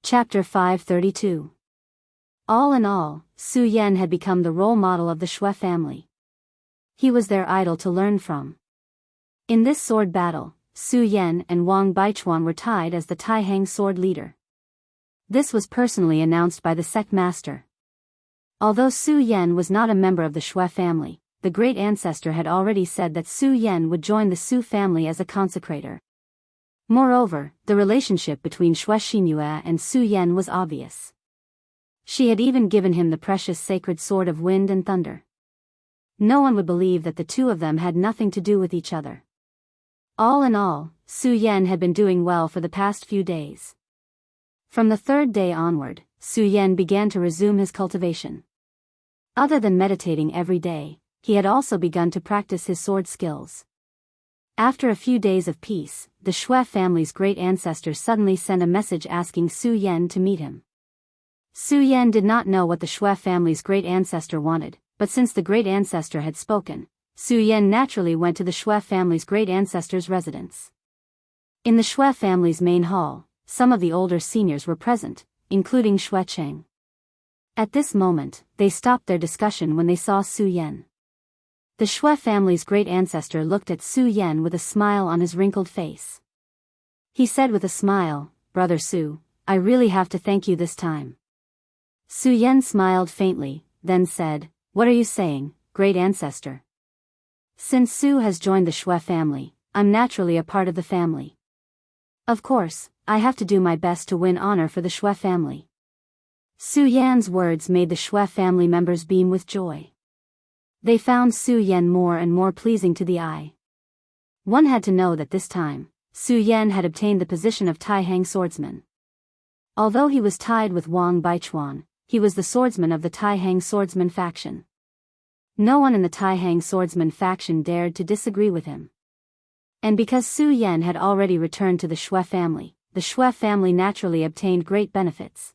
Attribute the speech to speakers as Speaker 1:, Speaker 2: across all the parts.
Speaker 1: Chapter 532. All in all, Su Yan had become the role model of the Shui family. He was their idol to learn from. In this sword battle, Su Yan and Wang Baichuan were tied as the Taihang sword leader. This was personally announced by the sect master. Although Su Yan was not a member of the Shui family, the great ancestor had already said that Su Yan would join the Su family as a consecrator. Moreover, the relationship between Shui Xinyue and Su Yan was obvious. She had even given him the precious sacred sword of wind and thunder. No one would believe that the two of them had nothing to do with each other. All in all, Su Yan had been doing well for the past few days. From the third day onward, Su Yan began to resume his cultivation. Other than meditating every day, he had also begun to practice his sword skills. After a few days of peace, the Shui family's great ancestor suddenly sent a message asking Su Yan to meet him. Su Yan did not know what the Shui family's great ancestor wanted, but since the great ancestor had spoken, Su Yan naturally went to the Shui family's great ancestor's residence. In the Shui family's main hall, some of the older seniors were present, including Shui Cheng. At this moment, they stopped their discussion when they saw Su Yan. The Shui family's great ancestor looked at Su Yan with a smile on his wrinkled face. He said with a smile, "Brother Su, I really have to thank you this time." Su Yan smiled faintly, then said, "What are you saying, great ancestor?" "Since Su has joined the Shui family, I'm naturally a part of the family. Of course, I have to do my best to win honor for the Shui family." Su Yan's words made the Shui family members beam with joy. They found Su Yan more and more pleasing to the eye. One had to know that this time, Su Yan had obtained the position of Taihang swordsman. Although he was tied with Wang Baichuan, he was the swordsman of the Taihang swordsman faction. No one in the Taihang swordsman faction dared to disagree with him. And because Su Yan had already returned to the Shui family, the Shui family naturally obtained great benefits.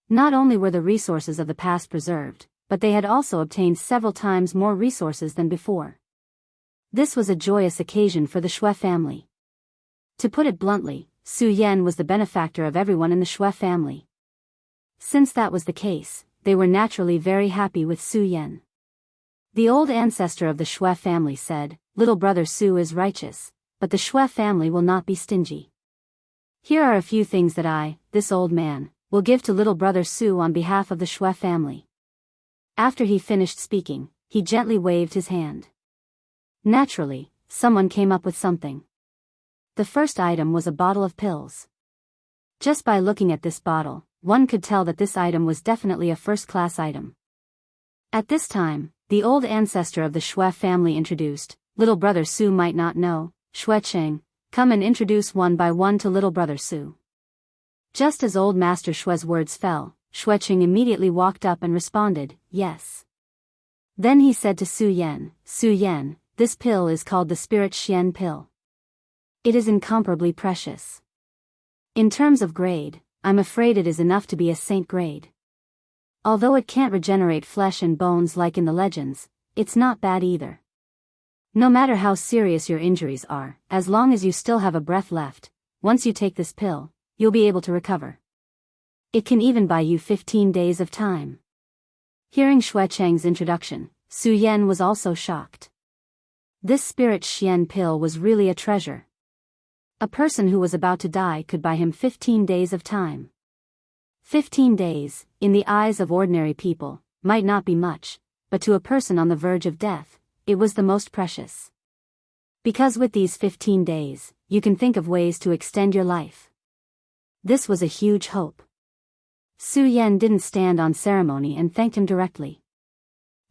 Speaker 1: Not only were the resources of the past preserved, but they had also obtained several times more resources than before. This was a joyous occasion for the Shui family. To put it bluntly, Su Yan was the benefactor of everyone in the Shui family. Since that was the case, they were naturally very happy with Su Yan. The old ancestor of the Shui family said, "Little brother Su is righteous, but the Shui family will not be stingy. Here are a few things that I, this old man, will give to little brother Su on behalf of the Shui family." After he finished speaking, he gently waved his hand. Naturally, someone came up with something. The first item was a bottle of pills. Just by looking at this bottle, one could tell that this item was definitely a first-class item. At this time, the old ancestor of the Shui family introduced, "Little brother Su might not know, Shui Cheng, come and introduce one by one to little brother Su." Just as old Master Shui's words fell, Shui Cheng immediately walked up and responded, "Yes." Then he said to Su Yan, "Su Yan, this pill is called the Spirit Xian pill. It is incomparably precious. In terms of grade, I'm afraid it is enough to be a saint grade. Although it can't regenerate flesh and bones like in the legends, it's not bad either. No matter how serious your injuries are, as long as you still have a breath left, once you take this pill, you'll be able to recover. It can even buy you 15 days of time." Hearing Shui Cheng's introduction, Su Yan was also shocked. This Spirit Xian pill was really a treasure. A person who was about to die could buy him 15 days of time. 15 days, in the eyes of ordinary people, might not be much, but to a person on the verge of death, it was the most precious. Because with these 15 days, you can think of ways to extend your life. This was a huge hope. Su Yan didn't stand on ceremony and thanked him directly.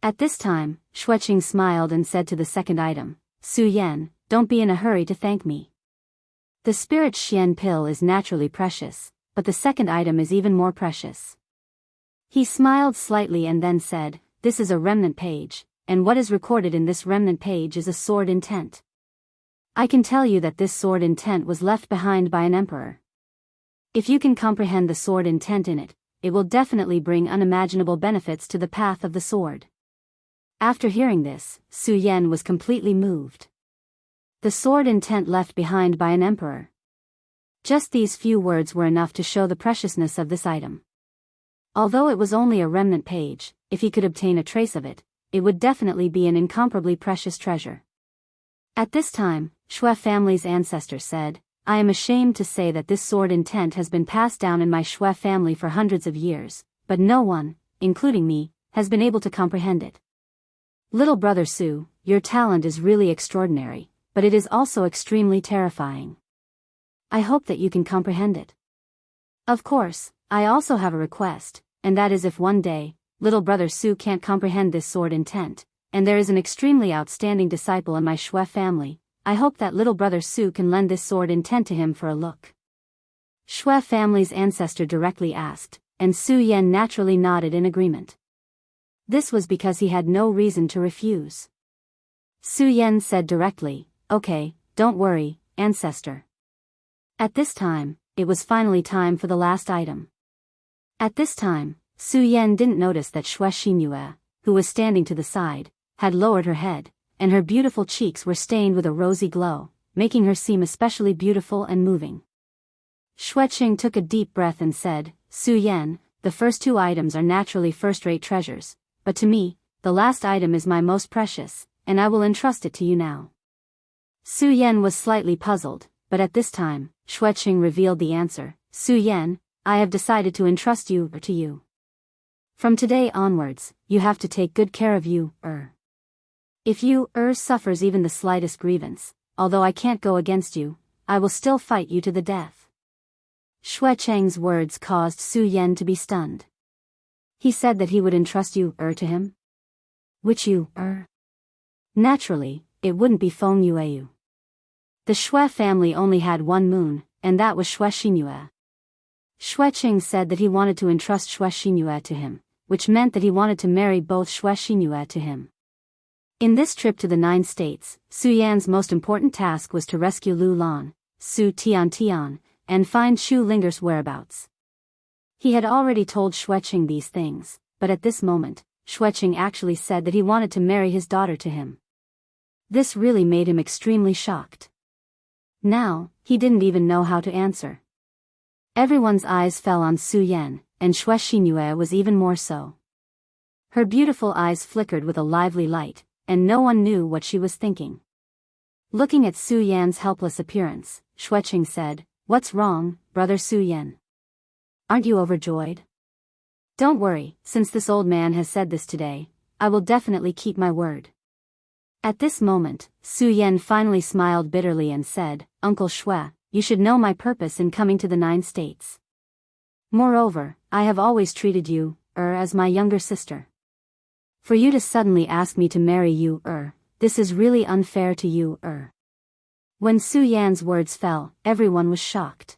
Speaker 1: At this time, Shui Cheng smiled and said to the second item, "Su Yan, don't be in a hurry to thank me. The Spirit Xian pill is naturally precious, but the second item is even more precious." He smiled slightly and then said, "This is a remnant page, and what is recorded in this remnant page is a sword intent. I can tell you that this sword intent was left behind by an emperor. If you can comprehend the sword intent in it, it will definitely bring unimaginable benefits to the path of the sword." After hearing this, Su Yan was completely moved. The sword intent left behind by an emperor. Just these few words were enough to show the preciousness of this item. Although it was only a remnant page, if he could obtain a trace of it, it would definitely be an incomparably precious treasure. At this time, Xue family's ancestor said, "I am ashamed to say that this sword intent has been passed down in my Xue family for hundreds of years, but no one, including me, has been able to comprehend it. Little brother Su, your talent is really extraordinary, but it is also extremely terrifying. I hope that you can comprehend it. Of course, I also have a request, and that is if one day, little brother Su can't comprehend this sword intent, and there is an extremely outstanding disciple in my Xue family, I hope that little brother Su can lend this sword intent to him for a look." Xue family's ancestor directly asked, and Su Yan naturally nodded in agreement. This was because he had no reason to refuse. Su Yan said directly, "Okay, don't worry, ancestor." At this time, it was finally time for the last item. At this time, Su Yan didn't notice that Xue Xinyue, who was standing to the side, had lowered her head, and her beautiful cheeks were stained with a rosy glow, making her seem especially beautiful and moving. Xue Qing took a deep breath and said, "Su Yan, the first two items are naturally first-rate treasures, but to me, the last item is my most precious, and I will entrust it to you now." Su Yan was slightly puzzled, but at this time, Xue Qing revealed the answer, "Su Yan, I have decided to entrust you to you. From today onwards, you have to take good care of you, If you, suffers even the slightest grievance, although I can't go against you, I will still fight you to the death." Xue Cheng's words caused Su Yan to be stunned. He said that he would entrust you, to him? Which you, Naturally, it wouldn't be Feng Yueyu. The Xue family only had one moon, and that was Xue Xinyue. Xue Qing said that he wanted to entrust Xue Xinyue to him, which meant that he wanted to marry both Xue Xinyue to him. In this trip to the 9 states, Su Yan's most important task was to rescue Lu Lan, Su Tian, and find Shu Linger's whereabouts. He had already told Xue Qing these things, but at this moment, Xue Qing actually said that he wanted to marry his daughter to him. This really made him extremely shocked. Now, he didn't even know how to answer. Everyone's eyes fell on Su Yan, and Xue Xinyue was even more so. Her beautiful eyes flickered with a lively light, and no one knew what she was thinking. Looking at Su Yan's helpless appearance, Xue Qing said, "What's wrong, brother Su Yan? Aren't you overjoyed?" "Don't worry, since this old man has said this today, I will definitely keep my word." At this moment, Su Yan finally smiled bitterly and said, "Uncle Xue, you should know my purpose in coming to the 9 states. Moreover, I have always treated you, as my younger sister. For you to suddenly ask me to marry you, this is really unfair to you, When Su Yan's words fell, everyone was shocked.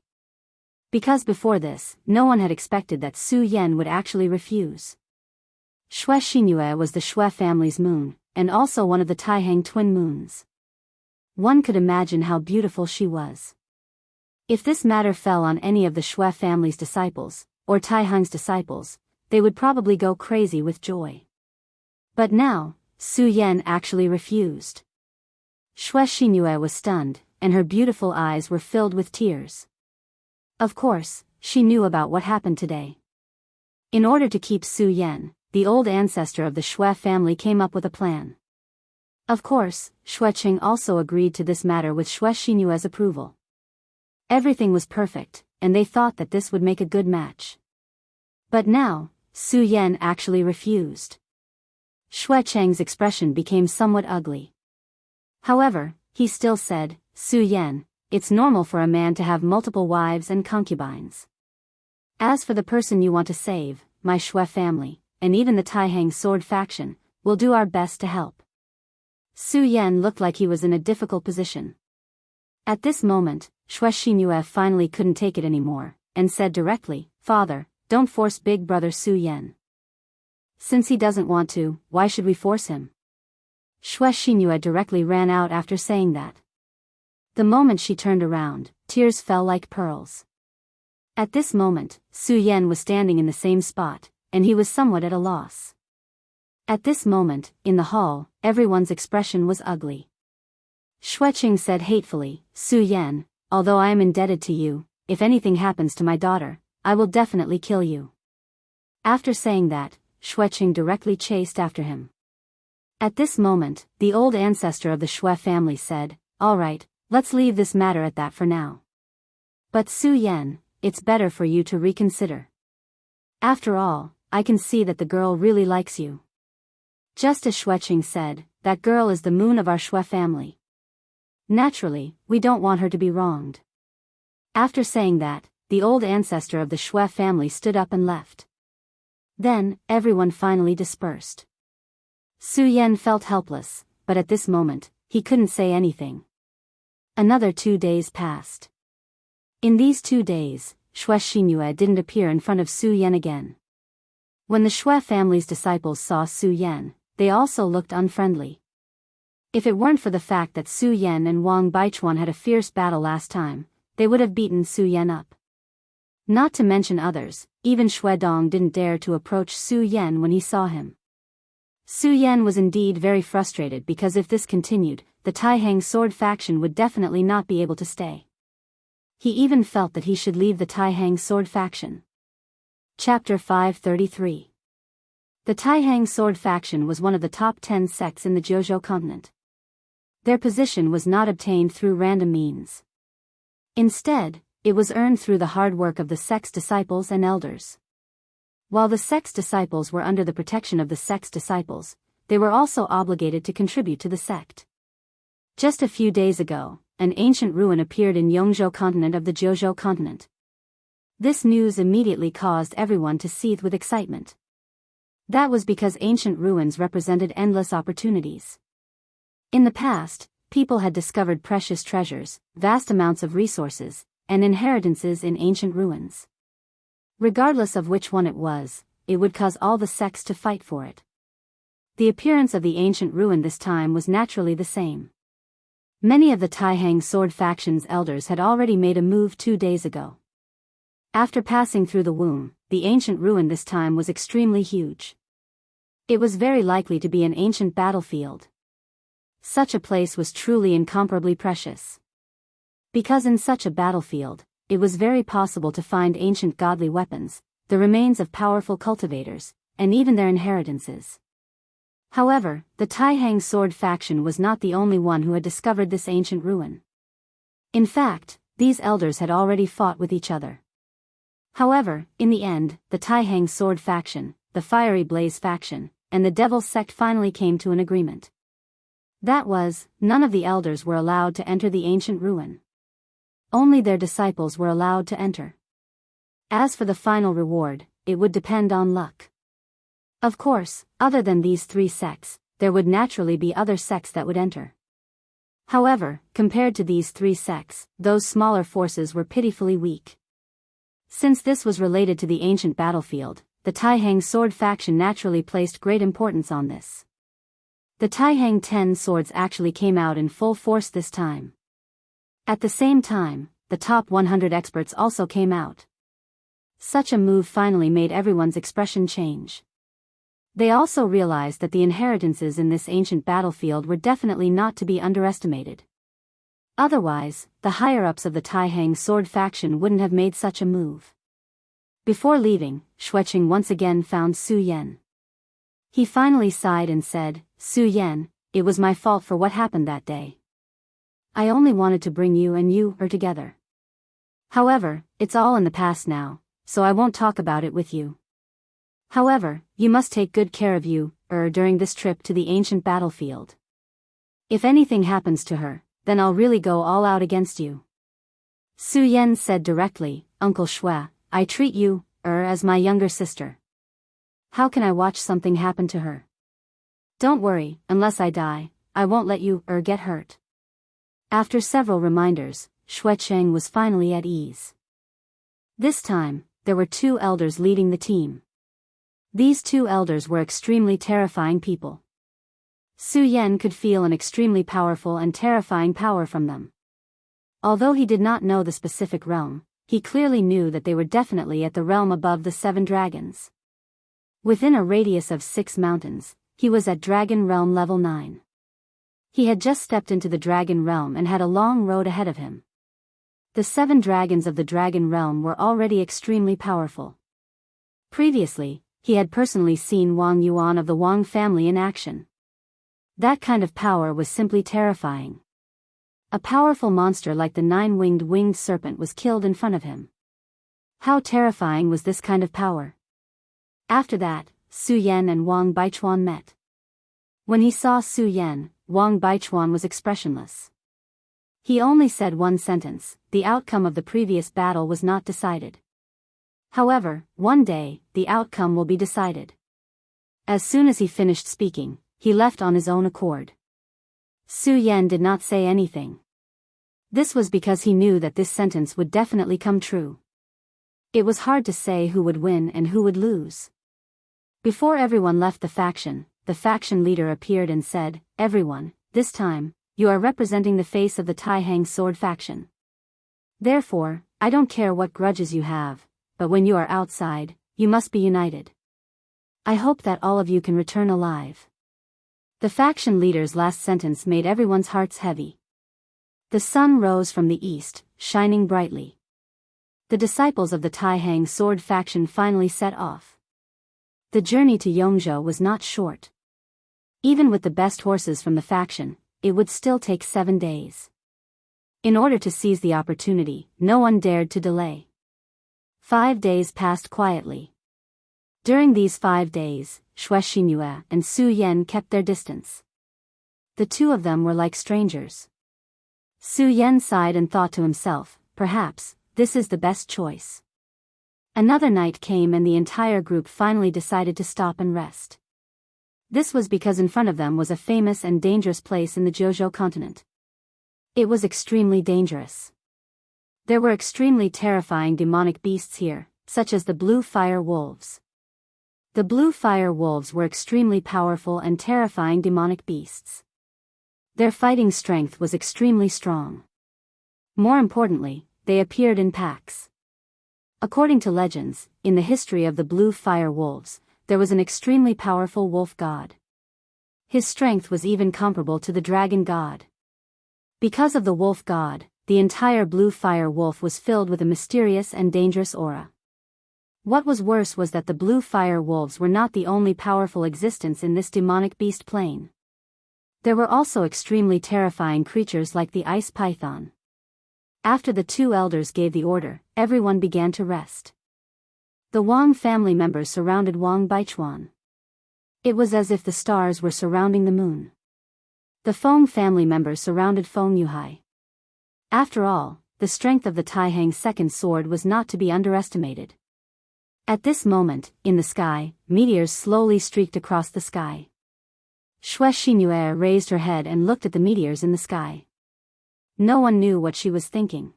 Speaker 1: Because before this, no one had expected that Su Yan would actually refuse. Xue Xinyue was the Xue family's moon, and also one of the Taihang twin moons. One could imagine how beautiful she was. If this matter fell on any of the Xue family's disciples, or Taihang's disciples, they would probably go crazy with joy. But now, Su Yan actually refused. Xue Xinyue was stunned, and her beautiful eyes were filled with tears. Of course, she knew about what happened today. In order to keep Su Yan, the old ancestor of the Xue family came up with a plan. Of course, Xue Qing also agreed to this matter with Xue Xinyue's approval. Everything was perfect, and they thought that this would make a good match. But now, Su Yan actually refused. Xue Cheng's expression became somewhat ugly. However, he still said, "Su Yan, it's normal for a man to have multiple wives and concubines. As for the person you want to save, my Xue family, and even the Taihang sword faction, will do our best to help." Su Yan looked like he was in a difficult position. At this moment, Xue Xinyue finally couldn't take it anymore, and said directly, "Father, don't force big brother Su Yan. Since he doesn't want to, why should we force him?" Xue Xinyue directly ran out after saying that. The moment she turned around, tears fell like pearls. At this moment, Su Yan was standing in the same spot, and he was somewhat at a loss. At this moment, in the hall, everyone's expression was ugly. Xue Qing said hatefully, "Su Yan, although I am indebted to you, if anything happens to my daughter, I will definitely kill you." After saying that, Xueqing directly chased after him. At this moment, the old ancestor of the Xue family said, "All right, let's leave this matter at that for now. But Su Yan, it's better for you to reconsider. After all, I can see that the girl really likes you." Just as Xueqing said, "That girl is the moon of our Xue family. Naturally, we don't want her to be wronged." After saying that, the old ancestor of the Xue family stood up and left. Then, everyone finally dispersed. Su Yan felt helpless, but at this moment, he couldn't say anything. Another 2 days passed. In these 2 days, Xue Xinyue didn't appear in front of Su Yan again. When the Xue family's disciples saw Su Yan, they also looked unfriendly. If it weren't for the fact that Su Yan and Wang Baichuan had a fierce battle last time, they would have beaten Su Yan up. Not to mention others, even Xue Dong didn't dare to approach Su Yan when he saw him. Su Yan was indeed very frustrated because if this continued, the Taihang sword faction would definitely not be able to stay. He even felt that he should leave the Taihang sword faction. Chapter 533. The Taihang sword faction was one of the top 10 sects in the Jiuzhou continent. Their position was not obtained through random means. Instead, it was earned through the hard work of the sect's disciples and elders. While the sect's disciples were under the protection of the sect's disciples, they were also obligated to contribute to the sect. Just a few days ago, an ancient ruin appeared in Yongzhou continent of the Jiuzhou continent. This news immediately caused everyone to seethe with excitement. That was because ancient ruins represented endless opportunities. In the past, people had discovered precious treasures, vast amounts of resources, and inheritances in ancient ruins. Regardless of which one it would cause all the sects to fight for it. The appearance of the ancient ruin this time was naturally the same. Many of the Taihang sword faction's elders had already made a move 2 days ago. After passing through the womb, the ancient ruin this time was extremely huge. It was very likely to be an ancient battlefield. Such a place was truly incomparably precious. Because in such a battlefield, it was very possible to find ancient godly weapons, the remains of powerful cultivators, and even their inheritances. However, the Taihang sword faction was not the only one who had discovered this ancient ruin. In fact, these elders had already fought with each other. However, in the end, the Taihang sword faction, the Fiery Blaze faction, and the Devil sect finally came to an agreement. That was, none of the elders were allowed to enter the ancient ruin. Only their disciples were allowed to enter. As for the final reward, it would depend on luck. Of course, other than these 3 sects, there would naturally be other sects that would enter. However, compared to these 3 sects, those smaller forces were pitifully weak. Since this was related to the ancient battlefield, the Taihang sword faction naturally placed great importance on this. The Taihang 10 swords actually came out in full force this time. At the same time, the top 100 experts also came out. Such a move finally made everyone's expression change. They also realized that the inheritances in this ancient battlefield were definitely not to be underestimated. Otherwise, the higher-ups of the Taihang sword faction wouldn't have made such a move. Before leaving, Xueqing once again found Su Yan. He finally sighed and said, "Su Yan, it was my fault for what happened that day. I only wanted to bring you and you together. However, it's all in the past now, so I won't talk about it with you. However, you must take good care of you, during this trip to the ancient battlefield. If anything happens to her, then I'll really go all out against you." Su Yan said directly, "Uncle Xue, I treat you, as my younger sister. How can I watch something happen to her? Don't worry, unless I die, I won't let you, get hurt." After several reminders, Xueqing was finally at ease. This time, there were 2 elders leading the team. These 2 elders were extremely terrifying people. Su Yan could feel an extremely powerful and terrifying power from them. Although he did not know the specific realm, he clearly knew that they were definitely at the realm above the 7 dragons. Within a radius of 6 mountains, he was at Dragon Realm level 9. He had just stepped into the Dragon Realm and had a long road ahead of him. The 7 dragons of the dragon realm were already extremely powerful. Previously, he had personally seen Wang Yuan of the Wang family in action. That kind of power was simply terrifying. A powerful monster like the 9-winged winged serpent was killed in front of him. How terrifying was this kind of power? After that, Su Yan and Wang Baichuan met. When he saw Su Yan, Wang Baichuan was expressionless. He only said one sentence: the outcome of the previous battle was not decided. However, one day, the outcome will be decided. As soon as he finished speaking, he left on his own accord. Su Yan did not say anything. This was because he knew that this sentence would definitely come true. It was hard to say who would win and who would lose. Before everyone left the faction leader appeared and said, "Everyone, this time, you are representing the face of the Tai-Hang sword faction. Therefore, I don't care what grudges you have, but when you are outside, you must be united. I hope that all of you can return alive." The faction leader's last sentence made everyone's hearts heavy. The sun rose from the east, shining brightly. The disciples of the Tai-Hang sword faction finally set off. The journey to Yongzhou was not short. Even with the best horses from the faction, it would still take 7 days. In order to seize the opportunity, no one dared to delay. 5 days passed quietly. During these 5 days, Xue Xingyue and Su Yan kept their distance. The two of them were like strangers. Su Yan sighed and thought to himself, perhaps, this is the best choice. Another night came and the entire group finally decided to stop and rest. This was because in front of them was a famous and dangerous place in the Zhouzhou continent. It was extremely dangerous. There were extremely terrifying demonic beasts here, such as the blue fire wolves. The blue fire wolves were extremely powerful and terrifying demonic beasts. Their fighting strength was extremely strong. More importantly, they appeared in packs. According to legends, in the history of the blue fire wolves, there was an extremely powerful wolf god. His strength was even comparable to the dragon god. Because of the wolf god, the entire blue fire wolf was filled with a mysterious and dangerous aura. What was worse was that the blue fire wolves were not the only powerful existence in this demonic beast plane. There were also extremely terrifying creatures like the ice python. After the two elders gave the order, everyone began to rest. The Wang family members surrounded Wang Baichuan. It was as if the stars were surrounding the moon. The Feng family members surrounded Feng Yuhai. After all, the strength of the Tai-Hang second sword was not to be underestimated. At this moment, in the sky, meteors slowly streaked across the sky. Xue Xingyue raised her head and looked at the meteors in the sky. No one knew what she was thinking.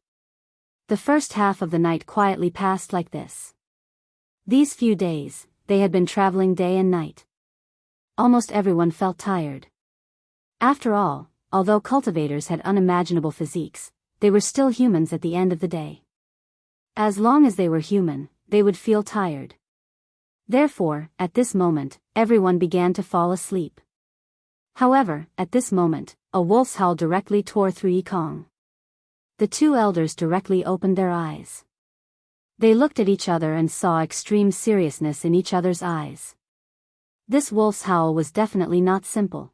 Speaker 1: The first half of the night quietly passed like this. These few days, they had been traveling day and night. Almost everyone felt tired. After all, although cultivators had unimaginable physiques, they were still humans at the end of the day. As long as they were human, they would feel tired. Therefore, at this moment, everyone began to fall asleep. However, at this moment, a wolf's howl directly tore through Yikong. The two elders directly opened their eyes. They looked at each other and saw extreme seriousness in each other's eyes. This wolf's howl was definitely not simple.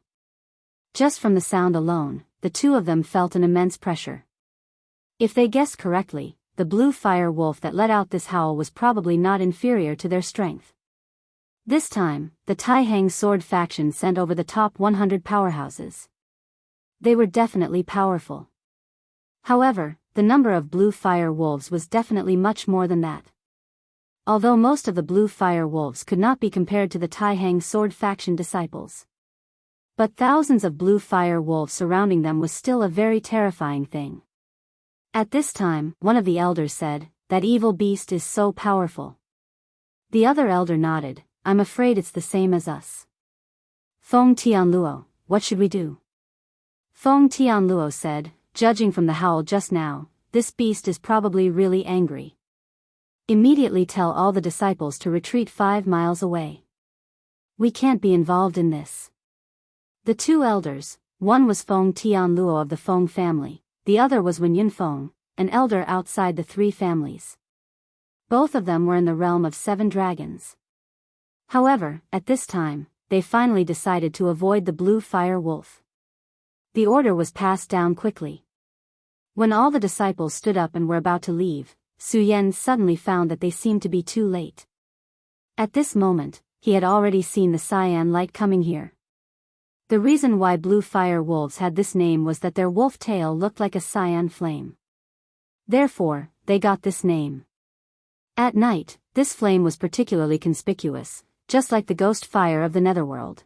Speaker 1: Just from the sound alone, the two of them felt an immense pressure. If they guessed correctly, the blue fire wolf that let out this howl was probably not inferior to their strength. This time, the Tai-Hang sword faction sent over the top 100 powerhouses. They were definitely powerful. However, the number of blue fire wolves was definitely much more than that. Although most of the blue fire wolves could not be compared to the Tai-Hang sword faction disciples. But thousands of blue fire wolves surrounding them was still a very terrifying thing. At this time, one of the elders said, "That evil beast is so powerful." The other elder nodded, "I'm afraid it's the same as us." Feng Tianluo, what should we do? Feng Tianluo said, "Judging from the howl just now, this beast is probably really angry. Immediately tell all the disciples to retreat 5 miles away. We can't be involved in this." The two elders, one was Feng Tianluo of the Feng family, the other was Wen Yunfeng, an elder outside the three families. Both of them were in the realm of 7 dragons. However, at this time, they finally decided to avoid the blue fire wolf. The order was passed down quickly. When all the disciples stood up and were about to leave, Su Yan suddenly found that they seemed to be too late. At this moment, he had already seen the cyan light coming here. The reason why blue fire wolves had this name was that their wolf tail looked like a cyan flame. Therefore, they got this name. At night, this flame was particularly conspicuous, just like the ghost fire of the netherworld.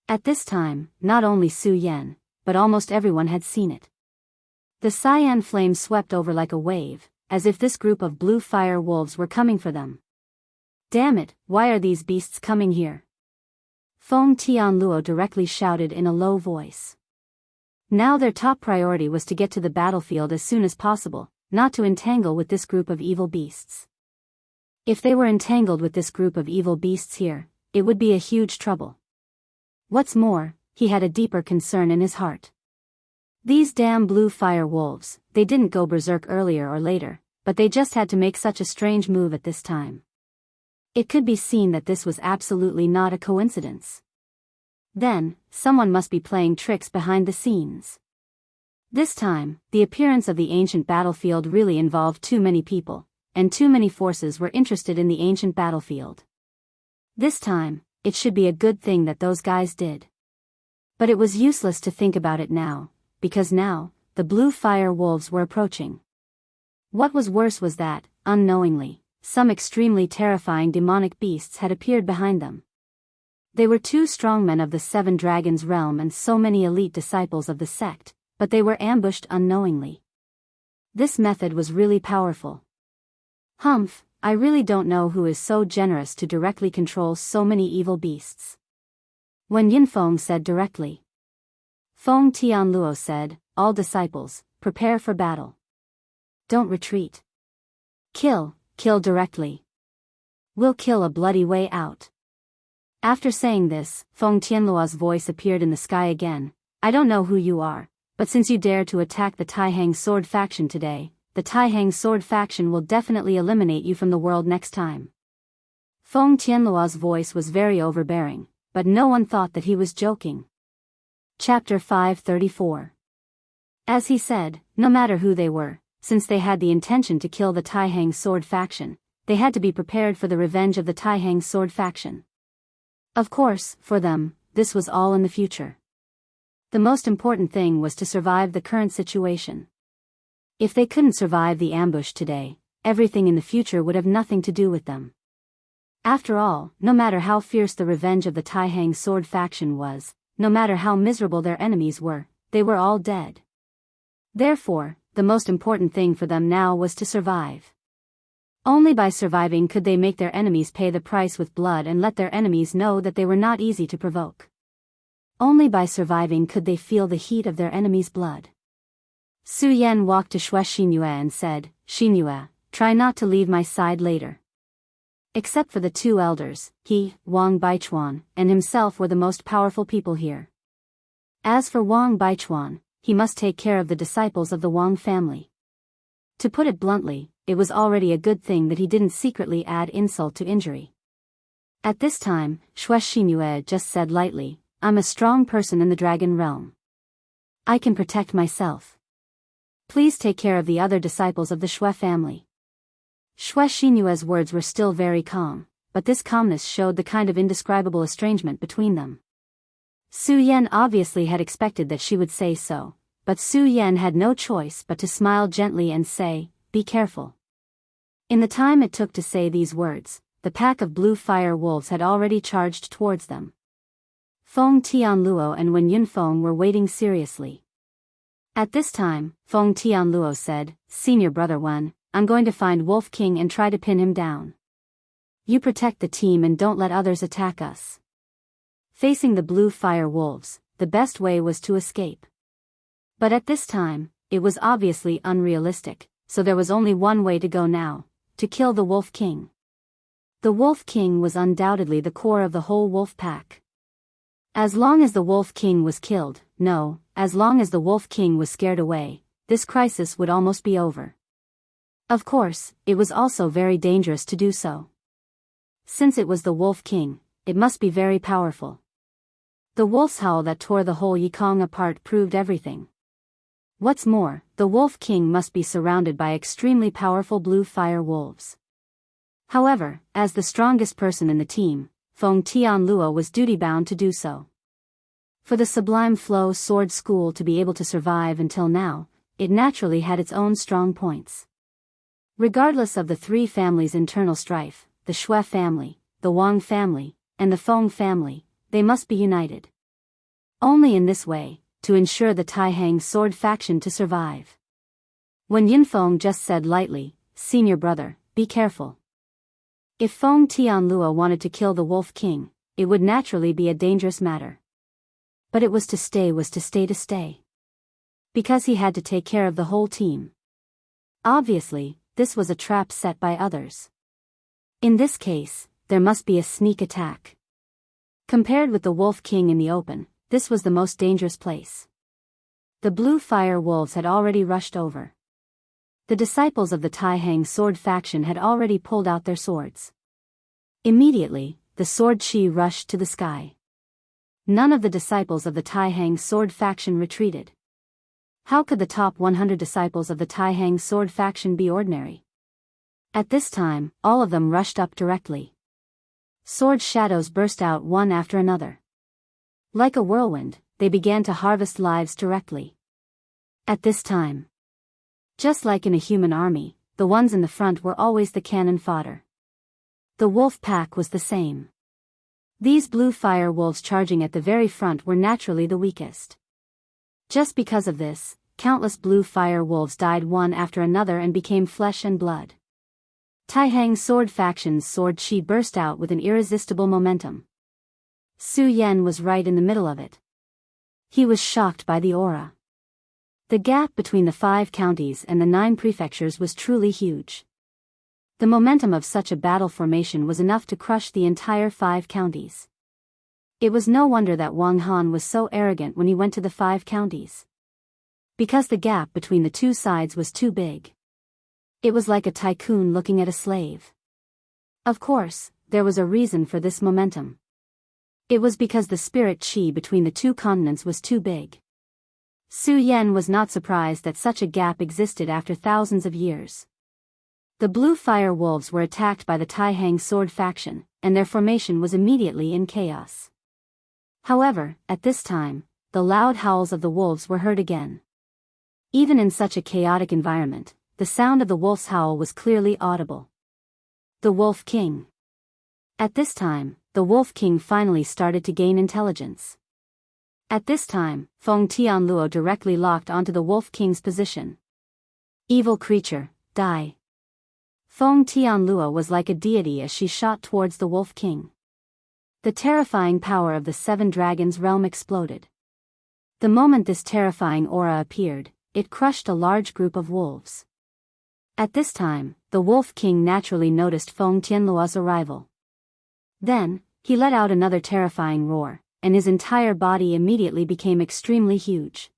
Speaker 1: At this time, not only Su Yan, but almost everyone had seen it. The cyan flame swept over like a wave, as if this group of blue fire wolves were coming for them. Damn it, why are these beasts coming here? Feng Tianluo directly shouted in a low voice. Now their top priority was to get to the battlefield as soon as possible, not to entangle with this group of evil beasts. If they were entangled with this group of evil beasts here, it would be a huge trouble. What's more, he had a deeper concern in his heart. These damn blue fire wolves, they didn't go berserk earlier or later, but they just had to make such a strange move at this time. It could be seen that this was absolutely not a coincidence. Then, someone must be playing tricks behind the scenes. This time, the appearance of the ancient battlefield really involved too many people, and too many forces were interested in the ancient battlefield. This time, it should be a good thing that those guys did. But it was useless to think about it now, because now, the blue fire wolves were approaching. What was worse was that, unknowingly, some extremely terrifying demonic beasts had appeared behind them. They were 2 strongmen of the 7 dragons realm and so many elite disciples of the sect, but they were ambushed unknowingly. This method was really powerful. Humph, I really don't know who is so generous to directly control so many evil beasts. Wen Yinfeng said directly. Feng Tianluo said, all disciples, prepare for battle. Don't retreat. Kill directly. We'll kill a bloody way out. After saying this, Feng Tianluo's voice appeared in the sky again. I don't know who you are, but since you dare to attack the Taihang sword faction today, the Taihang sword faction will definitely eliminate you from the world next time. Feng Tianluo's voice was very overbearing, but no one thought that he was joking. Chapter 534. As he said, no matter who they were, since they had the intention to kill the Taihang sword faction, they had to be prepared for the revenge of the Taihang sword faction. Of course, for them, this was all in the future. The most important thing was to survive the current situation. If they couldn't survive the ambush today, everything in the future would have nothing to do with them. After all, no matter how fierce the revenge of the Taihang sword faction was, no matter how miserable their enemies were, they were all dead. Therefore, the most important thing for them now was to survive. Only by surviving could they make their enemies pay the price with blood and let their enemies know that they were not easy to provoke. Only by surviving could they feel the heat of their enemies' blood. Su Yan walked to Xue Xinyue and said, Xinyue, try not to leave my side later. Except for the 2 elders, he, Wang Baichuan, and himself were the most powerful people here. As for Wang Baichuan, he must take care of the disciples of the Wang family. To put it bluntly, it was already a good thing that he didn't secretly add insult to injury. At this time, Xue Xinyue just said lightly, I'm a strong person in the dragon realm. I can protect myself. Please take care of the other disciples of the Xue family. Xue Xinyue's words were still very calm, but this calmness showed the kind of indescribable estrangement between them. Su Yan obviously had expected that she would say so, but Su Yan had no choice but to smile gently and say, be careful. In the time it took to say these words, the pack of blue fire wolves had already charged towards them. Feng Tianluo and Wen Yunfeng were waiting seriously. At this time, Feng Tianluo said, Senior Brother Wen, I'm going to find Wolf King and try to pin him down. You protect the team and don't let others attack us. Facing the blue fire wolves, the best way was to escape. But at this time, it was obviously unrealistic, so there was only one way to go now, to kill the Wolf King. The Wolf King was undoubtedly the core of the whole wolf pack. As long as the Wolf King was killed, no, as long as the Wolf King was scared away, this crisis would almost be over. Of course, it was also very dangerous to do so. Since it was the Wolf King, it must be very powerful. The wolf's howl that tore the whole Yikong apart proved everything. What's more, the Wolf King must be surrounded by extremely powerful blue fire wolves. However, as the strongest person in the team, Feng Tianluo was duty-bound to do so. For the Sublime Flow Sword School to be able to survive until now, it naturally had its own strong points. Regardless of the three families' internal strife, the Shui family, the Wang family, and the Feng family, they must be united. Only in this way, to ensure the Taihang sword faction to survive. When Yinfeng just said lightly, "Senior brother, be careful." If Feng Tianluo wanted to kill the Wolf King, it would naturally be a dangerous matter. But it was to stay. Because he had to take care of the whole team. Obviously, this was a trap set by others. In this case, there must be a sneak attack. Compared with the Wolf King in the open, this was the most dangerous place. The blue fire wolves had already rushed over. The disciples of the Taihang sword faction had already pulled out their swords. Immediately, the sword chi rushed to the sky. None of the disciples of the Taihang sword faction retreated. How could the top 100 disciples of the Taihang sword faction be ordinary? At this time, all of them rushed up directly. Sword shadows burst out one after another. Like a whirlwind, they began to harvest lives directly. At this time, just like in a human army, the ones in the front were always the cannon fodder. The wolf pack was the same. These blue fire wolves charging at the very front were naturally the weakest. Just because of this, countless blue fire wolves died one after another and became flesh and blood. Taihang sword faction's sword chi burst out with an irresistible momentum. Su Yan was right in the middle of it. He was shocked by the aura. The gap between the 5 counties and the 9 prefectures was truly huge. The momentum of such a battle formation was enough to crush the entire 5 counties. It was no wonder that Wang Han was so arrogant when he went to the 5 counties. Because the gap between the two sides was too big. It was like a tycoon looking at a slave. Of course, there was a reason for this momentum. It was because the spirit chi between the two continents was too big. Su Yan was not surprised that such a gap existed after thousands of years. The blue fire wolves were attacked by the Taihang sword faction, and their formation was immediately in chaos. However, at this time, the loud howls of the wolves were heard again. Even in such a chaotic environment, the sound of the wolf's howl was clearly audible. The Wolf King. At this time, the Wolf King finally started to gain intelligence. At this time, Feng Tianluo directly locked onto the Wolf King's position. Evil creature, die. Feng Tianluo was like a deity as she shot towards the Wolf King. The terrifying power of the 7 dragons realm exploded. The moment this terrifying aura appeared, it crushed a large group of wolves. At this time, the Wolf King naturally noticed Feng Tianluo's arrival. Then, he let out another terrifying roar, and his entire body immediately became extremely huge.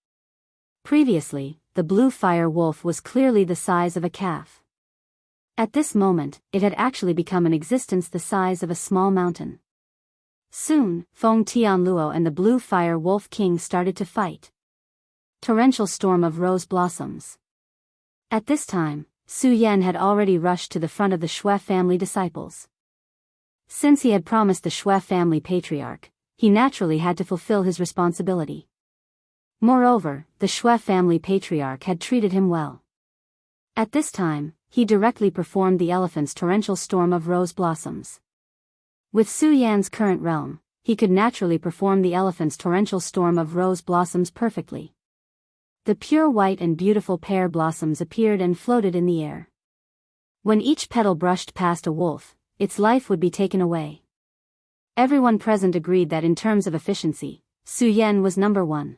Speaker 1: Previously, the blue fire wolf was clearly the size of a calf. At this moment, it had actually become an existence the size of a small mountain. Soon, Feng Tianluo and the blue fire wolf king started to fight. Torrential storm of rose blossoms. At this time, Su Yan had already rushed to the front of the Shui family disciples. Since he had promised the Shui family patriarch, he naturally had to fulfill his responsibility. Moreover, the Shui family patriarch had treated him well. At this time, he directly performed the elephant's torrential storm of rose blossoms. With Su Yan's current realm, he could naturally perform the elephant's torrential storm of rose blossoms perfectly. The pure white and beautiful pear blossoms appeared and floated in the air. When each petal brushed past a wolf, its life would be taken away. Everyone present agreed that in terms of efficiency, Su Yan was number 1.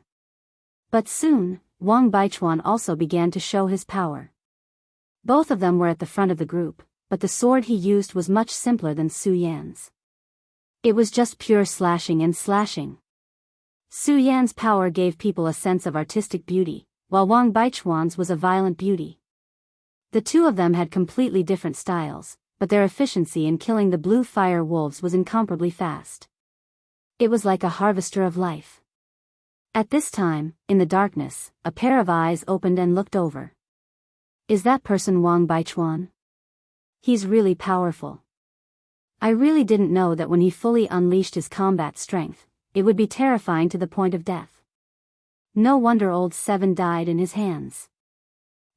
Speaker 1: But soon, Wang Baichuan also began to show his power. Both of them were at the front of the group, but the sword he used was much simpler than Su Yan's. It was just pure slashing and slashing. Su Yan's power gave people a sense of artistic beauty, while Wang Baichuan's was a violent beauty. The two of them had completely different styles, but their efficiency in killing the blue fire wolves was incomparably fast. It was like a harvester of life. At this time, in the darkness, a pair of eyes opened and looked over. Is that person Wang Baichuan? He's really powerful. I really didn't know that when he fully unleashed his combat strength, it would be terrifying to the point of death. No wonder old Seven died in his hands.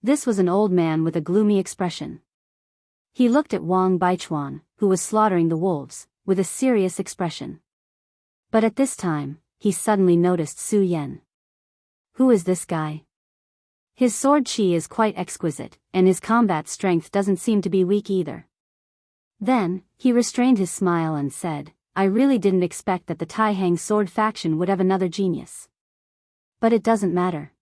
Speaker 1: This was an old man with a gloomy expression. He looked at Wang Baichuan, who was slaughtering the wolves, with a serious expression. But at this time, he suddenly noticed Su Yan. Who is this guy? His sword chi is quite exquisite, and his combat strength doesn't seem to be weak either. Then, he restrained his smile and said, I really didn't expect that the Taihang sword faction would have another genius. But it doesn't matter.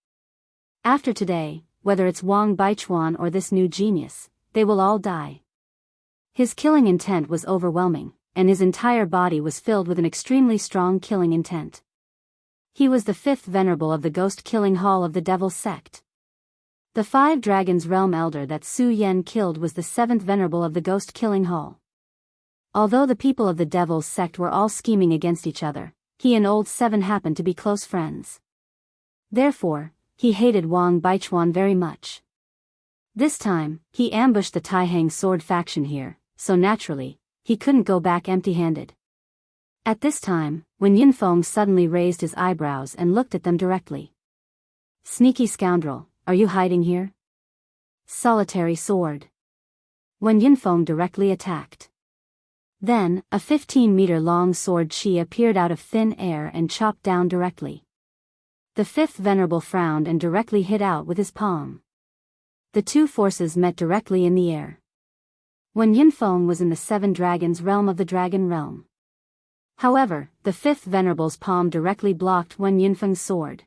Speaker 1: After today, whether it's Wang Baichuan or this new genius, they will all die. His killing intent was overwhelming, and his entire body was filled with an extremely strong killing intent. He was the fifth venerable of the ghost-killing hall of the Devil's Sect. The 5 Dragons Realm Elder that Su Yan killed was the 7th venerable of the ghost-killing hall. Although the people of the Devil's Sect were all scheming against each other, he and Old Seven happened to be close friends. Therefore, he hated Wang Baichuan very much. This time, he ambushed the Taihang sword faction here, so naturally, he couldn't go back empty-handed. At this time, Wen Yunfeng suddenly raised his eyebrows and looked at them directly. Sneaky scoundrel, are you hiding here? Solitary sword. Wen Yunfeng directly attacked. Then, a 15-meter-long sword chi appeared out of thin air and chopped down directly. The 5th venerable frowned and directly hit out with his palm. The two forces met directly in the air. Wen Yunfeng was in the 7 Dragons realm of the Dragon Realm. However, the 5th venerable's palm directly blocked Wen Yunfeng's sword.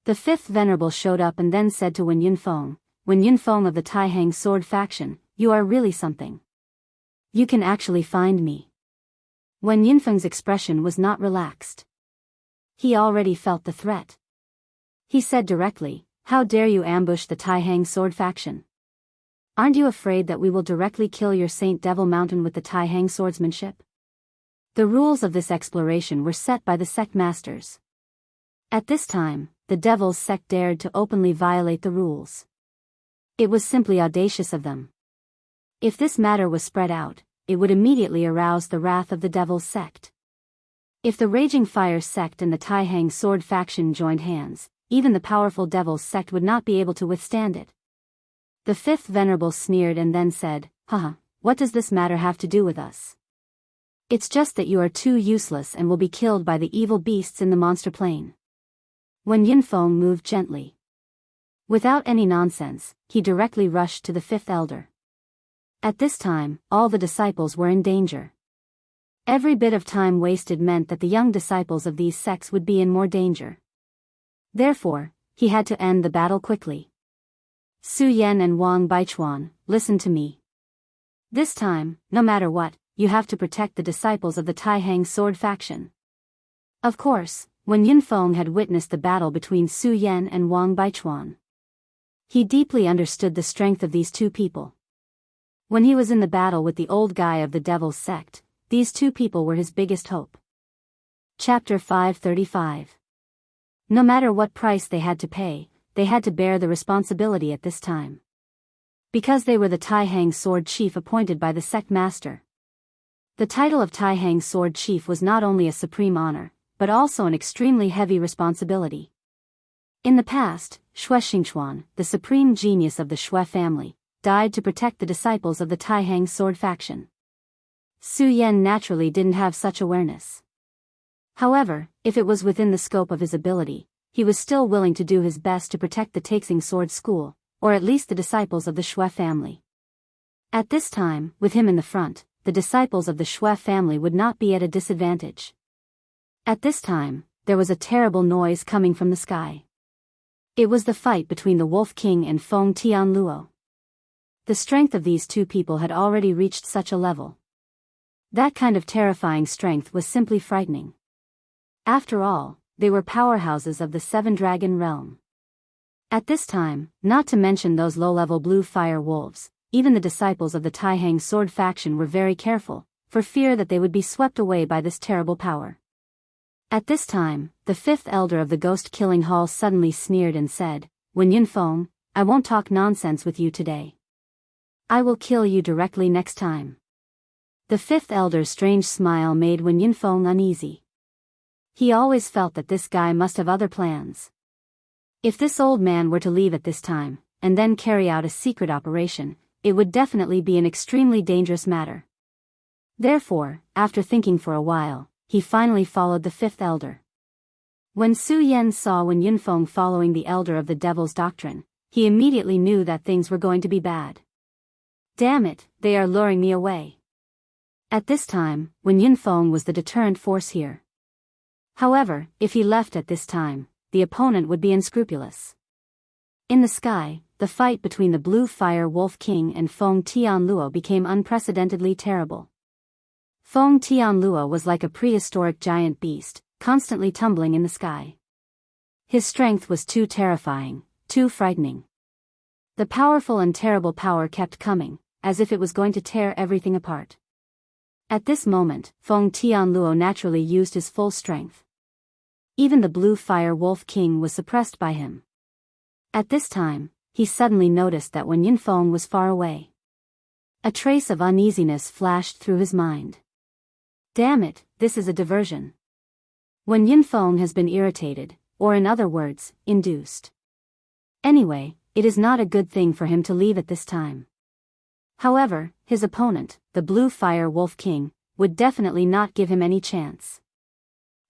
Speaker 1: The 5th venerable showed up and then said to Wen Yunfeng of the Taihang sword faction, you are really something. You can actually find me. Wen Yunfeng's expression was not relaxed. He already felt the threat. He said directly, how dare you ambush the Taihang sword faction? Aren't you afraid that we will directly kill your Saint Devil Mountain with the Taihang swordsmanship? The rules of this exploration were set by the sect masters. At this time, the Devil's Sect dared to openly violate the rules. It was simply audacious of them. If this matter was spread out, it would immediately arouse the wrath of the Devil's Sect. If the Raging Fire Sect and the Taihang sword faction joined hands, even the powerful Devil's Sect would not be able to withstand it. The 5th venerable sneered and then said, haha, what does this matter have to do with us? It's just that you are too useless and will be killed by the evil beasts in the monster plane. Wen Yunfeng moved gently. Without any nonsense, he directly rushed to the 5th elder. At this time, all the disciples were in danger. Every bit of time wasted meant that the young disciples of these sects would be in more danger. Therefore, he had to end the battle quickly. Su Yan and Wang Baichuan, listen to me. This time, no matter what, you have to protect the disciples of the Taihang sword faction. Of course, when Yunfeng had witnessed the battle between Su Yan and Wang Baichuan, he deeply understood the strength of these two people. When he was in the battle with the old guy of the Devil's Sect, these two people were his biggest hope. Chapter 535. No matter what price they had to pay, they had to bear the responsibility at this time. Because they were the Taihang sword chief appointed by the sect master. The title of Taihang sword chief was not only a supreme honor, but also an extremely heavy responsibility. In the past, Xue Xingchuan, the supreme genius of the Xue family, died to protect the disciples of the Taihang sword faction. Su Yan naturally didn't have such awareness. However, if it was within the scope of his ability, he was still willing to do his best to protect the Taixing Sword School, or at least the disciples of the Xue family. At this time, with him in the front, the disciples of the Xue family would not be at a disadvantage. At this time, there was a terrible noise coming from the sky. It was the fight between the Wolf King and Feng Tianluo. The strength of these two people had already reached such a level. That kind of terrifying strength was simply frightening. After all, they were powerhouses of the 7 Dragon realm. At this time, not to mention those low-level blue fire wolves, even the disciples of the Taihang sword faction were very careful, for fear that they would be swept away by this terrible power. At this time, the fifth elder of the ghost-killing hall suddenly sneered and said, "Wen Yunfeng, I won't talk nonsense with you today. I will kill you directly next time." The fifth elder's strange smile made Wen Yunfeng uneasy. He always felt that this guy must have other plans. If this old man were to leave at this time, and then carry out a secret operation, it would definitely be an extremely dangerous matter. Therefore, after thinking for a while, he finally followed the fifth elder. When Su Yan saw Wen Yunfeng following the elder of the devil's doctrine, he immediately knew that things were going to be bad. Damn it, they are luring me away. At this time, Wen Yunfeng was the deterrent force here. However, if he left at this time, the opponent would be unscrupulous. In the sky, the fight between the Blue Fire Wolf King and Feng Tianluo became unprecedentedly terrible. Feng Tianluo was like a prehistoric giant beast, constantly tumbling in the sky. His strength was too terrifying, too frightening. The powerful and terrible power kept coming, as if it was going to tear everything apart. At this moment, Feng Tianluo naturally used his full strength. Even the Blue Fire Wolf King was suppressed by him. At this time, he suddenly noticed that Wen Yunfeng was far away. A trace of uneasiness flashed through his mind. Damn it, this is a diversion. Wen Yunfeng has been irritated, or in other words, induced. Anyway, it is not a good thing for him to leave at this time. However, his opponent, the Blue Fire Wolf King, would definitely not give him any chance.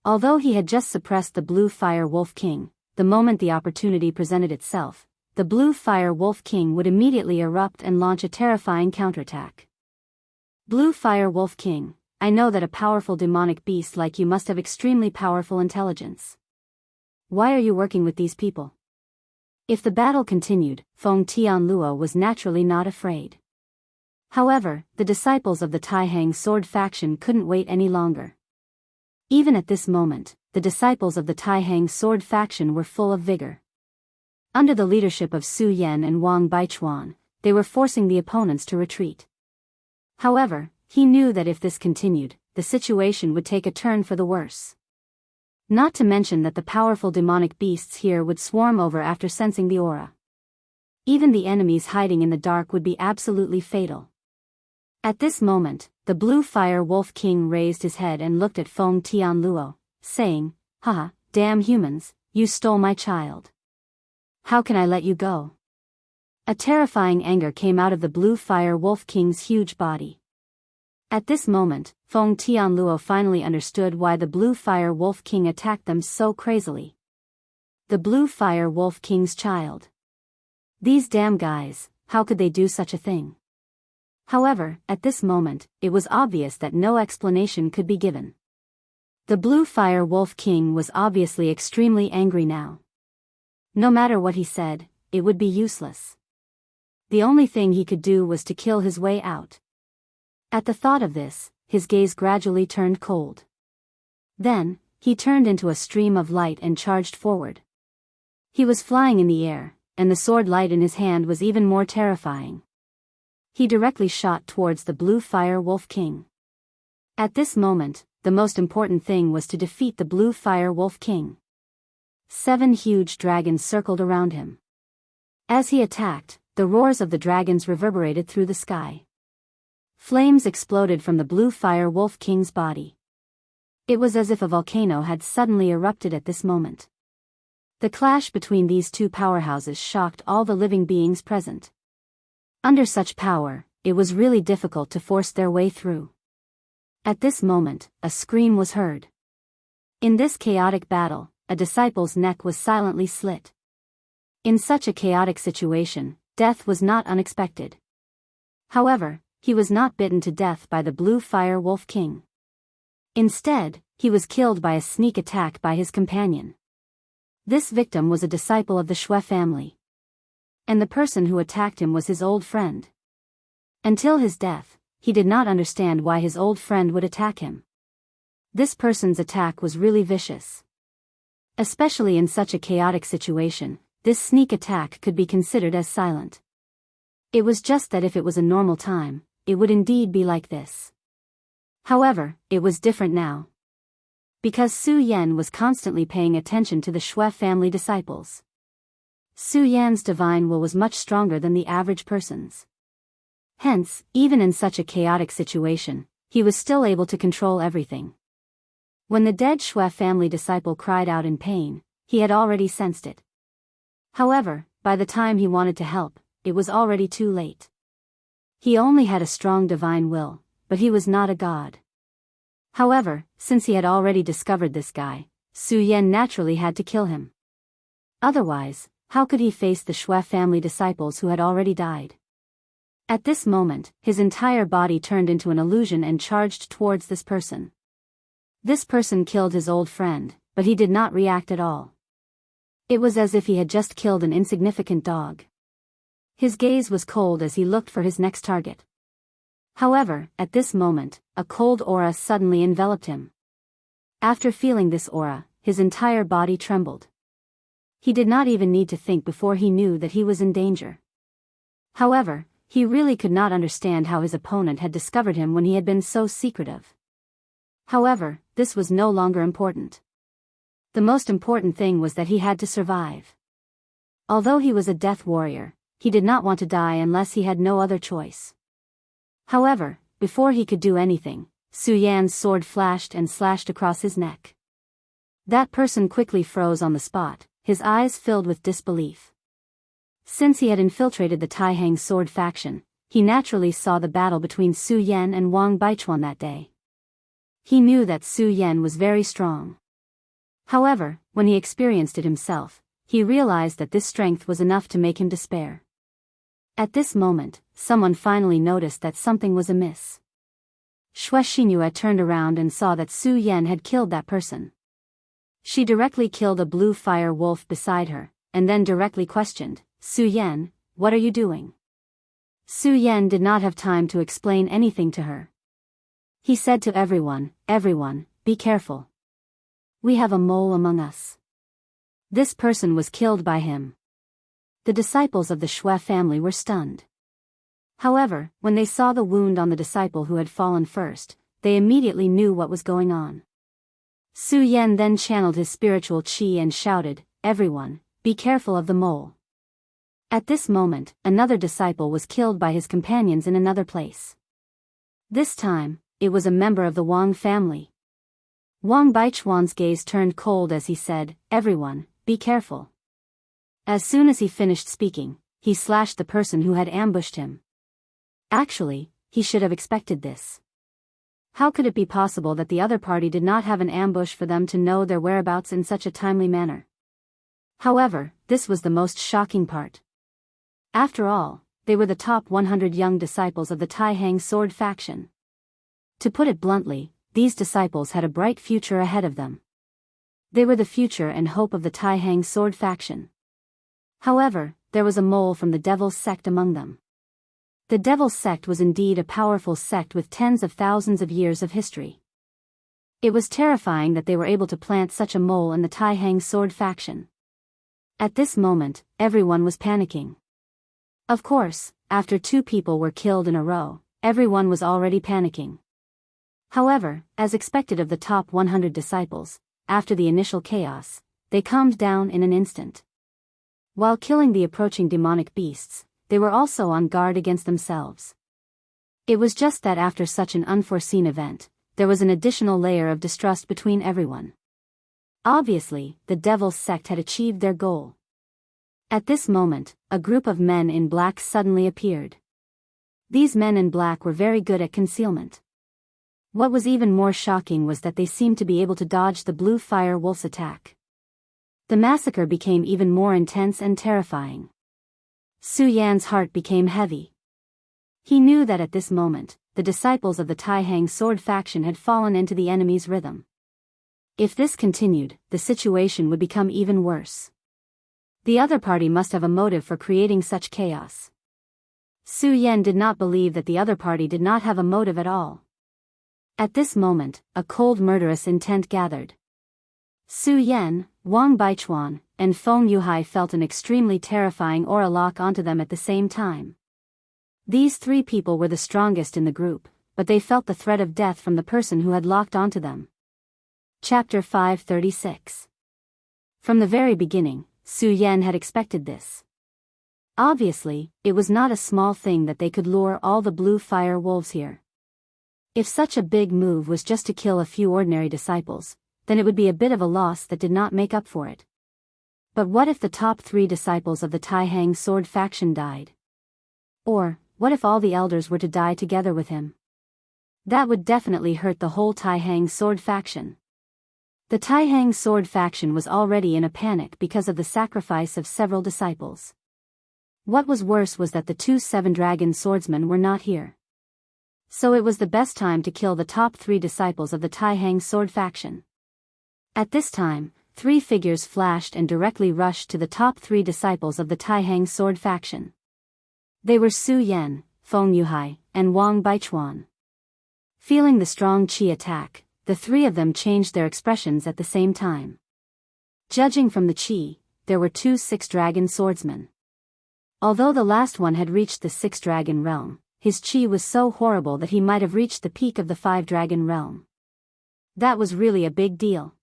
Speaker 1: Although he had just suppressed the Blue Fire Wolf King, the moment the opportunity presented itself, the Blue Fire Wolf King would immediately erupt and launch a terrifying counterattack. Blue Fire Wolf King, I know that a powerful demonic beast like you must have extremely powerful intelligence. Why are you working with these people? If the battle continued, Feng Tianluo was naturally not afraid. However, the disciples of the Taihang sword faction couldn't wait any longer. Even at this moment, the disciples of the Taihang sword faction were full of vigor. Under the leadership of Su Yan and Wang Baichuan, they were forcing the opponents to retreat. However, he knew that if this continued, the situation would take a turn for the worse. Not to mention that the powerful demonic beasts here would swarm over after sensing the aura. Even the enemies hiding in the dark would be absolutely fatal. At this moment, the Blue Fire Wolf King raised his head and looked at Feng Tianluo, saying, "Haha, damn humans, you stole my child. How can I let you go?" A terrifying anger came out of the Blue Fire Wolf King's huge body. At this moment, Feng Tianluo finally understood why the Blue Fire Wolf King attacked them so crazily. The Blue Fire Wolf King's child. These damn guys, how could they do such a thing? However, at this moment, it was obvious that no explanation could be given. The Blue Fire Wolf King was obviously extremely angry now. No matter what he said, it would be useless. The only thing he could do was to kill his way out. At the thought of this, his gaze gradually turned cold. Then, he turned into a stream of light and charged forward. He was flying in the air, and the sword light in his hand was even more terrifying. He directly shot towards the Blue Fire Wolf King. At this moment, the most important thing was to defeat the Blue Fire Wolf King. 7 huge dragons circled around him. As he attacked, the roars of the dragons reverberated through the sky. Flames exploded from the Blue Fire Wolf King's body. It was as if a volcano had suddenly erupted at this moment. The clash between these two powerhouses shocked all the living beings present. Under such power, it was really difficult to force their way through. At this moment, a scream was heard. In this chaotic battle, a disciple's neck was silently slit. In such a chaotic situation, death was not unexpected. However, he was not bitten to death by the Blue Fire Wolf King. Instead, he was killed by a sneak attack by his companion. This victim was a disciple of the Shui family. And the person who attacked him was his old friend. Until his death, he did not understand why his old friend would attack him. This person's attack was really vicious. Especially in such a chaotic situation, this sneak attack could be considered as silent. It was just that if it was a normal time, it would indeed be like this. However, it was different now. Because Su Yan was constantly paying attention to the Shui family disciples. Su Yan's divine will was much stronger than the average person's. Hence, even in such a chaotic situation, he was still able to control everything. When the dead Shui family disciple cried out in pain, he had already sensed it. However, by the time he wanted to help, it was already too late. He only had a strong divine will, but he was not a god. However, since he had already discovered this guy, Su Yan naturally had to kill him. Otherwise, how could he face the Shui family disciples who had already died? At this moment, his entire body turned into an illusion and charged towards this person. This person killed his old friend, but he did not react at all. It was as if he had just killed an insignificant dog. His gaze was cold as he looked for his next target. However, at this moment, a cold aura suddenly enveloped him. After feeling this aura, his entire body trembled. He did not even need to think before he knew that he was in danger. However, he really could not understand how his opponent had discovered him when he had been so secretive. However, this was no longer important. The most important thing was that he had to survive. Although he was a death warrior, he did not want to die unless he had no other choice. However, before he could do anything, Su Yan's sword flashed and slashed across his neck. That person quickly froze on the spot, his eyes filled with disbelief. Since he had infiltrated the Taihang sword faction, he naturally saw the battle between Su Yan and Wang Baichuan that day. He knew that Su Yan was very strong. However, when he experienced it himself, he realized that this strength was enough to make him despair. At this moment, someone finally noticed that something was amiss. Shui Xinhua turned around and saw that Su Yan had killed that person. She directly killed a blue fire wolf beside her, and then directly questioned, "Su Yan, what are you doing?" Su Yan did not have time to explain anything to her. He said to everyone, "Everyone, be careful. We have a mole among us." This person was killed by him. The disciples of the Shui family were stunned. However, when they saw the wound on the disciple who had fallen first, they immediately knew what was going on. Su Yan then channeled his spiritual qi and shouted, "Everyone, be careful of the mole." At this moment, another disciple was killed by his companions in another place. This time, it was a member of the Wang family. Wang Baichuan's gaze turned cold as he said, "Everyone, be careful." As soon as he finished speaking, he slashed the person who had ambushed him. Actually, he should have expected this. How could it be possible that the other party did not have an ambush for them to know their whereabouts in such a timely manner? However, this was the most shocking part. After all, they were the top 100 young disciples of the Taihang sword faction. To put it bluntly, these disciples had a bright future ahead of them. They were the future and hope of the Taihang sword faction. However, there was a mole from the Devil's sect among them. The Devil's sect was indeed a powerful sect with tens of thousands of years of history. It was terrifying that they were able to plant such a mole in the Taihang sword faction. At this moment, everyone was panicking. Of course, after 2 people were killed in a row, everyone was already panicking. However, as expected of the top 100 disciples, after the initial chaos, they calmed down in an instant. While killing the approaching demonic beasts, they were also on guard against themselves. It was just that after such an unforeseen event, there was an additional layer of distrust between everyone. Obviously, the Devil's sect had achieved their goal. At this moment, a group of men in black suddenly appeared. These men in black were very good at concealment. What was even more shocking was that they seemed to be able to dodge the blue fire wolf's attack. The massacre became even more intense and terrifying. Su Yan's heart became heavy. He knew that at this moment, the disciples of the Taihang sword faction had fallen into the enemy's rhythm. If this continued, the situation would become even worse. The other party must have a motive for creating such chaos. Su Yan did not believe that the other party did not have a motive at all. At this moment, a cold murderous intent gathered. "Su Yan, Wang Baichuan, and Feng Yuhai felt an extremely terrifying aura lock onto them at the same time. These three people were the strongest in the group, but they felt the threat of death from the person who had locked onto them. Chapter 536. From the very beginning, Su Yan had expected this. Obviously, it was not a small thing that they could lure all the blue fire wolves here. If such a big move was just to kill a few ordinary disciples, then it would be a bit of a loss that did not make up for it. But what if the top 3 disciples of the Taihang sword faction died? Or, what if all the elders were to die together with him? That would definitely hurt the whole Taihang sword faction. The Taihang sword faction was already in a panic because of the sacrifice of several disciples. What was worse was that the 2 seven-dragon swordsmen were not here. So it was the best time to kill the top 3 disciples of the Taihang sword faction. At this time, 3 figures flashed and directly rushed to the top 3 disciples of the Taihang sword faction. They were Su Yan, Feng Yuhai, and Wang Baichuan. Feeling the strong qi attack, the 3 of them changed their expressions at the same time. Judging from the qi, there were 2 six-dragon swordsmen. Although the last one had reached the 6-dragon realm, his qi was so horrible that he might have reached the peak of the 5-dragon realm. That was really a big deal.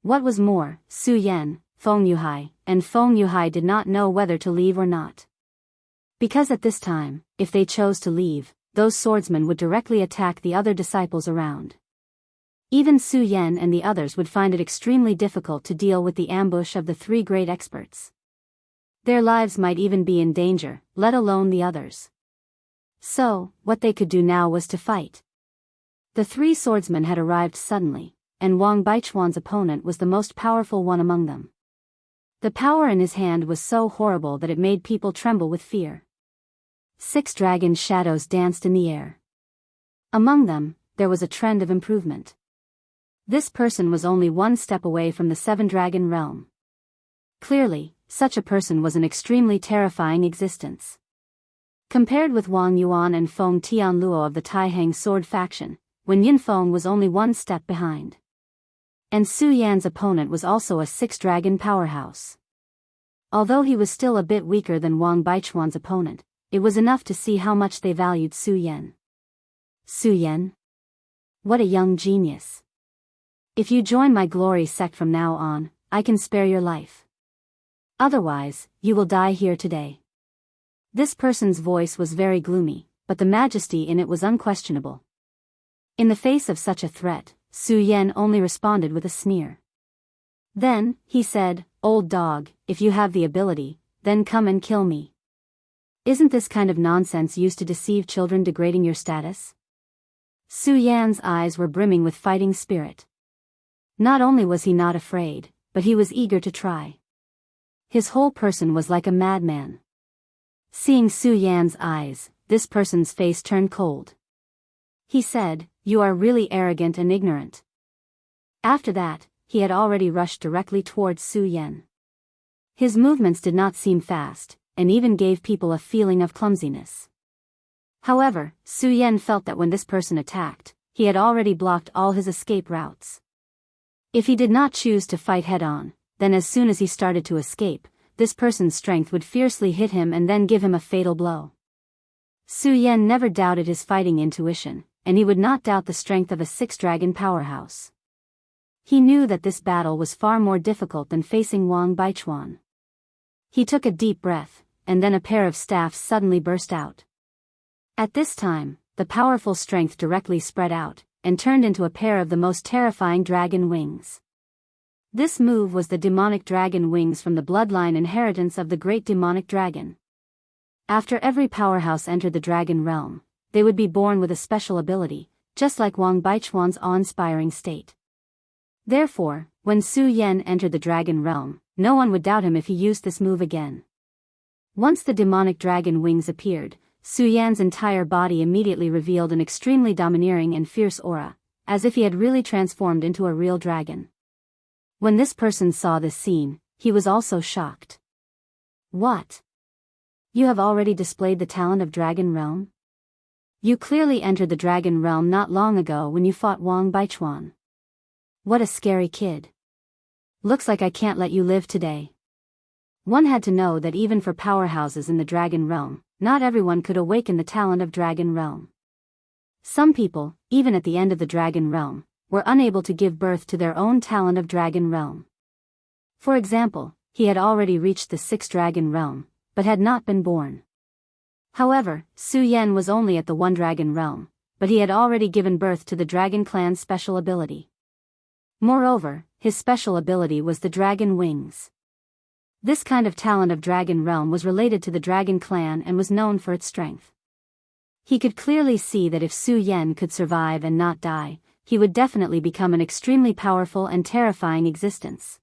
Speaker 1: What was more, Su Yan, Feng Yuhai did not know whether to leave or not. Because at this time, if they chose to leave, those swordsmen would directly attack the other disciples around. Even Su Yan and the others would find it extremely difficult to deal with the ambush of the 3 great experts. Their lives might even be in danger, let alone the others. So, what they could do now was to fight. The 3 swordsmen had arrived suddenly, and Wang Baichuan's opponent was the most powerful one among them. The power in his hand was so horrible that it made people tremble with fear. 6 dragon shadows danced in the air. Among them, there was a trend of improvement. This person was only 1 step away from the 7-dragon realm. Clearly, such a person was an extremely terrifying existence. Compared with Wang Yuan and Feng Tianluo of the Taihang sword faction, Wen Yinfeng was only 1 step behind. And Su Yan's opponent was also a 6-dragon powerhouse. Although he was still a bit weaker than Wang Baichuan's opponent, it was enough to see how much they valued Su Yan. Su Yan? What a young genius. If you join my glory sect from now on, I can spare your life. Otherwise, you will die here today. This person's voice was very gloomy, but the majesty in it was unquestionable. In the face of such a threat, Su Yan only responded with a sneer. Then, he said, "Old dog, if you have the ability, then come and kill me. Isn't this kind of nonsense used to deceive children, degrading your status?" Su Yan's eyes were brimming with fighting spirit. Not only was he not afraid, but he was eager to try. His whole person was like a madman. Seeing Su Yan's eyes, this person's face turned cold. He said, "You are really arrogant and ignorant." After that, he had already rushed directly towards Su Yan. His movements did not seem fast, and even gave people a feeling of clumsiness. However, Su Yan felt that when this person attacked, he had already blocked all his escape routes. If he did not choose to fight head-on, then as soon as he started to escape, this person's strength would fiercely hit him and then give him a fatal blow. Su Yan never doubted his fighting intuition, and he would not doubt the strength of a 6-dragon powerhouse. He knew that this battle was far more difficult than facing Wang Baichuan. He took a deep breath, and then a pair of staffs suddenly burst out. At this time, the powerful strength directly spread out, and turned into a pair of the most terrifying dragon wings. This move was the demonic dragon wings from the bloodline inheritance of the great demonic dragon. After every powerhouse entered the dragon realm, they would be born with a special ability, just like Wang Baichuan's awe-inspiring state. Therefore, when Su Yan entered the dragon realm, no one would doubt him if he used this move again. Once the demonic dragon wings appeared, Su Yan's entire body immediately revealed an extremely domineering and fierce aura, as if he had really transformed into a real dragon. When this person saw this scene, he was also shocked. "What? You have already displayed the talent of Dragon Realm? You clearly entered the Dragon Realm not long ago when you fought Wang Baichuan. What a scary kid. Looks like I can't let you live today. One had to know that even for powerhouses in the dragon realm, not everyone could awaken the talent of dragon realm. Some people, even at the end of the dragon realm, were unable to give birth to their own talent of dragon realm. For example, he had already reached the 6th dragon realm, but had not been born. However, Su Yan was only at the 1 dragon realm, but he had already given birth to the dragon clan's special ability. Moreover, his special ability was the dragon wings. This kind of talent of dragon realm was related to the dragon clan and was known for its strength. He could clearly see that if Su Yan could survive and not die, he would definitely become an extremely powerful and terrifying existence.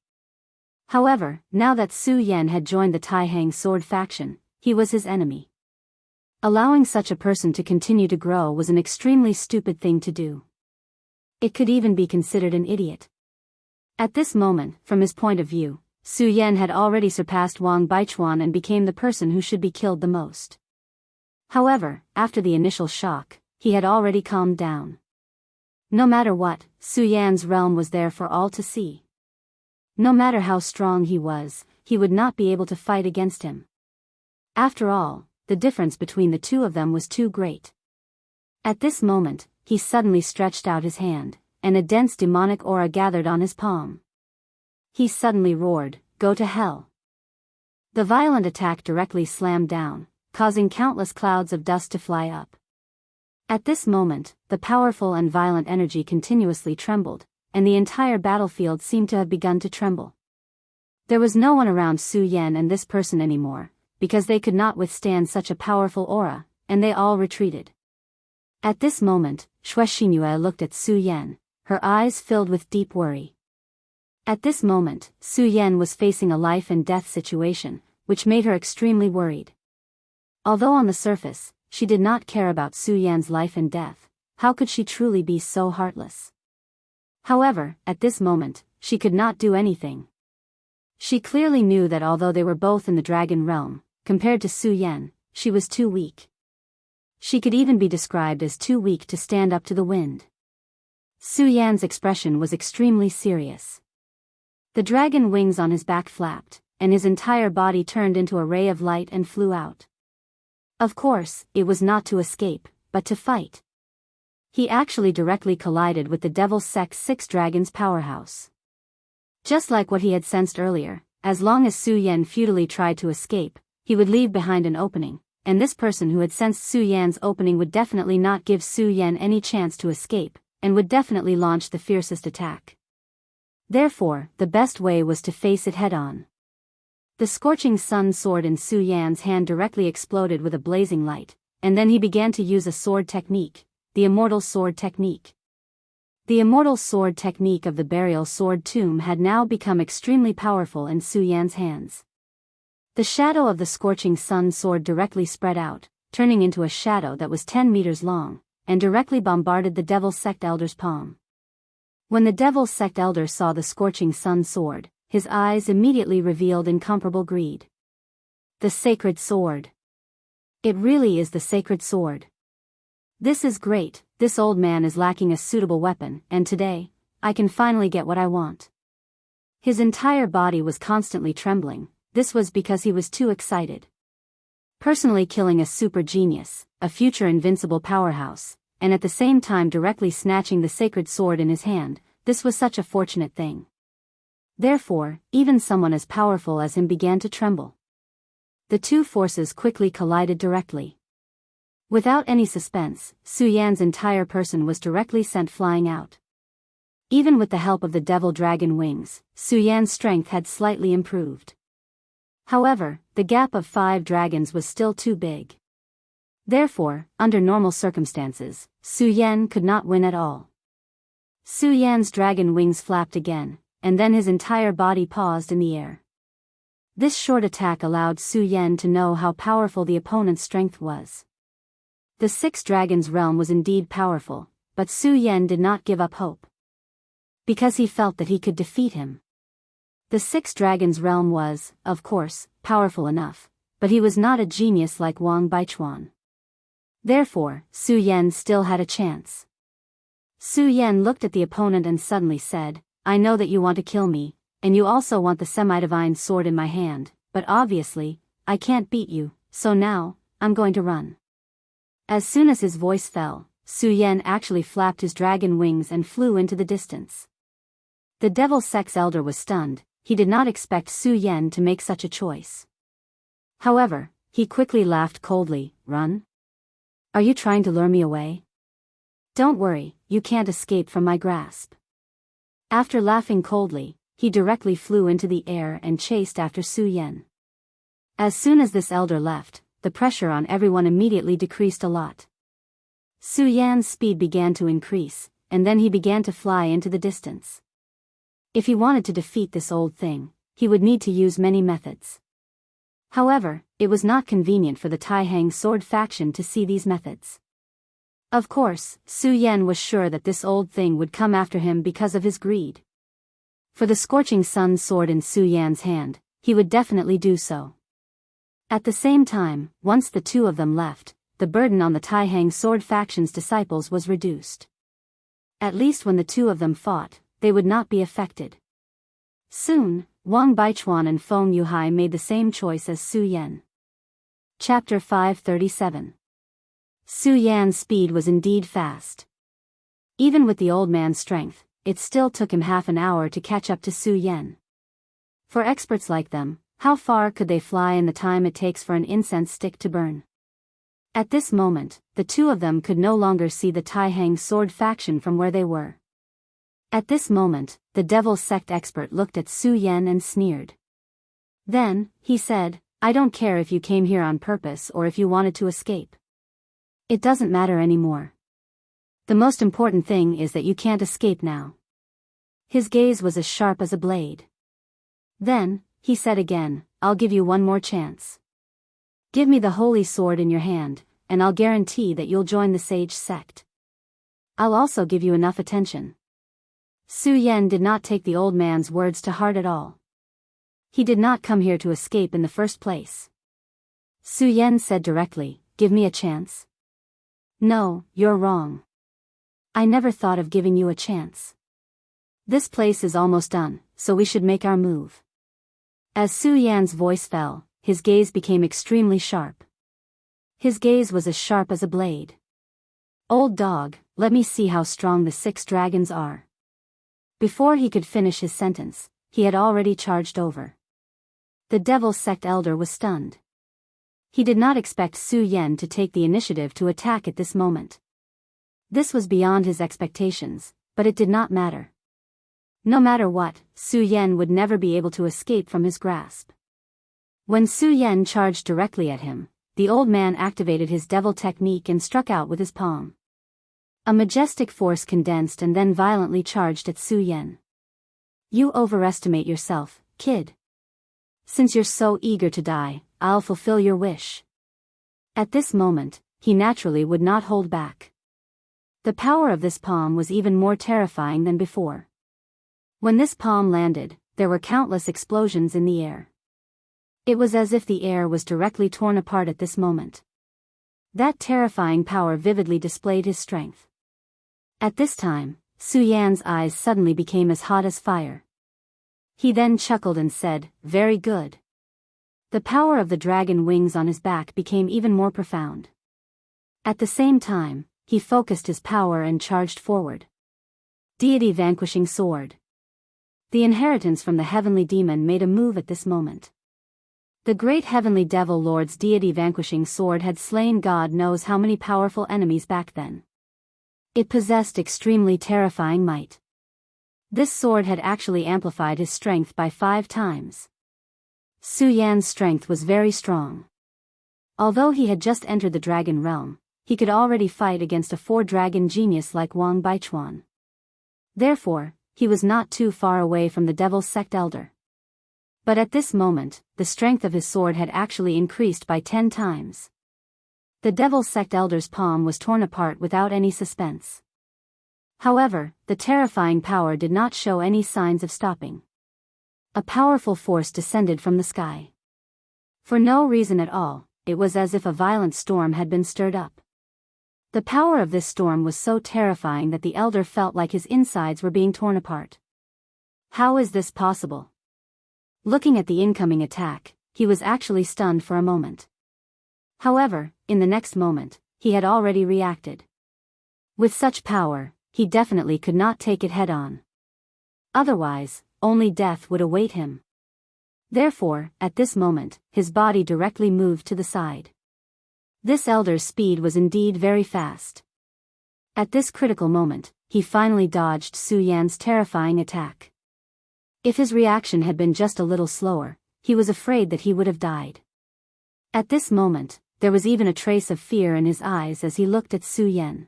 Speaker 1: However, now that Su Yan had joined the Taihang sword faction, he was his enemy. Allowing such a person to continue to grow was an extremely stupid thing to do. It could even be considered an idiot. At this moment, from his point of view, Su Yan had already surpassed Wang Baichuan and became the person who should be killed the most. However, after the initial shock, he had already calmed down. No matter what, Su Yan's realm was there for all to see. No matter how strong he was, he would not be able to fight against him. After all, the difference between the two of them was too great. At this moment, he suddenly stretched out his hand, and a dense demonic aura gathered on his palm. He suddenly roared, "Go to hell!" The violent attack directly slammed down, causing countless clouds of dust to fly up. At this moment, the powerful and violent energy continuously trembled, and the entire battlefield seemed to have begun to tremble. There was no one around Su Yan and this person anymore, because they could not withstand such a powerful aura, and they all retreated. At this moment, Xue Xinyue looked at Su Yan, her eyes filled with deep worry. At this moment, Su Yan was facing a life and death situation, which made her extremely worried. Although on the surface, she did not care about Su Yan's life and death, how could she truly be so heartless? However, at this moment, she could not do anything. She clearly knew that although they were both in the dragon realm, compared to Su Yan, she was too weak. She could even be described as too weak to stand up to the wind. Su Yan's expression was extremely serious. The dragon wings on his back flapped, and his entire body turned into a ray of light and flew out. Of course, it was not to escape, but to fight. He actually directly collided with the Devil Sect's 6 Dragons powerhouse. Just like what he had sensed earlier, as long as Su Yan futilely tried to escape, he would leave behind an opening, and this person who had sensed Su Yan's opening would definitely not give Su Yan any chance to escape, and would definitely launch the fiercest attack. Therefore, the best way was to face it head-on. The scorching sun sword in Su Yan's hand directly exploded with a blazing light, and then he began to use a sword technique, the immortal sword technique. The immortal sword technique of the burial sword tomb had now become extremely powerful in Su Yan's hands. The shadow of the scorching sun sword directly spread out, turning into a shadow that was 10 meters long, and directly bombarded the Devil Sect Elder's palm. When the Devil Sect Elder saw the scorching sun sword, his eyes immediately revealed incomparable greed. The sacred sword. It really is the sacred sword. This is great, this old man is lacking a suitable weapon, and today, I can finally get what I want. His entire body was constantly trembling, this was because he was too excited. Personally killing a super genius, a future invincible powerhouse, and at the same time directly snatching the sacred sword in his hand, this was such a fortunate thing. Therefore, even someone as powerful as him began to tremble. The two forces quickly collided directly. Without any suspense, Su Yan's entire person was directly sent flying out. Even with the help of the devil dragon wings, Su Yan's strength had slightly improved. However, the gap of 5 dragons was still too big. Therefore, under normal circumstances, Su Yan could not win at all. Su Yan's dragon wings flapped again, and then his entire body paused in the air. This short attack allowed Su Yan to know how powerful the opponent's strength was. The 6 Dragons realm was indeed powerful, but Su Yan did not give up hope. Because he felt that he could defeat him. The 6 Dragons realm was, of course, powerful enough, but he was not a genius like Wang Baichuan. Therefore, Su Yan still had a chance. Su Yan looked at the opponent and suddenly said, "I know that you want to kill me, and you also want the semi-divine sword in my hand, but obviously, I can't beat you, so now, I'm going to run. As soon as his voice fell, Su Yan actually flapped his dragon wings and flew into the distance. The Devil Sect's elder was stunned. He did not expect Su Yan to make such a choice. However, he quickly laughed coldly. Run? Are you trying to lure me away? Don't worry, you can't escape from my grasp. After laughing coldly, he directly flew into the air and chased after Su Yan. As soon as this elder left, the pressure on everyone immediately decreased a lot. Su Yan's speed began to increase, and then he began to fly into the distance. If he wanted to defeat this old thing, he would need to use many methods. However, it was not convenient for the Tai-Hang sword faction to see these methods. Of course, Su Yan was sure that this old thing would come after him because of his greed. For the scorching sun sword in Su Yan's hand, he would definitely do so. At the same time, once the two of them left, the burden on the Tai-Hang sword faction's disciples was reduced. At least when the two of them fought, they would not be affected. Soon, Wang Baichuan and Feng Yuhai made the same choice as Su Yan. Chapter 537. Su Yan's speed was indeed fast. Even with the old man's strength, it still took him half an hour to catch up to Su Yan. For experts like them, how far could they fly in the time it takes for an incense stick to burn? At this moment, the two of them could no longer see the Tai-Hang sword faction from where they were. At this moment, the Devil Sect expert looked at Su Yan and sneered. Then, he said, I don't care if you came here on purpose or if you wanted to escape. It doesn't matter anymore. The most important thing is that you can't escape now. His gaze was as sharp as a blade. Then, he said again, I'll give you one more chance. Give me the holy sword in your hand, and I'll guarantee that you'll join the Sage Sect. I'll also give you enough attention. Su Yan did not take the old man's words to heart at all. He did not come here to escape in the first place. Su Yan said directly, give me a chance? No, you're wrong. I never thought of giving you a chance. This place is almost done, so we should make our move. As Su Yan's voice fell, his gaze became extremely sharp. His gaze was as sharp as a blade. Old dog, let me see how strong the 6 dragons are. Before he could finish his sentence, he had already charged over. The Devil Sect elder was stunned. He did not expect Su Yan to take the initiative to attack at this moment. This was beyond his expectations, but it did not matter. No matter what, Su Yan would never be able to escape from his grasp. When Su Yan charged directly at him, the old man activated his devil technique and struck out with his palm. A majestic force condensed and then violently charged at Su Yan. You overestimate yourself, kid. Since you're so eager to die, I'll fulfill your wish. At this moment, he naturally would not hold back. The power of this palm was even more terrifying than before. When this palm landed, there were countless explosions in the air. It was as if the air was directly torn apart at this moment. That terrifying power vividly displayed his strength. At this time, Su Yan's eyes suddenly became as hot as fire. He then chuckled and said, very good. The power of the dragon wings on his back became even more profound. At the same time, he focused his power and charged forward. Deity Vanquishing Sword. The inheritance from the heavenly demon made a move at this moment. The great heavenly devil lord's deity vanquishing sword had slain God knows how many powerful enemies back then. It possessed extremely terrifying might. This sword had actually amplified his strength by 5 times. Su Yan's strength was very strong. Although he had just entered the dragon realm, he could already fight against a 4-dragon genius like Wang Baichuan. Therefore, he was not too far away from the Devil Sect elder. But at this moment, the strength of his sword had actually increased by 10 times. The Devil Sect elder's palm was torn apart without any suspense. However, the terrifying power did not show any signs of stopping. A powerful force descended from the sky. For no reason at all, it was as if a violent storm had been stirred up. The power of this storm was so terrifying that the elder felt like his insides were being torn apart. How is this possible? Looking at the incoming attack, he was actually stunned for a moment. However, in the next moment, he had already reacted. With such power, he definitely could not take it head-on. Otherwise, only death would await him. Therefore, at this moment, his body directly moved to the side. This elder's speed was indeed very fast. At this critical moment, he finally dodged Su Yan's terrifying attack. If his reaction had been just a little slower, he was afraid that he would have died. At this moment, there was even a trace of fear in his eyes as he looked at Su Yan.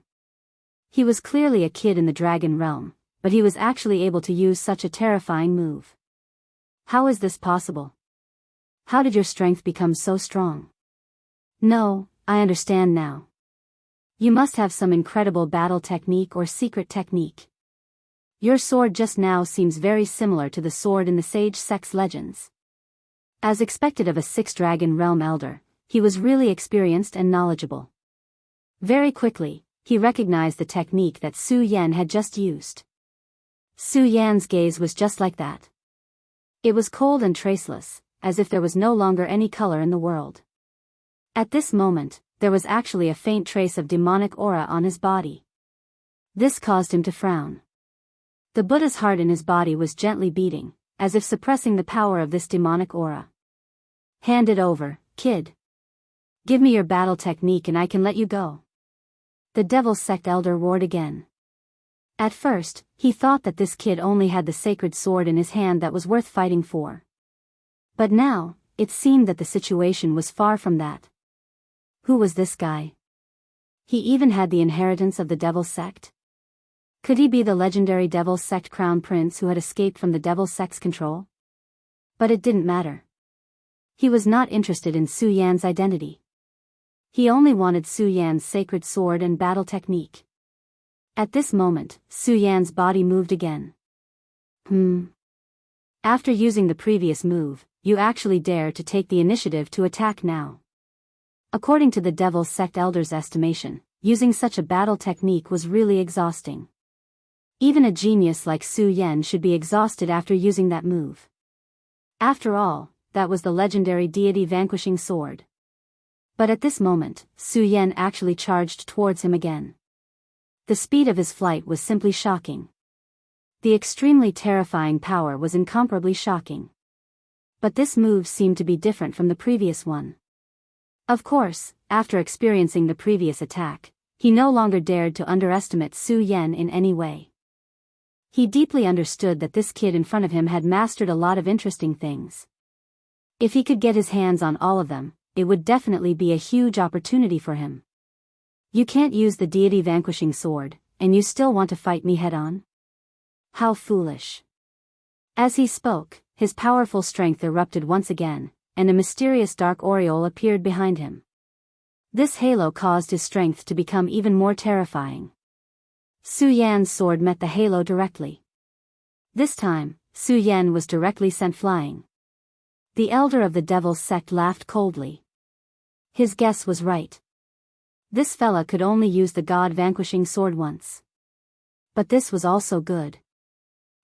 Speaker 1: He was clearly a kid in the dragon realm, but he was actually able to use such a terrifying move. How is this possible? How did your strength become so strong? No, I understand now. You must have some incredible battle technique or secret technique. Your sword just now seems very similar to the sword in the Sage Sex legends. As expected of a six-dragon realm elder, he was really experienced and knowledgeable. Very quickly, he recognized the technique that Su Yan had just used. Su Yan's gaze was just like that. It was cold and traceless, as if there was no longer any color in the world. At this moment, there was actually a faint trace of demonic aura on his body. This caused him to frown. The Buddha's heart in his body was gently beating, as if suppressing the power of this demonic aura. Hand it over, kid. Give me your battle technique and I can let you go. The Devil's Sect elder roared again. At first, he thought that this kid only had the sacred sword in his hand that was worth fighting for. But now, it seemed that the situation was far from that. Who was this guy? He even had the inheritance of the Devil's Sect? Could he be the legendary Devil's Sect crown prince who had escaped from the Devil's Sect's control? But it didn't matter. He was not interested in Su Yan's identity. He only wanted Su Yan's sacred sword and battle technique. At this moment, Su Yan's body moved again. After using the previous move, you actually dare to take the initiative to attack now. According to the Devil's Sect elder's estimation, using such a battle technique was really exhausting. Even a genius like Su Yan should be exhausted after using that move. After all, that was the legendary deity vanquishing sword. But at this moment, Su Yan actually charged towards him again. The speed of his flight was simply shocking. The extremely terrifying power was incomparably shocking. But this move seemed to be different from the previous one. Of course, after experiencing the previous attack, he no longer dared to underestimate Su Yan in any way. He deeply understood that this kid in front of him had mastered a lot of interesting things. If he could get his hands on all of them, it would definitely be a huge opportunity for him. You can't use the deity vanquishing sword, and you still want to fight me head-on? How foolish. As he spoke, his powerful strength erupted once again, and a mysterious dark aureole appeared behind him. This halo caused his strength to become even more terrifying. Su Yan's sword met the halo directly. This time, Su Yan was directly sent flying. The elder of the Devil's Sect laughed coldly. His guess was right. This fella could only use the god-vanquishing sword once. But this was also good.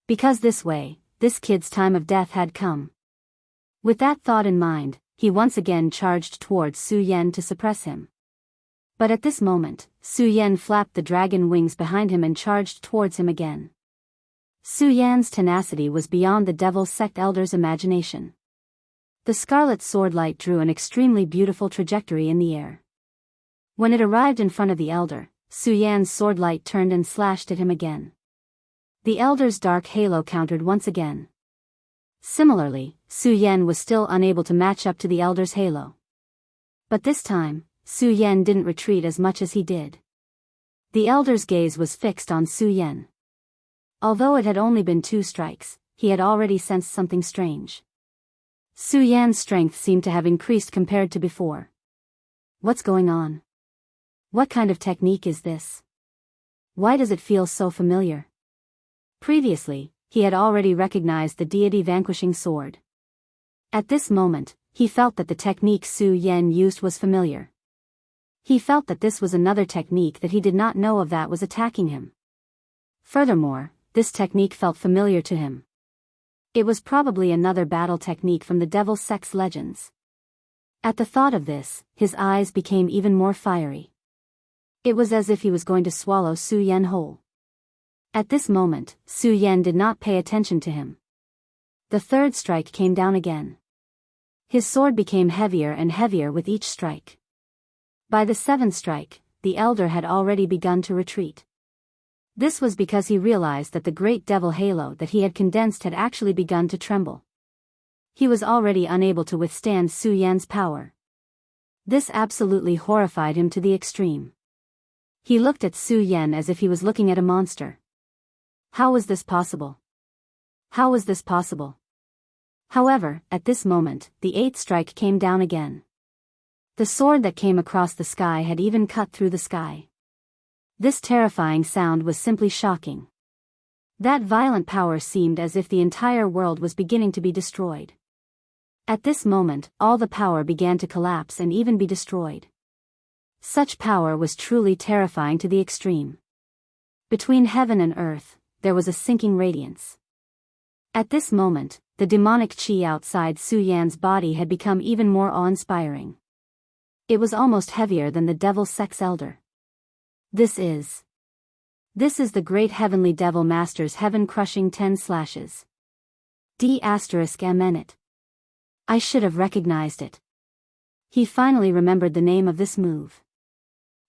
Speaker 1: Because this way, this kid's time of death had come. With that thought in mind, he once again charged towards Su Yan to suppress him. But at this moment, Su Yan flapped the dragon wings behind him and charged towards him again. Su Yan's tenacity was beyond the Devil's Sect elder's imagination. The scarlet sword light drew an extremely beautiful trajectory in the air. When it arrived in front of the elder, Su Yan's sword light turned and slashed at him again. The elder's dark halo countered once again. Similarly, Su Yan was still unable to match up to the elder's halo. But this time, Su Yan didn't retreat as much as he did. The elder's gaze was fixed on Su Yan. Although it had only been 2 strikes, he had already sensed something strange. Su Yan's strength seemed to have increased compared to before. What's going on? What kind of technique is this? Why does it feel so familiar? Previously, he had already recognized the deity vanquishing sword. At this moment, he felt that the technique Su Yan used was familiar. He felt that this was another technique that he did not know of that was attacking him. Furthermore, this technique felt familiar to him. It was probably another battle technique from the devil's sex legends. At the thought of this, his eyes became even more fiery. It was as if he was going to swallow Su Yan whole. At this moment, Su Yan did not pay attention to him. The third strike came down again. His sword became heavier and heavier with each strike. By the seventh strike, the elder had already begun to retreat. This was because he realized that the great devil halo that he had condensed had actually begun to tremble. He was already unable to withstand Su Yan's power. This absolutely horrified him to the extreme. He looked at Su Yan as if he was looking at a monster. How was this possible? How was this possible? However, at this moment, the eighth strike came down again. The sword that came across the sky had even cut through the sky. This terrifying sound was simply shocking. That violent power seemed as if the entire world was beginning to be destroyed. At this moment, all the power began to collapse and even be destroyed. Such power was truly terrifying to the extreme. Between heaven and earth, there was a sinking radiance. At this moment, the demonic chi outside Su Yan's body had become even more awe-inspiring. It was almost heavier than the devil's sex elder. This is the great heavenly devil master's heaven-crushing 10 slashes. D**M*N it. I should have recognized it. He finally remembered the name of this move.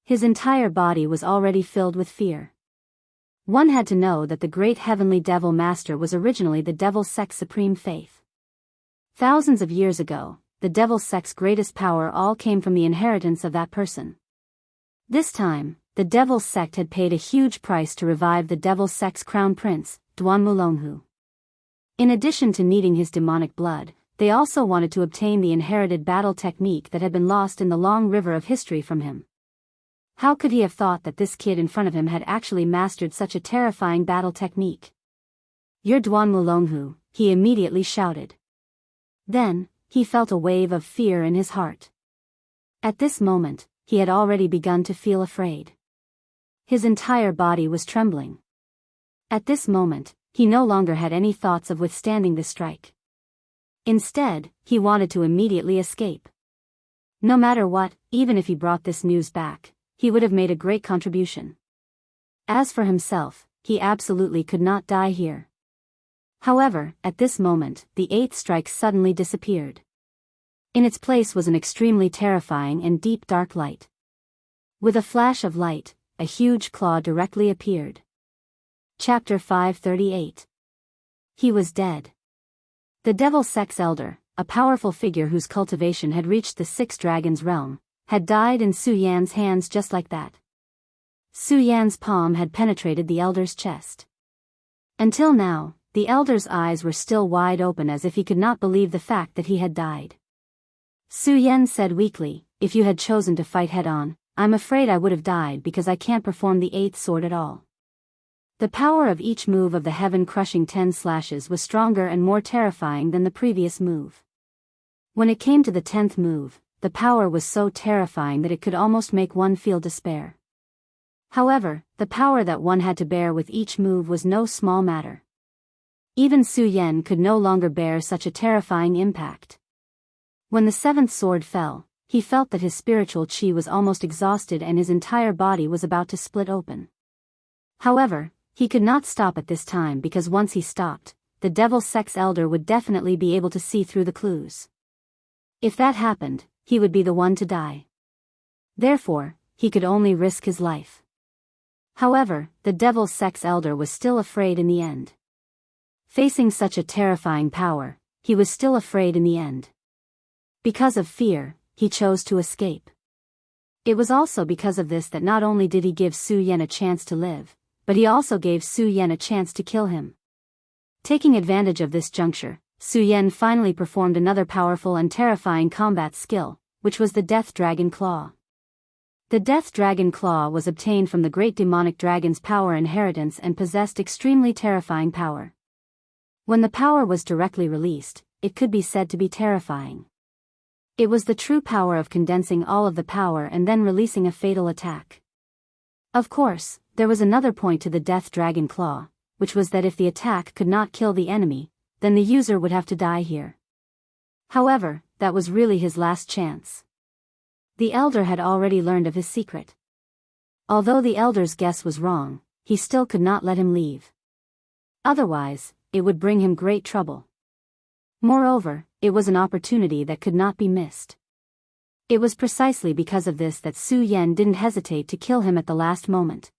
Speaker 1: His entire body was already filled with fear. One had to know that the great heavenly devil master was originally the devil's sex supreme faith. Thousands of years ago, the devil's sex greatest power all came from the inheritance of that person. This time, the devil's sect had paid a huge price to revive the devil's sex crown prince, Duan Mulonghu. In addition to needing his demonic blood, they also wanted to obtain the inherited battle technique that had been lost in the long river of history from him. How could he have thought that this kid in front of him had actually mastered such a terrifying battle technique? "You're Duan Mulonghu," he immediately shouted. Then, he felt a wave of fear in his heart. At this moment, he had already begun to feel afraid. His entire body was trembling. At this moment, he no longer had any thoughts of withstanding the strike. Instead, he wanted to immediately escape. No matter what, even if he brought this news back, he would have made a great contribution. As for himself, he absolutely could not die here. However, at this moment, the eighth strike suddenly disappeared. In its place was an extremely terrifying and deep dark light. With a flash of light, a huge claw directly appeared. Chapter 538. He was dead. The devil's sex elder, a powerful figure whose cultivation had reached the six dragons realm, had died in Su Yan's hands just like that. Su Yan's palm had penetrated the elder's chest. Until now, the elder's eyes were still wide open as if he could not believe the fact that he had died. Su Yan said weakly, "If you had chosen to fight head-on, I'm afraid I would have died because I can't perform the eighth sword at all." The power of each move of the heaven-crushing 10 slashes was stronger and more terrifying than the previous move. When it came to the 10th move, the power was so terrifying that it could almost make one feel despair. However, the power that one had to bear with each move was no small matter. Even Su Yan could no longer bear such a terrifying impact. When the seventh sword fell, he felt that his spiritual chi was almost exhausted and his entire body was about to split open. However, he could not stop at this time because once he stopped, the devil's sex elder would definitely be able to see through the clues. If that happened, he would be the one to die. Therefore, he could only risk his life. However, the devil's sex elder was still afraid in the end. Facing such a terrifying power, he was still afraid in the end. Because of fear, he chose to escape. It was also because of this that not only did he give Su Yan a chance to live, but he also gave Su Yan a chance to kill him. Taking advantage of this juncture, Su Yan finally performed another powerful and terrifying combat skill, which was the Death Dragon Claw. The Death Dragon Claw was obtained from the great demonic dragon's power inheritance and possessed extremely terrifying power. When the power was directly released, it could be said to be terrifying. It was the true power of condensing all of the power and then releasing a fatal attack. Of course, there was another point to the Death Dragon Claw, which was that if the attack could not kill the enemy, then the user would have to die here. However, that was really his last chance. The elder had already learned of his secret. Although the elder's guess was wrong, he still could not let him leave. Otherwise, it would bring him great trouble. Moreover, it was an opportunity that could not be missed. It was precisely because of this that Su Yan didn't hesitate to kill him at the last moment.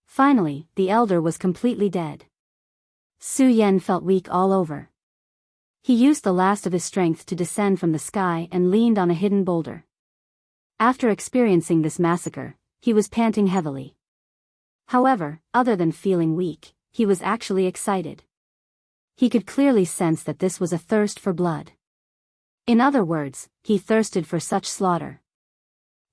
Speaker 1: Finally, the elder was completely dead. Su Yan felt weak all over. He used the last of his strength to descend from the sky and leaned on a hidden boulder. After experiencing this massacre, he was panting heavily. However, other than feeling weak, he was actually excited. He could clearly sense that this was a thirst for blood. In other words, he thirsted for such slaughter.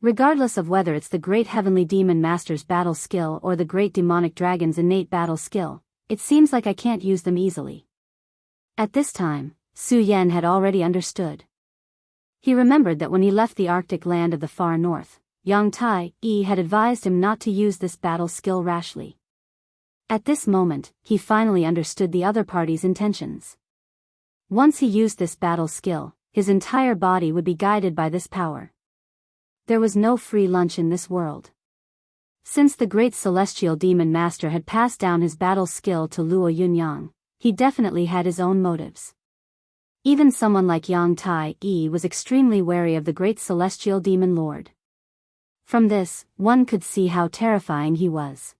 Speaker 1: Regardless of whether it's the great heavenly demon master's battle skill or the great demonic dragon's innate battle skill, it seems like I can't use them easily. At this time, Su Yan had already understood. He remembered that when he left the Arctic land of the far north, Yang Tai-e had advised him not to use this battle skill rashly. At this moment, he finally understood the other party's intentions. Once he used this battle skill, his entire body would be guided by this power. There was no free lunch in this world. Since the great celestial demon master had passed down his battle skill to Luo Yunyang, he definitely had his own motives. Even someone like Yang Tai-e was extremely wary of the great celestial demon lord. From this, one could see how terrifying he was.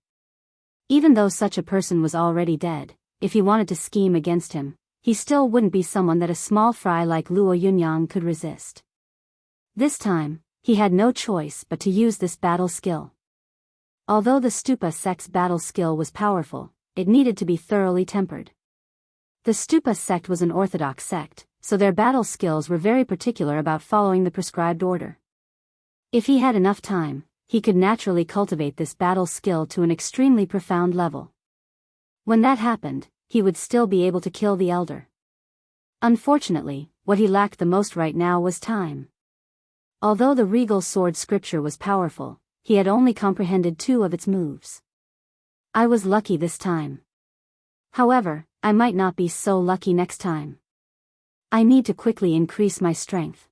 Speaker 1: Even though such a person was already dead, if he wanted to scheme against him, he still wouldn't be someone that a small fry like Luo Yunyang could resist. This time, he had no choice but to use this battle skill. Although the Stupa sect's battle skill was powerful, it needed to be thoroughly tempered. The Stupa sect was an orthodox sect, so their battle skills were very particular about following the prescribed order. If he had enough time, he could naturally cultivate this battle skill to an extremely profound level. When that happened, he would still be able to kill the elder. Unfortunately, what he lacked the most right now was time. Although the regal sword scripture was powerful, he had only comprehended 2 of its moves. I was lucky this time. However, I might not be so lucky next time. I need to quickly increase my strength.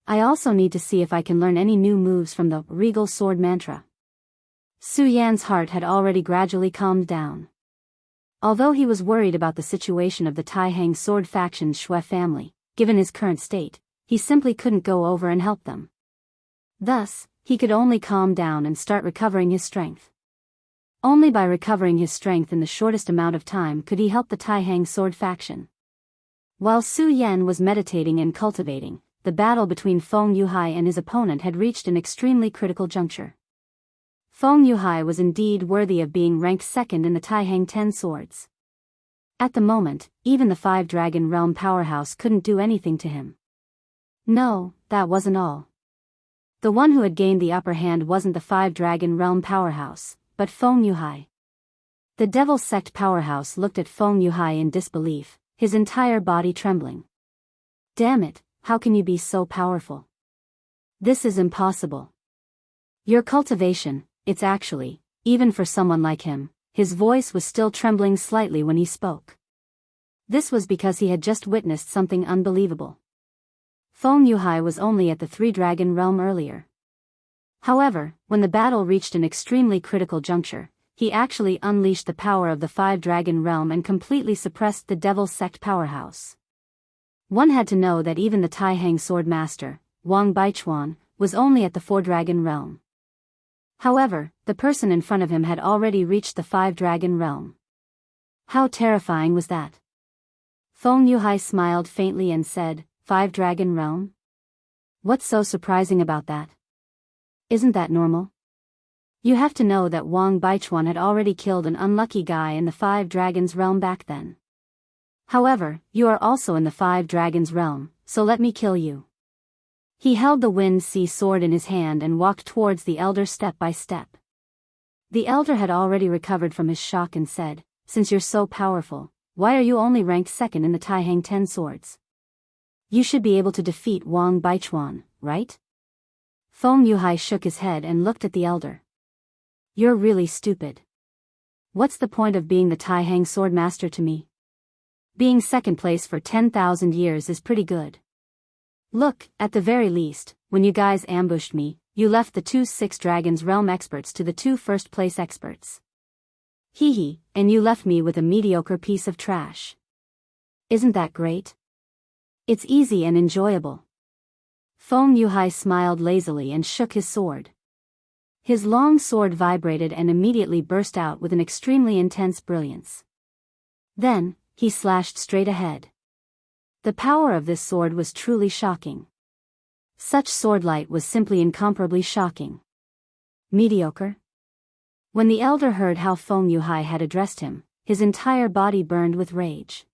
Speaker 1: I also need to see if I can learn any new moves from the regal sword mantra. Su Yan's heart had already gradually calmed down. Although he was worried about the situation of the Taihang sword faction's Shui family, given his current state, he simply couldn't go over and help them. Thus, he could only calm down and start recovering his strength. Only by recovering his strength in the shortest amount of time could he help the Taihang sword faction. While Su Yan was meditating and cultivating, the battle between Feng Yuhai and his opponent had reached an extremely critical juncture. Feng Yuhai was indeed worthy of being ranked second in the Taihang 10 swords. At the moment, even the 5-dragon realm powerhouse couldn't do anything to him. No, that wasn't all. The one who had gained the upper hand wasn't the 5-dragon realm powerhouse, but Feng Yuhai. The devil sect powerhouse looked at Feng Yuhai in disbelief, his entire body trembling. Damn it, how can you be so powerful? This is impossible. Your cultivation, it's actually, even for someone like him, his voice was still trembling slightly when he spoke. This was because he had just witnessed something unbelievable. Feng Yuhai was only at the 3-dragon realm earlier. However, when the battle reached an extremely critical juncture, he actually unleashed the power of the 5-dragon realm and completely suppressed the devil sect powerhouse. One had to know that even the Taihang sword master, Wang Baichuan, was only at the 4-dragon realm. However, the person in front of him had already reached the 5-dragon realm. How terrifying was that? Feng Yuhai smiled faintly and said, 5-dragon realm? What's so surprising about that? Isn't that normal? You have to know that Wang Baichuan had already killed an unlucky guy in the 5 dragons realm back then. However, you are also in the 5 dragons realm, so let me kill you. He held the wind sea sword in his hand and walked towards the elder step by step. The elder had already recovered from his shock and said, since you're so powerful, why are you only ranked second in the Taihang 10 swords? You should be able to defeat Wang Baichuan, right? Feng Yuhai shook his head and looked at the elder. You're really stupid. What's the point of being the Taihang sword master to me? Being second place for 10,000 years is pretty good. Look, at the very least, when you guys ambushed me, you left the 2 6 Dragons Realm experts to the 2 first place experts. Hee hee, and you left me with a mediocre piece of trash. Isn't that great? It's easy and enjoyable. Feng Yuhai smiled lazily and shook his sword. His long sword vibrated and immediately burst out with an extremely intense brilliance. Then, he slashed straight ahead. The power of this sword was truly shocking. Such sword light was simply incomparably shocking. Mediocre? When the elder heard how Feng Yuhai had addressed him, his entire body burned with rage.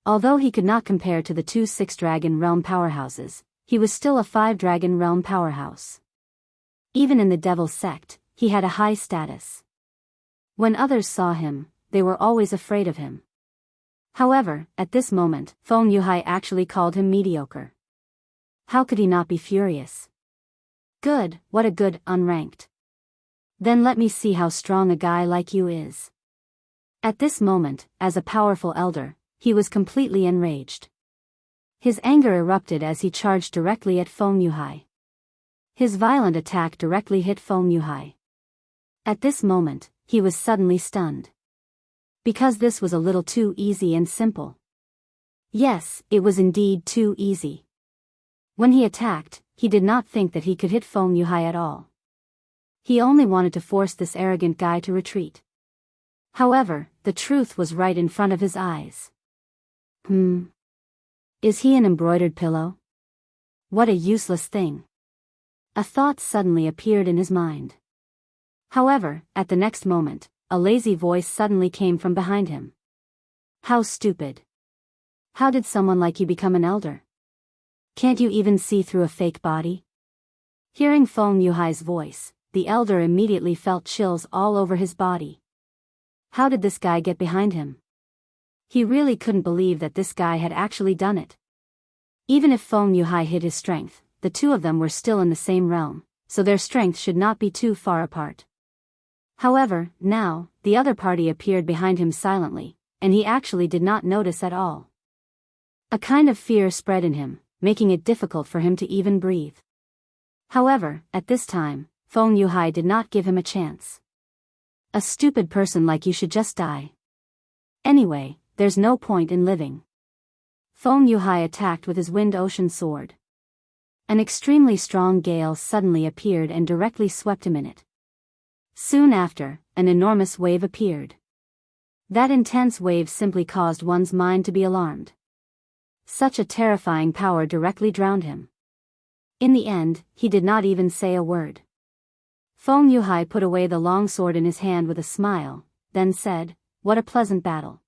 Speaker 1: Although he could not compare to the 2 6 Dragon Realm powerhouses, he was still a 5 Dragon Realm powerhouse. Even in the Devil sect, he had a high status. When others saw him, they were always afraid of him. However, at this moment, Feng Yuhai actually called him mediocre. How could he not be furious? Good, what a good, unranked. Then let me see how strong a guy like you is. At this moment, as a powerful elder, he was completely enraged. His anger erupted as he charged directly at Feng Yuhai. His violent attack directly hit Feng Yuhai. At this moment, he was suddenly stunned. Because this was a little too easy and simple. Yes, it was indeed too easy. When he attacked, he did not think that he could hit Feng Yuhai at all. He only wanted to force this arrogant guy to retreat. However, the truth was right in front of his eyes. Is he an embroidered pillow? What a useless thing. A thought suddenly appeared in his mind. However, at the next moment, a lazy voice suddenly came from behind him. How stupid. How did someone like you become an elder? Can't you even see through a fake body? Hearing Feng Yuhai's voice, the elder immediately felt chills all over his body. How did this guy get behind him? He really couldn't believe that this guy had actually done it. Even if Feng Yuhai hid his strength, the two of them were still in the same realm, so their strength should not be too far apart. However, now, the other party appeared behind him silently, and he actually did not notice at all. A kind of fear spread in him, making it difficult for him to even breathe. However, at this time, Feng Yuhai did not give him a chance. A stupid person like you should just die. Anyway, there's no point in living. Feng Yuhai attacked with his wind ocean sword. An extremely strong gale suddenly appeared and directly swept him in it. Soon after, an enormous wave appeared. That intense wave simply caused one's mind to be alarmed. Such a terrifying power directly drowned him. In the end, he did not even say a word. Feng Yuhai put away the long sword in his hand with a smile, then said, "What a pleasant battle.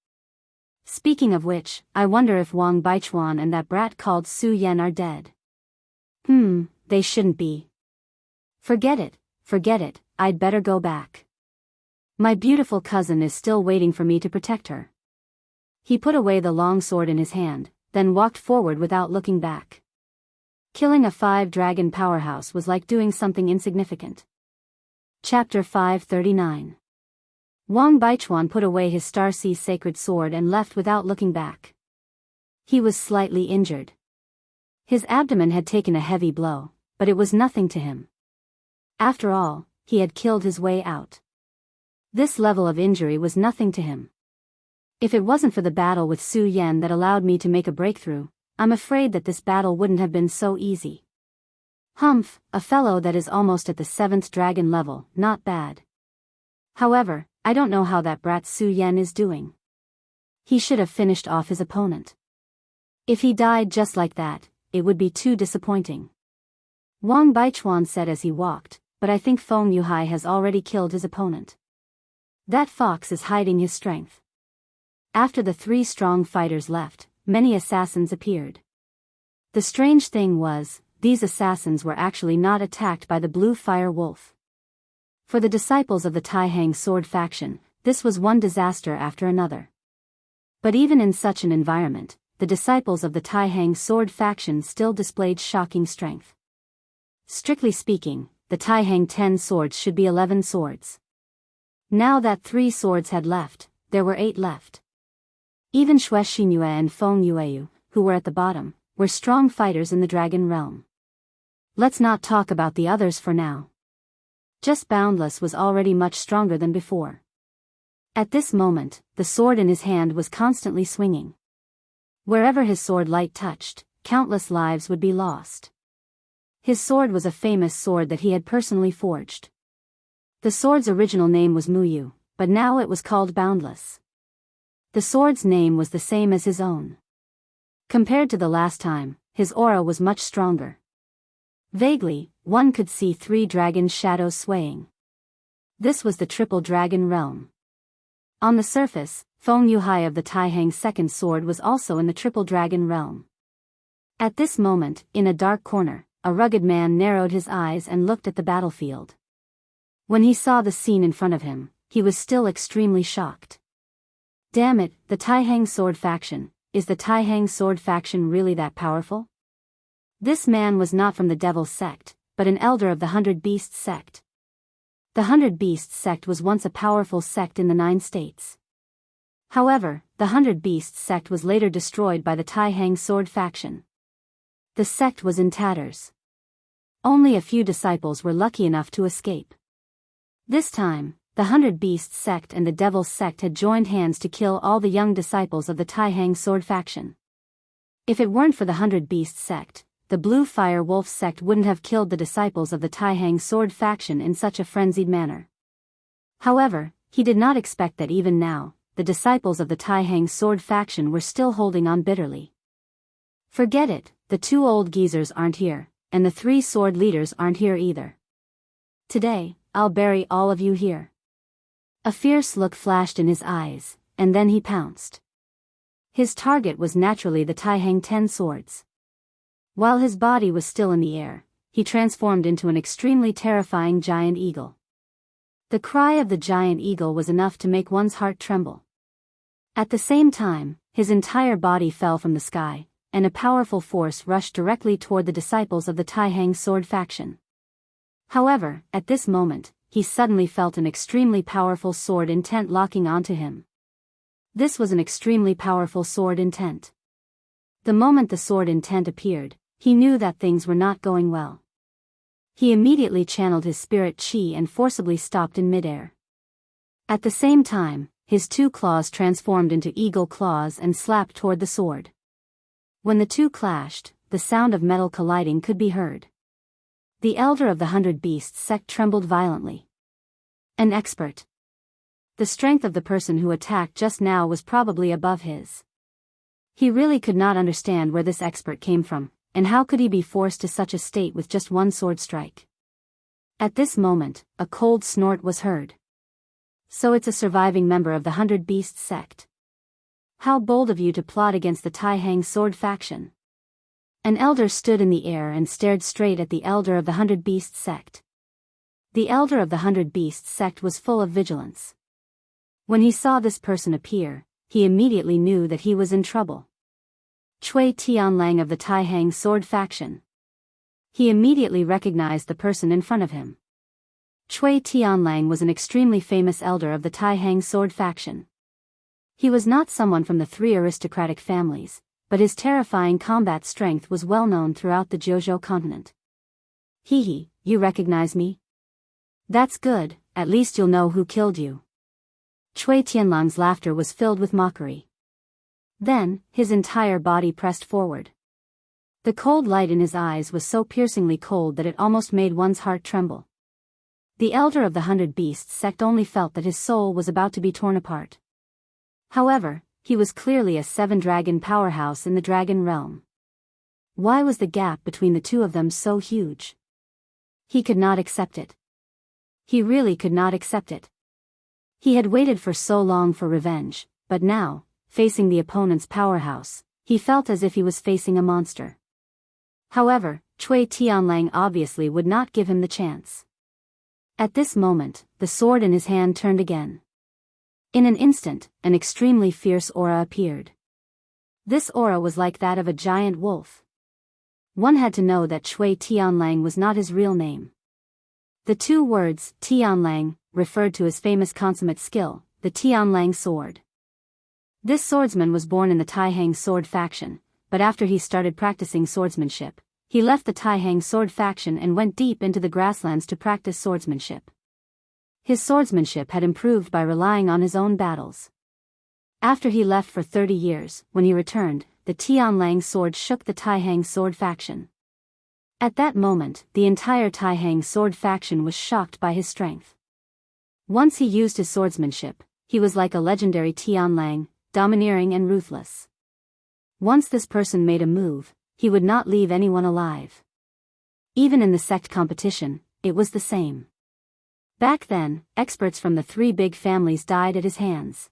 Speaker 1: Speaking of which, I wonder if Wang Baichuan and that brat called Su Yan are dead." They shouldn't be. Forget it, I'd better go back. My beautiful cousin is still waiting for me to protect her. He put away the long sword in his hand, then walked forward without looking back. Killing a 5-dragon powerhouse was like doing something insignificant. Chapter 539. Wang Baichuan put away his Starsea's sacred sword and left without looking back. He was slightly injured. His abdomen had taken a heavy blow, but it was nothing to him. After all, he had killed his way out. This level of injury was nothing to him. If it wasn't for the battle with Su Yan that allowed me to make a breakthrough, I'm afraid that this battle wouldn't have been so easy. Humph, a fellow that is almost at the 7th dragon level, not bad. However, I don't know how that brat Su Yan is doing. He should have finished off his opponent. If he died just like that, it would be too disappointing. Wang Baichuan said as he walked, but I think Feng Yuhai has already killed his opponent. That fox is hiding his strength. After the 3 strong fighters left, many assassins appeared. The strange thing was, these assassins were actually not attacked by the blue fire wolf. For the disciples of the Taihang sword faction, this was one disaster after another. But even in such an environment, the disciples of the Taihang sword faction still displayed shocking strength. Strictly speaking, the Taihang 10 swords should be 11 swords. Now that 3 swords had left, there were 8 left. Even Xue Xinyue and Feng Yueyu, who were at the bottom, were strong fighters in the dragon realm. Let's not talk about the others for now. Just Boundless was already much stronger than before. At this moment, the sword in his hand was constantly swinging. Wherever his sword light touched, countless lives would be lost. His sword was a famous sword that he had personally forged. The sword's original name was Muyu, but now it was called Boundless. The sword's name was the same as his own. Compared to the last time, his aura was much stronger. Vaguely, one could see 3 dragon shadows swaying. This was the triple dragon realm. On the surface, Feng Yuhai of the Taihang's second sword was also in the triple dragon realm. At this moment, in a dark corner, a rugged man narrowed his eyes and looked at the battlefield. When he saw the scene in front of him, he was still extremely shocked. Damn it, the Taihang sword faction, is the Taihang sword faction really that powerful? This man was not from the Devil's sect, but an elder of the 100 Beasts sect. The 100 Beasts sect was once a powerful sect in the 9 states. However, the 100 Beasts sect was later destroyed by the Taihang sword faction. The sect was in tatters. Only a few disciples were lucky enough to escape. This time, the 100 Beasts sect and the Devil's sect had joined hands to kill all the young disciples of the Taihang sword faction. If it weren't for the 100 Beasts sect, the Blue Fire Wolf sect wouldn't have killed the disciples of the Taihang sword faction in such a frenzied manner. However, he did not expect that even now, the disciples of the Taihang sword faction were still holding on bitterly. Forget it, the 2 old geezers aren't here, and the 3 sword leaders aren't here either. Today, I'll bury all of you here. A fierce look flashed in his eyes, and then he pounced. His target was naturally the Taihang 10 swords. While his body was still in the air, he transformed into an extremely terrifying giant eagle. The cry of the giant eagle was enough to make one's heart tremble. At the same time, his entire body fell from the sky, and a powerful force rushed directly toward the disciples of the Taihang sword faction. However, at this moment, he suddenly felt an extremely powerful sword intent locking onto him. This was an extremely powerful sword intent. The moment the sword intent appeared, he knew that things were not going well. He immediately channeled his spirit chi and forcibly stopped in midair. At the same time, his 2 claws transformed into eagle claws and slapped toward the sword. When the 2 clashed, the sound of metal colliding could be heard. The elder of the 100 Beasts sect trembled violently. An expert. The strength of the person who attacked just now was probably above his. He really could not understand where this expert came from, and how could he be forced to such a state with just 1 sword strike. At this moment, a cold snort was heard. So it's a surviving member of the 100 Beasts sect. How bold of you to plot against the Taihang sword faction. An elder stood in the air and stared straight at the elder of the 100 Beasts sect. The elder of the 100 Beasts sect was full of vigilance. When he saw this person appear, he immediately knew that he was in trouble. Cui Tianlang of the Taihang sword faction. He immediately recognized the person in front of him. Cui Tianlang was an extremely famous elder of the Taihang sword faction. He was not someone from the 3 aristocratic families, but his terrifying combat strength was well known throughout the Jiuzhou continent. Hee, you recognize me? That's good, at least you'll know who killed you. Cui Tianlang's laughter was filled with mockery. Then, his entire body pressed forward. The cold light in his eyes was so piercingly cold that it almost made one's heart tremble. The elder of the 100 Beasts sect only felt that his soul was about to be torn apart. However, he was clearly a 7-dragon powerhouse in the dragon realm. Why was the gap between the 2 of them so huge? He could not accept it. He really could not accept it. He had waited for so long for revenge, but now, facing the opponent's powerhouse, he felt as if he was facing a monster. However, Cui Tianlang obviously would not give him the chance. At this moment, the sword in his hand turned again. In an instant, an extremely fierce aura appeared. This aura was like that of a giant wolf. One had to know that Cui Tianlang was not his real name. The 2 words, Tianlang, referred to his famous consummate skill, the Tianlang sword. This swordsman was born in the Taihang sword faction, but after he started practicing swordsmanship, he left the Taihang sword faction and went deep into the grasslands to practice swordsmanship. His swordsmanship had improved by relying on his own battles. After he left for 30 years, when he returned, the Tianlang sword shook the Taihang sword faction. At that moment, the entire Taihang sword faction was shocked by his strength. Once he used his swordsmanship, he was like a legendary Tianlang, domineering and ruthless. Once this person made a move, he would not leave anyone alive. Even in the sect competition, it was the same. Back then, experts from the three big families died at his hands.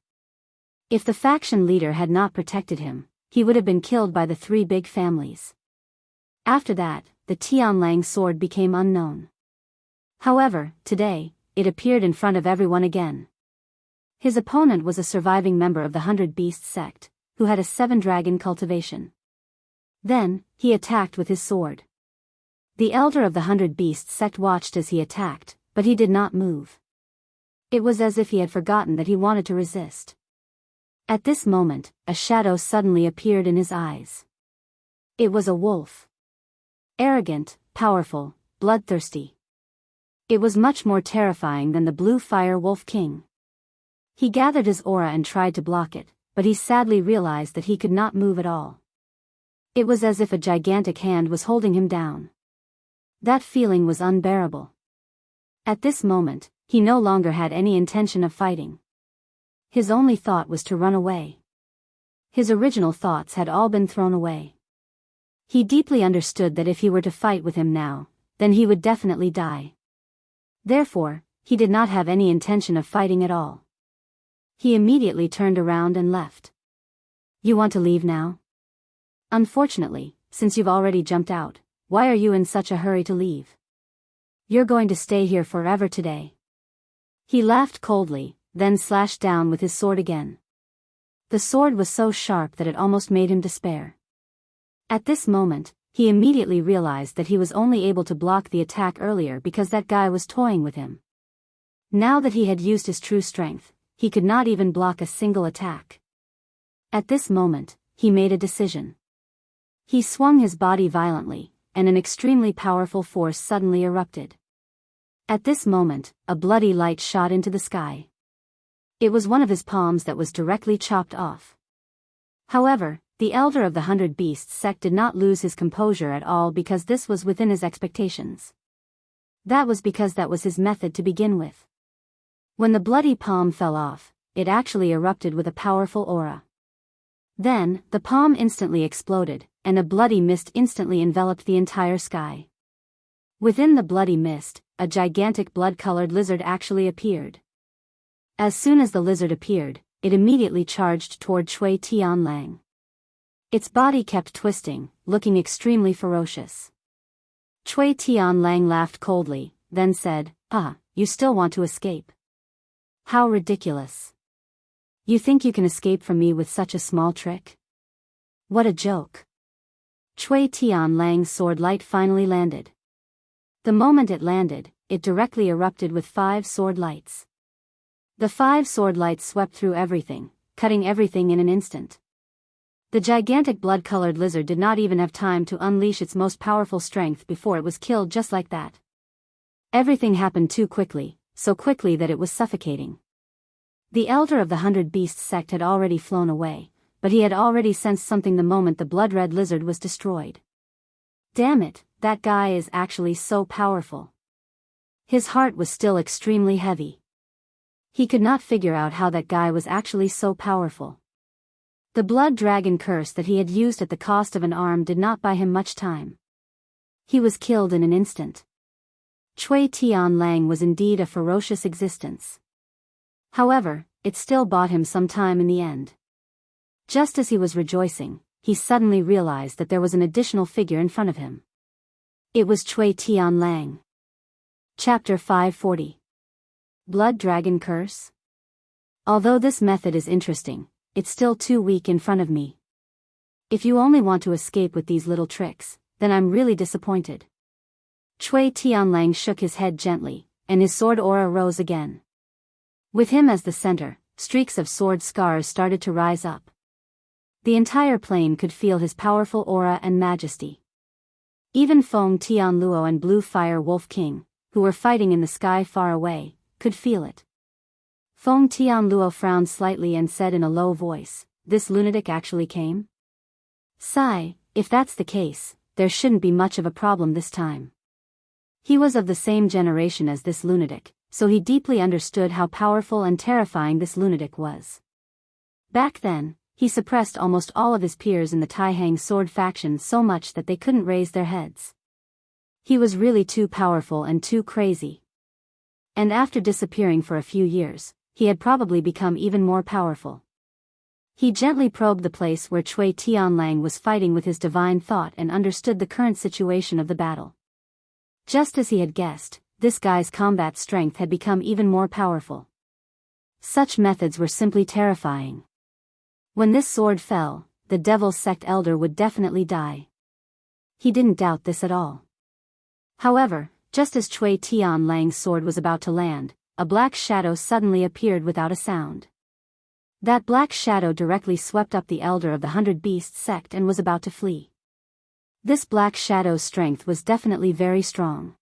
Speaker 1: If the faction leader had not protected him, he would have been killed by the three big families. After that, the Tianlang sword became unknown. However, today, it appeared in front of everyone again. His opponent was a surviving member of the 100 Beasts sect, who had a 7-dragon cultivation. Then, he attacked with his sword. The elder of the 100 Beasts sect watched as he attacked, but he did not move. It was as if he had forgotten that he wanted to resist. At this moment, a shadow suddenly appeared in his eyes. It was a wolf. Arrogant, powerful, bloodthirsty. It was much more terrifying than the blue fire wolf king. He gathered his aura and tried to block it, but he sadly realized that he could not move at all. It was as if a gigantic hand was holding him down. That feeling was unbearable. At this moment, he no longer had any intention of fighting. His only thought was to run away. His original thoughts had all been thrown away. He deeply understood that if he were to fight with him now, then he would definitely die. Therefore, he did not have any intention of fighting at all. He immediately turned around and left. You want to leave now? Unfortunately, since you've already jumped out, why are you in such a hurry to leave? You're going to stay here forever today. He laughed coldly, then slashed down with his sword again. The sword was so sharp that it almost made him despair. At this moment, he immediately realized that he was only able to block the attack earlier because that guy was toying with him. Now that he had used his true strength, he could not even block a single attack. At this moment, he made a decision. He swung his body violently, and an extremely powerful force suddenly erupted. At this moment, a bloody light shot into the sky. It was one of his palms that was directly chopped off. However, the elder of the 100 Beasts sect did not lose his composure at all because this was within his expectations. That was because that was his method to begin with. When the bloody palm fell off, it actually erupted with a powerful aura. Then, the palm instantly exploded, and a bloody mist instantly enveloped the entire sky. Within the bloody mist, a gigantic blood-colored lizard actually appeared. As soon as the lizard appeared, it immediately charged toward Cui Tianlang. Its body kept twisting, looking extremely ferocious. Cui Tianlang laughed coldly, then said, "Ah, you still want to escape? How ridiculous. You think you can escape from me with such a small trick? What a joke." Cui Tianlang's sword light finally landed. The moment it landed, it directly erupted with 5 sword lights. The 5 sword lights swept through everything, cutting everything in an instant. The gigantic blood-colored lizard did not even have time to unleash its most powerful strength before it was killed just like that. Everything happened too quickly, so quickly that it was suffocating. The elder of the 100 Beasts sect had already flown away, but he had already sensed something the moment the blood-red lizard was destroyed. Damn it, that guy is actually so powerful. His heart was still extremely heavy. He could not figure out how that guy was actually so powerful. The blood dragon curse that he had used at the cost of an arm did not buy him much time. He was killed in an instant. Cui Tianlang was indeed a ferocious existence. However, it still bought him some time in the end. Just as he was rejoicing, he suddenly realized that there was an additional figure in front of him. It was Cui Tianlang. Chapter 540. Blood Dragon Curse? Although this method is interesting, it's still too weak in front of me. If you only want to escape with these little tricks, then I'm really disappointed. Cui Tianlang shook his head gently, and his sword aura rose again. With him as the center, streaks of sword scars started to rise up. The entire plane could feel his powerful aura and majesty. Even Feng Tianluo and Blue Fire Wolf King, who were fighting in the sky far away, could feel it. Feng Tianluo frowned slightly and said in a low voice, "This lunatic actually came? Sigh, if that's the case, there shouldn't be much of a problem this time." He was of the same generation as this lunatic, so he deeply understood how powerful and terrifying this lunatic was. Back then, he suppressed almost all of his peers in the Taihang sword faction so much that they couldn't raise their heads. He was really too powerful and too crazy. And after disappearing for a few years, he had probably become even more powerful. He gently probed the place where Cui Tianlang was fighting with his divine thought and understood the current situation of the battle. Just as he had guessed, this guy's combat strength had become even more powerful. Such methods were simply terrifying. When this sword fell, the Devil's Sect elder would definitely die. He didn't doubt this at all. However, just as Cui Tianlang's sword was about to land, a black shadow suddenly appeared without a sound. That black shadow directly swept up the elder of the 100 Beasts sect and was about to flee. This black shadow's strength was definitely very strong.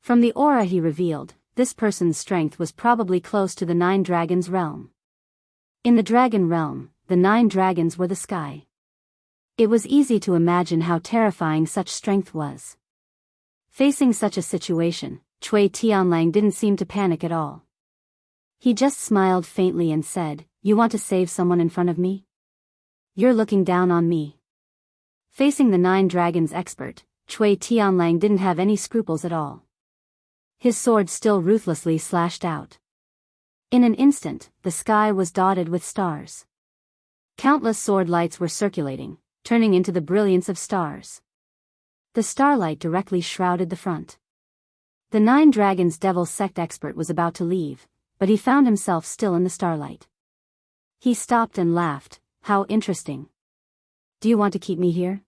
Speaker 1: From the aura he revealed, this person's strength was probably close to the 9 Dragons realm. In the Dragon realm, the 9 dragons were the sky. It was easy to imagine how terrifying such strength was. Facing such a situation, Cui Tianlang didn't seem to panic at all. He just smiled faintly and said, "You want to save someone in front of me? You're looking down on me." Facing the 9 dragons expert, Cui Tianlang didn't have any scruples at all. His sword still ruthlessly slashed out. In an instant, the sky was dotted with stars. Countless sword lights were circulating, turning into the brilliance of stars. The starlight directly shrouded the front. The 9 Dragons Devil's Sect expert was about to leave, but he found himself still in the starlight. He stopped and laughed. "How interesting. Do you want to keep me here?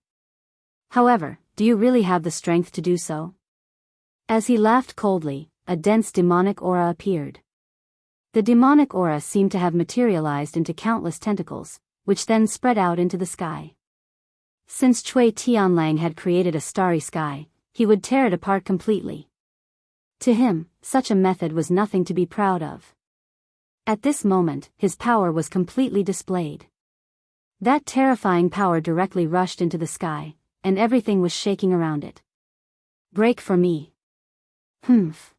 Speaker 1: However, do you really have the strength to do so?" As he laughed coldly, a dense demonic aura appeared. The demonic aura seemed to have materialized into countless tentacles, which then spread out into the sky. Since Cui Tianlang had created a starry sky, he would tear it apart completely. To him, such a method was nothing to be proud of. At this moment, his power was completely displayed. That terrifying power directly rushed into the sky, and everything was shaking around it. "Break for me." "Humph.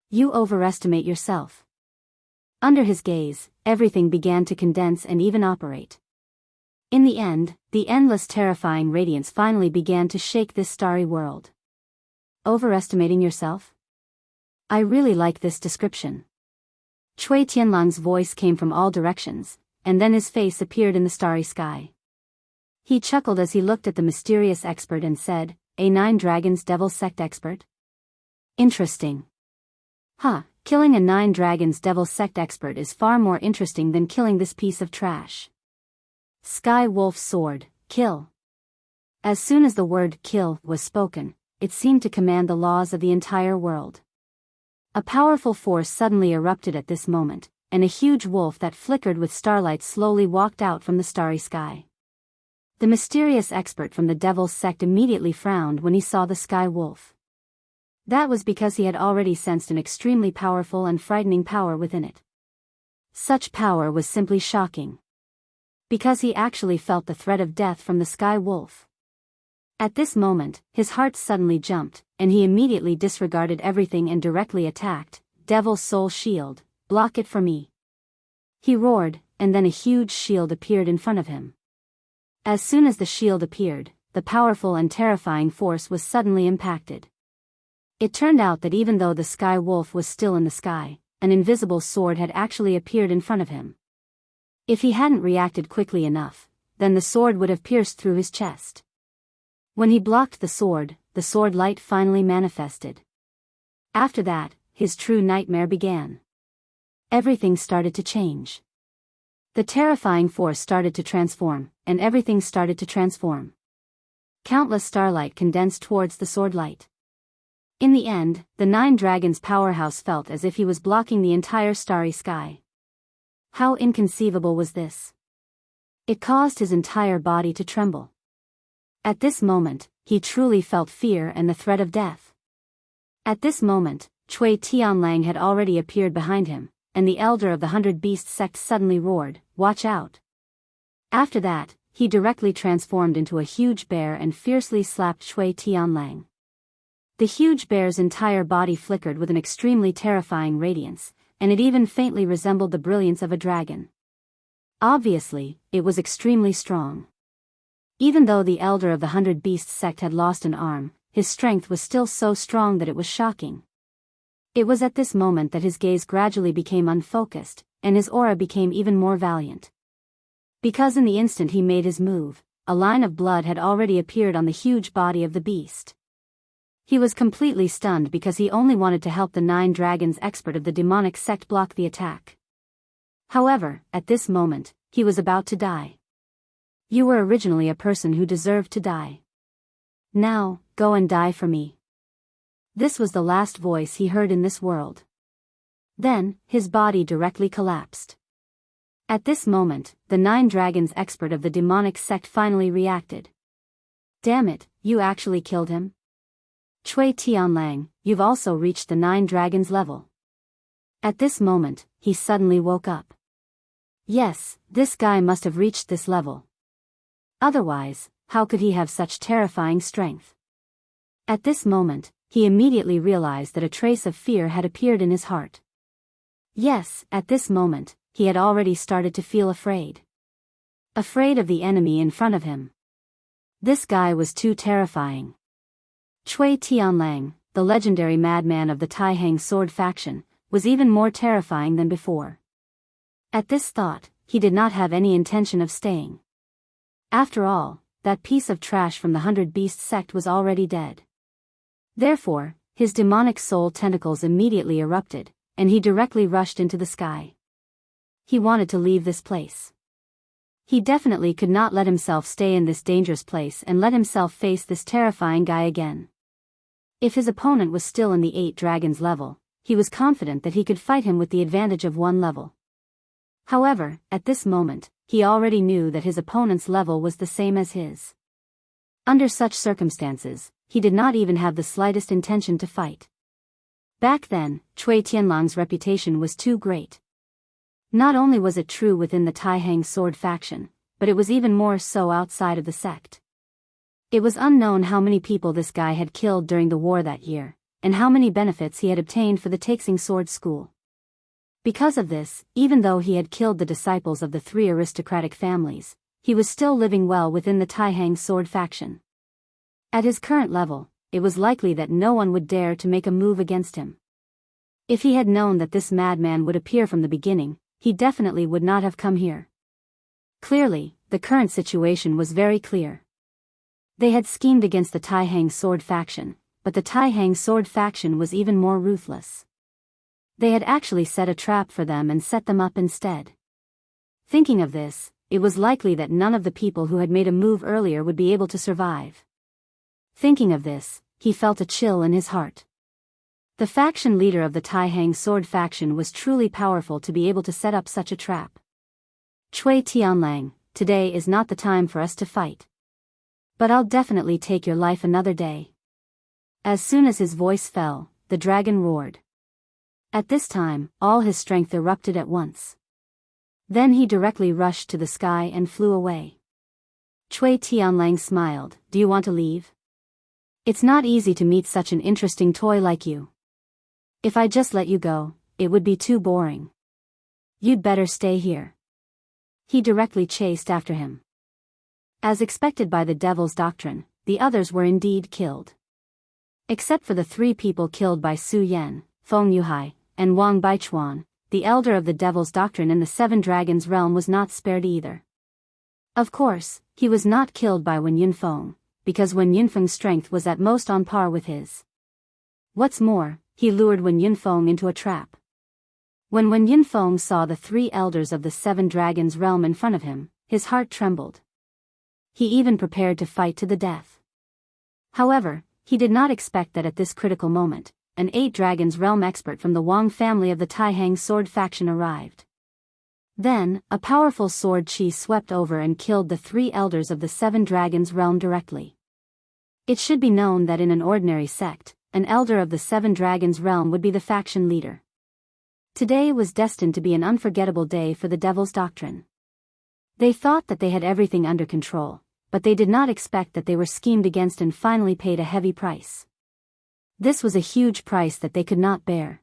Speaker 1: You overestimate yourself." Under his gaze, everything began to condense and even operate. In the end, the endless terrifying radiance finally began to shake this starry world. Overestimating yourself? I really like this description. Cui Tianlang's voice came from all directions, and then his face appeared in the starry sky. He chuckled as he looked at the mysterious expert and said, "A 9 Dragons Devil Sect expert? Interesting. Killing a 9 Dragons Devil Sect expert is far more interesting than killing this piece of trash." Sky Wolf's sword, kill. As soon as the word kill was spoken, it seemed to command the laws of the entire world. A powerful force suddenly erupted at this moment, and a huge wolf that flickered with starlight slowly walked out from the starry sky. The mysterious expert from the Devil's Sect immediately frowned when he saw the sky wolf. That was because he had already sensed an extremely powerful and frightening power within it. Such power was simply shocking. Because he actually felt the threat of death from the sky wolf. At this moment, his heart suddenly jumped, and he immediately disregarded everything and directly attacked. "Devil's Soul Shield, block it for me." He roared, and then a huge shield appeared in front of him. As soon as the shield appeared, the powerful and terrifying force was suddenly impacted. It turned out that even though the sky wolf was still in the sky, an invisible sword had actually appeared in front of him. If he hadn't reacted quickly enough, then the sword would have pierced through his chest. When he blocked the sword light finally manifested. After that, his true nightmare began. Everything started to change. The terrifying force started to transform, and everything started to transform. Countless starlight condensed towards the sword light. In the end, the 9 Dragons powerhouse felt as if he was blocking the entire starry sky. How inconceivable was this? It caused his entire body to tremble. At this moment, he truly felt fear and the threat of death. At this moment, Cui Tianlang had already appeared behind him, and the elder of the 100 Beasts sect suddenly roared, "Watch out!" After that, he directly transformed into a huge bear and fiercely slapped Cui Tianlang. The huge bear's entire body flickered with an extremely terrifying radiance, and it even faintly resembled the brilliance of a dragon. Obviously, it was extremely strong. Even though the elder of the 100 Beasts sect had lost an arm, his strength was still so strong that it was shocking. It was at this moment that his gaze gradually became unfocused, and his aura became even more valiant. Because in the instant he made his move, a line of blood had already appeared on the huge body of the beast. He was completely stunned because he only wanted to help the 9 dragons expert of the demonic sect block the attack. However, at this moment, he was about to die. "You were originally a person who deserved to die. Now, go and die for me." This was the last voice he heard in this world. Then, his body directly collapsed. At this moment, the 9 dragons expert of the demonic sect finally reacted. "Damn it, you actually killed him? Cui Tianlang, you've also reached the 9 dragons level." At this moment, he suddenly woke up. Yes, this guy must have reached this level. Otherwise, how could he have such terrifying strength? At this moment, he immediately realized that a trace of fear had appeared in his heart. Yes, at this moment, he had already started to feel afraid. Afraid of the enemy in front of him. This guy was too terrifying. Cui Tianlang, the legendary madman of the Taihang sword faction, was even more terrifying than before. At this thought, he did not have any intention of staying. After all, that piece of trash from the 100 Beasts sect was already dead. Therefore, his demonic soul tentacles immediately erupted, and he directly rushed into the sky. He wanted to leave this place. He definitely could not let himself stay in this dangerous place and let himself face this terrifying guy again. If his opponent was still in the 8 dragons level, he was confident that he could fight him with the advantage of 1 level. However, at this moment, he already knew that his opponent's level was the same as his. Under such circumstances, he did not even have the slightest intention to fight. Back then, Cui Tianlang's reputation was too great. Not only was it true within the Taihang sword faction, but it was even more so outside of the sect. It was unknown how many people this guy had killed during the war that year, and how many benefits he had obtained for the Taixing sword school. Because of this, even though he had killed the disciples of the 3 aristocratic families, he was still living well within the Taihang sword faction. At his current level, it was likely that no one would dare to make a move against him. If he had known that this madman would appear from the beginning, he definitely would not have come here. Clearly, the current situation was very clear. They had schemed against the Taihang sword faction, but the Taihang sword faction was even more ruthless. They had actually set a trap for them and set them up instead. Thinking of this, it was likely that none of the people who had made a move earlier would be able to survive. Thinking of this, he felt a chill in his heart. The faction leader of the Taihang sword faction was truly powerful to be able to set up such a trap. "Cui Tianlang, today is not the time for us to fight. But I'll definitely take your life another day." As soon as his voice fell, the dragon roared. At this time, all his strength erupted at once. Then he directly rushed to the sky and flew away. Cui Tianlang smiled. "Do you want to leave? It's not easy to meet such an interesting toy like you. If I just let you go, it would be too boring. You'd better stay here." He directly chased after him. As expected by the Devil's Doctrine, the others were indeed killed. Except for the 3 people killed by Su Yan, Feng Yuhai, and Wang Baichuan, the elder of the Devil's Doctrine in the 7 Dragons realm was not spared either. Of course, he was not killed by Wen Yunfeng, because Wen Yunfeng's strength was at most on par with his. What's more, he lured Wen Yunfeng into a trap. When Wen Yunfeng saw the 3 elders of the 7 Dragons realm in front of him, his heart trembled. He even prepared to fight to the death. However, he did not expect that at this critical moment, an 8 Dragons realm expert from the Wang family of the Taihang sword faction arrived. Then, a powerful sword chi swept over and killed the 3 elders of the 7 dragons realm directly. It should be known that in an ordinary sect, an elder of the 7 dragons realm would be the faction leader. Today was destined to be an unforgettable day for the Devil's Doctrine. They thought that they had everything under control, but they did not expect that they were schemed against and finally paid a heavy price. This was a huge price that they could not bear.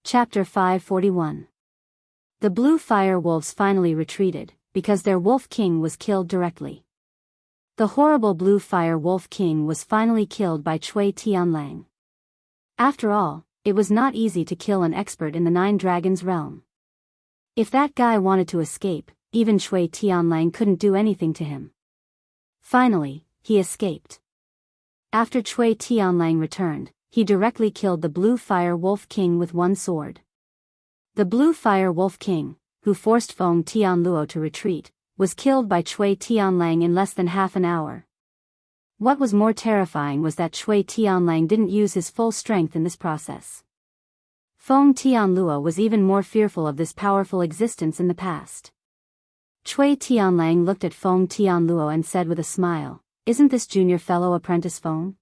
Speaker 1: Chapter 541. The Blue Fire Wolves finally retreated, because their Wolf King was killed directly. The horrible Blue Fire Wolf King was finally killed by Chui Tianlang. After all, it was not easy to kill an expert in the 9 Dragons realm. If that guy wanted to escape, even Chui Tianlang couldn't do anything to him. Finally, he escaped. After Chui Tianlang returned, he directly killed the Blue Fire Wolf King with 1 sword. The Blue Fire Wolf King, who forced Feng Tianluo to retreat, was killed by Chui Tianlang in less than half an hour. What was more terrifying was that Chui Tianlang didn't use his full strength in this process. Feng Tianluo was even more fearful of this powerful existence in the past. Chui Tianlang looked at Feng Tianluo and said with a smile, "Isn't this junior fellow apprentice Feng?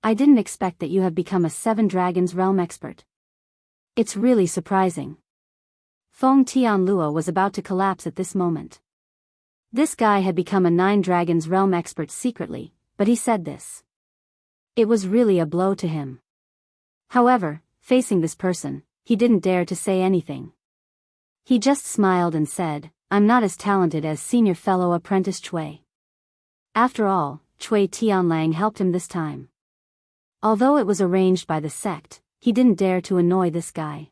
Speaker 1: I didn't expect that you have become a 7 Dragons realm expert. It's really surprising." Feng Tianluo was about to collapse at this moment. This guy had become a 9 Dragons realm expert secretly, but he said this. It was really a blow to him. However, facing this person, he didn't dare to say anything. He just smiled and said, "I'm not as talented as senior fellow apprentice Chui." After all, Chui Tianlang helped him this time. Although it was arranged by the sect, he didn't dare to annoy this guy.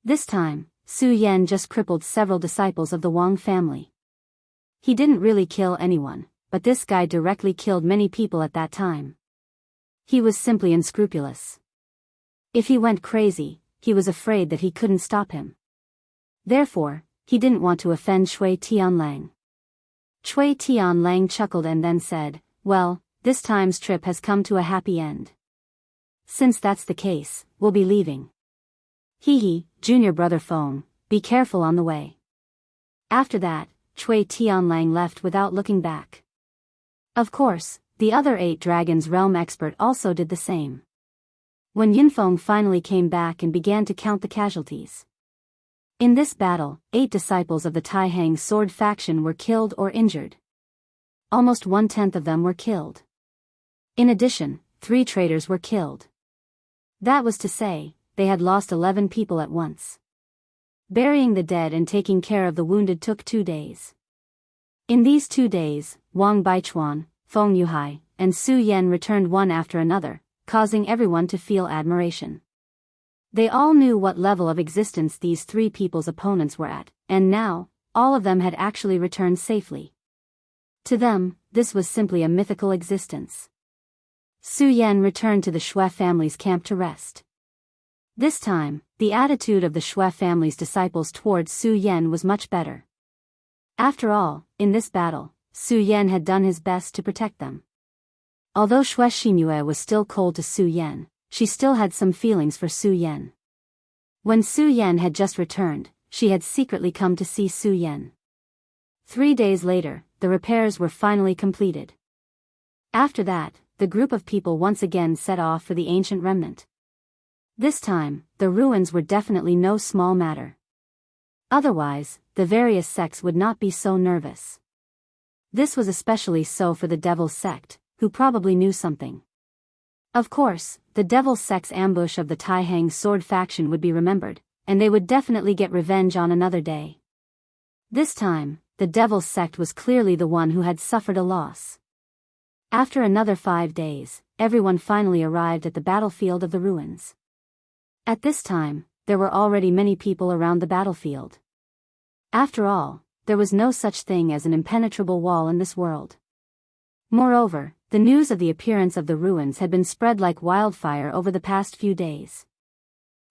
Speaker 1: This time, Su Yan just crippled several disciples of the Wang family. He didn't really kill anyone, but this guy directly killed many people at that time. He was simply unscrupulous. If he went crazy, he was afraid that he couldn't stop him. Therefore, he didn't want to offend Chui Tianlang. Chui Tianlang chuckled and then said, "Well, this time's trip has come to a happy end. Since that's the case, we'll be leaving. Hee, junior brother Feng, be careful on the way." After that, Chui Tianlang left without looking back. Of course, the other 8 Dragons realm expert also did the same. When Yinfeng finally came back and began to count the casualties. In this battle, 8 disciples of the Taihang sword faction were killed or injured. Almost 1/10 of them were killed. In addition, 3 traitors were killed. That was to say, they had lost 11 people at once. Burying the dead and taking care of the wounded took 2 days. In these 2 days, Wang Baichuan, Feng Yuhai, and Su Yan returned one after another, causing everyone to feel admiration. They all knew what level of existence these 3 people's opponents were at, and now, all of them had actually returned safely. To them, this was simply a mythical existence. Su Yan returned to the Xue family's camp to rest. This time, the attitude of the Xue family's disciples towards Su Yan was much better. After all, in this battle, Su Yan had done his best to protect them. Although Xue Xingyue was still cold to Su Yan, she still had some feelings for Su Yan. When Su Yan had just returned, she had secretly come to see Su Yan. 3 days later, the repairs were finally completed. After that, the group of people once again set off for the ancient remnant. This time, the ruins were definitely no small matter. Otherwise, the various sects would not be so nervous. This was especially so for the Devil's sect, who probably knew something. Of course, the Devil's sect's ambush of the Taihang sword faction would be remembered, and they would definitely get revenge on another day. This time, the Devil's sect was clearly the one who had suffered a loss. After another 5 days, everyone finally arrived at the battlefield of the ruins. At this time, there were already many people around the battlefield. After all, there was no such thing as an impenetrable wall in this world. Moreover, the news of the appearance of the ruins had been spread like wildfire over the past few days.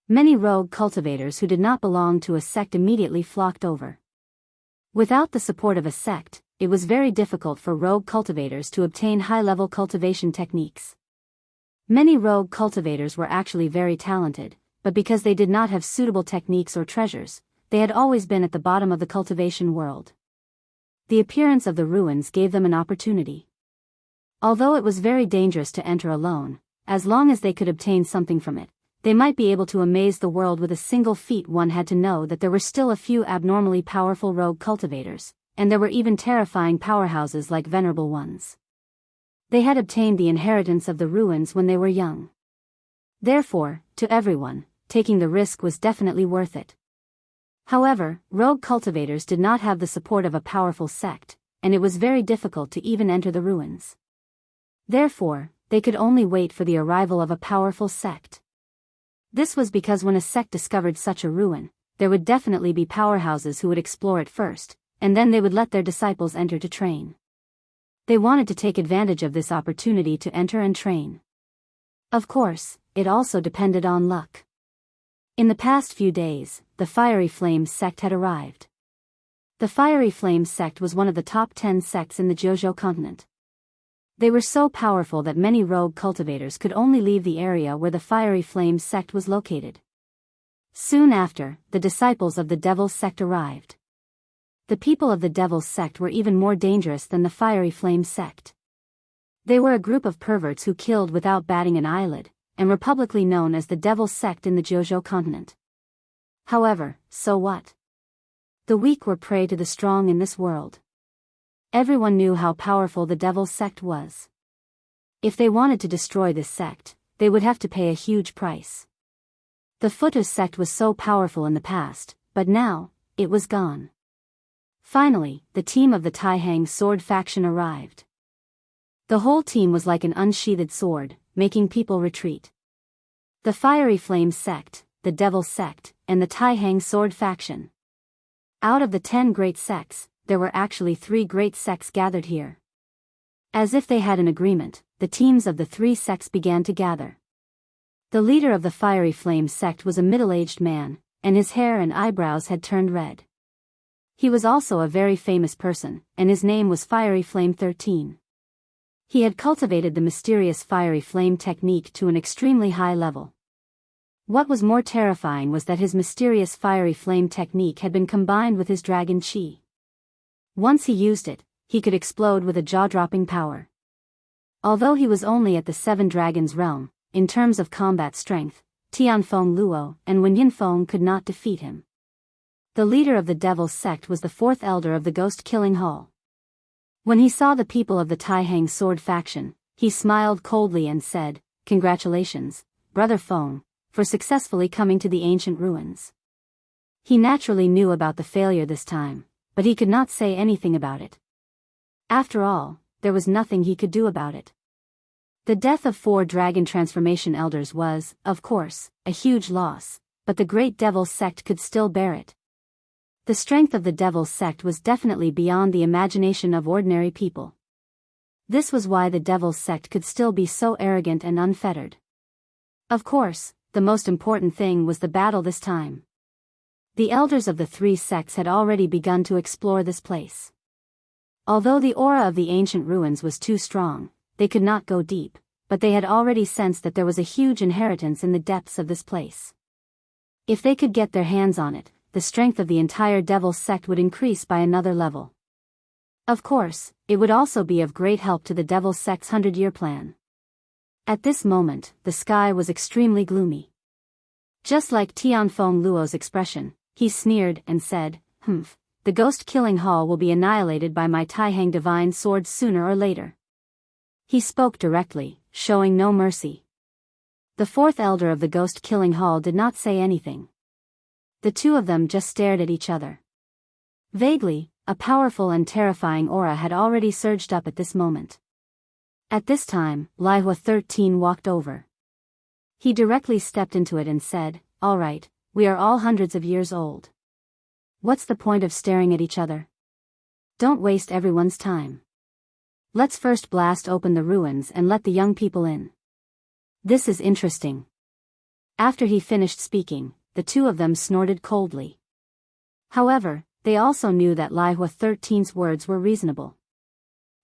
Speaker 1: Many rogue cultivators who did not belong to a sect immediately flocked over. Without the support of a sect, it was very difficult for rogue cultivators to obtain high-level cultivation techniques. Many rogue cultivators were actually very talented, but because they did not have suitable techniques or treasures, they had always been at the bottom of the cultivation world. The appearance of the ruins gave them an opportunity. Although it was very dangerous to enter alone, as long as they could obtain something from it, they might be able to amaze the world with a single feat. One had to know that there were still a few abnormally powerful rogue cultivators, and there were even terrifying powerhouses like venerable ones. They had obtained the inheritance of the ruins when they were young. Therefore, to everyone, taking the risk was definitely worth it. However, rogue cultivators did not have the support of a powerful sect, and it was very difficult to even enter the ruins. Therefore, they could only wait for the arrival of a powerful sect. This was because when a sect discovered such a ruin, there would definitely be powerhouses who would explore it first, and then they would let their disciples enter to train. They wanted to take advantage of this opportunity to enter and train. Of course, it also depended on luck. In the past few days, the Fiery Flames sect had arrived. The Fiery Flames sect was one of the top 10 sects in the Jojo continent. They were so powerful that many rogue cultivators could only leave the area where the Fiery Flames sect was located. Soon after, the disciples of the Devil's sect arrived. The people of the Devil's sect were even more dangerous than the Fiery Flames sect. They were a group of perverts who killed without batting an eyelid, and were publicly known as the Devil's sect in the Jojo continent. However, so what? The weak were prey to the strong in this world. Everyone knew how powerful the Devil's sect was. If they wanted to destroy this sect, they would have to pay a huge price. The Futus sect was so powerful in the past, but now, it was gone. Finally, the team of the Tai-Hang sword faction arrived. The whole team was like an unsheathed sword, making people retreat. The Fiery Flame sect, the Devil's sect, and the Tai-Hang sword faction. Out of the 10 great sects, there were actually 3 great sects gathered here. As if they had an agreement, the teams of the 3 sects began to gather. The leader of the Fiery Flame sect was a middle-aged man, and his hair and eyebrows had turned red. He was also a very famous person, and his name was Fiery Flame 13. He had cultivated the mysterious Fiery Flame technique to an extremely high level. What was more terrifying was that his mysterious Fiery Flame technique had been combined with his dragon chi. Once he used it, he could explode with a jaw-dropping power. Although he was only at the 7 Dragons realm, in terms of combat strength, Tianfeng Luo and Wen Yinfeng could not defeat him. The leader of the Devil's sect was the 4th elder of the Ghost-Killing Hall. When he saw the people of the Tai-Hang sword faction, he smiled coldly and said, "Congratulations, Brother Feng, for successfully coming to the ancient ruins." He naturally knew about the failure this time, but he could not say anything about it. After all, there was nothing he could do about it. The death of 4 dragon transformation elders was, of course, a huge loss, but the great Devil's sect could still bear it. The strength of the Devil's sect was definitely beyond the imagination of ordinary people. This was why the Devil's sect could still be so arrogant and unfettered. Of course, the most important thing was the battle this time. The elders of the 3 sects had already begun to explore this place. Although the aura of the ancient ruins was too strong, they could not go deep, but they had already sensed that there was a huge inheritance in the depths of this place. If they could get their hands on it, the strength of the entire Devil's sect would increase by another level. Of course, it would also be of great help to the Devil's sect's 100-year plan. At this moment, the sky was extremely gloomy. Just like Tianfeng Luo's expression, he sneered and said, the Ghost-Killing Hall will be annihilated by my Tai-Hang divine sword sooner or later." He spoke directly, showing no mercy. The 4th elder of the Ghost-Killing Hall did not say anything. The 2 of them just stared at each other. Vaguely, a powerful and terrifying aura had already surged up at this moment. At this time, Lihua 13 walked over. He directly stepped into it and said, "All right, we are all hundreds of years old. What's the point of staring at each other? Don't waste everyone's time. Let's first blast open the ruins and let the young people in. This is interesting." After he finished speaking, the 2 of them snorted coldly. However, they also knew that Lihua 13's words were reasonable.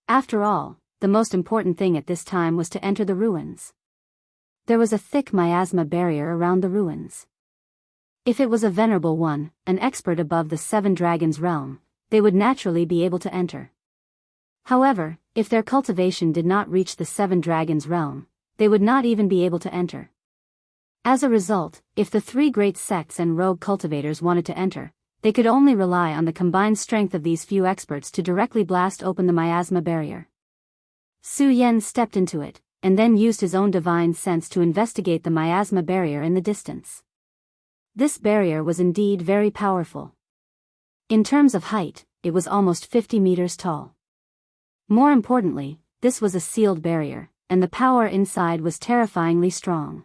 Speaker 1: After all, the most important thing at this time was to enter the ruins. There was a thick miasma barrier around the ruins. If it was a venerable one, an expert above the seven dragons realm, they would naturally be able to enter. However, if their cultivation did not reach the seven dragons realm, they would not even be able to enter. As a result, if the three great sects and rogue cultivators wanted to enter, they could only rely on the combined strength of these few experts to directly blast open the miasma barrier. Su Yan stepped into it, and then used his own divine sense to investigate the miasma barrier in the distance. This barrier was indeed very powerful. In terms of height, it was almost 50 meters tall. More importantly, this was a sealed barrier, and the power inside was terrifyingly strong.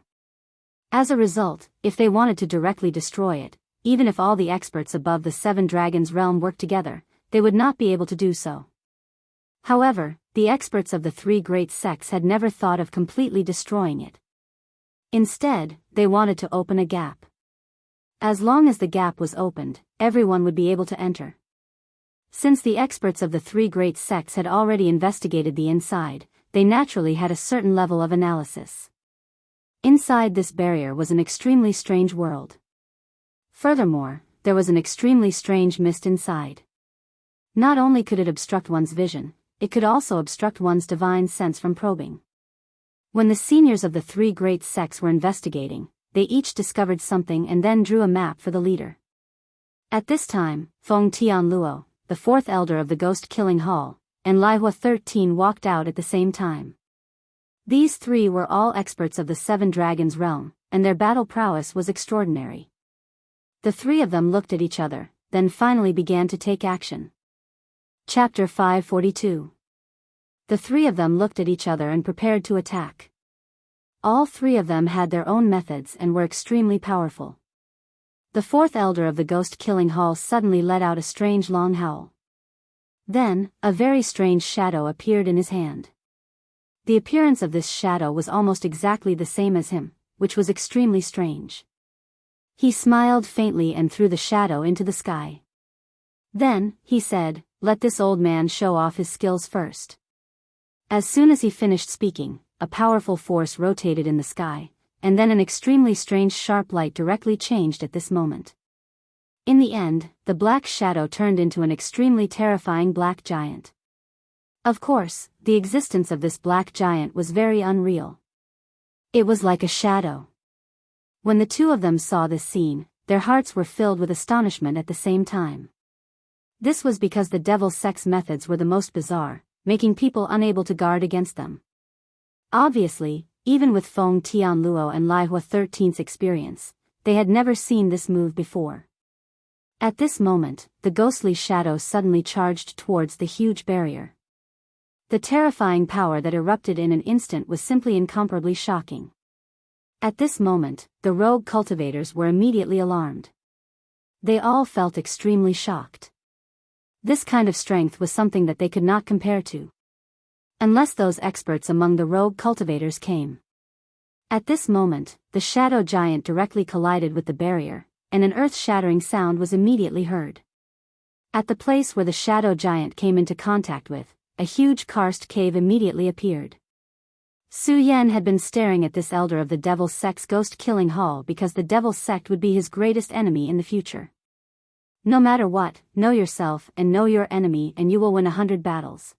Speaker 1: As a result, if they wanted to directly destroy it, even if all the experts above the seven dragons realm worked together, they would not be able to do so. However, the experts of the three great sects had never thought of completely destroying it. Instead, they wanted to open a gap. As long as the gap was opened, everyone would be able to enter. Since the experts of the three great sects had already investigated the inside, they naturally had a certain level of analysis. Inside this barrier was an extremely strange world. Furthermore, there was an extremely strange mist inside. Not only could it obstruct one's vision, it could also obstruct one's divine sense from probing. When the seniors of the three great sects were investigating, they each discovered something and then drew a map for the leader. At this time, Feng Tianluo, the fourth elder of the ghost-killing hall, and Lai Hua 13 walked out at the same time. These three were all experts of the seven dragons realm, and their battle prowess was extraordinary. The three of them looked at each other, then finally began to take action. Chapter 542. The three of them looked at each other and prepared to attack. All three of them had their own methods and were extremely powerful. The fourth elder of the ghost-killing hall suddenly let out a strange long howl. Then, a very strange shadow appeared in his hand. The appearance of this shadow was almost exactly the same as him, which was extremely strange. He smiled faintly and threw the shadow into the sky. Then, he said, "Let this old man show off his skills first." As soon as he finished speaking, a powerful force rotated in the sky, and then an extremely strange sharp light directly changed at this moment. In the end, the black shadow turned into an extremely terrifying black giant. Of course, the existence of this black giant was very unreal. It was like a shadow. When the two of them saw this scene, their hearts were filled with astonishment at the same time. This was because the devil's sex methods were the most bizarre, making people unable to guard against them. Obviously, even with Feng Tianluo and Lai Hua 13's experience, they had never seen this move before. At this moment, the ghostly shadow suddenly charged towards the huge barrier. The terrifying power that erupted in an instant was simply incomparably shocking. At this moment, the rogue cultivators were immediately alarmed. They all felt extremely shocked. This kind of strength was something that they could not compare to. Unless those experts among the rogue cultivators came. At this moment, the shadow giant directly collided with the barrier, and an earth-shattering sound was immediately heard. At the place where the shadow giant came into contact with, a huge karst cave immediately appeared. Su Yan had been staring at this elder of the devil's sect's ghost-killing hall because the devil's sect would be his greatest enemy in the future. No matter what, know yourself and know your enemy and you will win 100 battles.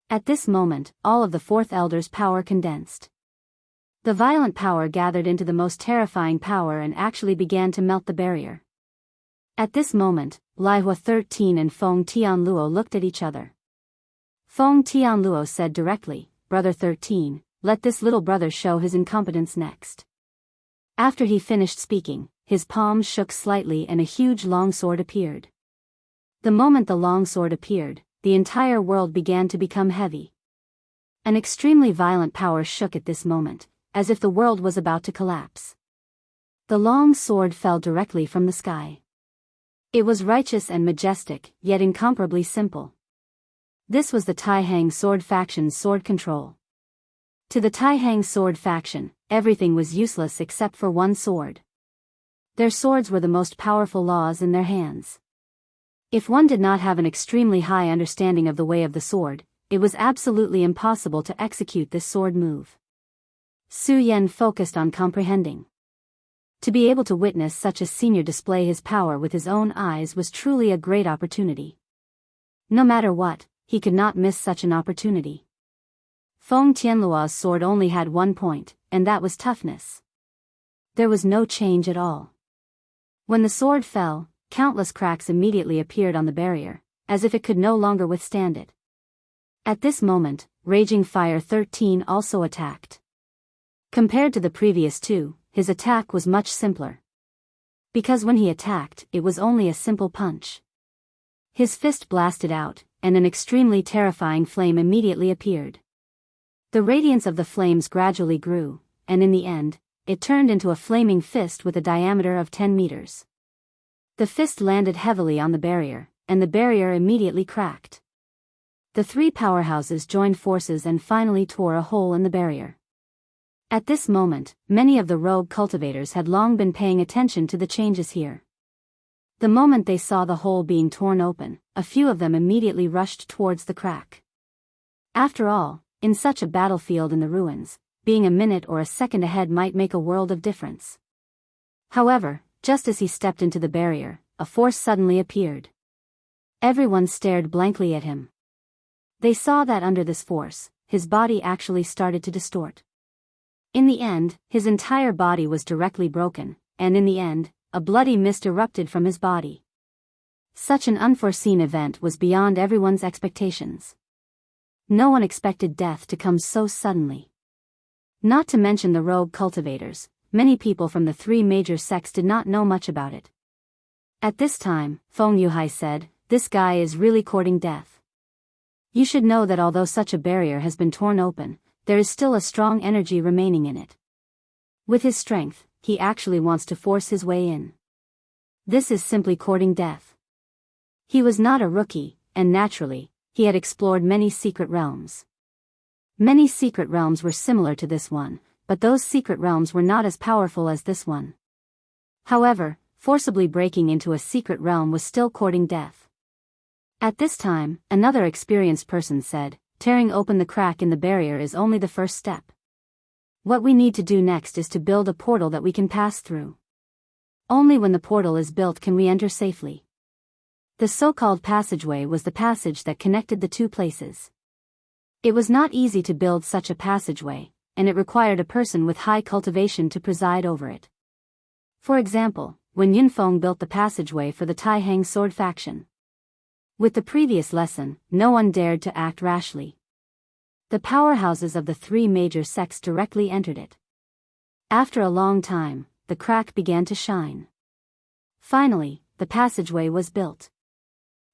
Speaker 1: At this moment, all of the fourth elder's power condensed. The violent power gathered into the most terrifying power and actually began to melt the barrier. At this moment, Lai Hua 13 and Feng Tianluo looked at each other. Feng Tianluo said directly, "Brother 13, let this little brother show his incompetence next." After he finished speaking, his palms shook slightly and a huge longsword appeared. The moment the longsword appeared, the entire world began to become heavy. An extremely violent power shook at this moment, as if the world was about to collapse. The long sword fell directly from the sky. It was righteous and majestic, yet incomparably simple. This was the Taihang sword faction's sword control. To the Taihang sword faction, everything was useless except for one sword. Their swords were the most powerful laws in their hands. If one did not have an extremely high understanding of the way of the sword, it was absolutely impossible to execute this sword move. Su Yan focused on comprehending. To be able to witness such a senior display his power with his own eyes was truly a great opportunity. No matter what, he could not miss such an opportunity. Feng Tianluo's sword only had one point, and that was toughness. There was no change at all. When the sword fell, countless cracks immediately appeared on the barrier, as if it could no longer withstand it. At this moment, Raging Fire 13 also attacked. Compared to the previous two, his attack was much simpler. Because when he attacked, it was only a simple punch. His fist blasted out, and an extremely terrifying flame immediately appeared. The radiance of the flames gradually grew, and in the end, it turned into a flaming fist with a diameter of 10 meters. The fist landed heavily on the barrier, and the barrier immediately cracked. The three powerhouses joined forces and finally tore a hole in the barrier. At this moment, many of the rogue cultivators had long been paying attention to the changes here. The moment they saw the hole being torn open, a few of them immediately rushed towards the crack. After all, in such a battlefield in the ruins, being a minute or a second ahead might make a world of difference. However, just as he stepped into the barrier, a force suddenly appeared. Everyone stared blankly at him. They saw that under this force, his body actually started to distort. In the end, his entire body was directly broken, and in the end, a bloody mist erupted from his body. Such an unforeseen event was beyond everyone's expectations. No one expected death to come so suddenly. Not to mention the rogue cultivators, many people from the three major sects did not know much about it. At this time, Feng Yuhai said, "This guy is really courting death. You should know that although such a barrier has been torn open, there is still a strong energy remaining in it. With his strength, he actually wants to force his way in. This is simply courting death." He was not a rookie, and naturally, he had explored many secret realms. Many secret realms were similar to this one, but those secret realms were not as powerful as this one. However, forcibly breaking into a secret realm was still courting death. At this time, another experienced person said, "Tearing open the crack in the barrier is only the first step. What we need to do next is to build a portal that we can pass through. Only when the portal is built can we enter safely." The so-called passageway was the passage that connected the two places. It was not easy to build such a passageway, and it required a person with high cultivation to preside over it. For example, when Yunfeng built the passageway for the Taihang sword faction. With the previous lesson, no one dared to act rashly. The powerhouses of the three major sects directly entered it. After a long time, the crack began to shine. Finally, the passageway was built.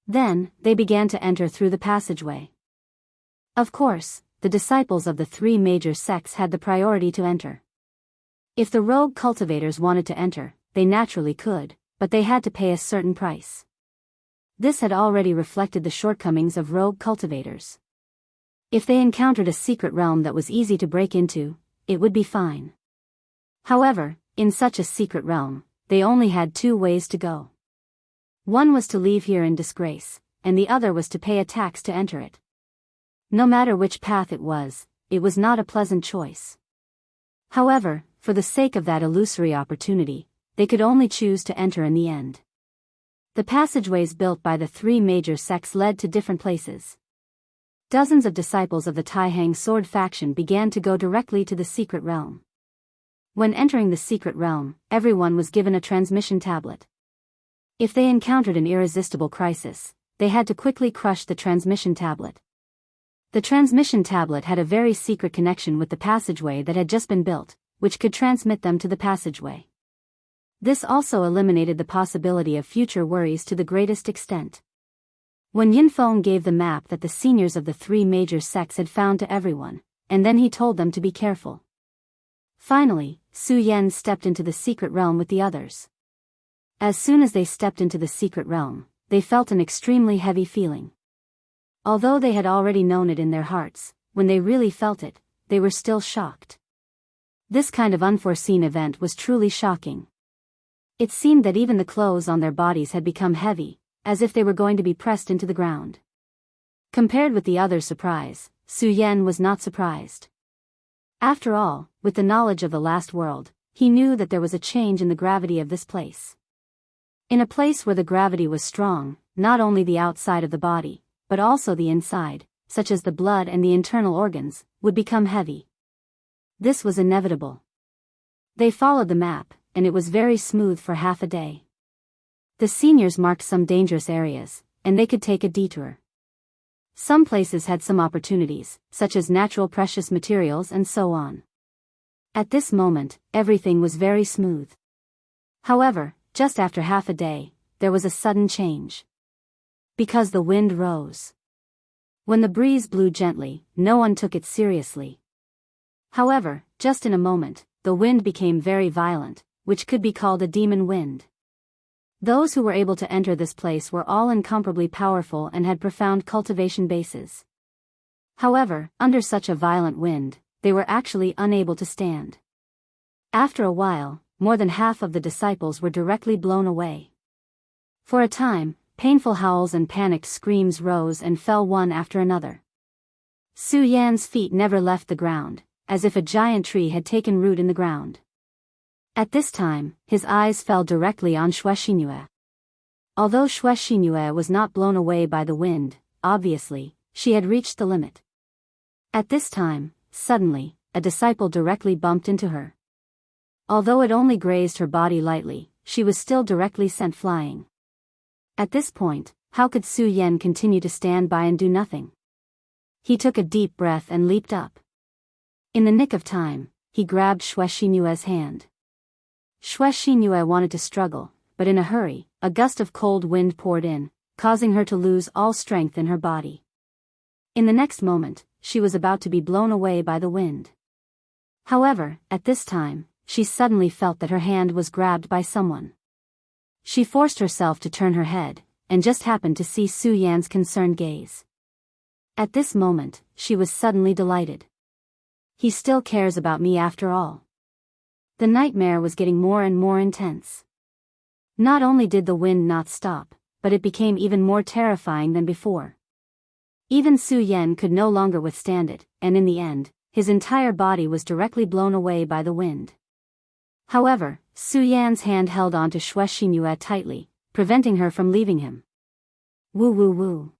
Speaker 1: Then, they began to enter through the passageway. Of course, the disciples of the three major sects had the priority to enter. If the rogue cultivators wanted to enter, they naturally could, but they had to pay a certain price. This had already reflected the shortcomings of rogue cultivators. If they encountered a secret realm that was easy to break into, it would be fine. However, in such a secret realm, they only had two ways to go. One was to leave here in disgrace, and the other was to pay a tax to enter it. No matter which path it was not a pleasant choice. However, for the sake of that illusory opportunity, they could only choose to enter in the end. The passageways built by the three major sects led to different places. Dozens of disciples of the Taihang sword faction began to go directly to the secret realm. When entering the secret realm, everyone was given a transmission tablet. If they encountered an irresistible crisis, they had to quickly crush the transmission tablet. The transmission tablet had a very secret connection with the passageway that had just been built, which could transmit them to the passageway. This also eliminated the possibility of future worries to the greatest extent. When Yunfeng gave the map that the seniors of the three major sects had found to everyone, and then he told them to be careful. Finally, Su Yan stepped into the secret realm with the others. As soon as they stepped into the secret realm, they felt an extremely heavy feeling. Although they had already known it in their hearts, when they really felt it, they were still shocked. This kind of unforeseen event was truly shocking. It seemed that even the clothes on their bodies had become heavy, as if they were going to be pressed into the ground. Compared with the others' surprise, Su Yan was not surprised. After all, with the knowledge of the last world, he knew that there was a change in the gravity of this place. In a place where the gravity was strong, not only the outside of the body, but also the inside, such as the blood and the internal organs, would become heavy. This was inevitable. They followed the map, and it was very smooth for half a day. The seniors marked some dangerous areas, and they could take a detour. Some places had some opportunities, such as natural precious materials and so on. At this moment, everything was very smooth. However, just after half a day, there was a sudden change. Because the wind rose. When the breeze blew gently, no one took it seriously. However, just in a moment, the wind became very violent, which could be called a demon wind. Those who were able to enter this place were all incomparably powerful and had profound cultivation bases. However, under such a violent wind, they were actually unable to stand. After a while, more than half of the disciples were directly blown away. For a time, painful howls and panicked screams rose and fell one after another. Su Yan's feet never left the ground, as if a giant tree had taken root in the ground. At this time, his eyes fell directly on Xuexingyue. Although Xuexingyue was not blown away by the wind, obviously, she had reached the limit. At this time, suddenly, a disciple directly bumped into her. Although it only grazed her body lightly, she was still directly sent flying. At this point, how could Su Yan continue to stand by and do nothing? He took a deep breath and leaped up. In the nick of time, he grabbed Xuexingyue's hand. Xuexingyue wanted to struggle, but in a hurry, a gust of cold wind poured in, causing her to lose all strength in her body. In the next moment, she was about to be blown away by the wind. However, at this time, she suddenly felt that her hand was grabbed by someone. She forced herself to turn her head, and just happened to see Su Yan's concerned gaze. At this moment, she was suddenly delighted. He still cares about me after all. The nightmare was getting more and more intense. Not only did the wind not stop, but it became even more terrifying than before. Even Su Yan could no longer withstand it, and in the end, his entire body was directly blown away by the wind. However, Su Yan's hand held on to Xuexingyue tightly, preventing her from leaving him. Woo woo woo.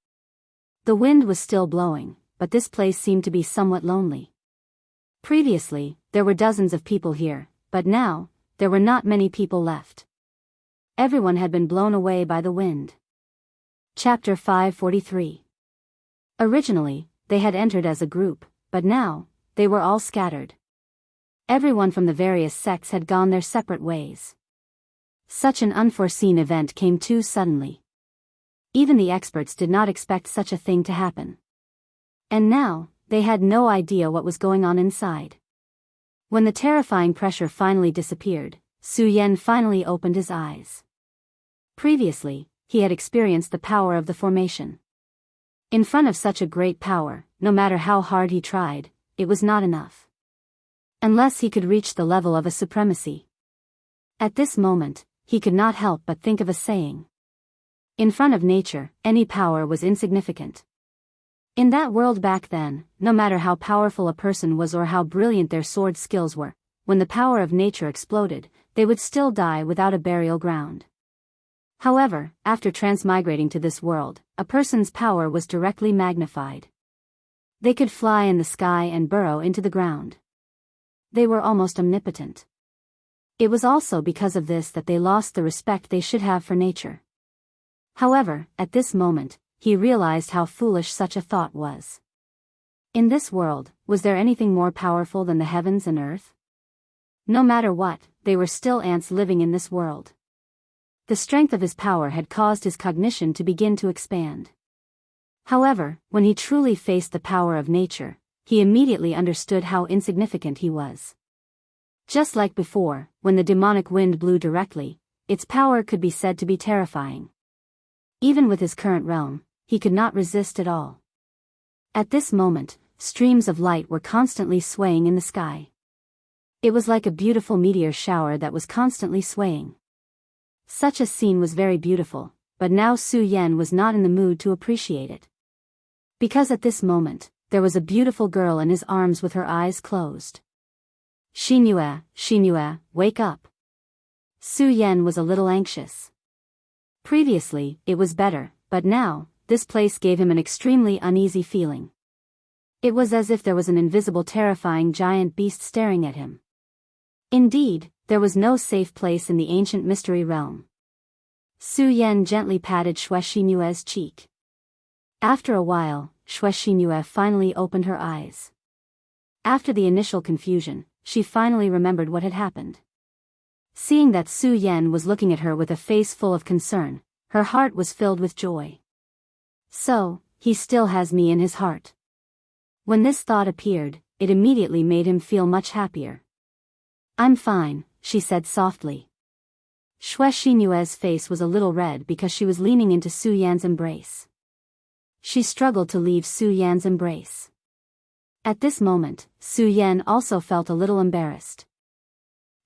Speaker 1: The wind was still blowing, but this place seemed to be somewhat lonely. Previously, there were dozens of people here, but now, there were not many people left. Everyone had been blown away by the wind. Chapter 543. Originally, they had entered as a group, but now, they were all scattered. Everyone from the various sects had gone their separate ways. Such an unforeseen event came too suddenly. Even the experts did not expect such a thing to happen. And now, they had no idea what was going on inside. When the terrifying pressure finally disappeared, Su Yan finally opened his eyes. Previously, he had experienced the power of the formation. In front of such a great power, no matter how hard he tried, it was not enough. Unless he could reach the level of a supremacy. At this moment, he could not help but think of a saying. In front of nature, any power was insignificant. In that world back then, no matter how powerful a person was or how brilliant their sword skills were, when the power of nature exploded, they would still die without a burial ground. However, after transmigrating to this world, a person's power was directly magnified. They could fly in the sky and burrow into the ground. They were almost omnipotent. It was also because of this that they lost the respect they should have for nature. However, at this moment, he realized how foolish such a thought was. In this world, was there anything more powerful than the heavens and earth? No matter what, they were still ants living in this world. The strength of his power had caused his cognition to begin to expand. However, when he truly faced the power of nature, he immediately understood how insignificant he was. Just like before, when the demonic wind blew directly, its power could be said to be terrifying. Even with his current realm, he could not resist at all. At this moment, streams of light were constantly swaying in the sky. It was like a beautiful meteor shower that was constantly swaying. Such a scene was very beautiful, but now Su Yan was not in the mood to appreciate it. Because at this moment, there was a beautiful girl in his arms with her eyes closed. Xinue, wake up. Su Yan was a little anxious. Previously, it was better, but now, this place gave him an extremely uneasy feeling. It was as if there was an invisible terrifying giant beast staring at him. Indeed, there was no safe place in the ancient mystery realm. Su Yan gently patted Xue Xinue's cheek. After a while, Xue Xinue finally opened her eyes. After the initial confusion, she finally remembered what had happened. Seeing that Su Yan was looking at her with a face full of concern, her heart was filled with joy. So, he still has me in his heart. When this thought appeared, it immediately made him feel much happier. I'm fine, she said softly. Xue Xinue's face was a little red because she was leaning into Su Yan's embrace. She struggled to leave Su Yan's embrace. At this moment, Su Yan also felt a little embarrassed.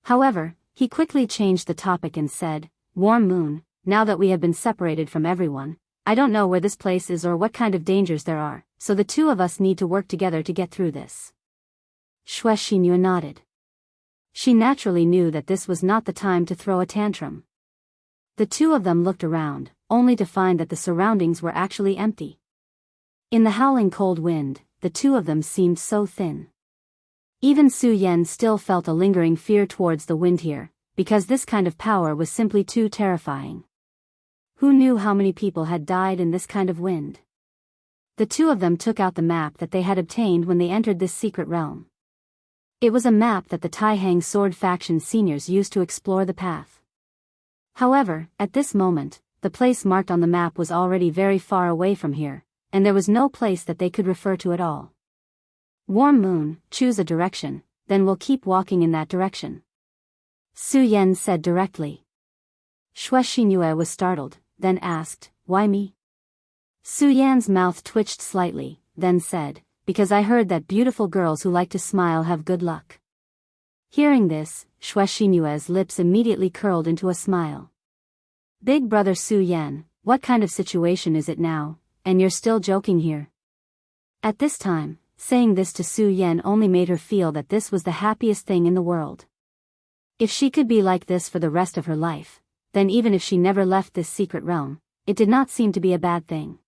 Speaker 1: However, he quickly changed the topic and said, Warm Moon, now that we have been separated from everyone, I don't know where this place is or what kind of dangers there are, so the two of us need to work together to get through this. Xue Xinue nodded. She naturally knew that this was not the time to throw a tantrum. The two of them looked around, only to find that the surroundings were actually empty. In the howling cold wind, the two of them seemed so thin. Even Su Yan still felt a lingering fear towards the wind here, because this kind of power was simply too terrifying. Who knew how many people had died in this kind of wind? The two of them took out the map that they had obtained when they entered this secret realm. It was a map that the Taihang Sword faction seniors used to explore the path. However, at this moment, the place marked on the map was already very far away from here, and there was no place that they could refer to at all. Warm Moon, choose a direction, then we'll keep walking in that direction. Su Yan said directly. Xue Xinue was startled, then asked, Why me? Su Yan's mouth twitched slightly, then said, Because I heard that beautiful girls who like to smile have good luck. Hearing this, Xue Xinue's lips immediately curled into a smile. Big brother Su Yan, what kind of situation is it now, and you're still joking here? At this time, saying this to Su Yan only made her feel that this was the happiest thing in the world. If she could be like this for the rest of her life, then even if she never left this secret realm, it did not seem to be a bad thing.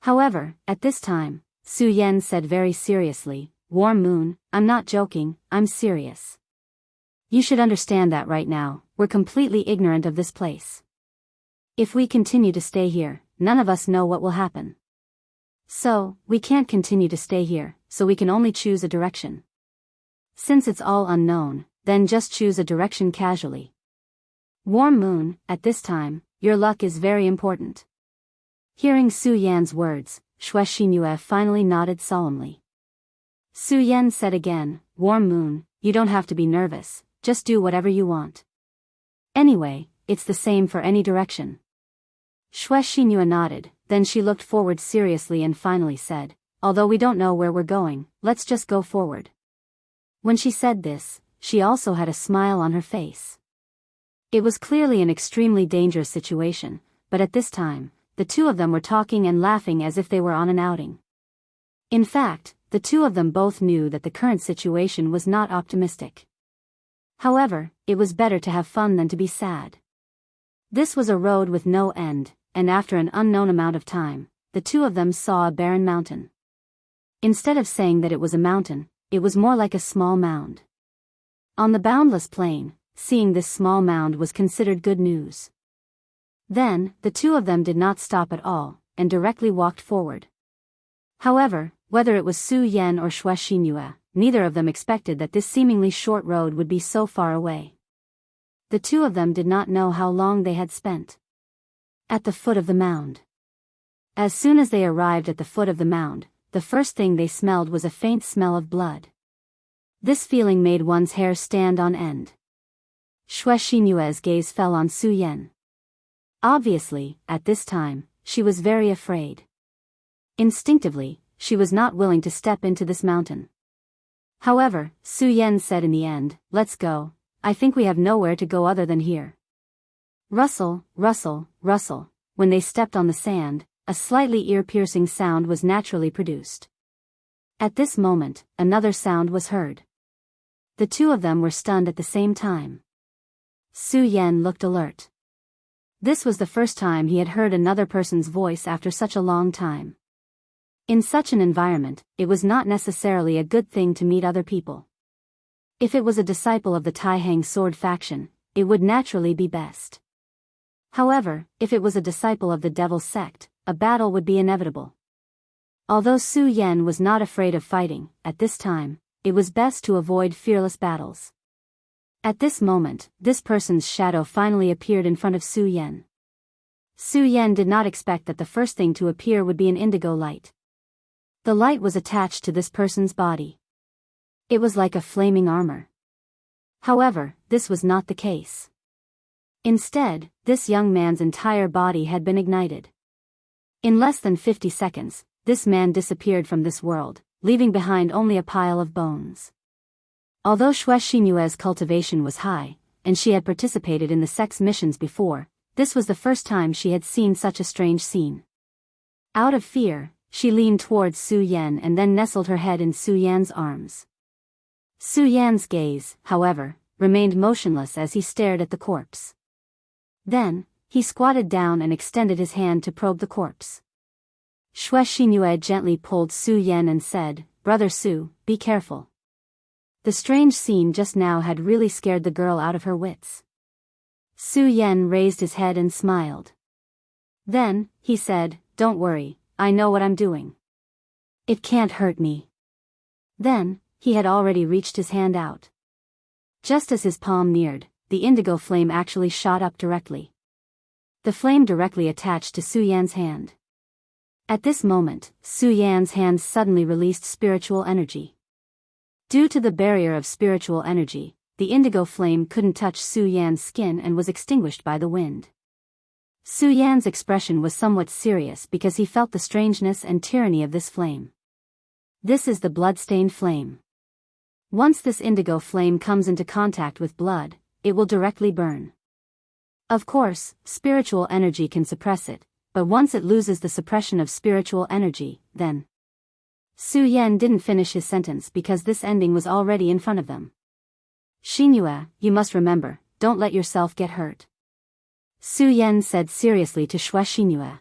Speaker 1: However, at this time, Su Yan said very seriously, Warm Moon, I'm not joking, I'm serious. You should understand that right now, we're completely ignorant of this place. If we continue to stay here, none of us know what will happen. So, we can't continue to stay here, so we can only choose a direction. Since it's all unknown, then just choose a direction casually. Warm Moon, at this time, your luck is very important. Hearing Su Yan's words, Xue Xinue finally nodded solemnly. Su Yan said again, Warm Moon, you don't have to be nervous, just do whatever you want. Anyway, it's the same for any direction. Xue Xinue nodded, then she looked forward seriously and finally said, Although we don't know where we're going, let's just go forward. When she said this, she also had a smile on her face. It was clearly an extremely dangerous situation, but at this time, the two of them were talking and laughing as if they were on an outing. In fact, the two of them both knew that the current situation was not optimistic. However, it was better to have fun than to be sad. This was a road with no end, and after an unknown amount of time, the two of them saw a barren mountain. Instead of saying that it was a mountain, it was more like a small mound. On the boundless plain, seeing this small mound was considered good news. Then, the two of them did not stop at all, and directly walked forward. However, whether it was Su Yan or Xue Xinue, neither of them expected that this seemingly short road would be so far away. The two of them did not know how long they had spent. At the foot of the mound. As soon as they arrived at the foot of the mound, the first thing they smelled was a faint smell of blood. This feeling made one's hair stand on end. Xue Xinue's gaze fell on Su Yan. Obviously, at this time, she was very afraid. Instinctively, she was not willing to step into this mountain. However, Su Yan said in the end, Let's go, I think we have nowhere to go other than here. Rustle, rustle, rustle. When they stepped on the sand, a slightly ear-piercing sound was naturally produced. At this moment, another sound was heard. The two of them were stunned at the same time. Su Yan looked alert. This was the first time he had heard another person's voice after such a long time. In such an environment, it was not necessarily a good thing to meet other people. If it was a disciple of the Tai-Hang sword faction, it would naturally be best. However, if it was a disciple of the Devil sect, a battle would be inevitable. Although Su Yan was not afraid of fighting, at this time, it was best to avoid fearless battles. At this moment, this person's shadow finally appeared in front of Su Yan. Su Yan did not expect that the first thing to appear would be an indigo light. The light was attached to this person's body. It was like a flaming armor. However, this was not the case. Instead, this young man's entire body had been ignited. In less than 50 seconds, this man disappeared from this world, leaving behind only a pile of bones. Although Xue Xinyue's cultivation was high, and she had participated in the sex missions before, this was the first time she had seen such a strange scene. Out of fear, she leaned towards Su Yan and then nestled her head in Su Yan's arms. Su Yan's gaze, however, remained motionless as he stared at the corpse. Then, he squatted down and extended his hand to probe the corpse. Xue Xinyue gently pulled Su Yan and said, "Brother Su, be careful." The strange scene just now had really scared the girl out of her wits. Su Yan raised his head and smiled. Then, he said, "Don't worry, I know what I'm doing. It can't hurt me." Then, he had already reached his hand out. Just as his palm neared, the indigo flame actually shot up directly. The flame directly attached to Su Yan's hand. At this moment, Su Yan's hand suddenly released spiritual energy. Due to the barrier of spiritual energy, the indigo flame couldn't touch Su Yan's skin and was extinguished by the wind. Su Yan's expression was somewhat serious because he felt the strangeness and tyranny of this flame. This is the bloodstained flame. Once this indigo flame comes into contact with blood, it will directly burn. Of course, spiritual energy can suppress it, but once it loses the suppression of spiritual energy, then... Su Yan didn't finish his sentence because this ending was already in front of them. "Xinyue, you must remember, don't let yourself get hurt," Su Yan said seriously to Xue Xinyue.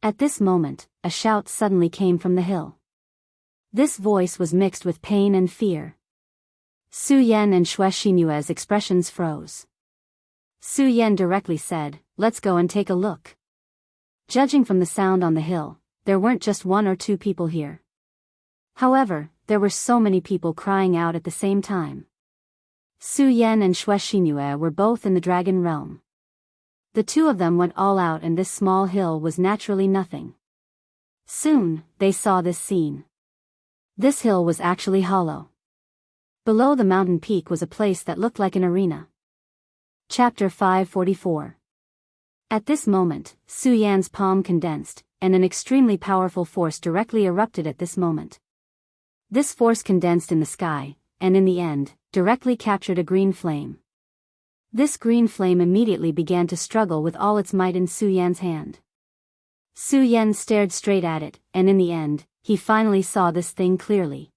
Speaker 1: At this moment, a shout suddenly came from the hill. This voice was mixed with pain and fear. Su Yan and Xue Xinyue's expressions froze. Su Yan directly said, "Let's go and take a look." Judging from the sound on the hill, there weren't just one or two people here. However, there were so many people crying out at the same time. Su Yan and Xue Xinyue were both in the dragon realm. The two of them went all out and this small hill was naturally nothing. Soon, they saw this scene. This hill was actually hollow. Below the mountain peak was a place that looked like an arena. Chapter 544. At this moment, Su Yan's palm condensed, and an extremely powerful force directly erupted at this moment. This force condensed in the sky, and in the end, directly captured a green flame. This green flame immediately began to struggle with all its might in Su Yan's hand. Su Yan stared straight at it, and in the end, he finally saw this thing clearly.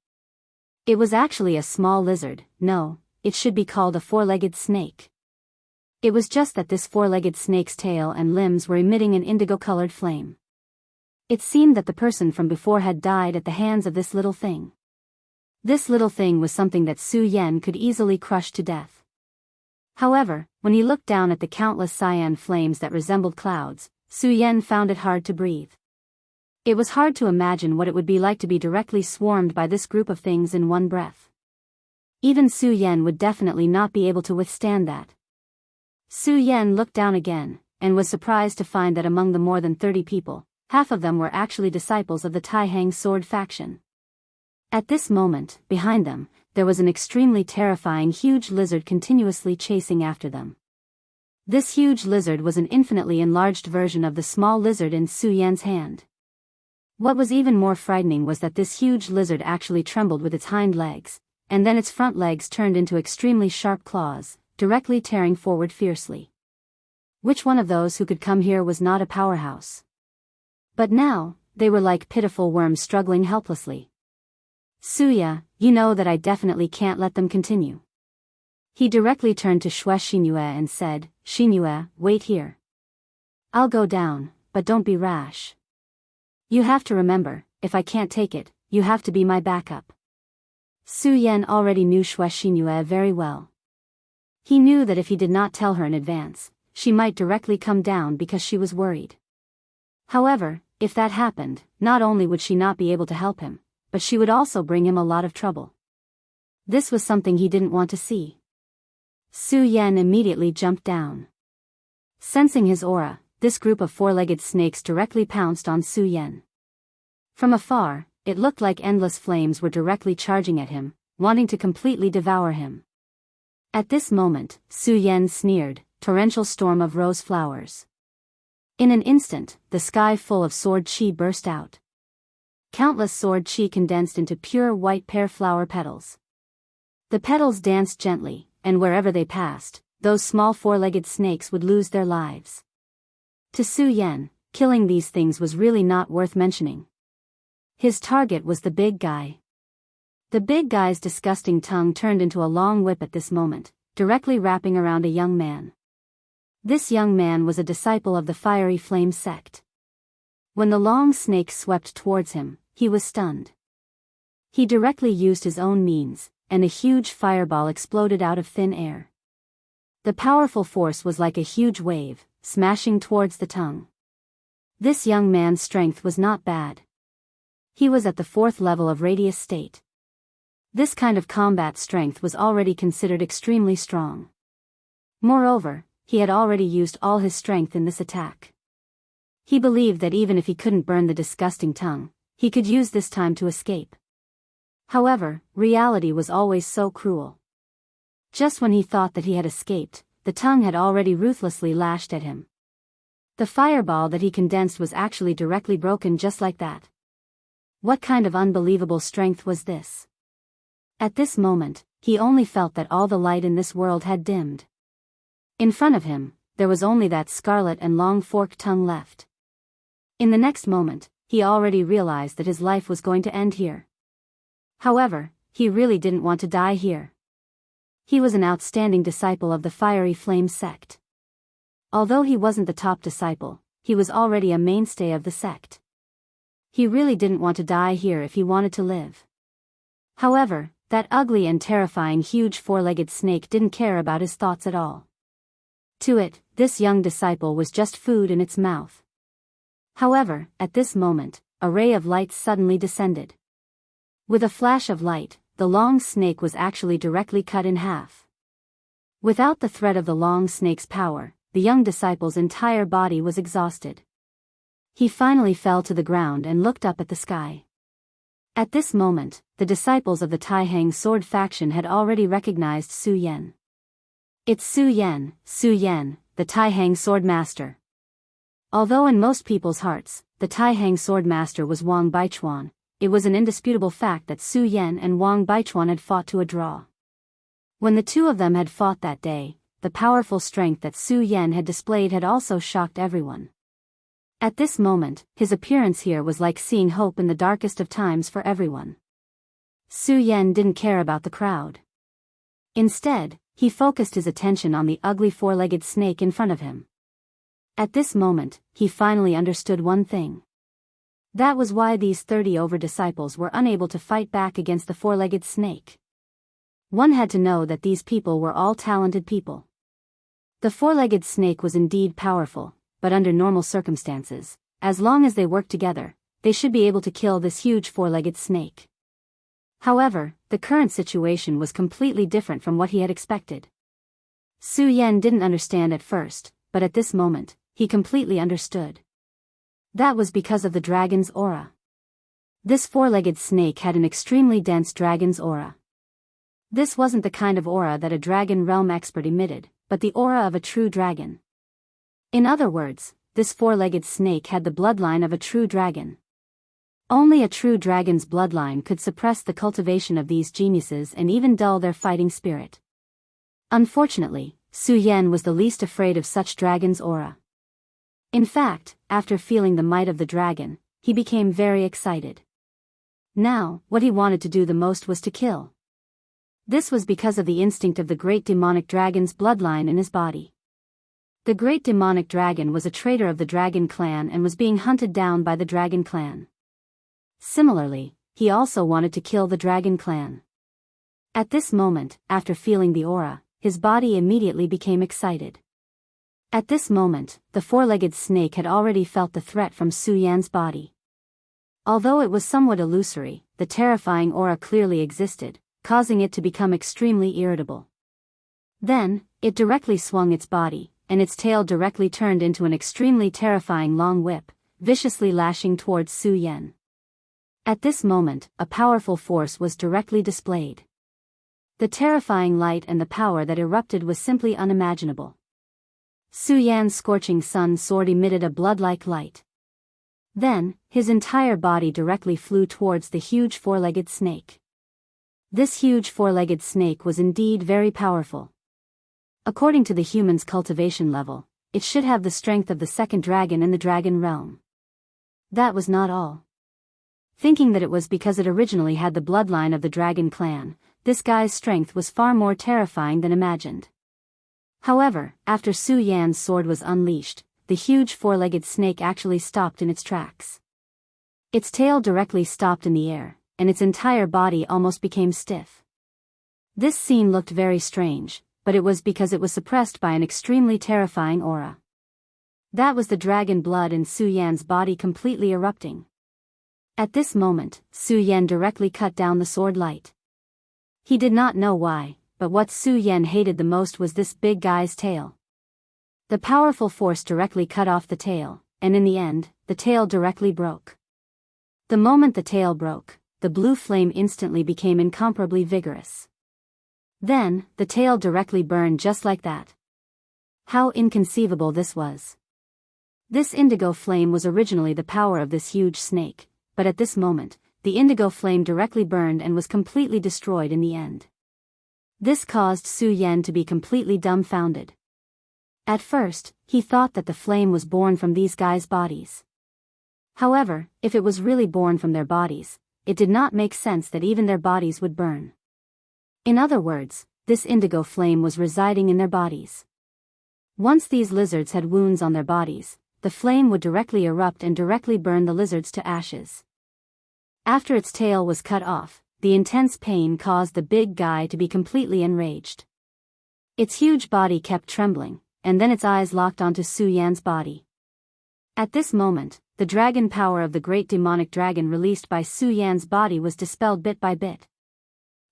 Speaker 1: It was actually a small lizard, no, it should be called a four-legged snake. It was just that this four-legged snake's tail and limbs were emitting an indigo-colored flame. It seemed that the person from before had died at the hands of this little thing. This little thing was something that Su Yan could easily crush to death. However, when he looked down at the countless cyan flames that resembled clouds, Su Yan found it hard to breathe. It was hard to imagine what it would be like to be directly swarmed by this group of things in one breath. Even Su Yan would definitely not be able to withstand that. Su Yan looked down again, and was surprised to find that among the more than 30 people, half of them were actually disciples of the Tai-Hang sword faction. At this moment, behind them, there was an extremely terrifying huge lizard continuously chasing after them. This huge lizard was an infinitely enlarged version of the small lizard in Su Yan's hand. What was even more frightening was that this huge lizard actually trembled with its hind legs, and then its front legs turned into extremely sharp claws, directly tearing forward fiercely. Which one of those who could come here was not a powerhouse? But now, they were like pitiful worms struggling helplessly. Suya, you know that I definitely can't let them continue. He directly turned to Shui Xinyue and said, Xinyue, wait here. I'll go down, but don't be rash. You have to remember, if I can't take it, you have to be my backup. Su Yan already knew Shui Xinyue very well. He knew that if he did not tell her in advance, she might directly come down because she was worried. However, if that happened, not only would she not be able to help him, but she would also bring him a lot of trouble. This was something he didn't want to see. Su Yan immediately jumped down. Sensing his aura, this group of four-legged snakes directly pounced on Su Yan. From afar, it looked like endless flames were directly charging at him, wanting to completely devour him. At this moment, Su Yan sneered, torrential storm of rose flowers. In an instant, the sky full of sword chi burst out. Countless sword chi condensed into pure white pear flower petals. The petals danced gently, and wherever they passed, those small four-legged snakes would lose their lives. To Su Yan, killing these things was really not worth mentioning. His target was the big guy. The big guy's disgusting tongue turned into a long whip at this moment, directly wrapping around a young man. This young man was a disciple of the Fiery Flame sect. When the long snake swept towards him, he was stunned. He directly used his own means, and a huge fireball exploded out of thin air. The powerful force was like a huge wave, smashing towards the tongue. This young man's strength was not bad. He was at the 4th level of radius state. This kind of combat strength was already considered extremely strong. Moreover, he had already used all his strength in this attack. He believed that even if he couldn't burn the disgusting tongue, he could use this time to escape. However, reality was always so cruel. Just when he thought that he had escaped, the tongue had already ruthlessly lashed at him. The fireball that he condensed was actually directly broken just like that. What kind of unbelievable strength was this? At this moment, he only felt that all the light in this world had dimmed. In front of him, there was only that scarlet and long forked tongue left. In the next moment, he already realized that his life was going to end here. However, he really didn't want to die here. He was an outstanding disciple of the Fiery Flame sect. Although he wasn't the top disciple, he was already a mainstay of the sect. He really didn't want to die here if he wanted to live. However, that ugly and terrifying huge four-legged snake didn't care about his thoughts at all. To it, this young disciple was just food in its mouth. However, at this moment, a ray of light suddenly descended. With a flash of light, the long snake was actually directly cut in half. Without the threat of the long snake's power, the young disciple's entire body was exhausted. He finally fell to the ground and looked up at the sky. At this moment, the disciples of the Taihang sword faction had already recognized Su Yan. It's Su Yan, the Taihang sword master. Although in most people's hearts, the Taihang sword master was Wang Baichuan, it was an indisputable fact that Su Yan and Wang Baichuan had fought to a draw. When the two of them had fought that day, the powerful strength that Su Yan had displayed had also shocked everyone. At this moment, his appearance here was like seeing hope in the darkest of times for everyone. Su Yan didn't care about the crowd. Instead, he focused his attention on the ugly four-legged snake in front of him. At this moment, he finally understood one thing. That was why these 30 over-disciples were unable to fight back against the four-legged snake. One had to know that these people were all talented people. The four-legged snake was indeed powerful, but under normal circumstances, as long as they worked together, they should be able to kill this huge four-legged snake. However, the current situation was completely different from what he had expected. Su Yan didn't understand at first, but at this moment, he completely understood. That was because of the dragon's aura. This four-legged snake had an extremely dense dragon's aura. This wasn't the kind of aura that a dragon realm expert emitted, but the aura of a true dragon. In other words, this four-legged snake had the bloodline of a true dragon. Only a true dragon's bloodline could suppress the cultivation of these geniuses and even dull their fighting spirit. Unfortunately, Su Yan was the least afraid of such dragon's aura. In fact, after feeling the might of the dragon, he became very excited. Now, what he wanted to do the most was to kill. This was because of the instinct of the great demonic dragon's bloodline in his body. The great demonic dragon was a traitor of the dragon clan and was being hunted down by the dragon clan. Similarly, he also wanted to kill the dragon clan. At this moment, after feeling the aura, his body immediately became excited. At this moment, the four-legged snake had already felt the threat from Su Yan's body. Although it was somewhat illusory, the terrifying aura clearly existed, causing it to become extremely irritable. Then, it directly swung its body, and its tail directly turned into an extremely terrifying long whip, viciously lashing towards Su Yan. At this moment, a powerful force was directly displayed. The terrifying light and the power that erupted was simply unimaginable. Su Yan's scorching sun sword emitted a blood-like light. Then, his entire body directly flew towards the huge four-legged snake. This huge four-legged snake was indeed very powerful. According to the human's cultivation level, it should have the strength of the second dragon in the dragon realm. That was not all. Thinking that it was because it originally had the bloodline of the dragon clan, this guy's strength was far more terrifying than imagined. However, after Su Yan's sword was unleashed, the huge four-legged snake actually stopped in its tracks. Its tail directly stopped in the air, and its entire body almost became stiff. This scene looked very strange, but it was because it was suppressed by an extremely terrifying aura. That was the dragon blood in Su Yan's body completely erupting. At this moment, Su Yan directly cut down the sword light. He did not know why, but what Su Yan hated the most was this big guy's tail. The powerful force directly cut off the tail, and in the end, the tail directly broke. The moment the tail broke, the blue flame instantly became incomparably vigorous. Then, the tail directly burned just like that. How inconceivable this was. This indigo flame was originally the power of this huge snake, but at this moment, the indigo flame directly burned and was completely destroyed in the end. This caused Su Yan to be completely dumbfounded. At first, he thought that the flame was born from these guys' bodies. However, if it was really born from their bodies, it did not make sense that even their bodies would burn. In other words, this indigo flame was residing in their bodies. Once these lizards had wounds on their bodies, the flame would directly erupt and directly burn the lizards to ashes. After its tail was cut off, the intense pain caused the big guy to be completely enraged. Its huge body kept trembling, and then its eyes locked onto Su Yan's body. At this moment, the dragon power of the great demonic dragon released by Su Yan's body was dispelled bit by bit.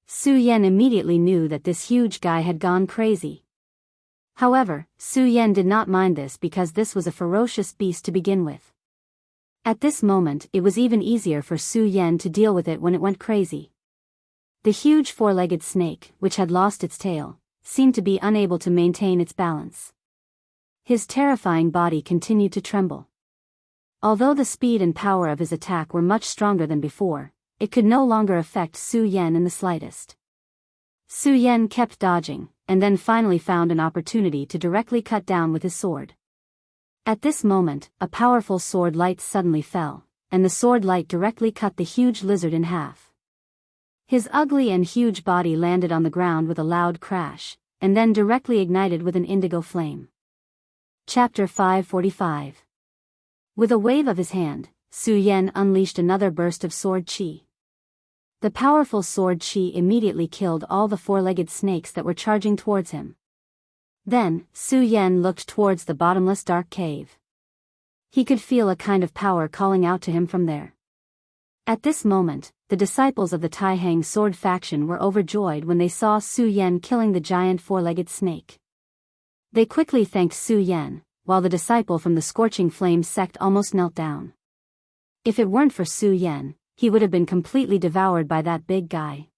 Speaker 1: Su Yan immediately knew that this huge guy had gone crazy. However, Su Yan did not mind this because this was a ferocious beast to begin with. At this moment, it was even easier for Su Yan to deal with it when it went crazy. The huge four-legged snake, which had lost its tail, seemed to be unable to maintain its balance. His terrifying body continued to tremble. Although the speed and power of his attack were much stronger than before, it could no longer affect Su Yan in the slightest. Su Yan kept dodging, and then finally found an opportunity to directly cut down with his sword. At this moment, a powerful sword light suddenly fell, and the sword light directly cut the huge lizard in half. His ugly and huge body landed on the ground with a loud crash, and then directly ignited with an indigo flame. Chapter 545. With a wave of his hand, Su Yan unleashed another burst of sword chi. The powerful sword chi immediately killed all the four-legged snakes that were charging towards him. Then, Su Yan looked towards the bottomless dark cave. He could feel a kind of power calling out to him from there. At this moment, the disciples of the Taihang sword faction were overjoyed when they saw Su Yan killing the giant four-legged snake. They quickly thanked Su Yan, while the disciple from the scorching flame sect almost knelt down. If it weren't for Su Yan, he would have been completely devoured by that big guy.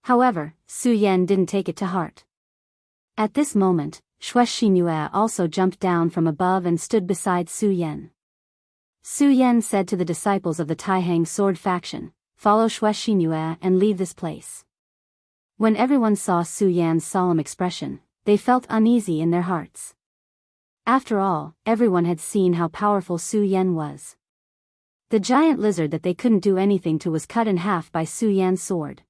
Speaker 1: However, Su Yan didn't take it to heart. At this moment, Xue Xingyue also jumped down from above and stood beside Su Yan. Su Yan said to the disciples of the Taihang sword faction, "Follow Xue Xingyue and leave this place." When everyone saw Su Yan's solemn expression, they felt uneasy in their hearts. After all, everyone had seen how powerful Su Yan was. The giant lizard that they couldn't do anything to was cut in half by Su Yan's sword.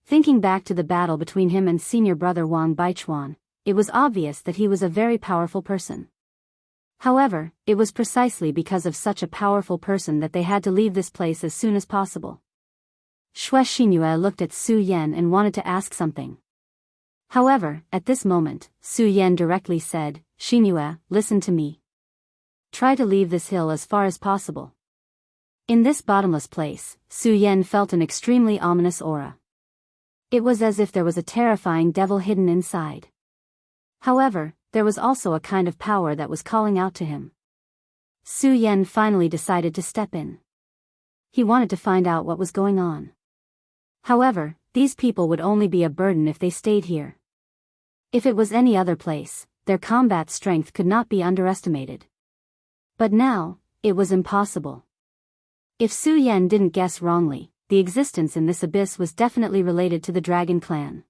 Speaker 1: Thinking back to the battle between him and senior brother Wang Baichuan, it was obvious that he was a very powerful person. However, it was precisely because of such a powerful person that they had to leave this place as soon as possible. Xue Xingyue looked at Su Yan and wanted to ask something. However, at this moment, Su Yan directly said, "Xingyue, listen to me. Try to leave this hill as far as possible." In this bottomless place, Su Yan felt an extremely ominous aura. It was as if there was a terrifying devil hidden inside. However, there was also a kind of power that was calling out to him. Su Yan finally decided to step in. He wanted to find out what was going on. However, these people would only be a burden if they stayed here. If it was any other place, their combat strength could not be underestimated. But now, it was impossible. If Su Yan didn't guess wrongly, the existence in this abyss was definitely related to the Dragon Clan.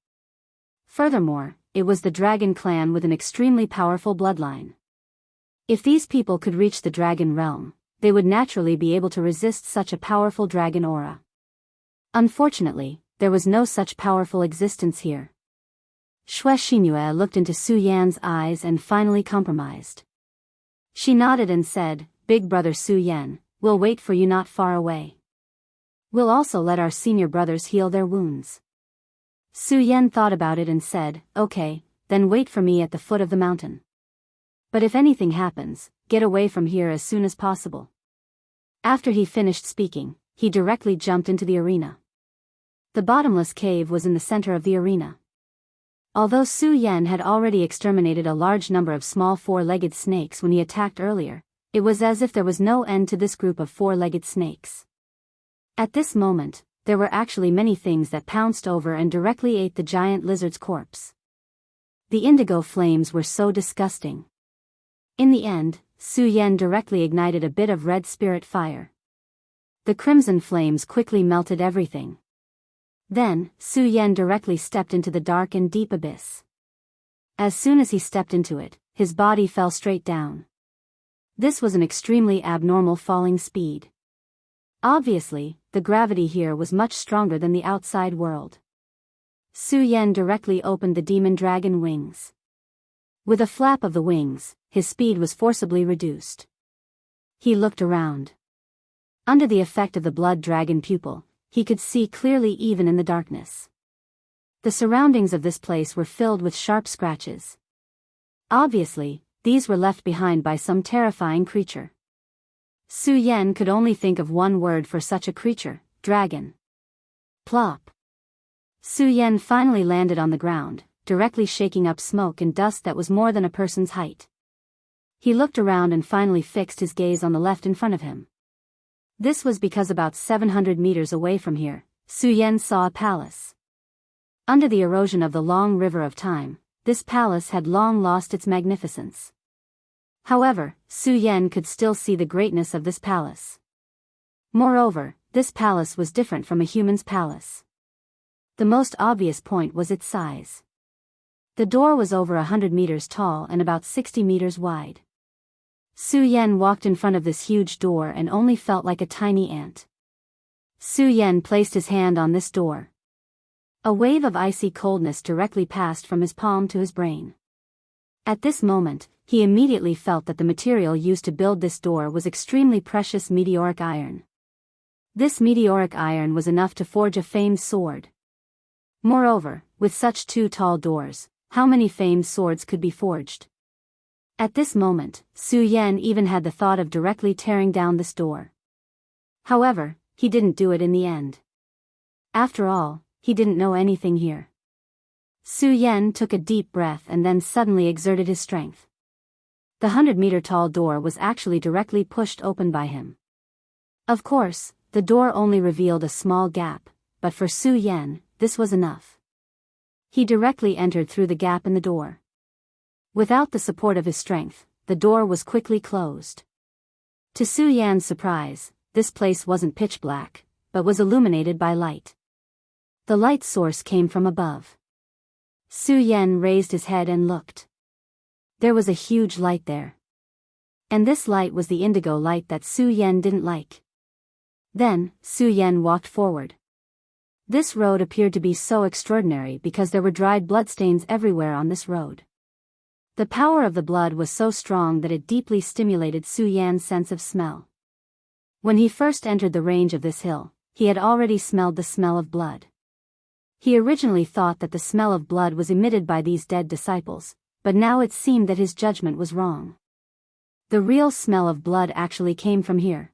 Speaker 1: Furthermore, it was the Dragon Clan with an extremely powerful bloodline. If these people could reach the Dragon Realm, they would naturally be able to resist such a powerful dragon aura. Unfortunately, there was no such powerful existence here. Xue Xingyue looked into Su Yan's eyes and finally compromised. She nodded and said, "Big brother Su Yan, we'll wait for you not far away. We'll also let our senior brothers heal their wounds." Su Yan thought about it and said, "Okay, then wait for me at the foot of the mountain. But if anything happens, get away from here as soon as possible." After he finished speaking, he directly jumped into the arena. The bottomless cave was in the center of the arena. Although Su Yan had already exterminated a large number of small four-legged snakes when he attacked earlier, it was as if there was no end to this group of four-legged snakes. At this moment, there were actually many things that pounced over and directly ate the giant lizard's corpse. The indigo flames were so disgusting. In the end, Su Yan directly ignited a bit of red spirit fire. The crimson flames quickly melted everything. Then, Su Yan directly stepped into the dark and deep abyss. As soon as he stepped into it, his body fell straight down. This was an extremely abnormal falling speed. Obviously, the gravity here was much stronger than the outside world. Su Yan directly opened the demon dragon wings. With a flap of the wings, his speed was forcibly reduced. He looked around. Under the effect of the blood dragon pupil, he could see clearly even in the darkness. The surroundings of this place were filled with sharp scratches. Obviously, these were left behind by some terrifying creature. Su Yan could only think of one word for such a creature: dragon. Plop. Su Yan finally landed on the ground, directly shaking up smoke and dust that was more than a person's height. He looked around and finally fixed his gaze on the left in front of him. This was because about 700 meters away from here, Su Yan saw a palace. Under the erosion of the long river of time, this palace had long lost its magnificence. However, Su Yan could still see the greatness of this palace. Moreover, this palace was different from a human's palace. The most obvious point was its size. The door was over 100 meters tall and about 60 meters wide. Su Yan walked in front of this huge door and only felt like a tiny ant. Su Yan placed his hand on this door. A wave of icy coldness directly passed from his palm to his brain. At this moment, he immediately felt that the material used to build this door was extremely precious meteoric iron. This meteoric iron was enough to forge a famed sword. Moreover, with such two tall doors, how many famed swords could be forged? At this moment, Su Yan even had the thought of directly tearing down this door. However, he didn't do it in the end. After all, he didn't know anything here. Su Yan took a deep breath and then suddenly exerted his strength. The 100-meter tall door was actually directly pushed open by him. Of course, the door only revealed a small gap, but for Su Yan, this was enough. He directly entered through the gap in the door. Without the support of his strength, the door was quickly closed. To Su Yan's surprise, this place wasn't pitch black, but was illuminated by light. The light source came from above. Su Yan raised his head and looked. There was a huge light there. And this light was the indigo light that Su Yan didn't like. Then, Su Yan walked forward. This road appeared to be so extraordinary because there were dried bloodstains everywhere on this road. The power of the blood was so strong that it deeply stimulated Su Yan's sense of smell. When he first entered the range of this hill, he had already smelled the smell of blood. He originally thought that the smell of blood was emitted by these dead disciples, but now it seemed that his judgment was wrong. The real smell of blood actually came from here.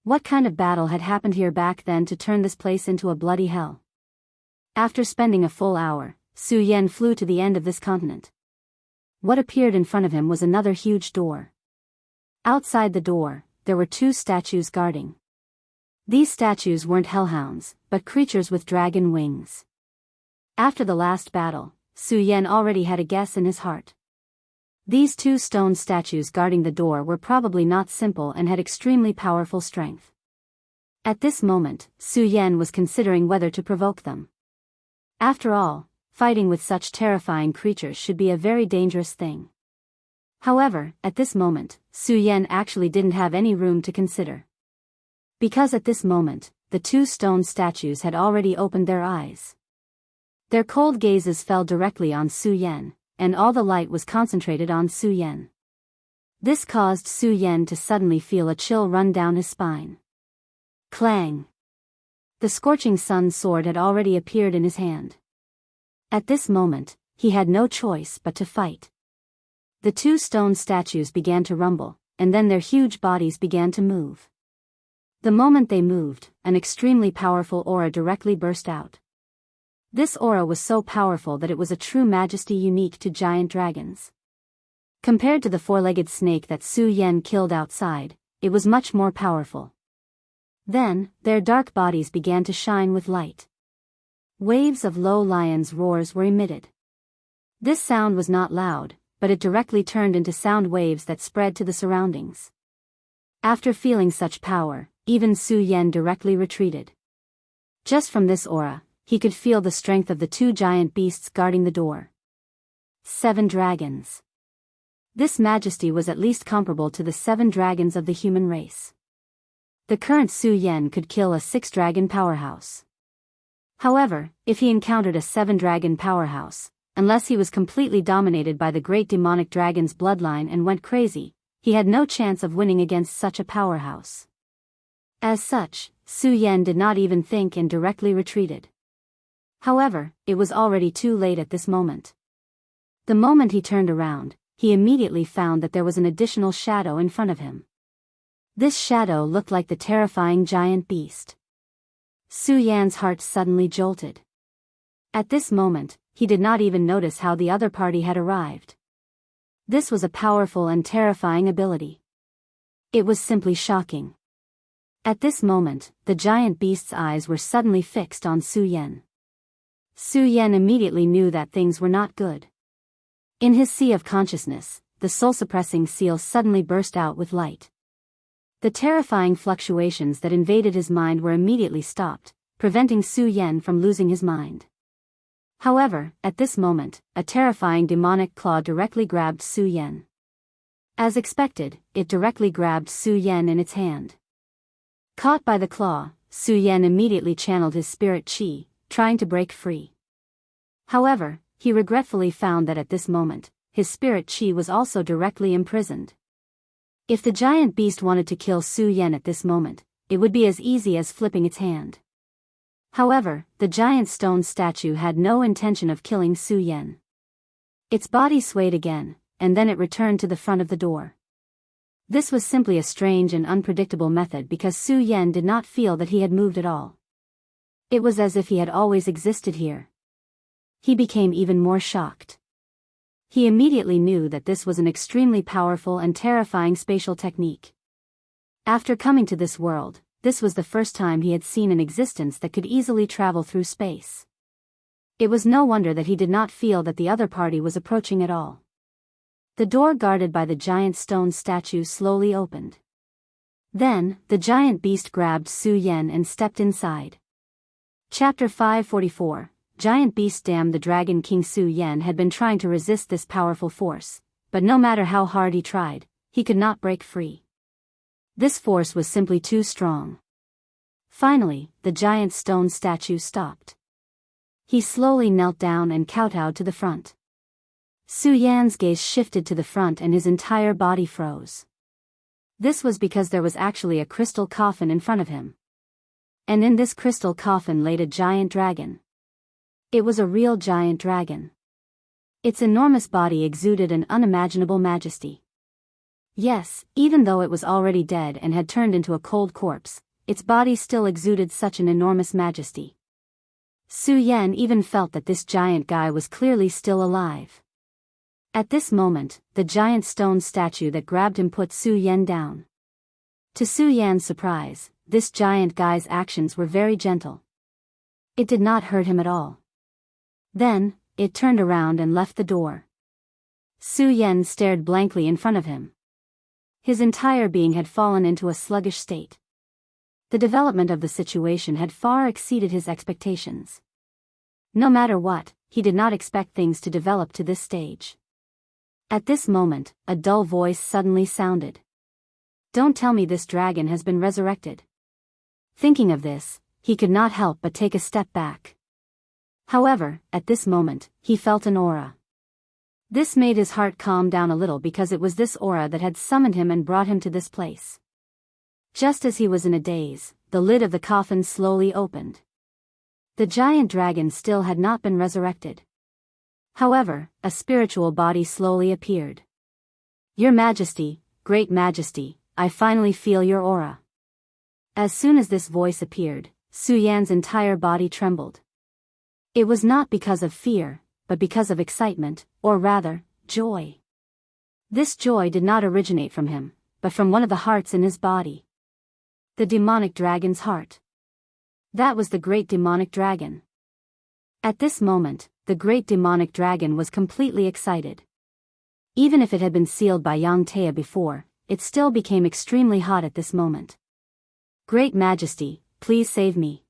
Speaker 1: What kind of battle had happened here back then to turn this place into a bloody hell? After spending a full hour, Su Yan flew to the end of this continent. What appeared in front of him was another huge door. Outside the door, there were 2 statues guarding. These statues weren't hellhounds, but creatures with dragon wings. After the last battle, Su Yan already had a guess in his heart. These 2 stone statues guarding the door were probably not simple and had extremely powerful strength. At this moment, Su Yan was considering whether to provoke them. After all, fighting with such terrifying creatures should be a very dangerous thing. However, at this moment, Su Yan actually didn't have any room to consider. Because at this moment, the 2 stone statues had already opened their eyes. Their cold gazes fell directly on Su Yan, and all the light was concentrated on Su Yan. This caused Su Yan to suddenly feel a chill run down his spine. Clang! The scorching sun sword had already appeared in his hand. At this moment, he had no choice but to fight. The 2 stone statues began to rumble, and then their huge bodies began to move. The moment they moved, an extremely powerful aura directly burst out. This aura was so powerful that it was a true majesty unique to giant dragons. Compared to the 4-legged snake that Su Yan killed outside, it was much more powerful. Then, their dark bodies began to shine with light. Waves of low lions' roars were emitted. This sound was not loud, but it directly turned into sound waves that spread to the surroundings. After feeling such power, even Su Yan directly retreated. Just from this aura, he could feel the strength of the 2 giant beasts guarding the door. 7 dragons. This majesty was at least comparable to the 7 dragons of the human race. The current Su Yan could kill a 6-dragon powerhouse. However, if he encountered a 7-dragon powerhouse, unless he was completely dominated by the great demonic dragon's bloodline and went crazy, he had no chance of winning against such a powerhouse. As such, Su Yan did not even think and directly retreated. However, it was already too late at this moment. The moment he turned around, he immediately found that there was an additional shadow in front of him. This shadow looked like the terrifying giant beast. Su Yan's heart suddenly jolted. At this moment, he did not even notice how the other party had arrived. This was a powerful and terrifying ability. It was simply shocking. At this moment, the giant beast's eyes were suddenly fixed on Su Yan. Su Yan immediately knew that things were not good. In his sea of consciousness, the soul-suppressing seal suddenly burst out with light. The terrifying fluctuations that invaded his mind were immediately stopped, preventing Su Yan from losing his mind. However, at this moment, a terrifying demonic claw directly grabbed Su Yan. As expected, it directly grabbed Su Yan in its hand. Caught by the claw, Su Yan immediately channeled his spirit chi, trying to break free. However, he regretfully found that at this moment, his spirit chi was also directly imprisoned. If the giant beast wanted to kill Su Yan at this moment, it would be as easy as flipping its hand. However, the giant stone statue had no intention of killing Su Yan. Its body swayed again, and then it returned to the front of the door. This was simply a strange and unpredictable method because Su Yan did not feel that he had moved at all. It was as if he had always existed here. He became even more shocked. He immediately knew that this was an extremely powerful and terrifying spatial technique. After coming to this world, this was the first time he had seen an existence that could easily travel through space. It was no wonder that he did not feel that the other party was approaching at all. The door guarded by the giant stone statue slowly opened. Then, the giant beast grabbed Su Yan and stepped inside. Chapter 544. Giant Beast. Damn, the Dragon King Su Yan had been trying to resist this powerful force, but no matter how hard he tried, he could not break free. This force was simply too strong. Finally, the giant stone statue stopped. He slowly knelt down and kowtowed to the front. Su Yan's gaze shifted to the front and his entire body froze. This was because there was actually a crystal coffin in front of him. And in this crystal coffin laid a giant dragon. It was a real giant dragon. Its enormous body exuded an unimaginable majesty. Yes, even though it was already dead and had turned into a cold corpse, its body still exuded such an enormous majesty. Su Yan even felt that this giant guy was clearly still alive. At this moment, the giant stone statue that grabbed him put Su Yan down. To Su Yan's surprise, this giant guy's actions were very gentle. It did not hurt him at all. Then, it turned around and left the door. Su Yan stared blankly in front of him. His entire being had fallen into a sluggish state. The development of the situation had far exceeded his expectations. No matter what, he did not expect things to develop to this stage. At this moment, a dull voice suddenly sounded. "Don't tell me this dragon has been resurrected." Thinking of this, he could not help but take a step back. However, at this moment, he felt an aura. This made his heart calm down a little because it was this aura that had summoned him and brought him to this place. Just as he was in a daze, the lid of the coffin slowly opened. The giant dragon still had not been resurrected. However, a spiritual body slowly appeared. "Your Majesty, Great Majesty, I finally feel your aura." As soon as this voice appeared, Su Yan's entire body trembled. It was not because of fear, but because of excitement, or rather, joy. This joy did not originate from him, but from one of the hearts in his body. The demonic dragon's heart. That was the great demonic dragon. At this moment, the great demonic dragon was completely excited. Even if it had been sealed by Yang Tea before, it still became extremely hot at this moment. "Great Majesty, please save me.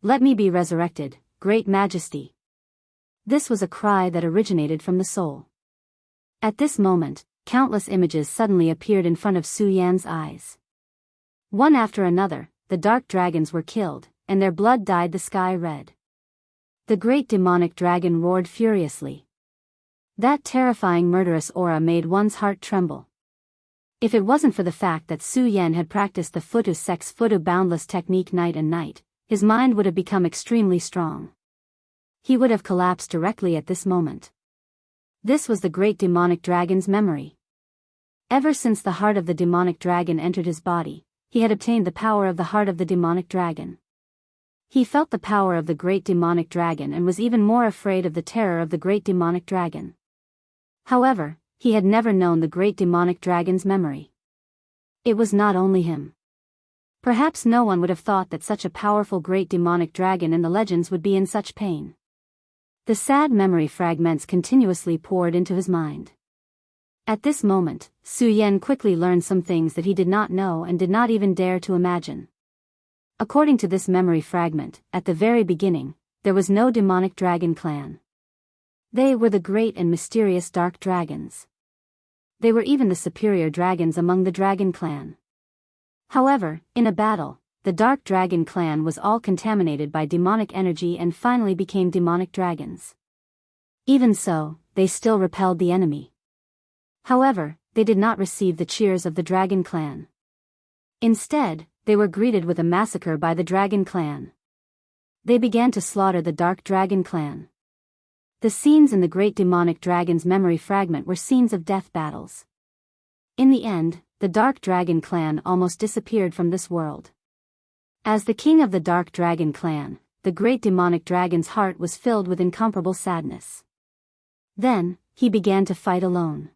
Speaker 1: Let me be resurrected, Great Majesty." This was a cry that originated from the soul. At this moment, countless images suddenly appeared in front of Su Yan's eyes. One after another, the dark dragons were killed, and their blood dyed the sky red. The great demonic dragon roared furiously. That terrifying murderous aura made one's heart tremble. If it wasn't for the fact that Su Yan had practiced the Futu Sex Futu Boundless technique night and night, his mind would have become extremely strong. He would have collapsed directly at this moment. This was the great demonic dragon's memory. Ever since the heart of the demonic dragon entered his body, he had obtained the power of the heart of the demonic dragon. He felt the power of the great demonic dragon and was even more afraid of the terror of the great demonic dragon. However, he had never known the great demonic dragon's memory. It was not only him. Perhaps no one would have thought that such a powerful great demonic dragon in the legends would be in such pain. The sad memory fragments continuously poured into his mind. At this moment, Su Yan quickly learned some things that he did not know and did not even dare to imagine. According to this memory fragment, at the very beginning, there was no demonic dragon clan. They were the great and mysterious dark dragons. They were even the superior dragons among the dragon clan. However, in a battle, the Dark Dragon clan was all contaminated by demonic energy and finally became demonic dragons. Even so, they still repelled the enemy. However, they did not receive the cheers of the Dragon clan. Instead, they were greeted with a massacre by the Dragon clan. They began to slaughter the Dark Dragon clan. The scenes in the Great Demonic Dragon's memory fragment were scenes of death battles. In the end, the Dark Dragon clan almost disappeared from this world. As the king of the Dark Dragon clan, the great demonic dragon's heart was filled with incomparable sadness. Then, he began to fight alone.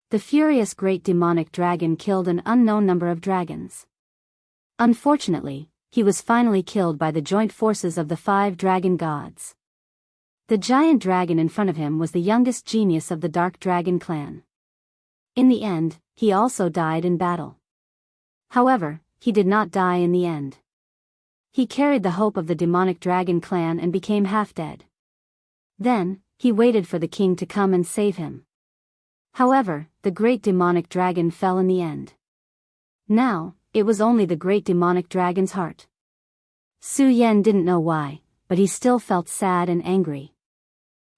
Speaker 1: The furious great demonic dragon killed an unknown number of dragons. Unfortunately, he was finally killed by the joint forces of the 5 dragon gods. The giant dragon in front of him was the youngest genius of the Dark Dragon clan. In the end, he also died in battle. However, he did not die in the end. He carried the hope of the demonic dragon clan and became half dead. Then, he waited for the king to come and save him. However, the great demonic dragon fell in the end. Now, it was only the great demonic dragon's heart. Su Yan didn't know why, but he still felt sad and angry.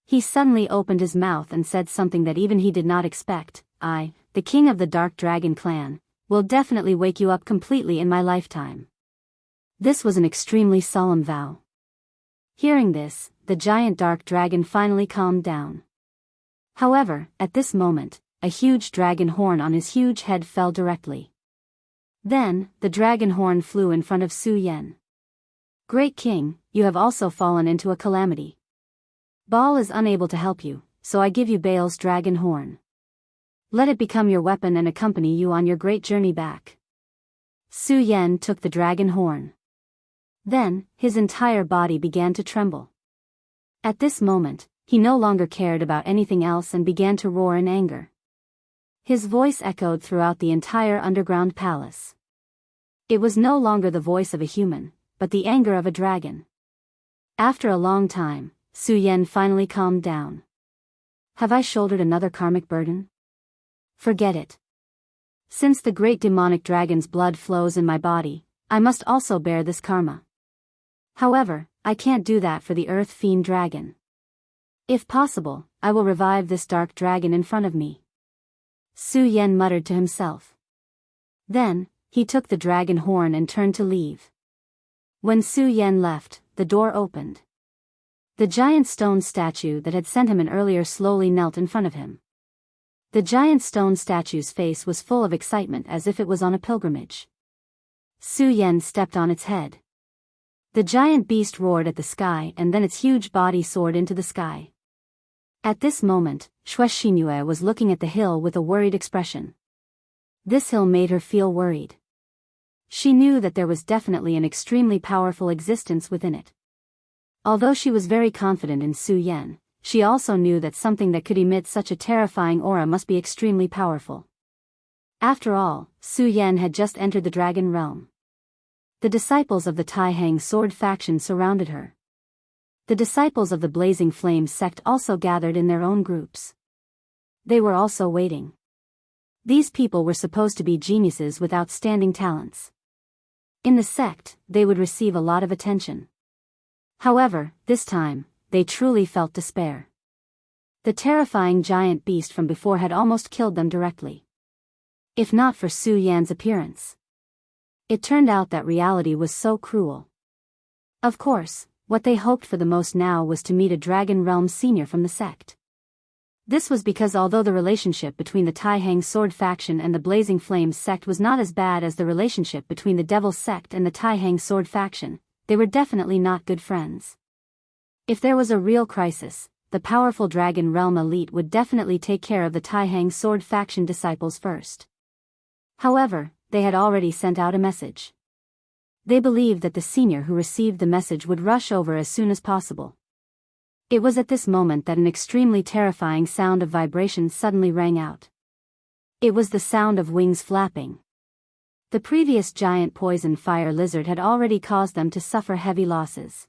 Speaker 1: He suddenly opened his mouth and said something that even he did not expect. I, the king of the Dark Dragon clan, will definitely wake you up completely in my lifetime. This was an extremely solemn vow. Hearing this, the giant dark dragon finally calmed down. However, at this moment, a huge dragon horn on his huge head fell directly. Then, the dragon horn flew in front of Su Yan. Great King, you have also fallen into a calamity. Baal is unable to help you, so I give you Baal's dragon horn. Let it become your weapon and accompany you on your great journey back. Su Yan took the dragon horn. Then, his entire body began to tremble. At this moment, he no longer cared about anything else and began to roar in anger. His voice echoed throughout the entire underground palace. It was no longer the voice of a human, but the anger of a dragon. After a long time, Su Yan finally calmed down. Have I shouldered another karmic burden? Forget it. Since the great demonic dragon's blood flows in my body, I must also bear this karma. However, I can't do that for the earth fiend dragon. If possible, I will revive this dark dragon in front of me. Su Yan muttered to himself. Then, he took the dragon horn and turned to leave. When Su Yan left, the door opened. The giant stone statue that had sent him an earlier slowly knelt in front of him. The giant stone statue's face was full of excitement as if it was on a pilgrimage. Su Yan stepped on its head. The giant beast roared at the sky and then its huge body soared into the sky. At this moment, Xingyue was looking at the hill with a worried expression. This hill made her feel worried. She knew that there was definitely an extremely powerful existence within it. Although she was very confident in Su Yan, she also knew that something that could emit such a terrifying aura must be extremely powerful. After all, Su Yan had just entered the dragon realm. The disciples of the Taihang sword faction surrounded her. The disciples of the Blazing Flames sect also gathered in their own groups. They were also waiting. These people were supposed to be geniuses with outstanding talents. In the sect, they would receive a lot of attention. However, this time, they truly felt despair. The terrifying giant beast from before had almost killed them directly. If not for Su Yan's appearance. It turned out that reality was so cruel. Of course, what they hoped for the most now was to meet a Dragon Realm senior from the sect. This was because although the relationship between the Taihang sword faction and the Blazing Flames sect was not as bad as the relationship between the Devil sect and the Taihang sword faction, they were definitely not good friends. If there was a real crisis, the powerful Dragon Realm elite would definitely take care of the Taihang sword faction disciples first. However, they had already sent out a message. They believed that the senior who received the message would rush over as soon as possible. It was at this moment that an extremely terrifying sound of vibration suddenly rang out. It was the sound of wings flapping. The previous giant poison fire lizard had already caused them to suffer heavy losses.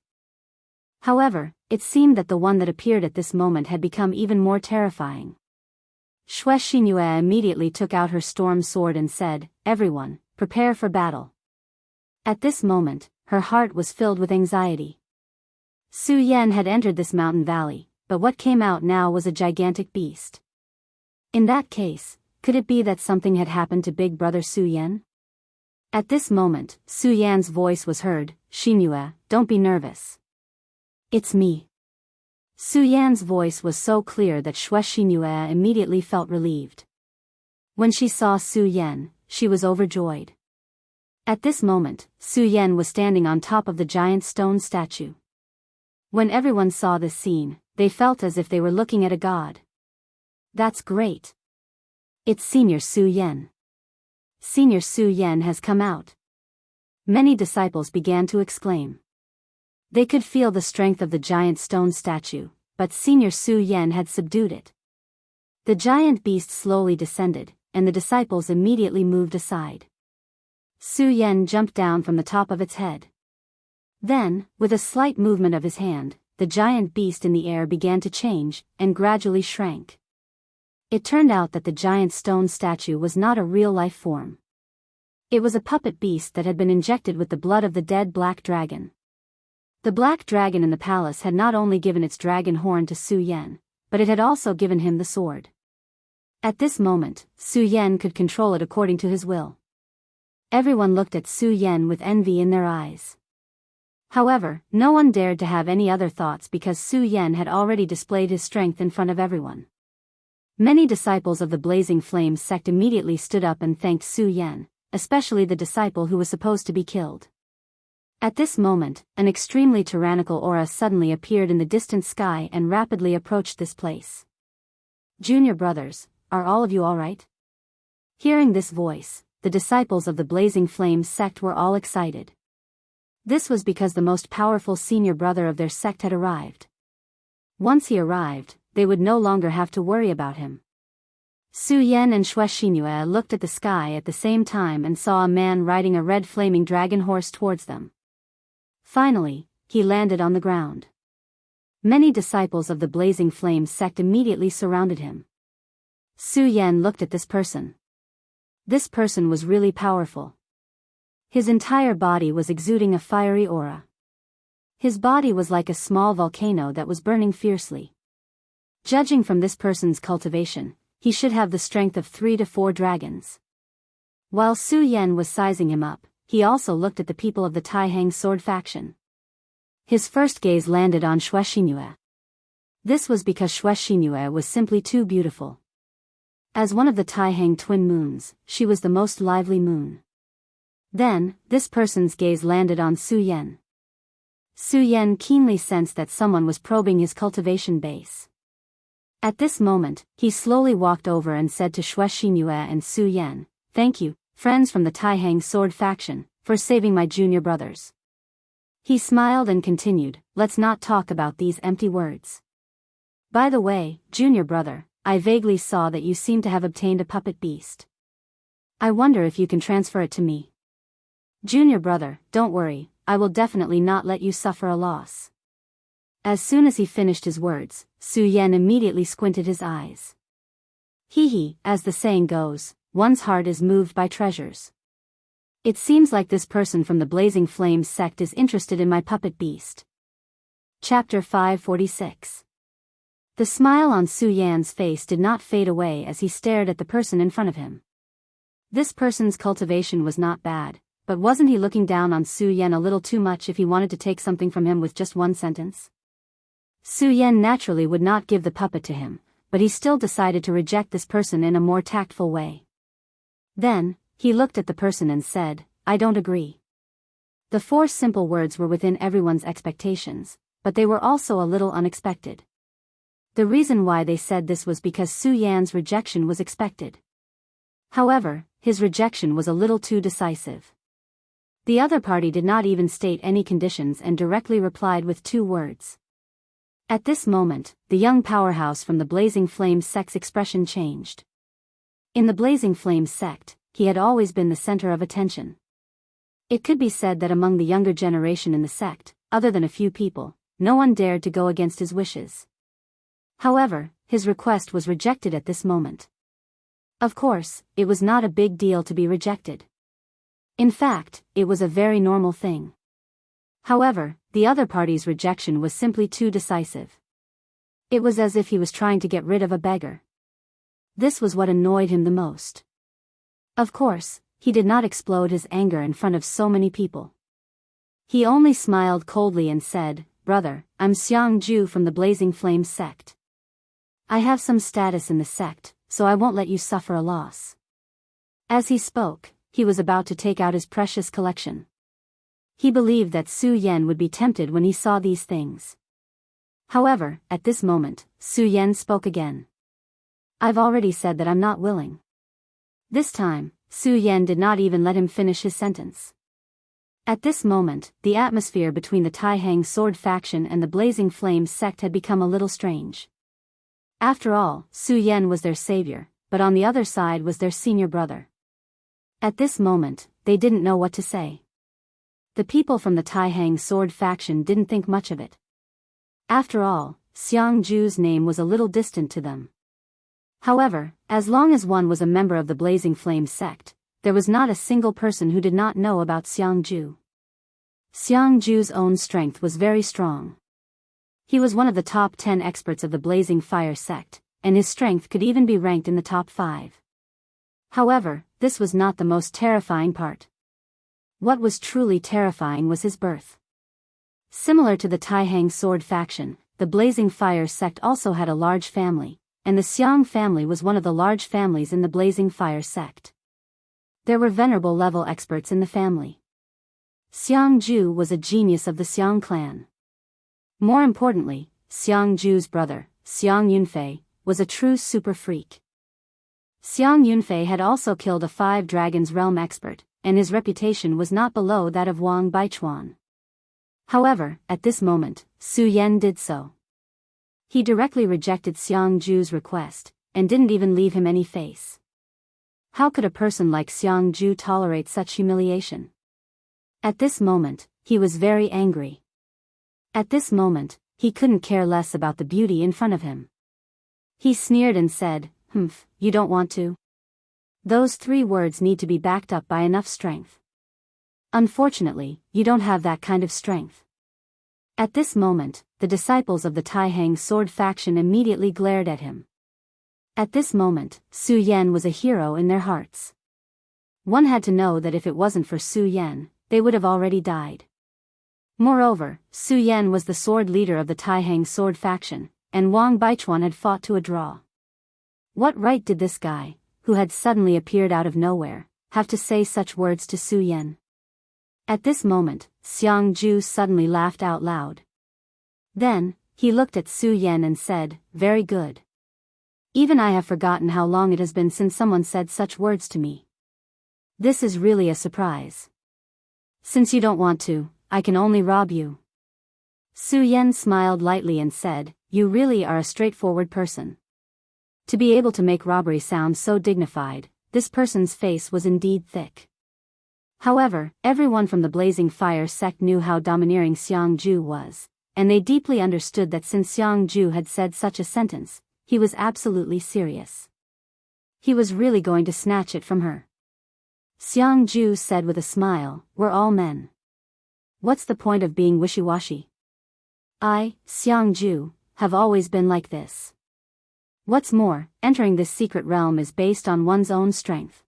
Speaker 1: However, it seemed that the one that appeared at this moment had become even more terrifying. Xingyue immediately took out her storm sword and said, "Everyone, prepare for battle." At this moment, her heart was filled with anxiety. Su Yan had entered this mountain valley, but what came out now was a gigantic beast. In that case, could it be that something had happened to Big Brother Su Yan? At this moment, Su Yan's voice was heard, "Xingyue, don't be nervous. It's me." Su Yan's voice was so clear that Xingyue immediately felt relieved. When she saw Su Yan, she was overjoyed. At this moment, Su Yan was standing on top of the giant stone statue. When everyone saw this scene, they felt as if they were looking at a god. That's great. It's Senior Su Yan. Senior Su Yan has come out. Many disciples began to exclaim. They could feel the strength of the giant stone statue, but Senior Su Yan had subdued it. The giant beast slowly descended, and the disciples immediately moved aside. Su Yan jumped down from the top of its head. Then, with a slight movement of his hand, the giant beast in the air began to change, and gradually shrank. It turned out that the giant stone statue was not a real-life form. It was a puppet beast that had been injected with the blood of the dead black dragon. The black dragon in the palace had not only given its dragon horn to Su Yan, but it had also given him the sword. At this moment, Su Yan could control it according to his will. Everyone looked at Su Yan with envy in their eyes. However, no one dared to have any other thoughts because Su Yan had already displayed his strength in front of everyone. Many disciples of the Blazing Flames sect immediately stood up and thanked Su Yan, especially the disciple who was supposed to be killed. At this moment, an extremely tyrannical aura suddenly appeared in the distant sky and rapidly approached this place. "Junior brothers, are all of you all right?" Hearing this voice, the disciples of the Blazing Flames sect were all excited. This was because the most powerful senior brother of their sect had arrived. Once he arrived, they would no longer have to worry about him. Su Yan and Xue Xinhue looked at the sky at the same time and saw a man riding a red flaming dragon horse towards them. Finally, he landed on the ground. Many disciples of the Blazing Flames sect immediately surrounded him. Su Yan looked at this person. This person was really powerful. His entire body was exuding a fiery aura. His body was like a small volcano that was burning fiercely. Judging from this person's cultivation, he should have the strength of 3 to 4 dragons. While Su Yan was sizing him up, he also looked at the people of the Taihang sword faction. His first gaze landed on Xue Xinhue. This was because Xue Xinhue was simply too beautiful. As one of the Taihang twin moons, she was the most lively moon. Then, this person's gaze landed on Su Yan. Su Yan keenly sensed that someone was probing his cultivation base. At this moment, he slowly walked over and said to Xue Xinhue and Su Yan, "Thank you, friends from the Taihang sword faction, for saving my junior brothers." He smiled and continued, "Let's not talk about these empty words. By the way, junior brother, I vaguely saw that you seem to have obtained a puppet beast. I wonder if you can transfer it to me. Junior brother, don't worry, I will definitely not let you suffer a loss." As soon as he finished his words, Su Yan immediately squinted his eyes. Hee, as the saying goes, one's heart is moved by treasures. It seems like this person from the Blazing Flames sect is interested in my puppet beast. Chapter 546. The smile on Su Yan's face did not fade away as he stared at the person in front of him. This person's cultivation was not bad, but wasn't he looking down on Su Yan a little too much if he wanted to take something from him with just one sentence? Su Yan naturally would not give the puppet to him, but he still decided to reject this person in a more tactful way. Then, he looked at the person and said, "I don't agree." The 4 simple words were within everyone's expectations, but they were also a little unexpected. The reason why they said this was because Su Yan's rejection was expected. However, his rejection was a little too decisive. The other party did not even state any conditions and directly replied with 2 words. At this moment, the young powerhouse from the Blazing Flames sect's expression changed. In the Blazing Flames sect, he had always been the center of attention. It could be said that among the younger generation in the sect, other than a few people, no one dared to go against his wishes. However, his request was rejected at this moment. Of course, it was not a big deal to be rejected. In fact, it was a very normal thing. However, the other party's rejection was simply too decisive. It was as if he was trying to get rid of a beggar. This was what annoyed him the most. Of course, he did not explode his anger in front of so many people. He only smiled coldly and said, "Brother, I'm Xiang Ju from the Blazing Flames sect. I have some status in the sect, so I won't let you suffer a loss." As he spoke, he was about to take out his precious collection. He believed that Su Yan would be tempted when he saw these things. However, at this moment, Su Yan spoke again. "I've already said that I'm not willing." This time, Su Yan did not even let him finish his sentence. At this moment, the atmosphere between the Taihang sword faction and the Blazing Flames sect had become a little strange. After all, Su Yan was their savior, but on the other side was their senior brother. At this moment, they didn't know what to say. The people from the Taihang sword faction didn't think much of it. After all, Xiang Ju's name was a little distant to them. However, as long as one was a member of the Blazing Flame sect, there was not a single person who did not know about Xiang Ju. Xiangju's own strength was very strong. He was one of the top 10 experts of the Blazing Fire sect, and his strength could even be ranked in the top 5. However, this was not the most terrifying part. What was truly terrifying was his birth. Similar to the Taihang sword faction, the Blazing Fire sect also had a large family, and the Xiang family was one of the large families in the Blazing Fire sect. There were venerable level experts in the family. Xiangju was a genius of the Xiang clan. More importantly, Xiangju's brother, Xiang Yunfei, was a true super freak. Xiang Yunfei had also killed a 5 Dragons Realm expert, and his reputation was not below that of Wang Baichuan. However, at this moment, Su Yan did so. He directly rejected Xiangju's request, and didn't even leave him any face. How could a person like Xiangju tolerate such humiliation? At this moment, he was very angry. At this moment, he couldn't care less about the beauty in front of him. He sneered and said, you don't want to? Those 3 words need to be backed up by enough strength. Unfortunately, you don't have that kind of strength. At this moment, the disciples of the Taihang sword faction immediately glared at him. At this moment, Su Yan was a hero in their hearts. One had to know that if it wasn't for Su Yan, they would have already died. Moreover, Su Yan was the sword leader of the Taihang sword faction, and Wang Baichuan had fought to a draw. What right did this guy, who had suddenly appeared out of nowhere, have to say such words to Su Yan? At this moment, Xiangju suddenly laughed out loud. Then, he looked at Su Yan and said, "Very good. Even I have forgotten how long it has been since someone said such words to me. This is really a surprise. Since you don't want to, I can only rob you." Su Yan smiled lightly and said, "You really are a straightforward person." To be able to make robbery sound so dignified, this person's face was indeed thick. However, everyone from the Blazing Fire sect knew how domineering Xiangju was, and they deeply understood that since Xiangju had said such a sentence, he was absolutely serious. He was really going to snatch it from her. Xiangju said with a smile, "We're all men. What's the point of being wishy-washy? I, Xiangju, have always been like this. What's more, entering this secret realm is based on one's own strength.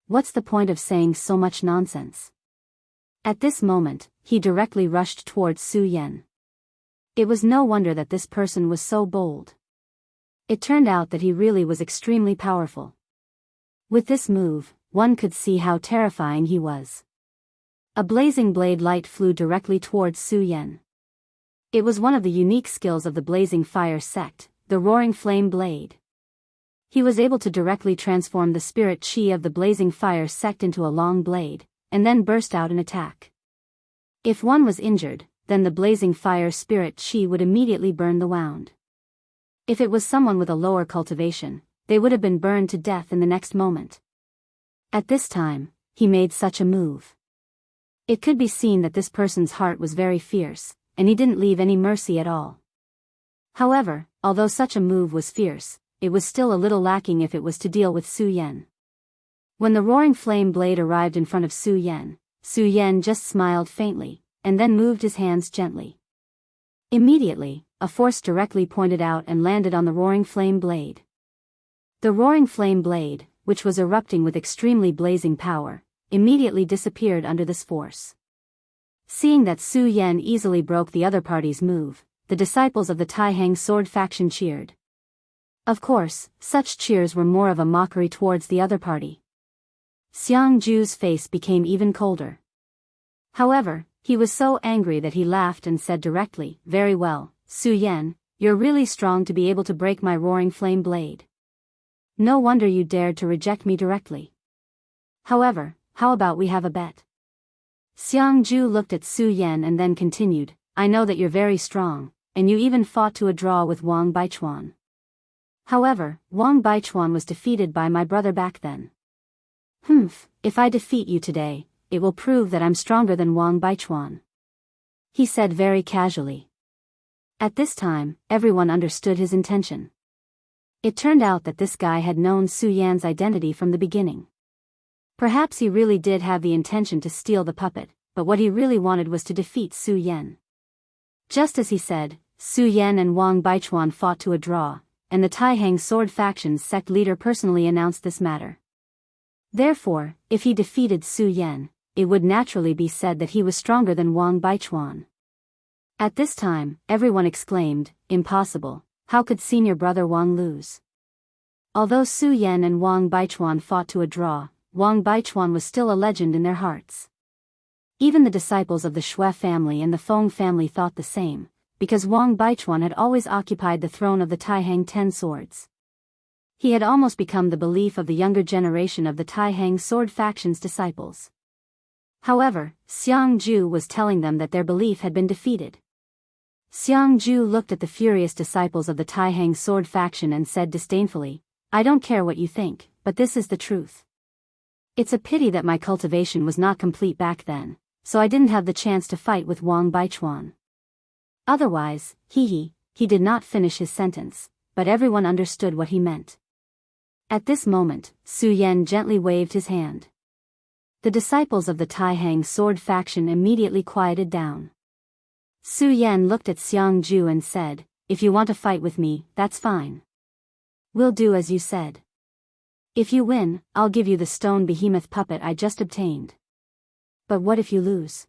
Speaker 1: What's the point of saying so much nonsense?" At this moment, he directly rushed towards Su Yan. It was no wonder that this person was so bold. It turned out that he really was extremely powerful. With this move, one could see how terrifying he was. A blazing blade light flew directly towards Su Yan. It was one of the unique skills of the Blazing Fire sect, the Roaring Flame Blade. He was able to directly transform the spirit chi of the Blazing Fire sect into a long blade, and then burst out an attack. If one was injured, then the Blazing Fire spirit chi would immediately burn the wound. If it was someone with a lower cultivation, they would have been burned to death in the next moment. At this time, he made such a move. It could be seen that this person's heart was very fierce, and he didn't leave any mercy at all. However, although such a move was fierce, it was still a little lacking if it was to deal with Su Yan. When the Roaring Flame Blade arrived in front of Su Yan just smiled faintly, and then moved his hands gently. Immediately, a force directly pointed out and landed on the Roaring Flame Blade. The Roaring Flame Blade, which was erupting with extremely blazing power, immediately disappeared under this force. Seeing that Su Yan easily broke the other party's move, the disciples of the Taihang sword faction cheered. Of course, such cheers were more of a mockery towards the other party. Xiangju's face became even colder. However, he was so angry that he laughed and said directly, "Very well, Su Yan, you're really strong to be able to break my Roaring Flame Blade. No wonder you dared to reject me directly. However, how about we have a bet?" Xiangju looked at Su Yan and then continued, "I know that you're very strong, and you even fought to a draw with Wang Baichuan. However, Wang Baichuan was defeated by my brother back then. If I defeat you today, it will prove that I'm stronger than Wang Baichuan," he said very casually. At this time, everyone understood his intention. It turned out that this guy had known Su Yan's identity from the beginning. Perhaps he really did have the intention to steal the puppet, but what he really wanted was to defeat Su Yan. Just as he said, Su Yan and Wang Baichuan fought to a draw, and the Taihang sword faction's sect leader personally announced this matter. Therefore, if he defeated Su Yan, it would naturally be said that he was stronger than Wang Baichuan. At this time, everyone exclaimed, "Impossible, how could senior brother Wang lose?" Although Su Yan and Wang Baichuan fought to a draw, Wang Baichuan was still a legend in their hearts. Even the disciples of the Xue family and the Feng family thought the same, because Wang Baichuan had always occupied the throne of the Taihang Ten Swords. He had almost become the belief of the younger generation of the Taihang sword faction's disciples. However, Xiang Ju was telling them that their belief had been defeated. Xiang Ju looked at the furious disciples of the Taihang sword faction and said disdainfully, "I don't care what you think, but this is the truth. It's a pity that my cultivation was not complete back then, so I didn't have the chance to fight with Wang Baichuan. Otherwise, he did not finish his sentence, but everyone understood what he meant. At this moment, Su Yan gently waved his hand. The disciples of the Taihang sword faction immediately quieted down. Su Yan looked at Xiang Ju and said, "If you want to fight with me, that's fine. We'll do as you said. If you win, I'll give you the stone behemoth puppet I just obtained. But what if you lose?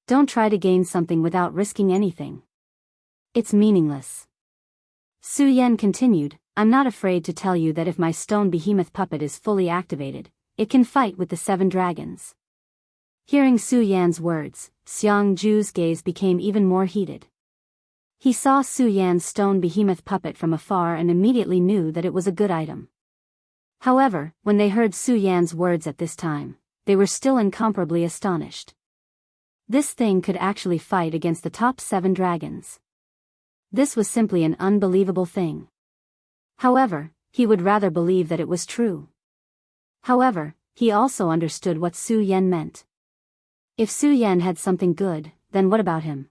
Speaker 1: Don't try to gain something without risking anything. It's meaningless." Su Yan continued, "I'm not afraid to tell you that if my stone behemoth puppet is fully activated, it can fight with the 7 dragons." Hearing Su Yan's words, Xiang Ju's gaze became even more heated. He saw Su Yan's stone behemoth puppet from afar and immediately knew that it was a good item. However, when they heard Su Yan's words at this time, they were still incomparably astonished. This thing could actually fight against the top 7 dragons. This was simply an unbelievable thing. However, he would rather believe that it was true. However, he also understood what Su Yan meant. If Su Yan had something good, then what about him?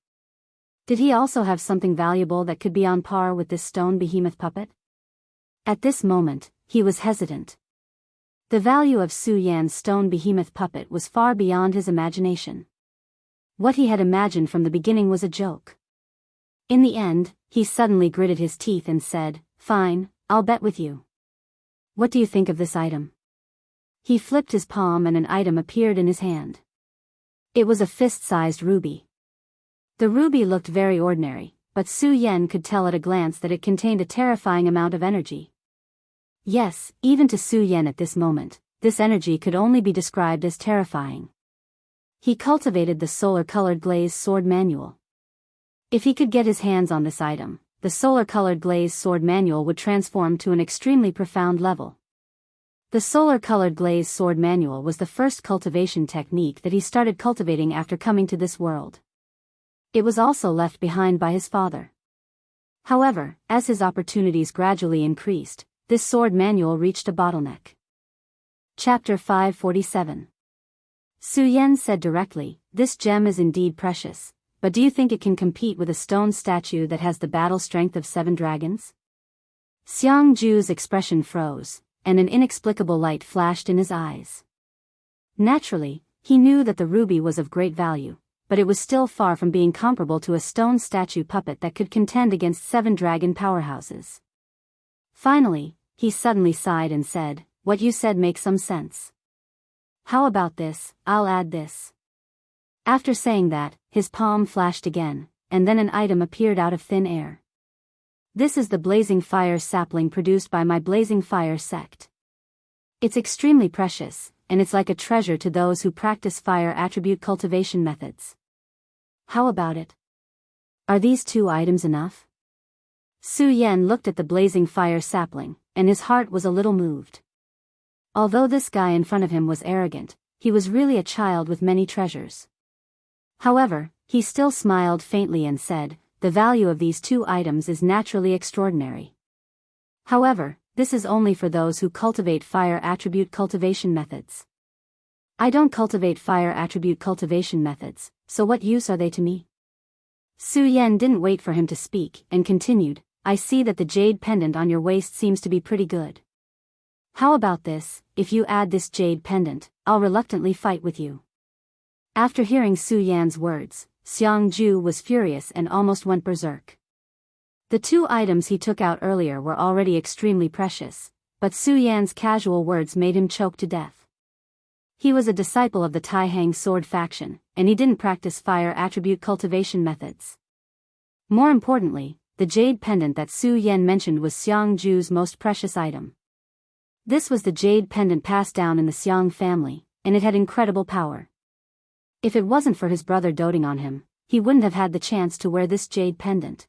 Speaker 1: Did he also have something valuable that could be on par with this stone behemoth puppet? At this moment, he was hesitant. The value of Su Yan's stone behemoth puppet was far beyond his imagination. What he had imagined from the beginning was a joke. In the end, he suddenly gritted his teeth and said, "Fine, I'll bet with you. What do you think of this item?" He flipped his palm and an item appeared in his hand. It was a fist-sized ruby. The ruby looked very ordinary, but Su Yan could tell at a glance that it contained a terrifying amount of energy. Yes, even to Su Yan at this moment, this energy could only be described as terrifying. He cultivated the solar-colored glazed sword manual. If he could get his hands on this item, the solar-colored glazed sword manual would transform to an extremely profound level. The solar-colored glazed sword manual was the first cultivation technique that he started cultivating after coming to this world. It was also left behind by his father. However, as his opportunities gradually increased, this sword manual reached a bottleneck. Chapter 547. Su Yan said directly, "This gem is indeed precious, but do you think it can compete with a stone statue that has the battle strength of 7 dragons?" Xiang Ju's expression froze, and an inexplicable light flashed in his eyes. Naturally, he knew that the ruby was of great value, but it was still far from being comparable to a stone statue puppet that could contend against 7 dragon powerhouses. Finally, he suddenly sighed and said, "What you said makes some sense. How about this? I'll add this." After saying that, his palm flashed again, and then an item appeared out of thin air. "This is the blazing fire sapling produced by my blazing fire sect. It's extremely precious, and it's like a treasure to those who practice fire attribute cultivation methods. How about it? Are these 2 items enough?" Su Yan looked at the blazing fire sapling, and his heart was a little moved. Although this guy in front of him was arrogant, he was really a child with many treasures. However, he still smiled faintly and said, "The value of these 2 items is naturally extraordinary. However, this is only for those who cultivate fire attribute cultivation methods. I don't cultivate fire attribute cultivation methods, so what use are they to me?" Su Yan didn't wait for him to speak, and continued, "I see that the jade pendant on your waist seems to be pretty good. How about this? If you add this jade pendant, I'll reluctantly fight with you." After hearing Su Yan's words, Xiangju was furious and almost went berserk. The two items he took out earlier were already extremely precious, but Su Yan's casual words made him choke to death. He was a disciple of the Taihang sword faction, and he didn't practice fire attribute cultivation methods. More importantly, the jade pendant that Su Yan mentioned was Xiangju's most precious item. This was the jade pendant passed down in the Xiang family, and it had incredible power. If it wasn't for his brother doting on him, he wouldn't have had the chance to wear this jade pendant.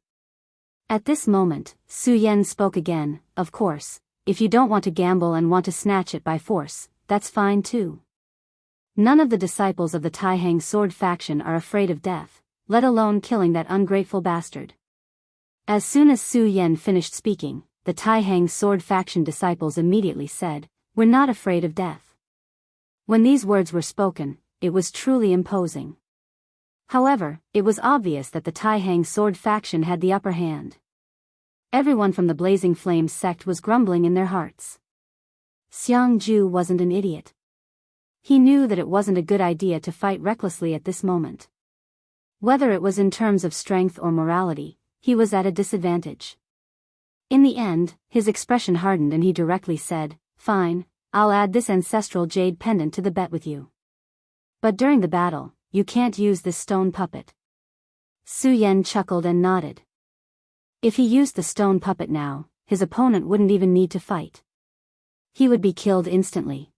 Speaker 1: At this moment, Su Yan spoke again. Of course, if you don't want to gamble and want to snatch it by force, that's fine too. None of the disciples of the Taihang sword faction are afraid of death, let alone killing that ungrateful bastard. As soon as Su Yan finished speaking, the Taihang sword faction disciples immediately said, "We're not afraid of death." When these words were spoken, it was truly imposing. However, it was obvious that the Taihang sword faction had the upper hand. Everyone from the Blazing Flames sect was grumbling in their hearts. Xiangju wasn't an idiot. He knew that it wasn't a good idea to fight recklessly at this moment. Whether it was in terms of strength or morality, he was at a disadvantage. In the end, his expression hardened and he directly said, "Fine, I'll add this ancestral jade pendant to the bet with you. But during the battle, you can't use this stone puppet." Su Yan chuckled and nodded. If he used the stone puppet now, his opponent wouldn't even need to fight. He would be killed instantly.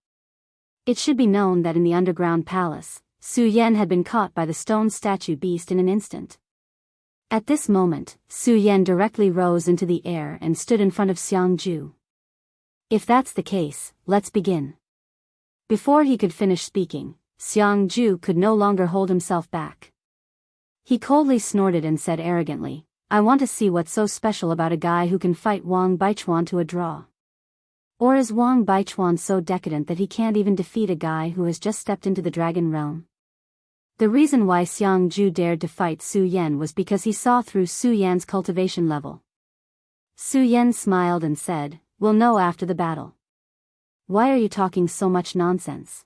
Speaker 1: It should be known that in the underground palace, Su Yan had been caught by the stone statue beast in an instant. At this moment, Su Yan directly rose into the air and stood in front of Xiangju. "If that's the case, let's begin." Before he could finish speaking, Xiangju could no longer hold himself back. He coldly snorted and said arrogantly, "I want to see what's so special about a guy who can fight Wang Baichuan to a draw. Or is Wang Baichuan so decadent that he can't even defeat a guy who has just stepped into the dragon realm?" The reason why Xiangju dared to fight Su Yan was because he saw through Su Yan's cultivation level. Su Yan smiled and said, "We'll know after the battle. Why are you talking so much nonsense?"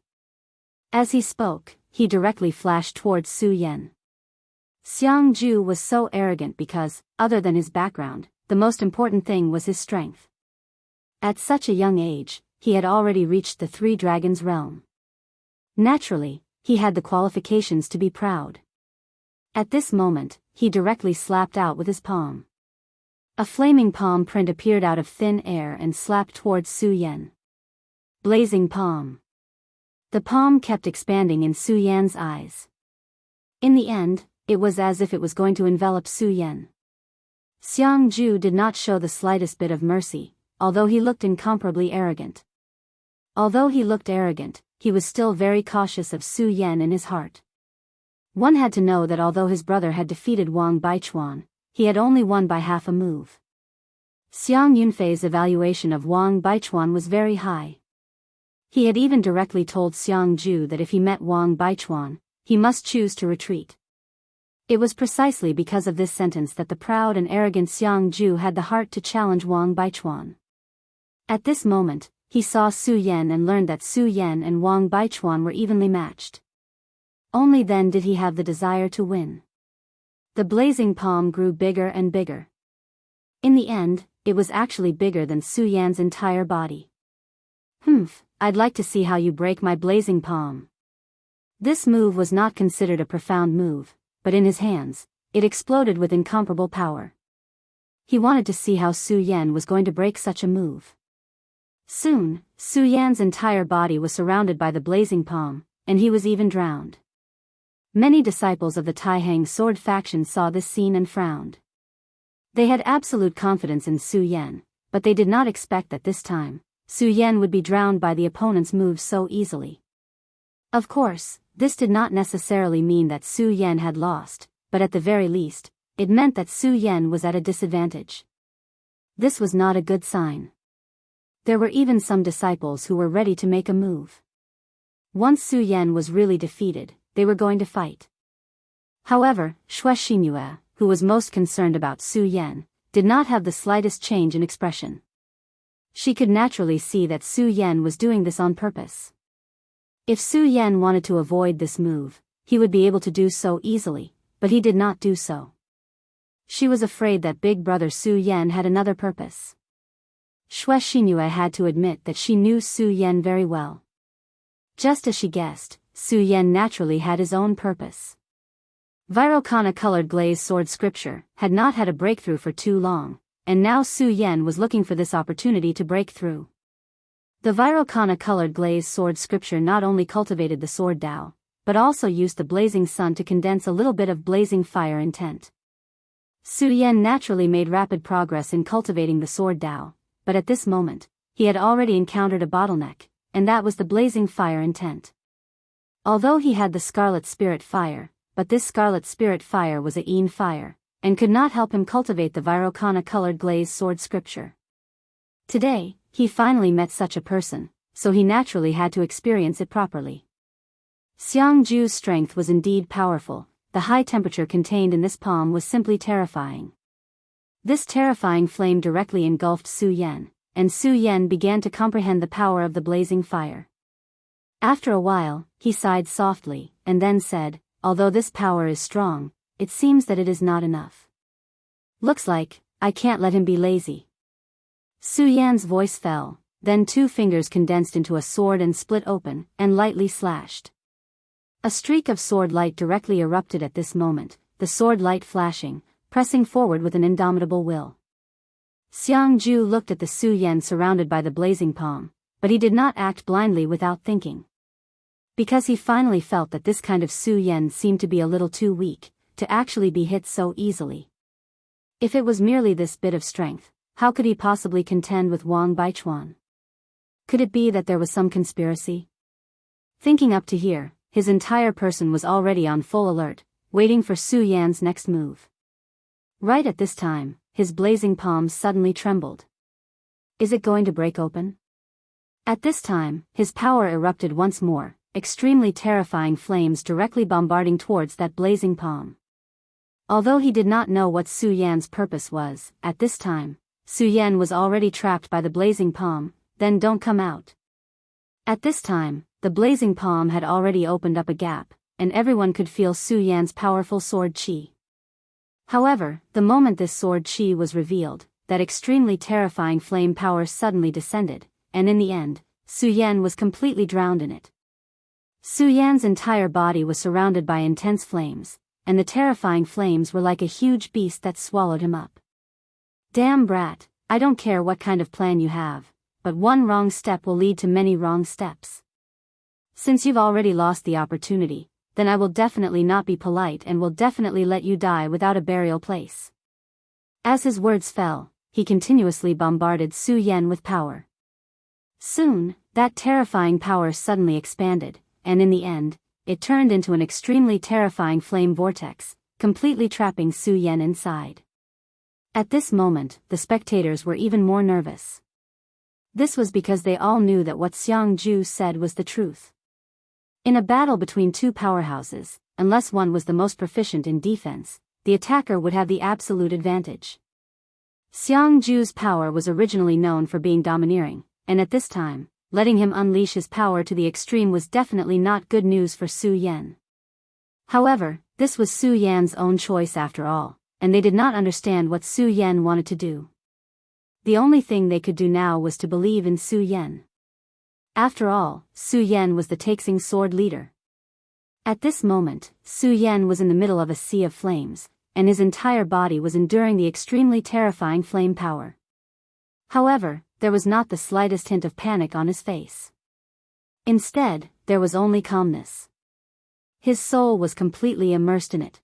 Speaker 1: As he spoke, he directly flashed towards Su Yan. Xiangju was so arrogant because, other than his background, the most important thing was his strength. At such a young age, he had already reached the Three Dragons realm. Naturally, he had the qualifications to be proud. At this moment, he directly slapped out with his palm. A flaming palm print appeared out of thin air and slapped towards Su Yan. Blazing palm. The palm kept expanding in Su Yan's eyes. In the end, it was as if it was going to envelop Su Yan. Xiangju did not show the slightest bit of mercy, although he looked incomparably arrogant. Although he looked arrogant, he was still very cautious of Su Yan in his heart. One had to know that although his brother had defeated Wang Baichuan, he had only won by half a move. Xiang Yunfei's evaluation of Wang Baichuan was very high. He had even directly told Xiangju that if he met Wang Baichuan, he must choose to retreat. It was precisely because of this sentence that the proud and arrogant Xiangju had the heart to challenge Wang Baichuan. At this moment, he saw Su Yan and learned that Su Yan and Wang Baichuan were evenly matched. Only then did he have the desire to win. The blazing palm grew bigger and bigger. In the end, it was actually bigger than Su Yan's entire body. I'd like to see how you break my blazing palm." This move was not considered a profound move, but in his hands, it exploded with incomparable power. He wanted to see how Su Yan was going to break such a move. Soon, Su Yan's entire body was surrounded by the blazing palm, and he was even drowned. Many disciples of the Taihang sword faction saw this scene and frowned. They had absolute confidence in Su Yan, but they did not expect that this time, Su Yan would be drowned by the opponent's moves so easily. Of course, this did not necessarily mean that Su Yan had lost, but at the very least, it meant that Su Yan was at a disadvantage. This was not a good sign. There were even some disciples who were ready to make a move. Once Su Yan was really defeated, they were going to fight. However, Xue Xinyue, who was most concerned about Su Yan, did not have the slightest change in expression. She could naturally see that Su Yan was doing this on purpose. If Su Yan wanted to avoid this move, he would be able to do so easily, but he did not do so. She was afraid that big brother Su Yan had another purpose. Xue Xingyue had to admit that she knew Su Yan very well. Just as she guessed, Su Yan naturally had his own purpose. Virokana-colored glazed sword scripture had not had a breakthrough for too long, and now Su Yan was looking for this opportunity to break through. The Virokana-colored glazed sword scripture not only cultivated the sword Tao, but also used the blazing sun to condense a little bit of blazing fire intent. Su Yan naturally made rapid progress in cultivating the sword Tao, but at this moment, he had already encountered a bottleneck, and that was the blazing fire intent. Although he had the scarlet spirit fire, but this scarlet spirit fire was a Yin fire, and could not help him cultivate the Virokana-colored glazed sword scripture. Today, he finally met such a person, so he naturally had to experience it properly. Xiangju's strength was indeed powerful. The high temperature contained in this palm was simply terrifying. This terrifying flame directly engulfed Su Yan, and Su Yan began to comprehend the power of the blazing fire. After a while, he sighed softly, and then said, "Although this power is strong, it seems that it is not enough. Looks like, I can't let him be lazy." Su Yan's voice fell, then 2 fingers condensed into a sword and split open, and lightly slashed. A streak of sword light directly erupted at this moment, the sword light flashing, pressing forward with an indomitable will. Xiangju looked at the Su Yan surrounded by the blazing palm, but he did not act blindly without thinking. Because he finally felt that this kind of Su Yan seemed to be a little too weak, to actually be hit so easily. If it was merely this bit of strength, how could he possibly contend with Wang Baichuan? Could it be that there was some conspiracy? Thinking up to here, his entire person was already on full alert, waiting for Su Yan's next move. Right at this time, his blazing palms suddenly trembled. Is it going to break open? At this time, his power erupted once more, extremely terrifying flames directly bombarding towards that blazing palm. Although he did not know what Su Yan's purpose was, at this time, Su Yan was already trapped by the blazing palm. Then don't come out. At this time, the blazing palm had already opened up a gap, and everyone could feel Su Yan's powerful sword qi. However, the moment this sword qi was revealed, that extremely terrifying flame power suddenly descended, and in the end, Su Yan was completely drowned in it. Su Yan's entire body was surrounded by intense flames, and the terrifying flames were like a huge beast that swallowed him up. Damn brat, I don't care what kind of plan you have, but one wrong step will lead to many wrong steps. Since you've already lost the opportunity, then I will definitely not be polite and will definitely let you die without a burial place. As his words fell, he continuously bombarded Su Yan with power. Soon, that terrifying power suddenly expanded, and in the end, it turned into an extremely terrifying flame vortex, completely trapping Su Yan inside. At this moment, the spectators were even more nervous. This was because they all knew that what Xiangju said was the truth. In a battle between 2 powerhouses, unless one was the most proficient in defense, the attacker would have the absolute advantage. Xiangju's power was originally known for being domineering, and at this time, letting him unleash his power to the extreme was definitely not good news for Su Yan. However, this was Su Yan's own choice after all, and they did not understand what Su Yan wanted to do. The only thing they could do now was to believe in Su Yan. After all, Su Yan was the Taixing sword leader. At this moment, Su Yan was in the middle of a sea of flames, and his entire body was enduring the extremely terrifying flame power. However, there was not the slightest hint of panic on his face. Instead, there was only calmness. His soul was completely immersed in it.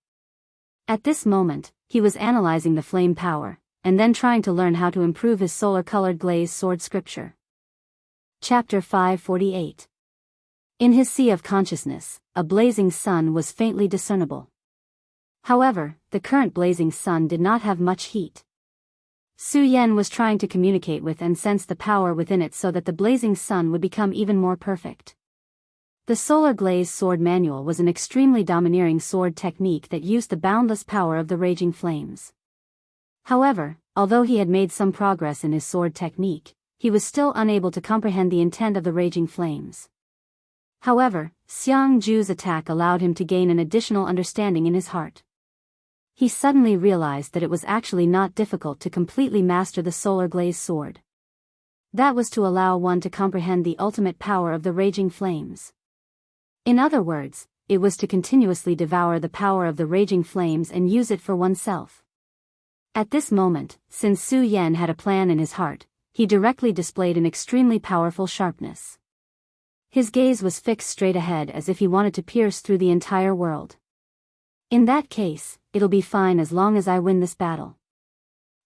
Speaker 1: At this moment, he was analyzing the flame power, and then trying to learn how to improve his solar-colored glazed sword scripture. Chapter 548. In his sea of consciousness, a blazing sun was faintly discernible. However, the current blazing sun did not have much heat. Su Yan was trying to communicate with and sense the power within it so that the blazing sun would become even more perfect. The solar glazed sword manual was an extremely domineering sword technique that used the boundless power of the raging flames. However, although he had made some progress in his sword technique, he was still unable to comprehend the intent of the raging flames. However, Xiangju's attack allowed him to gain an additional understanding in his heart. He suddenly realized that it was actually not difficult to completely master the solar glaze sword. That was to allow one to comprehend the ultimate power of the raging flames. In other words, it was to continuously devour the power of the raging flames and use it for oneself. At this moment, since Su Yan had a plan in his heart, he directly displayed an extremely powerful sharpness. His gaze was fixed straight ahead as if he wanted to pierce through the entire world. In that case, it'll be fine as long as I win this battle.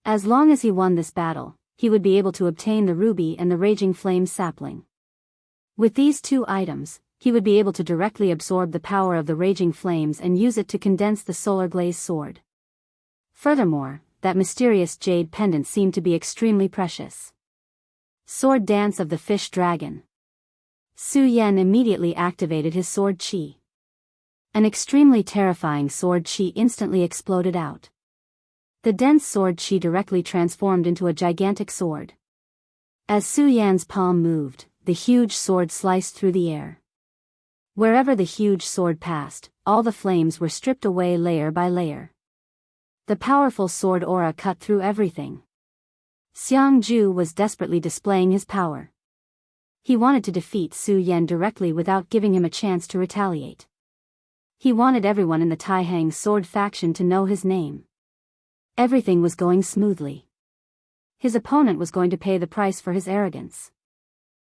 Speaker 1: As long as he won this battle, he would be able to obtain the ruby and the raging flame sapling. With these two items, he would be able to directly absorb the power of the raging flames and use it to condense the solar glaze sword. Furthermore, that mysterious jade pendant seemed to be extremely precious. Sword Dance of the Fish Dragon. Su Yan immediately activated his sword chi. An extremely terrifying sword chi instantly exploded out. The dense sword chi directly transformed into a gigantic sword. As Su Yan's palm moved, the huge sword sliced through the air. Wherever the huge sword passed, all the flames were stripped away layer by layer. The powerful sword aura cut through everything. Xiangju was desperately displaying his power. He wanted to defeat Su Yan directly without giving him a chance to retaliate. He wanted everyone in the Taihang sword faction to know his name. Everything was going smoothly. His opponent was going to pay the price for his arrogance.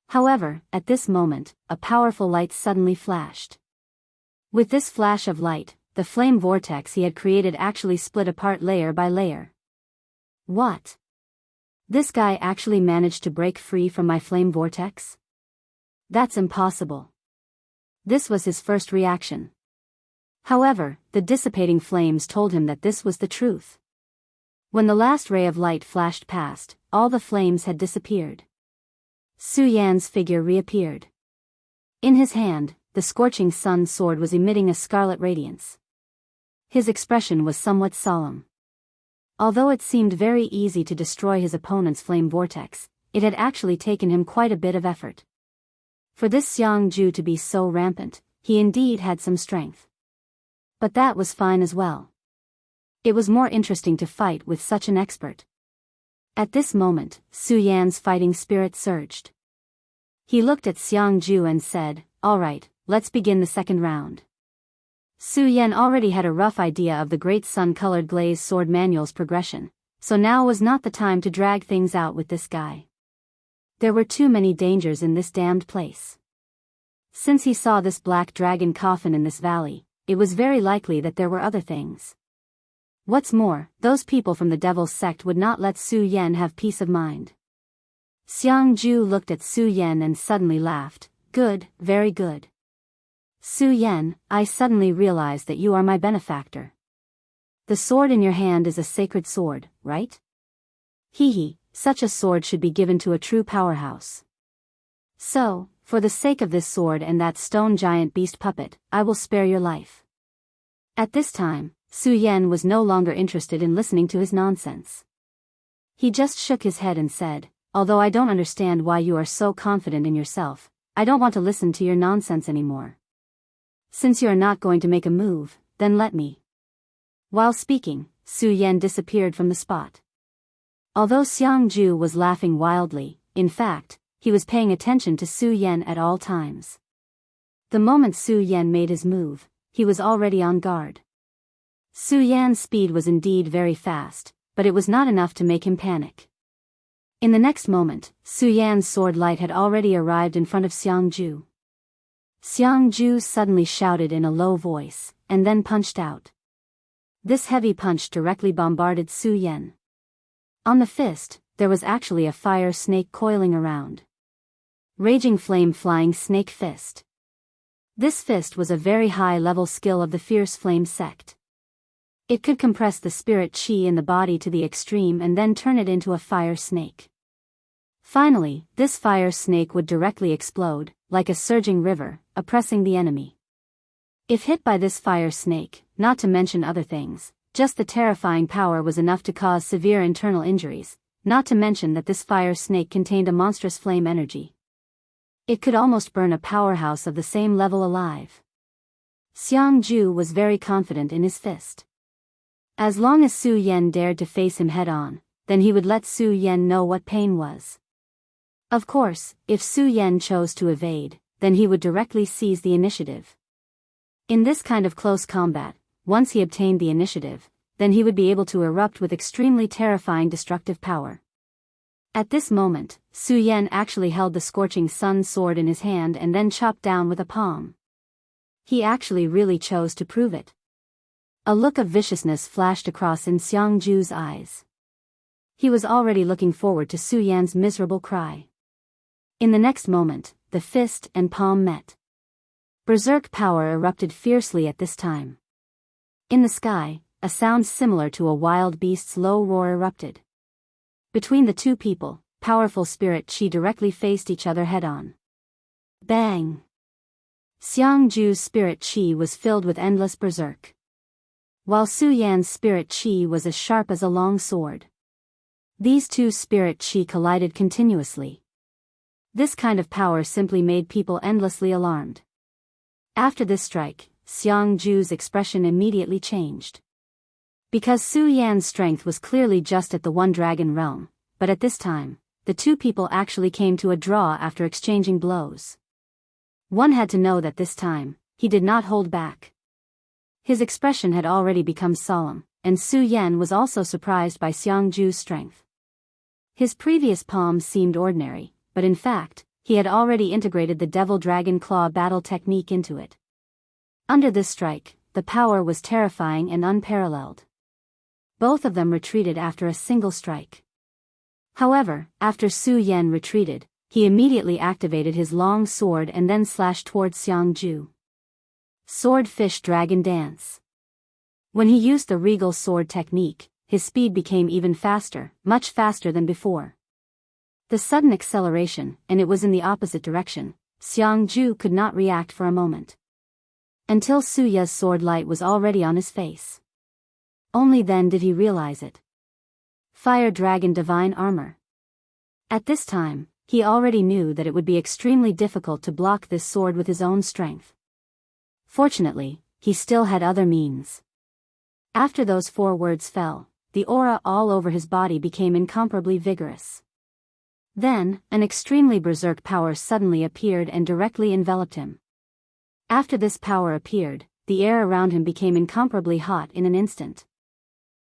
Speaker 1: However, at this moment, a powerful light suddenly flashed. With this flash of light, the flame vortex he had created actually split apart layer by layer. What? This guy actually managed to break free from my flame vortex? That's impossible. This was his first reaction. However, the dissipating flames told him that this was the truth. When the last ray of light flashed past, all the flames had disappeared. Su Yan's figure reappeared. In his hand, the scorching sun sword was emitting a scarlet radiance. His expression was somewhat solemn. Although it seemed very easy to destroy his opponent's flame vortex, it had actually taken him quite a bit of effort. For this Xiangju to be so rampant, he indeed had some strength. But that was fine as well. It was more interesting to fight with such an expert. At this moment, Su Yan's fighting spirit surged. He looked at Xiangju and said, "Alright, let's begin the second round." Su Yan already had a rough idea of the Great Sun-colored glaze sword manual's progression, so now was not the time to drag things out with this guy. There were too many dangers in this damned place. Since he saw this black dragon coffin in this valley, it was very likely that there were other things. What's more, those people from the Devil's Sect would not let Su Yan have peace of mind. Xiangju looked at Su Yan and suddenly laughed. "Good, very good. Su Yan, I suddenly realize that you are my benefactor. The sword in your hand is a sacred sword, right? Hee, such a sword should be given to a true powerhouse. So, for the sake of this sword and that stone giant beast puppet, I will spare your life." At this time, Su Yan was no longer interested in listening to his nonsense. He just shook his head and said, "Although I don't understand why you are so confident in yourself, I don't want to listen to your nonsense anymore. Since you are not going to make a move, then let me." While speaking, Su Yan disappeared from the spot. Although Xiangju was laughing wildly, in fact, he was paying attention to Su Yan at all times. The moment Su Yan made his move, he was already on guard. Su Yan's speed was indeed very fast, but it was not enough to make him panic. In the next moment, Su Yan's sword light had already arrived in front of Xiangju. Xiangju suddenly shouted in a low voice, and then punched out. This heavy punch directly bombarded Su Yan. On the fist, there was actually a fire snake coiling around. Raging Flame Flying Snake Fist. This fist was a very high-level skill of the Fierce Flame sect. It could compress the spirit chi in the body to the extreme and then turn it into a fire snake. Finally, this fire snake would directly explode, like a surging river, oppressing the enemy. If hit by this fire snake, not to mention other things, just the terrifying power was enough to cause severe internal injuries, not to mention that this fire snake contained a monstrous flame energy. It could almost burn a powerhouse of the same level alive. Xiangju was very confident in his fist. As long as Su Yan dared to face him head-on, then he would let Su Yan know what pain was. Of course, if Su Yan chose to evade, then he would directly seize the initiative. In this kind of close combat, once he obtained the initiative, then he would be able to erupt with extremely terrifying destructive power. At this moment, Su Yan actually held the scorching sun sword in his hand and then chopped down with a palm. He actually really chose to prove it. A look of viciousness flashed across in Xiangju's eyes. He was already looking forward to Su Yan's miserable cry. In the next moment, the fist and palm met. Berserk power erupted fiercely at this time. In the sky, a sound similar to a wild beast's low roar erupted. Between the two people, powerful spirit chi directly faced each other head-on. Bang! Xiangju's spirit chi was filled with endless berserk, while Su Yan's spirit chi was as sharp as a long sword. These two spirit chi collided continuously. This kind of power simply made people endlessly alarmed. After this strike, Xiangju's expression immediately changed. Because Su Yan's strength was clearly just at the One Dragon realm, but at this time, the two people actually came to a draw after exchanging blows. One had to know that this time, he did not hold back. His expression had already become solemn, and Su Yan was also surprised by Xiangju's strength. His previous palms seemed ordinary, but in fact, he had already integrated the Devil Dragon Claw battle technique into it. Under this strike, the power was terrifying and unparalleled. Both of them retreated after a single strike. However, after Su Yan retreated, he immediately activated his long sword and then slashed towards Xiangju. Swordfish Dragon Dance. When he used the regal sword technique, his speed became even faster, much faster than before. The sudden acceleration, and it was in the opposite direction, Xiangju could not react for a moment. Until Su Ya's sword light was already on his face. Only then did he realize it. Fire Dragon Divine Armor. At this time, he already knew that it would be extremely difficult to block this sword with his own strength. Fortunately, he still had other means. After those 4 words fell, the aura all over his body became incomparably vigorous. Then, an extremely berserk power suddenly appeared and directly enveloped him. After this power appeared, the air around him became incomparably hot in an instant.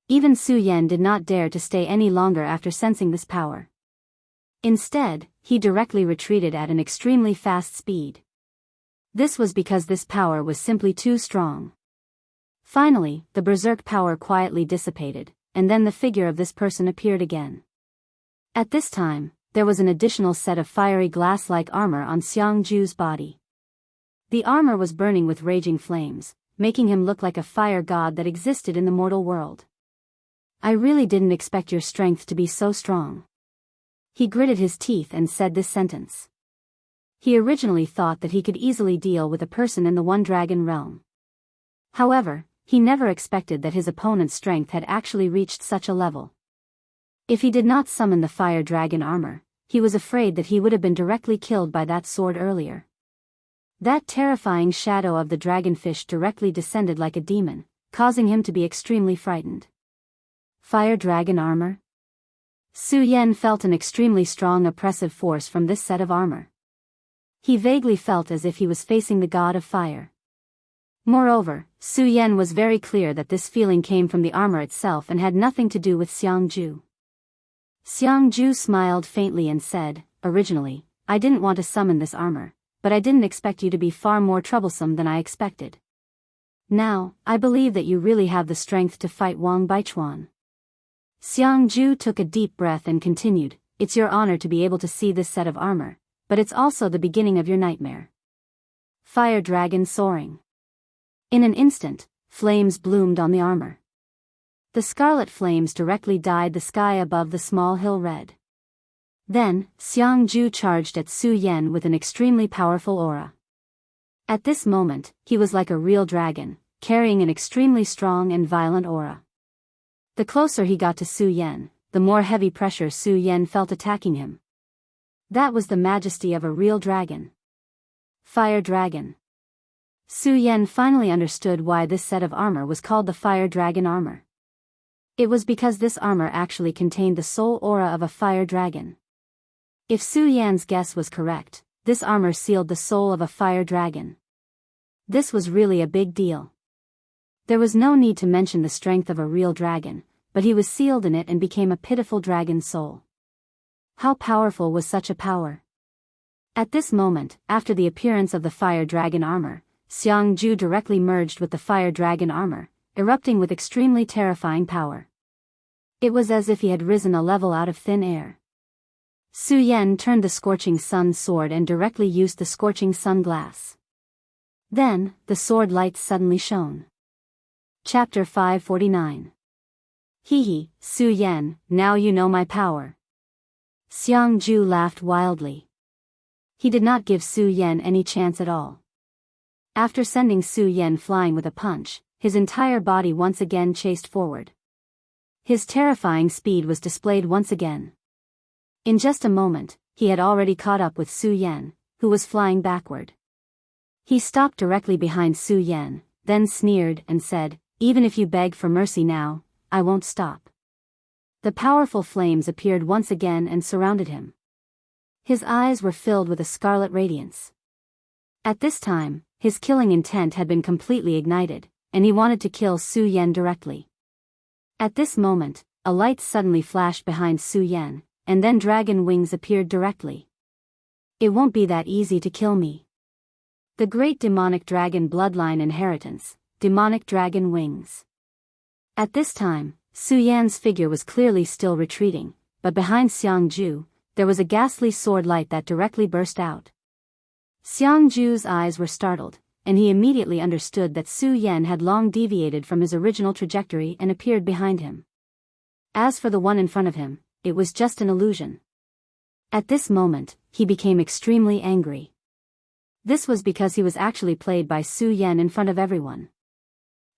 Speaker 1: Even Su Yan did not dare to stay any longer after sensing this power. Instead, he directly retreated at an extremely fast speed. This was because this power was simply too strong. Finally, the berserk power quietly dissipated, and then the figure of this person appeared again. At this time, there was an additional set of fiery glass-like armor on Xiangju's body. The armor was burning with raging flames, making him look like a fire god that existed in the mortal world. I really didn't expect your strength to be so strong. He gritted his teeth and said this sentence. He originally thought that he could easily deal with a person in the One Dragon realm. However, he never expected that his opponent's strength had actually reached such a level. If he did not summon the Fire Dragon armor, he was afraid that he would have been directly killed by that sword earlier. That terrifying shadow of the dragonfish directly descended like a demon, causing him to be extremely frightened. Fire Dragon armor? Su Yan felt an extremely strong oppressive force from this set of armor. He vaguely felt as if he was facing the god of fire. Moreover, Su Yan was very clear that this feeling came from the armor itself and had nothing to do with Xiangju. Xiangju smiled faintly and said, "Originally, I didn't want to summon this armor, but I didn't expect you to be far more troublesome than I expected. Now, I believe that you really have the strength to fight Wang Baichuan." Xiangju took a deep breath and continued, "It's your honor to be able to see this set of armor, but it's also the beginning of your nightmare." Fire Dragon Soaring. In an instant, flames bloomed on the armor. The scarlet flames directly dyed the sky above the small hill red. Then, Xiangju charged at Su Yan with an extremely powerful aura. At this moment, he was like a real dragon, carrying an extremely strong and violent aura. The closer he got to Su Yan, the more heavy pressure Su Yan felt attacking him. That was the majesty of a real dragon. Fire Dragon. Su Yan finally understood why this set of armor was called the Fire Dragon armor. It was because this armor actually contained the soul aura of a fire dragon. If Su Yan's guess was correct, this armor sealed the soul of a fire dragon. This was really a big deal. There was no need to mention the strength of a real dragon, but he was sealed in it and became a pitiful dragon's soul. How powerful was such a power? At this moment, after the appearance of the fire dragon armor, Xiangju directly merged with the fire dragon armor, erupting with extremely terrifying power. It was as if he had risen a level out of thin air. Su Yan turned the scorching sun sword and directly used the scorching sun glass. Then, the sword lights suddenly shone. Chapter 549. Hee, Su Yan, now you know my power. Xiangju laughed wildly. He did not give Su Yan any chance at all. After sending Su Yan flying with a punch, his entire body once again chased forward. His terrifying speed was displayed once again. In just a moment, he had already caught up with Su Yan, who was flying backward. He stopped directly behind Su Yan, then sneered and said, "Even if you beg for mercy now, I won't stop." The powerful flames appeared once again and surrounded him. His eyes were filled with a scarlet radiance. At this time, his killing intent had been completely ignited, and he wanted to kill Su Yan directly. At this moment, a light suddenly flashed behind Su Yan, and then dragon wings appeared directly. It won't be that easy to kill me. The great demonic dragon bloodline inheritance, demonic dragon wings. At this time, Su Yan's figure was clearly still retreating, but behind Xiangju, there was a ghastly sword light that directly burst out. Xiangju's eyes were startled, and he immediately understood that Su Yan had long deviated from his original trajectory and appeared behind him. As for the one in front of him, it was just an illusion. At this moment, he became extremely angry. This was because he was actually played by Su Yan in front of everyone.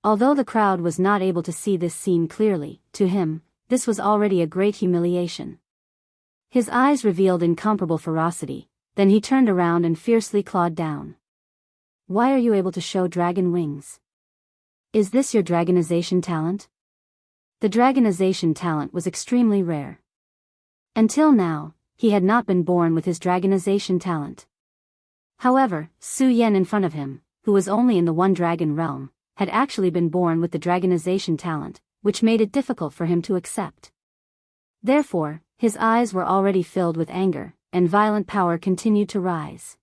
Speaker 1: Although the crowd was not able to see this scene clearly, to him, this was already a great humiliation. His eyes revealed incomparable ferocity, then he turned around and fiercely clawed down. "Why are you able to show dragon wings? Is this your dragonization talent?" The dragonization talent was extremely rare. Until now, he had not been born with his dragonization talent. However, Su Yan in front of him, who was only in the one dragon realm, had actually been born with the dragonization talent, which made it difficult for him to accept. Therefore, his eyes were already filled with anger, and violent power continued to rise.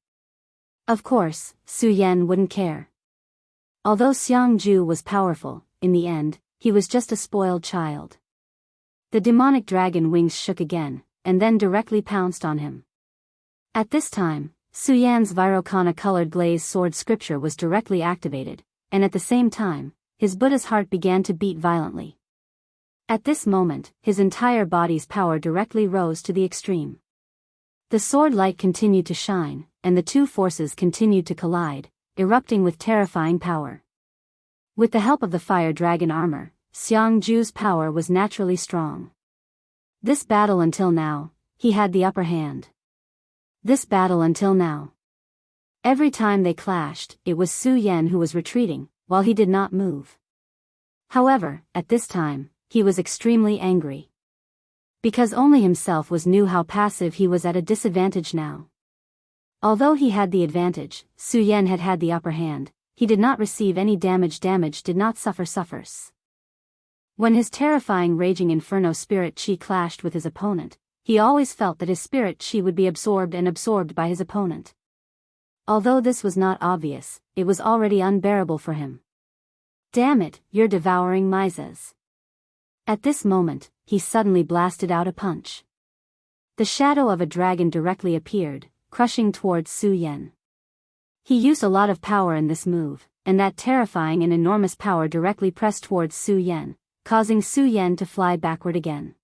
Speaker 1: Of course, Su Yan wouldn't care. Although Xiangju was powerful, in the end, he was just a spoiled child. The demonic dragon wings shook again, and then directly pounced on him. At this time, Su Yan's Virokana-colored glazed sword scripture was directly activated, and at the same time, his Buddha's heart began to beat violently. At this moment, his entire body's power directly rose to the extreme. The sword light continued to shine, and the two forces continued to collide, erupting with terrifying power. With the help of the fire dragon armor, Xiangju's power was naturally strong. This battle until now, he had the upper hand. This battle until now. Every time they clashed, it was Su Yan who was retreating, while he did not move. However, at this time, he was extremely angry. Because only himself knew how passive he was at a disadvantage now. Although he had the advantage, Su Yan had the upper hand, he did not receive any damage did not suffers. When his terrifying raging inferno spirit chi clashed with his opponent, he always felt that his spirit chi would be absorbed by his opponent. Although this was not obvious, it was already unbearable for him. "Damn it, you're devouring Mises." At this moment, he suddenly blasted out a punch. The shadow of a dragon directly appeared, crushing towards Su Yan. He used a lot of power in this move, and that terrifying and enormous power directly pressed towards Su Yan, causing Su Yan to fly backward again.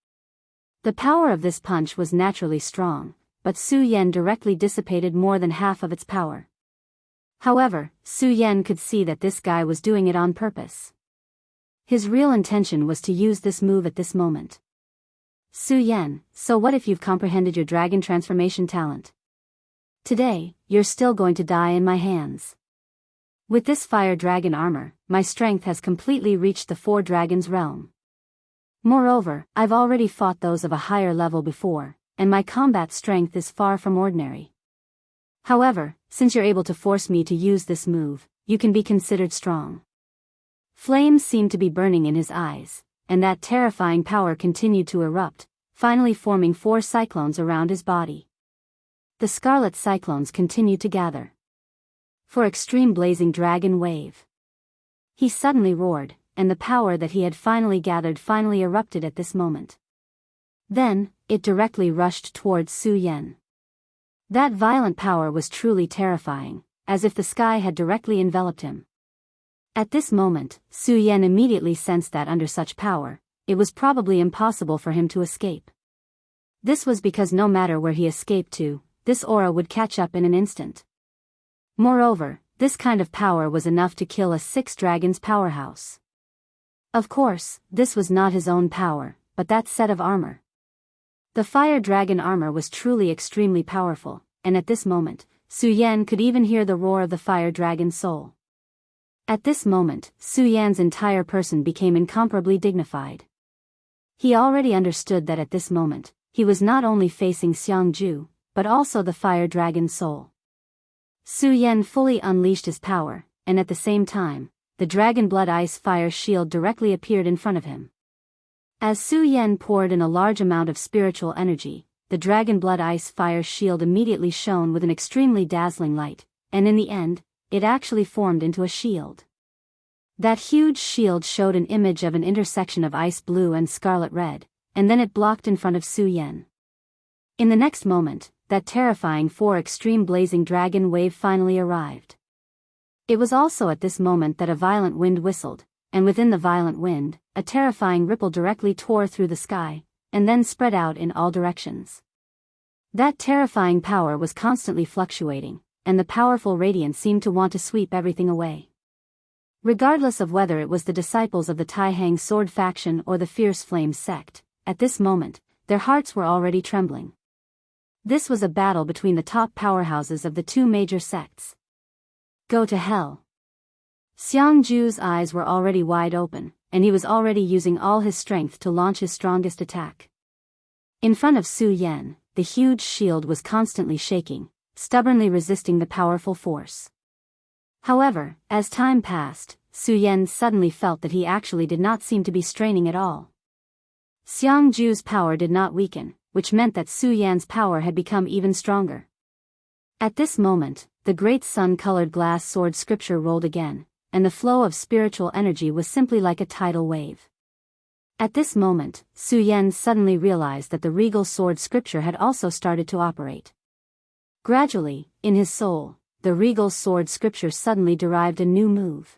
Speaker 1: The power of this punch was naturally strong, but Su Yan directly dissipated more than half of its power. However, Su Yan could see that this guy was doing it on purpose. His real intention was to use this move at this moment. Su Yan, so what if you've comprehended your dragon transformation talent? Today, you're still going to die in my hands. With this fire dragon armor, my strength has completely reached the four dragons realm. Moreover, I've already fought those of a higher level before, and my combat strength is far from ordinary. However, since you're able to force me to use this move, you can be considered strong. Flames seemed to be burning in his eyes, and that terrifying power continued to erupt, finally forming four cyclones around his body. The scarlet cyclones continued to gather. For extreme blazing dragon wave. He suddenly roared, and the power that he had finally gathered finally erupted at this moment. Then, it directly rushed towards Su Yan. That violent power was truly terrifying, as if the sky had directly enveloped him. At this moment, Su Yan immediately sensed that under such power, it was probably impossible for him to escape. This was because no matter where he escaped to, this aura would catch up in an instant. Moreover, this kind of power was enough to kill a 6 dragons powerhouse. Of course, this was not his own power, but that set of armor. The fire dragon armor was truly extremely powerful, and at this moment, Su Yan could even hear the roar of the fire dragon's soul. At this moment, Su Yan's entire person became incomparably dignified. He already understood that at this moment, he was not only facing Xiangju, but also the fire dragon's soul. Su Yan fully unleashed his power, and at the same time, the dragon blood ice fire shield directly appeared in front of him. As Su Yan poured in a large amount of spiritual energy, the dragon blood ice fire shield immediately shone with an extremely dazzling light, and in the end, it actually formed into a shield. That huge shield showed an image of an intersection of ice blue and scarlet red, and then it blocked in front of Su Yan. In the next moment, that terrifying 4 extreme blazing dragon wave finally arrived. It was also at this moment that a violent wind whistled, and within the violent wind, a terrifying ripple directly tore through the sky, and then spread out in all directions. That terrifying power was constantly fluctuating, and the powerful radiance seemed to want to sweep everything away. Regardless of whether it was the disciples of the Taihang sword faction or the Fierce Flames sect, at this moment, their hearts were already trembling. This was a battle between the top powerhouses of the 2 major sects. Go to hell. Xiangju's eyes were already wide open, and he was already using all his strength to launch his strongest attack. In front of Su Yan, the huge shield was constantly shaking, stubbornly resisting the powerful force. However, as time passed, Su Yan suddenly felt that he actually did not seem to be straining at all. Xiangju's power did not weaken, which meant that Su Yan's power had become even stronger. At this moment, the great sun-colored glass sword scripture rolled again, and the flow of spiritual energy was simply like a tidal wave. At this moment, Su Yan suddenly realized that the regal sword scripture had also started to operate. Gradually, in his soul, the regal sword scripture suddenly derived a new move.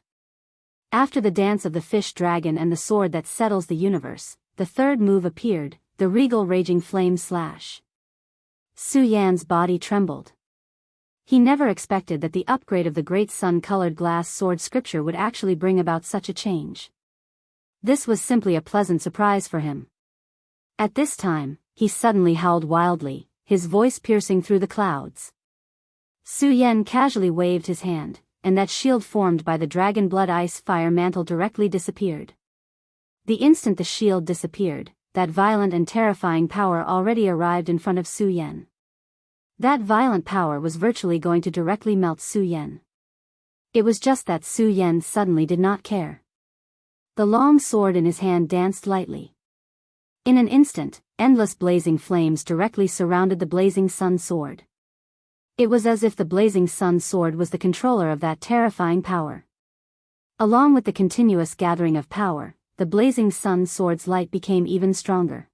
Speaker 1: After the dance of the fish dragon and the sword that settles the universe, the third move appeared, the regal raging flame slash. Su Yan's body trembled. He never expected that the upgrade of the great sun-colored glass sword scripture would actually bring about such a change. This was simply a pleasant surprise for him. At this time, he suddenly howled wildly, his voice piercing through the clouds. Su Yan casually waved his hand, and that shield formed by the dragon blood ice fire mantle directly disappeared. The instant the shield disappeared, that violent and terrifying power already arrived in front of Su Yan. That violent power was virtually going to directly melt Su Yan. It was just that Su Yan suddenly did not care. The long sword in his hand danced lightly. In an instant, endless blazing flames directly surrounded the blazing sun sword. It was as if the blazing sun sword was the controller of that terrifying power. Along with the continuous gathering of power, the blazing sun sword's light became even stronger.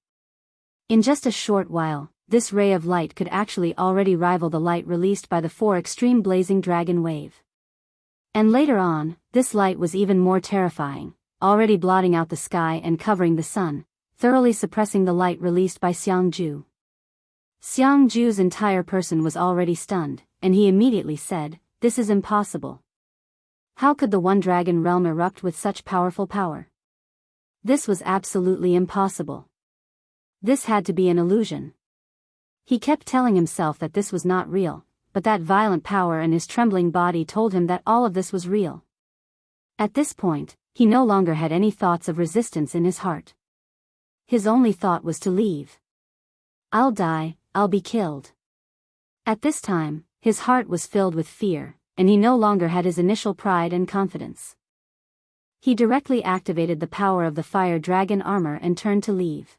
Speaker 1: In just a short while, this ray of light could actually already rival the light released by the 4 extreme blazing dragon wave. And later on, this light was even more terrifying, already blotting out the sky and covering the sun, thoroughly suppressing the light released by Xiangju. Xiangju's entire person was already stunned, and he immediately said, "This is impossible. How could the One Dragon realm erupt with such powerful power? This was absolutely impossible." This had to be an illusion. He kept telling himself that this was not real, but that violent power in his trembling body told him that all of this was real. At this point, he no longer had any thoughts of resistance in his heart. His only thought was to leave. I'll die, I'll be killed. At this time, his heart was filled with fear, and he no longer had his initial pride and confidence. He directly activated the power of the fire dragon armor and turned to leave.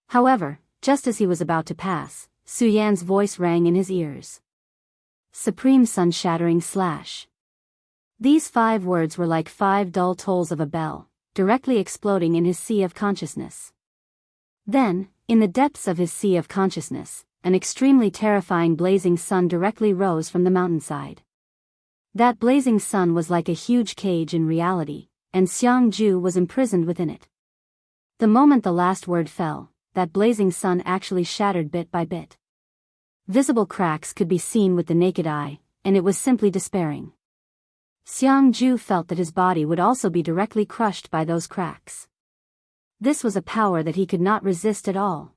Speaker 1: However, just as he was about to pass, Su Yan's voice rang in his ears. Supreme sun-shattering slash. These 5 words were like 5 dull tolls of a bell, directly exploding in his sea of consciousness. Then, in the depths of his sea of consciousness, an extremely terrifying blazing sun directly rose from the mountainside. That blazing sun was like a huge cage in reality, and Xiangju was imprisoned within it. The moment the last word fell, that blazing sun actually shattered bit by bit. Visible cracks could be seen with the naked eye, and it was simply despairing. Xiangju felt that his body would also be directly crushed by those cracks. This was a power that he could not resist at all.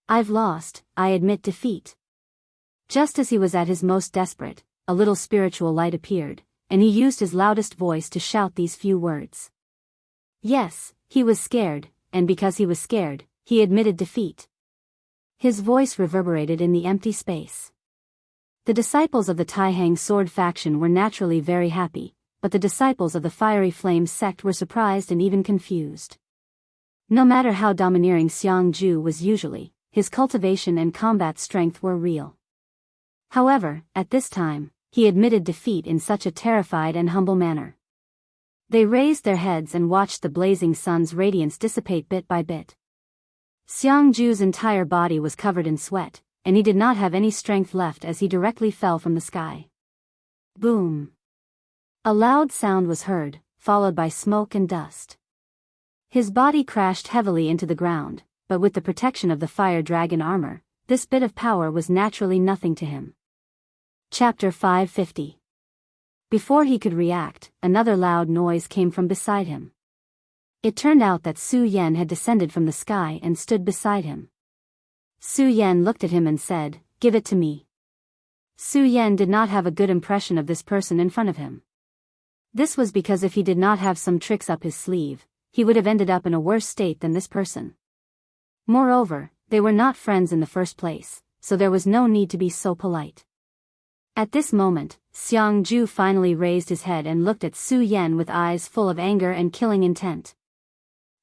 Speaker 1: I've lost, I admit defeat. Just as he was at his most desperate, a little spiritual light appeared, and he used his loudest voice to shout these few words. Yes, he was scared, and because he was scared, he admitted defeat. His voice reverberated in the empty space. The disciples of the Taihang sword faction were naturally very happy, but the disciples of the Fiery Flame sect were surprised and even confused. No matter how domineering Xiangju was usually, his cultivation and combat strength were real. However, at this time, he admitted defeat in such a terrified and humble manner. They raised their heads and watched the blazing sun's radiance dissipate bit by bit. Xiangju's entire body was covered in sweat, and he did not have any strength left as he directly fell from the sky. Boom! A loud sound was heard, followed by smoke and dust. His body crashed heavily into the ground, but with the protection of the fire dragon armor, this bit of power was naturally nothing to him. Chapter 550. Before he could react, another loud noise came from beside him. It turned out that Su Yan had descended from the sky and stood beside him. Su Yan looked at him and said, "Give it to me." Su Yan did not have a good impression of this person in front of him. This was because if he did not have some tricks up his sleeve, he would have ended up in a worse state than this person. Moreover, they were not friends in the first place, so there was no need to be so polite. At this moment, Xiangju finally raised his head and looked at Su Yan with eyes full of anger and killing intent.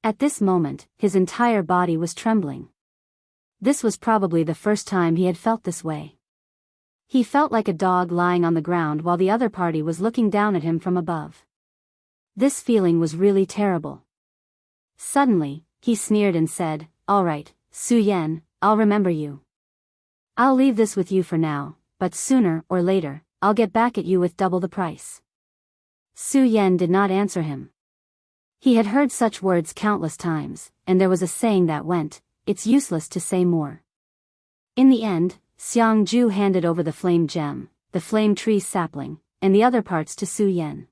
Speaker 1: At this moment, his entire body was trembling. This was probably the first time he had felt this way. He felt like a dog lying on the ground while the other party was looking down at him from above. This feeling was really terrible. Suddenly, he sneered and said, "All right, Su Yan, I'll remember you. I'll leave this with you for now, but sooner or later, I'll get back at you with double the price." Su Yan did not answer him. He had heard such words countless times, and there was a saying that went, "It's useless to say more." In the end, Xiangju handed over the flame gem, the flame tree sapling, and the other parts to Su Yan.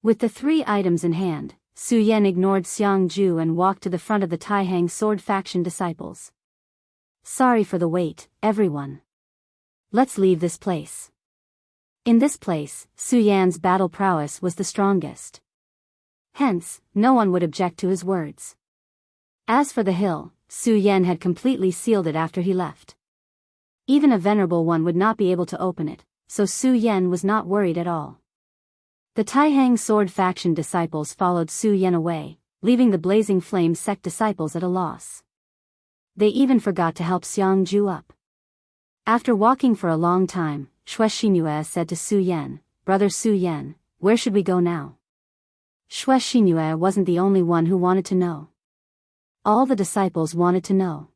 Speaker 1: With the 3 items in hand, Su Yan ignored Xiangju and walked to the front of the Taihang sword faction disciples. "Sorry for the wait, everyone. Let's leave this place." In this place, Su Yan's battle prowess was the strongest. Hence, no one would object to his words. As for the hill, Su Yan had completely sealed it after he left. Even a venerable one would not be able to open it, so Su Yan was not worried at all. The Taihang sword faction disciples followed Su Yan away, leaving the Blazing Flame sect disciples at a loss. They even forgot to help Xiangju up. After walking for a long time, Shuexinue said to Su Yan, "Brother Su Yan, where should we go now?" Shuexinue wasn't the only one who wanted to know. All the disciples wanted to know.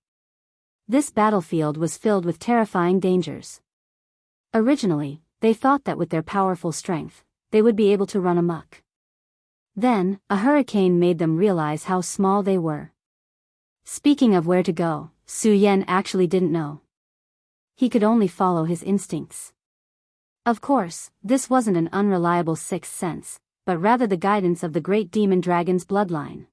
Speaker 1: This battlefield was filled with terrifying dangers. Originally, they thought that with their powerful strength, they would be able to run amok. Then, a hurricane made them realize how small they were. Speaking of where to go, Su Yan actually didn't know. He could only follow his instincts. Of course, this wasn't an unreliable sixth sense, but rather the guidance of the great demon dragon's bloodline.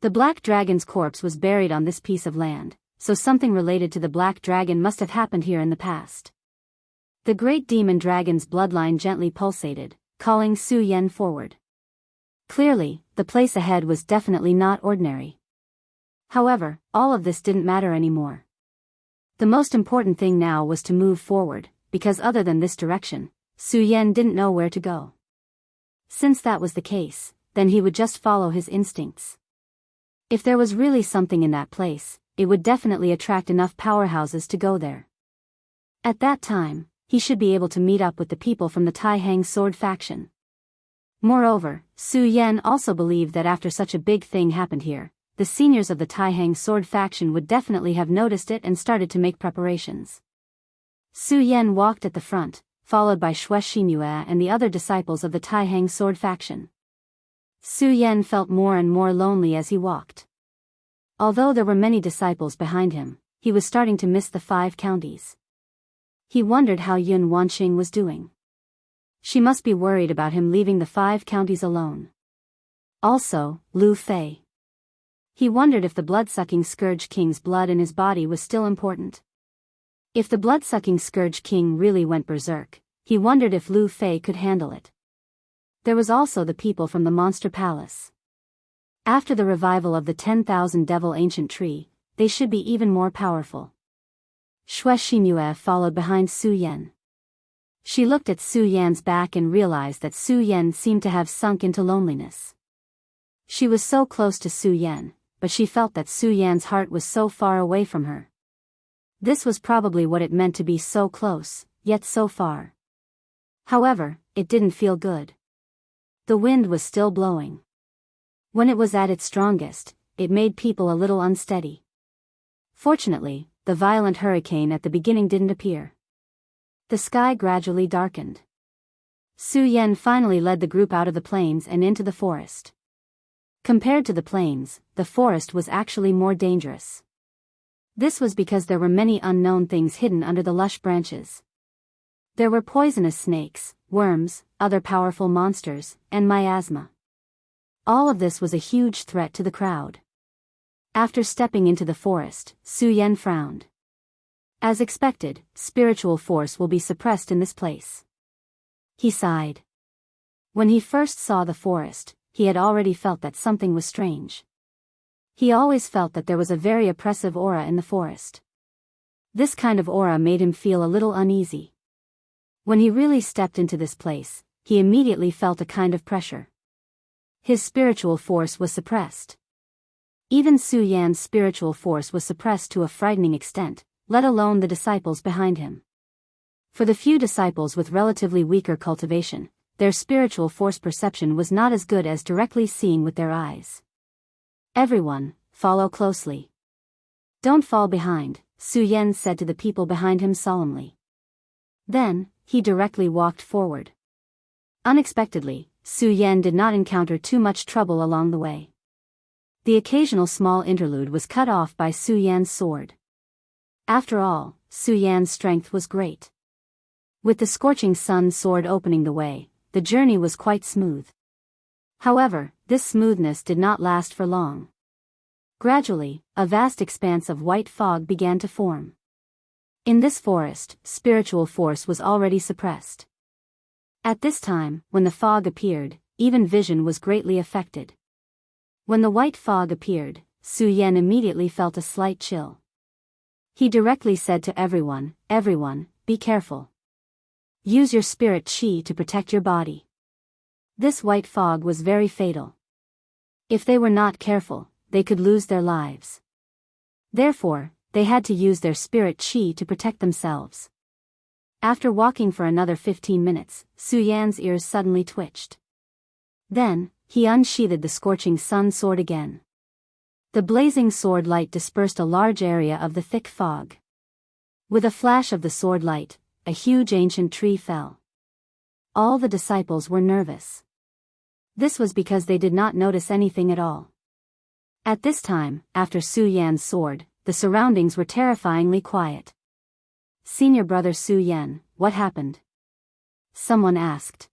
Speaker 1: The black dragon's corpse was buried on this piece of land, so something related to the black dragon must have happened here in the past. The great demon dragon's bloodline gently pulsated, calling Su Yan forward. Clearly, the place ahead was definitely not ordinary. However, all of this didn't matter anymore. The most important thing now was to move forward, because other than this direction, Su Yan didn't know where to go. Since that was the case, then he would just follow his instincts. If there was really something in that place, it would definitely attract enough powerhouses to go there. At that time, he should be able to meet up with the people from the Tai Hang sword faction. Moreover, Su Yan also believed that after such a big thing happened here, the seniors of the Tai Hang sword faction would definitely have noticed it and started to make preparations. Su Yan walked at the front, followed by Xue Xingyue and the other disciples of the Tai Hang sword faction. Su Yan felt more and more lonely as he walked. Although there were many disciples behind him, he was starting to miss the 5 counties. He wondered how Yun Wanqing was doing. She must be worried about him leaving the 5 counties alone. Also, Lu Fei. He wondered if the blood-sucking Scourge King's blood in his body was still important. If the blood-sucking Scourge King really went berserk, he wondered if Lu Fei could handle it. There was also the people from the Monster Palace. After the revival of the 10,000 Devil Ancient Tree, they should be even more powerful. Xue Xingyue followed behind Su Yan. She looked at Su Yan's back and realized that Su Yan seemed to have sunk into loneliness. She was so close to Su Yan, but she felt that Su Yan's heart was so far away from her. This was probably what it meant to be so close, yet so far. However, it didn't feel good. The wind was still blowing. When it was at its strongest, it made people a little unsteady. Fortunately, the violent hurricane at the beginning didn't appear. The sky gradually darkened. Su Yan finally led the group out of the plains and into the forest. Compared to the plains, the forest was actually more dangerous. This was because there were many unknown things hidden under the lush branches. There were poisonous snakes, worms, other powerful monsters, and miasma. All of this was a huge threat to the crowd. After stepping into the forest, Su Yan frowned. As expected, spiritual force will be suppressed in this place. He sighed. When he first saw the forest, he had already felt that something was strange. He always felt that there was a very oppressive aura in the forest. This kind of aura made him feel a little uneasy. When he really stepped into this place, he immediately felt a kind of pressure. His spiritual force was suppressed. Even Su Yan's spiritual force was suppressed to a frightening extent, let alone the disciples behind him. For the few disciples with relatively weaker cultivation, their spiritual force perception was not as good as directly seeing with their eyes. Everyone, follow closely. Don't fall behind, Su Yan said to the people behind him solemnly. Then, he directly walked forward. Unexpectedly, Su Yan did not encounter too much trouble along the way. The occasional small interlude was cut off by Su Yan's sword. After all, Su Yan's strength was great. With the scorching sun sword opening the way, the journey was quite smooth. However, this smoothness did not last for long. Gradually, a vast expanse of white fog began to form. In this forest, spiritual force was already suppressed. At this time, when the fog appeared, even vision was greatly affected. When the white fog appeared, Su Yan immediately felt a slight chill. He directly said to everyone, be careful. Use your spirit qi to protect your body. This white fog was very fatal. If they were not careful, they could lose their lives. Therefore, they had to use their spirit qi to protect themselves. After walking for another 15 minutes, Su Yan's ears suddenly twitched. Then, he unsheathed the scorching sun sword again. The blazing sword light dispersed a large area of the thick fog. With a flash of the sword light, a huge ancient tree fell. All the disciples were nervous. This was because they did not notice anything at all. At this time, after Su Yan's sword, the surroundings were terrifyingly quiet. Senior brother Su Yan, what happened? Someone asked.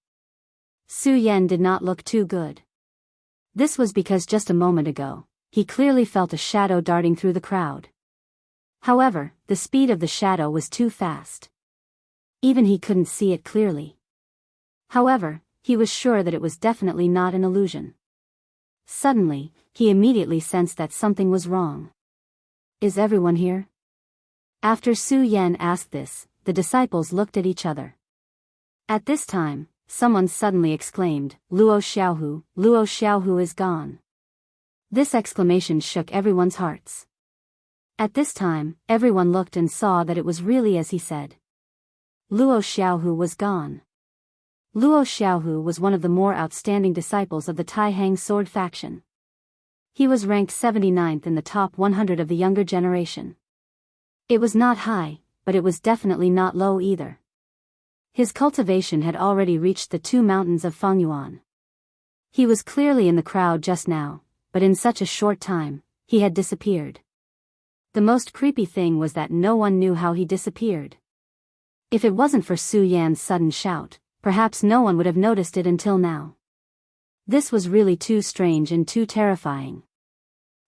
Speaker 1: Su Yan did not look too good. This was because just a moment ago, he clearly felt a shadow darting through the crowd. However, the speed of the shadow was too fast. Even he couldn't see it clearly. However, he was sure that it was definitely not an illusion. Suddenly, he immediately sensed that something was wrong. "Is everyone here?" After Su Yan asked this, the disciples looked at each other. At this time, someone suddenly exclaimed, "Luo Xiaohu is gone." This exclamation shook everyone's hearts. At this time, everyone looked and saw that it was really as he said. Luo Xiaohu was gone. Luo Xiaohu was one of the more outstanding disciples of the Taihang sword faction. He was ranked 79th in the top 100 of the younger generation. It was not high, but it was definitely not low either. His cultivation had already reached the 2 mountains of Fengyuan. He was clearly in the crowd just now, but in such a short time, he had disappeared. The most creepy thing was that no one knew how he disappeared. If it wasn't for Su Yan's sudden shout, perhaps no one would have noticed it until now. This was really too strange and too terrifying.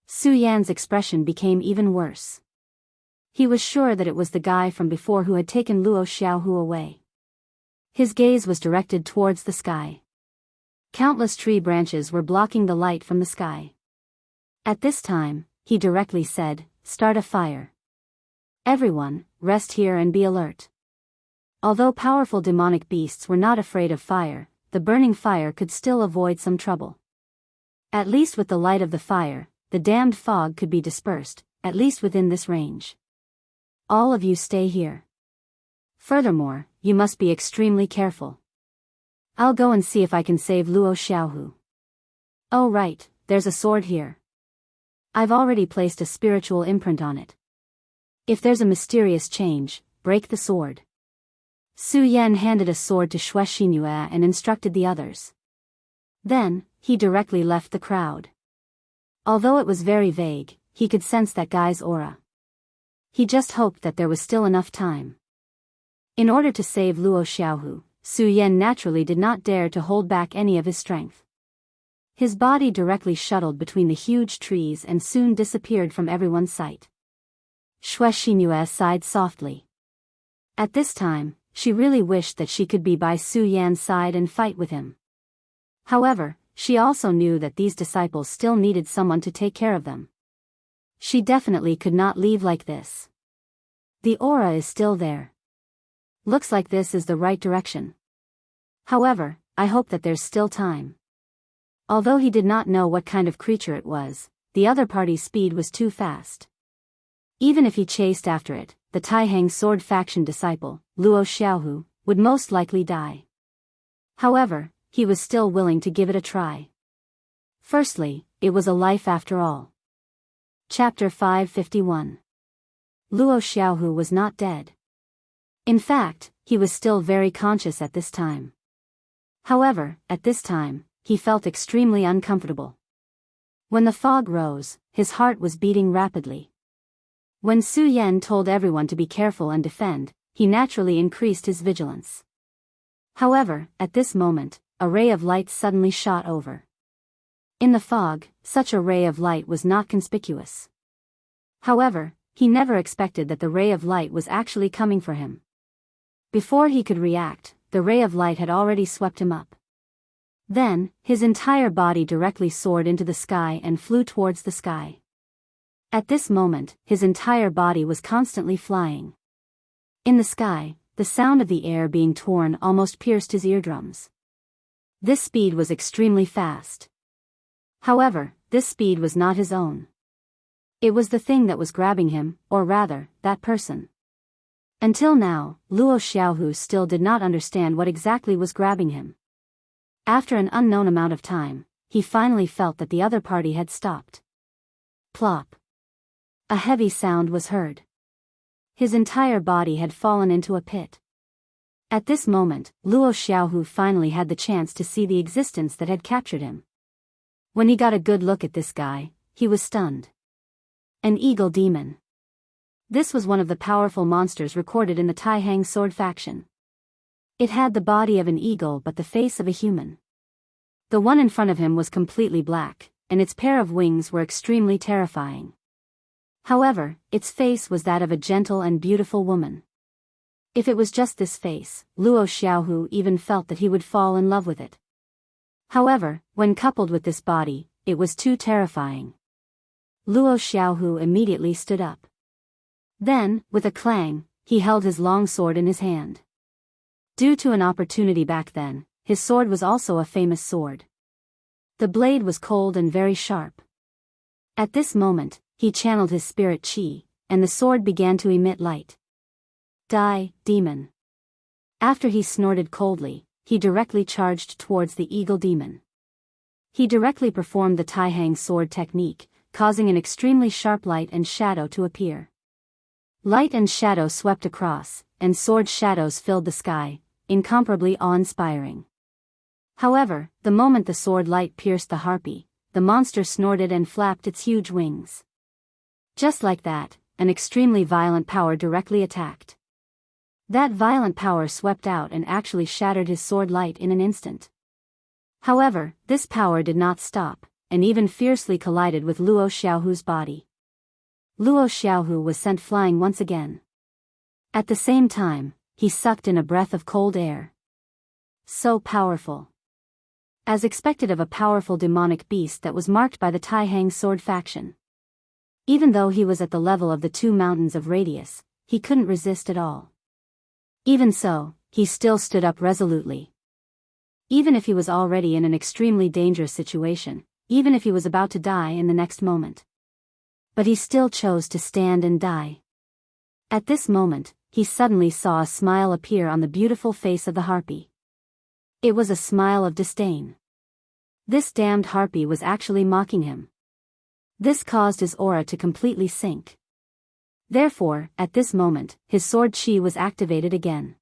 Speaker 1: Su Yan's expression became even worse. He was sure that it was the guy from before who had taken Luo Xiaohu away. His gaze was directed towards the sky. Countless tree branches were blocking the light from the sky. At this time, he directly said, "Start a fire. Everyone, rest here and be alert." Although powerful demonic beasts were not afraid of fire, the burning fire could still avoid some trouble. At least with the light of the fire, the damned fog could be dispersed, at least within this range. "All of you stay here. Furthermore, you must be extremely careful. I'll go and see if I can save Luo Xiaohu. Oh right, there's a sword here. I've already placed a spiritual imprint on it. If there's a mysterious change, break the sword." Su Yan handed a sword to Xue Xinyue and instructed the others. Then, he directly left the crowd. Although it was very vague, he could sense that guy's aura. He just hoped that there was still enough time. In order to save Luo Xiaohu, Su Yan naturally did not dare to hold back any of his strength. His body directly shuttled between the huge trees and soon disappeared from everyone's sight. Xue Xinyue sighed softly. At this time, she really wished that she could be by Su Yan's side and fight with him. However, she also knew that these disciples still needed someone to take care of them. She definitely could not leave like this. The aura is still there. Looks like this is the right direction. However, I hope that there's still time. Although he did not know what kind of creature it was, the other party's speed was too fast. Even if he chased after it, the Taihang sword faction disciple, Luo Xiaohu, would most likely die. However, he was still willing to give it a try. Firstly, it was a life after all. Chapter 551. Luo Xiaohu was not dead. In fact, he was still very conscious at this time. However, at this time, he felt extremely uncomfortable. When the fog rose, his heart was beating rapidly. When Su Yan told everyone to be careful and defend, he naturally increased his vigilance. However, at this moment, a ray of light suddenly shot over. In the fog, such a ray of light was not conspicuous. However, he never expected that the ray of light was actually coming for him. Before he could react, the ray of light had already swept him up. Then, his entire body directly soared into the sky and flew towards the sky. At this moment, his entire body was constantly flying. In the sky, the sound of the air being torn almost pierced his eardrums. This speed was extremely fast. However, this speed was not his own. It was the thing that was grabbing him, or rather, that person. Until now, Luo Xiaohu still did not understand what exactly was grabbing him. After an unknown amount of time, he finally felt that the other party had stopped. Plop. A heavy sound was heard. His entire body had fallen into a pit. At this moment, Luo Xiaohu finally had the chance to see the existence that had captured him. When he got a good look at this guy, he was stunned. An eagle demon. This was one of the powerful monsters recorded in the Taihang sword faction. It had the body of an eagle but the face of a human. The one in front of him was completely black, and its pair of wings were extremely terrifying. However, its face was that of a gentle and beautiful woman. If it was just this face, Luo Xiaohu even felt that he would fall in love with it. However, when coupled with this body, it was too terrifying. Luo Xiaohu immediately stood up. Then, with a clang, he held his long sword in his hand. Due to an opportunity back then, his sword was also a famous sword. The blade was cold and very sharp. At this moment, he channeled his spirit qi, and the sword began to emit light. Die, demon. After he snorted coldly, he directly charged towards the eagle demon. He directly performed the Taihang sword technique, causing an extremely sharp light and shadow to appear. Light and shadow swept across, and sword shadows filled the sky, incomparably awe-inspiring. However, the moment the sword light pierced the harpy, the monster snorted and flapped its huge wings. Just like that, an extremely violent power directly attacked. That violent power swept out and actually shattered his sword light in an instant. However, this power did not stop, and even fiercely collided with Luo Xiaohu's body. Luo Xiaohu was sent flying once again. At the same time, he sucked in a breath of cold air. So powerful. As expected of a powerful demonic beast that was marked by the Taihang sword faction. Even though he was at the level of the 2 mountains of radius, he couldn't resist at all. Even so, he still stood up resolutely. Even if he was already in an extremely dangerous situation, even if he was about to die in the next moment. But he still chose to stand and die. At this moment, he suddenly saw a smile appear on the beautiful face of the harpy. It was a smile of disdain. This damned harpy was actually mocking him. This caused his aura to completely sink. Therefore, at this moment, his sword qi was activated again.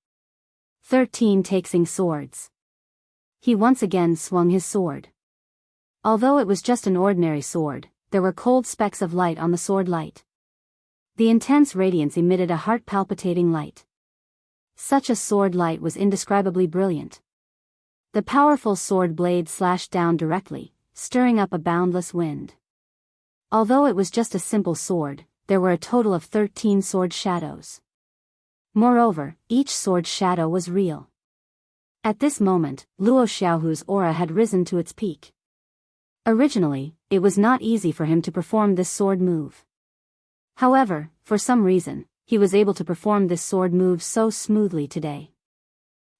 Speaker 1: 13 Taking swords. He once again swung his sword. Although it was just an ordinary sword, there were cold specks of light on the sword light. The intense radiance emitted a heart-palpitating light. Such a sword light was indescribably brilliant. The powerful sword blade slashed down directly, stirring up a boundless wind. Although it was just a simple sword, there were a total of 13 sword shadows. Moreover, each sword shadow was real. At this moment, Luo Xiaohu's aura had risen to its peak. Originally, it was not easy for him to perform this sword move. However, for some reason, he was able to perform this sword move so smoothly today.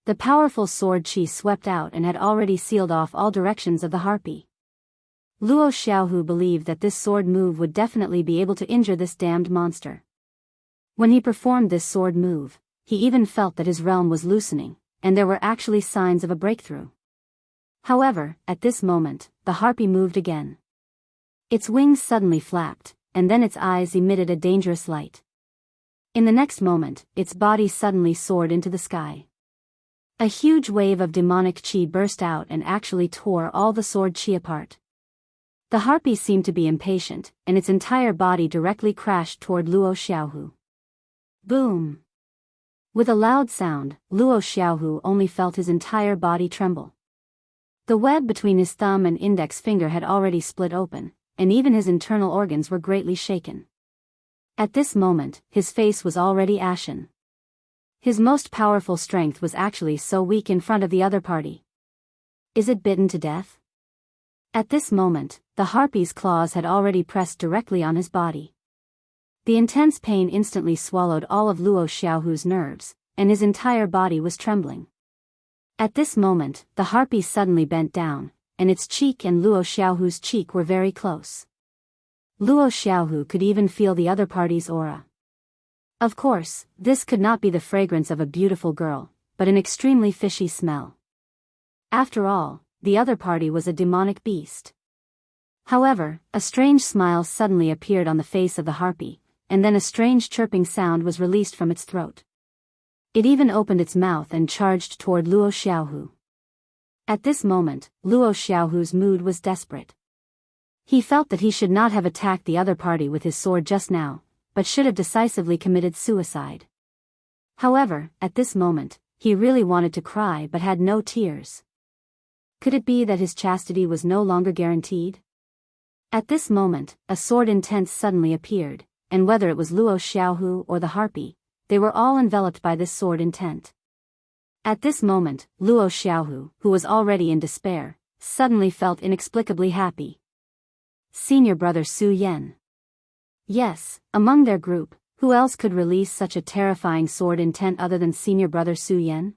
Speaker 1: The powerful sword qi swept out and had already sealed off all directions of the harpy. Luo Xiaohu believed that this sword move would definitely be able to injure this damned monster. When he performed this sword move, he even felt that his realm was loosening, and there were actually signs of a breakthrough. However, at this moment, the harpy moved again. Its wings suddenly flapped, and then its eyes emitted a dangerous light. In the next moment, its body suddenly soared into the sky. A huge wave of demonic qi burst out and actually tore all the sword qi apart. The harpy seemed to be impatient, and its entire body directly crashed toward Luo Xiaohu. Boom! With a loud sound, Luo Xiaohu only felt his entire body tremble. The web between his thumb and index finger had already split open, and even his internal organs were greatly shaken. At this moment, his face was already ashen. His most powerful strength was actually so weak in front of the other party. Is it bitten to death? At this moment, the harpy's claws had already pressed directly on his body. The intense pain instantly swallowed all of Luo Xiaohu's nerves, and his entire body was trembling. At this moment, the harpy suddenly bent down, and its cheek and Luo Xiaohu's cheek were very close. Luo Xiaohu could even feel the other party's aura. Of course, this could not be the fragrance of a beautiful girl, but an extremely fishy smell. After all, the other party was a demonic beast. However, a strange smile suddenly appeared on the face of the harpy, and then a strange chirping sound was released from its throat. It even opened its mouth and charged toward Luo Xiaohu. At this moment, Luo Xiaohu's mood was desperate. He felt that he should not have attacked the other party with his sword just now, but should have decisively committed suicide. However, at this moment, he really wanted to cry but had no tears. Could it be that his chastity was no longer guaranteed? At this moment, a sword intense suddenly appeared, and whether it was Luo Xiaohu or the harpy, they were all enveloped by this sword intent. At this moment, Luo Xiaohu, who was already in despair, suddenly felt inexplicably happy. Senior brother Su Yan. Yes, among their group, who else could release such a terrifying sword intent other than senior brother Su Yan?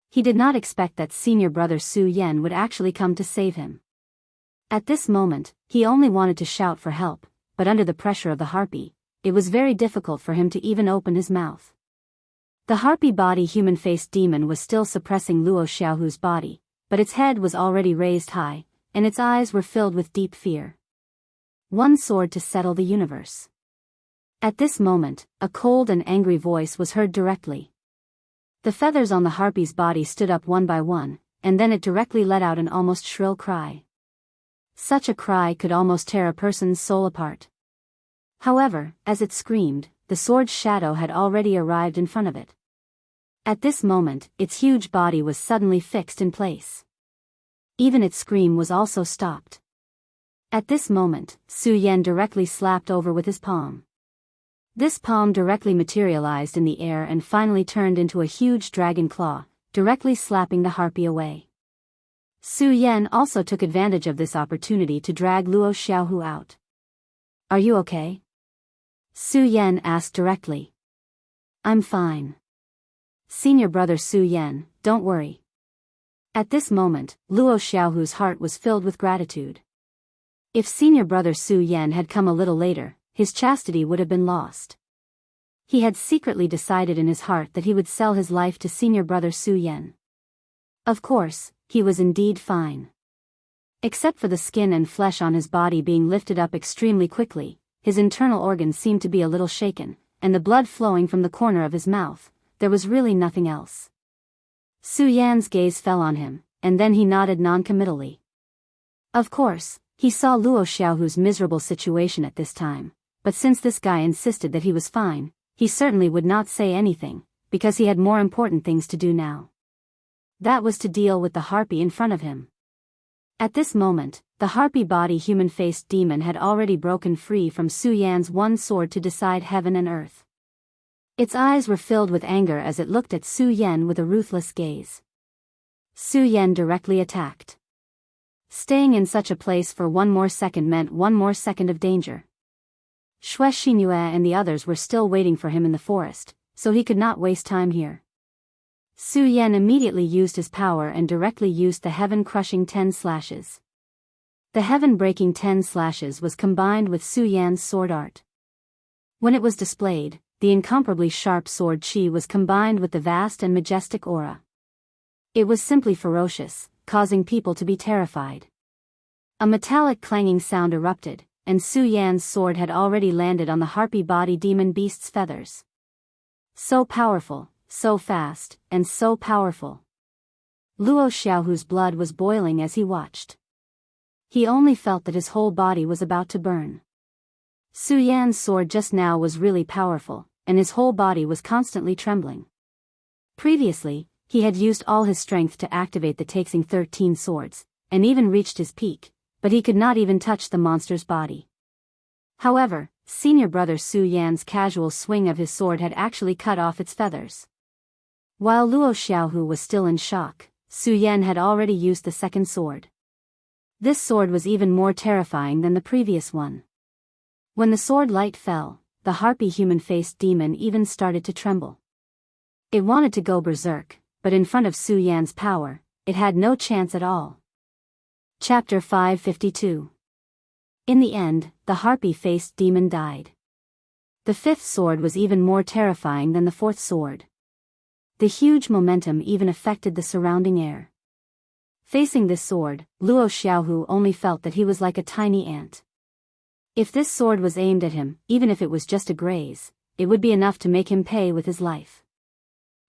Speaker 1: He did not expect that senior brother Su Yan would actually come to save him. At this moment, he only wanted to shout for help, but under the pressure of the harpy, it was very difficult for him to even open his mouth. The harpy body human-faced demon was still suppressing Luo Xiaohu's body, but its head was already raised high, and its eyes were filled with deep fear. One sword to settle the universe. At this moment, a cold and angry voice was heard directly. The feathers on the harpy's body stood up one by one, and then it directly let out an almost shrill cry. Such a cry could almost tear a person's soul apart. However, as it screamed, the sword's shadow had already arrived in front of it. At this moment, its huge body was suddenly fixed in place. Even its scream was also stopped. At this moment, Su Yan directly slapped over with his palm. This palm directly materialized in the air and finally turned into a huge dragon claw, directly slapping the harpy away. Su Yan also took advantage of this opportunity to drag Luo Xiaohu out. "Are you okay?" Su Yan asked directly. "I'm fine. Senior brother Su Yan, don't worry." At this moment, Luo Xiaohu's heart was filled with gratitude. If senior brother Su Yan had come a little later, his chastity would have been lost. He had secretly decided in his heart that he would sell his life to senior brother Su Yan. Of course, he was indeed fine. Except for the skin and flesh on his body being lifted up extremely quickly, his internal organs seemed to be a little shaken, and the blood flowing from the corner of his mouth, there was really nothing else. Su Yan's gaze fell on him, and then he nodded non-committally. Of course, he saw Luo Xiaohu's miserable situation at this time, but since this guy insisted that he was fine, he certainly would not say anything, because he had more important things to do now. That was to deal with the harpy in front of him. At this moment, the harpy body human-faced demon had already broken free from Su Yan's one sword to decide heaven and earth. Its eyes were filled with anger as it looked at Su Yan with a ruthless gaze. Su Yan directly attacked. Staying in such a place for one more second meant one more second of danger. Xue Xinyue and the others were still waiting for him in the forest, so he could not waste time here. Su Yan immediately used his power and directly used the heaven-crushing 10 slashes. The heaven-breaking 10 slashes was combined with Su Yan's sword art. When it was displayed, the incomparably sharp sword chi was combined with the vast and majestic aura. It was simply ferocious, causing people to be terrified. A metallic clanging sound erupted, and Su Yan's sword had already landed on the harpy body demon beast's feathers. So powerful, so fast, and so powerful. Luo Xiaohu's blood was boiling as he watched. He only felt that his whole body was about to burn. Su Yan's sword just now was really powerful, and his whole body was constantly trembling. Previously, he had used all his strength to activate the taxing 13 swords, and even reached his peak, but he could not even touch the monster's body. However, senior brother Su Yan's casual swing of his sword had actually cut off its feathers. While Luo Xiaohu was still in shock, Su Yan had already used the second sword. This sword was even more terrifying than the previous one. When the sword light fell, the harpy human-faced demon even started to tremble. It wanted to go berserk, but in front of Su Yan's power, it had no chance at all. Chapter 552. In the end, the harpy-faced demon died. The fifth sword was even more terrifying than the fourth sword. The huge momentum even affected the surrounding air. Facing this sword, Luo Xiaohu only felt that he was like a tiny ant. If this sword was aimed at him, even if it was just a graze, it would be enough to make him pay with his life.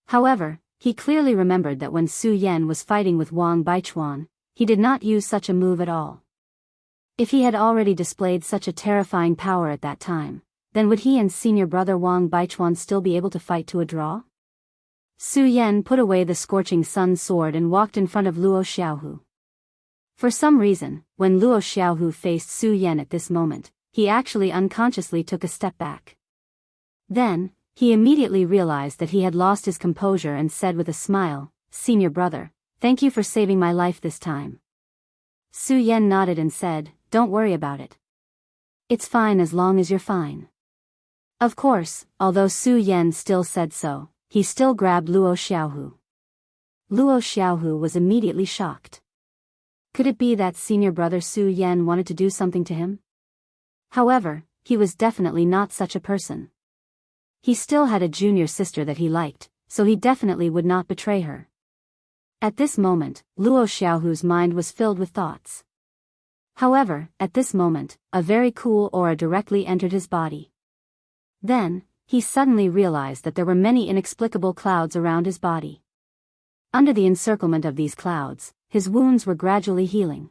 Speaker 1: However, he clearly remembered that when Su Yan was fighting with Wang Baichuan, he did not use such a move at all. If he had already displayed such a terrifying power at that time, then would he and senior brother Wang Baichuan still be able to fight to a draw? Su Yan put away the scorching sun sword and walked in front of Luo Xiaohu. For some reason, when Luo Xiaohu faced Su Yan at this moment, he actually unconsciously took a step back. Then, he immediately realized that he had lost his composure and said with a smile, "Senior brother, thank you for saving my life this time." Su Yan nodded and said, "Don't worry about it. It's fine as long as you're fine." Of course, although Su Yan still said so, he still grabbed Luo Xiaohu. Luo Xiaohu was immediately shocked. Could it be that senior brother Su Yan wanted to do something to him? However, he was definitely not such a person. He still had a junior sister that he liked, so he definitely would not betray her. At this moment, Luo Xiaohu's mind was filled with thoughts. However, at this moment, a very cool aura directly entered his body. Then, he suddenly realized that there were many inexplicable clouds around his body. Under the encirclement of these clouds, his wounds were gradually healing.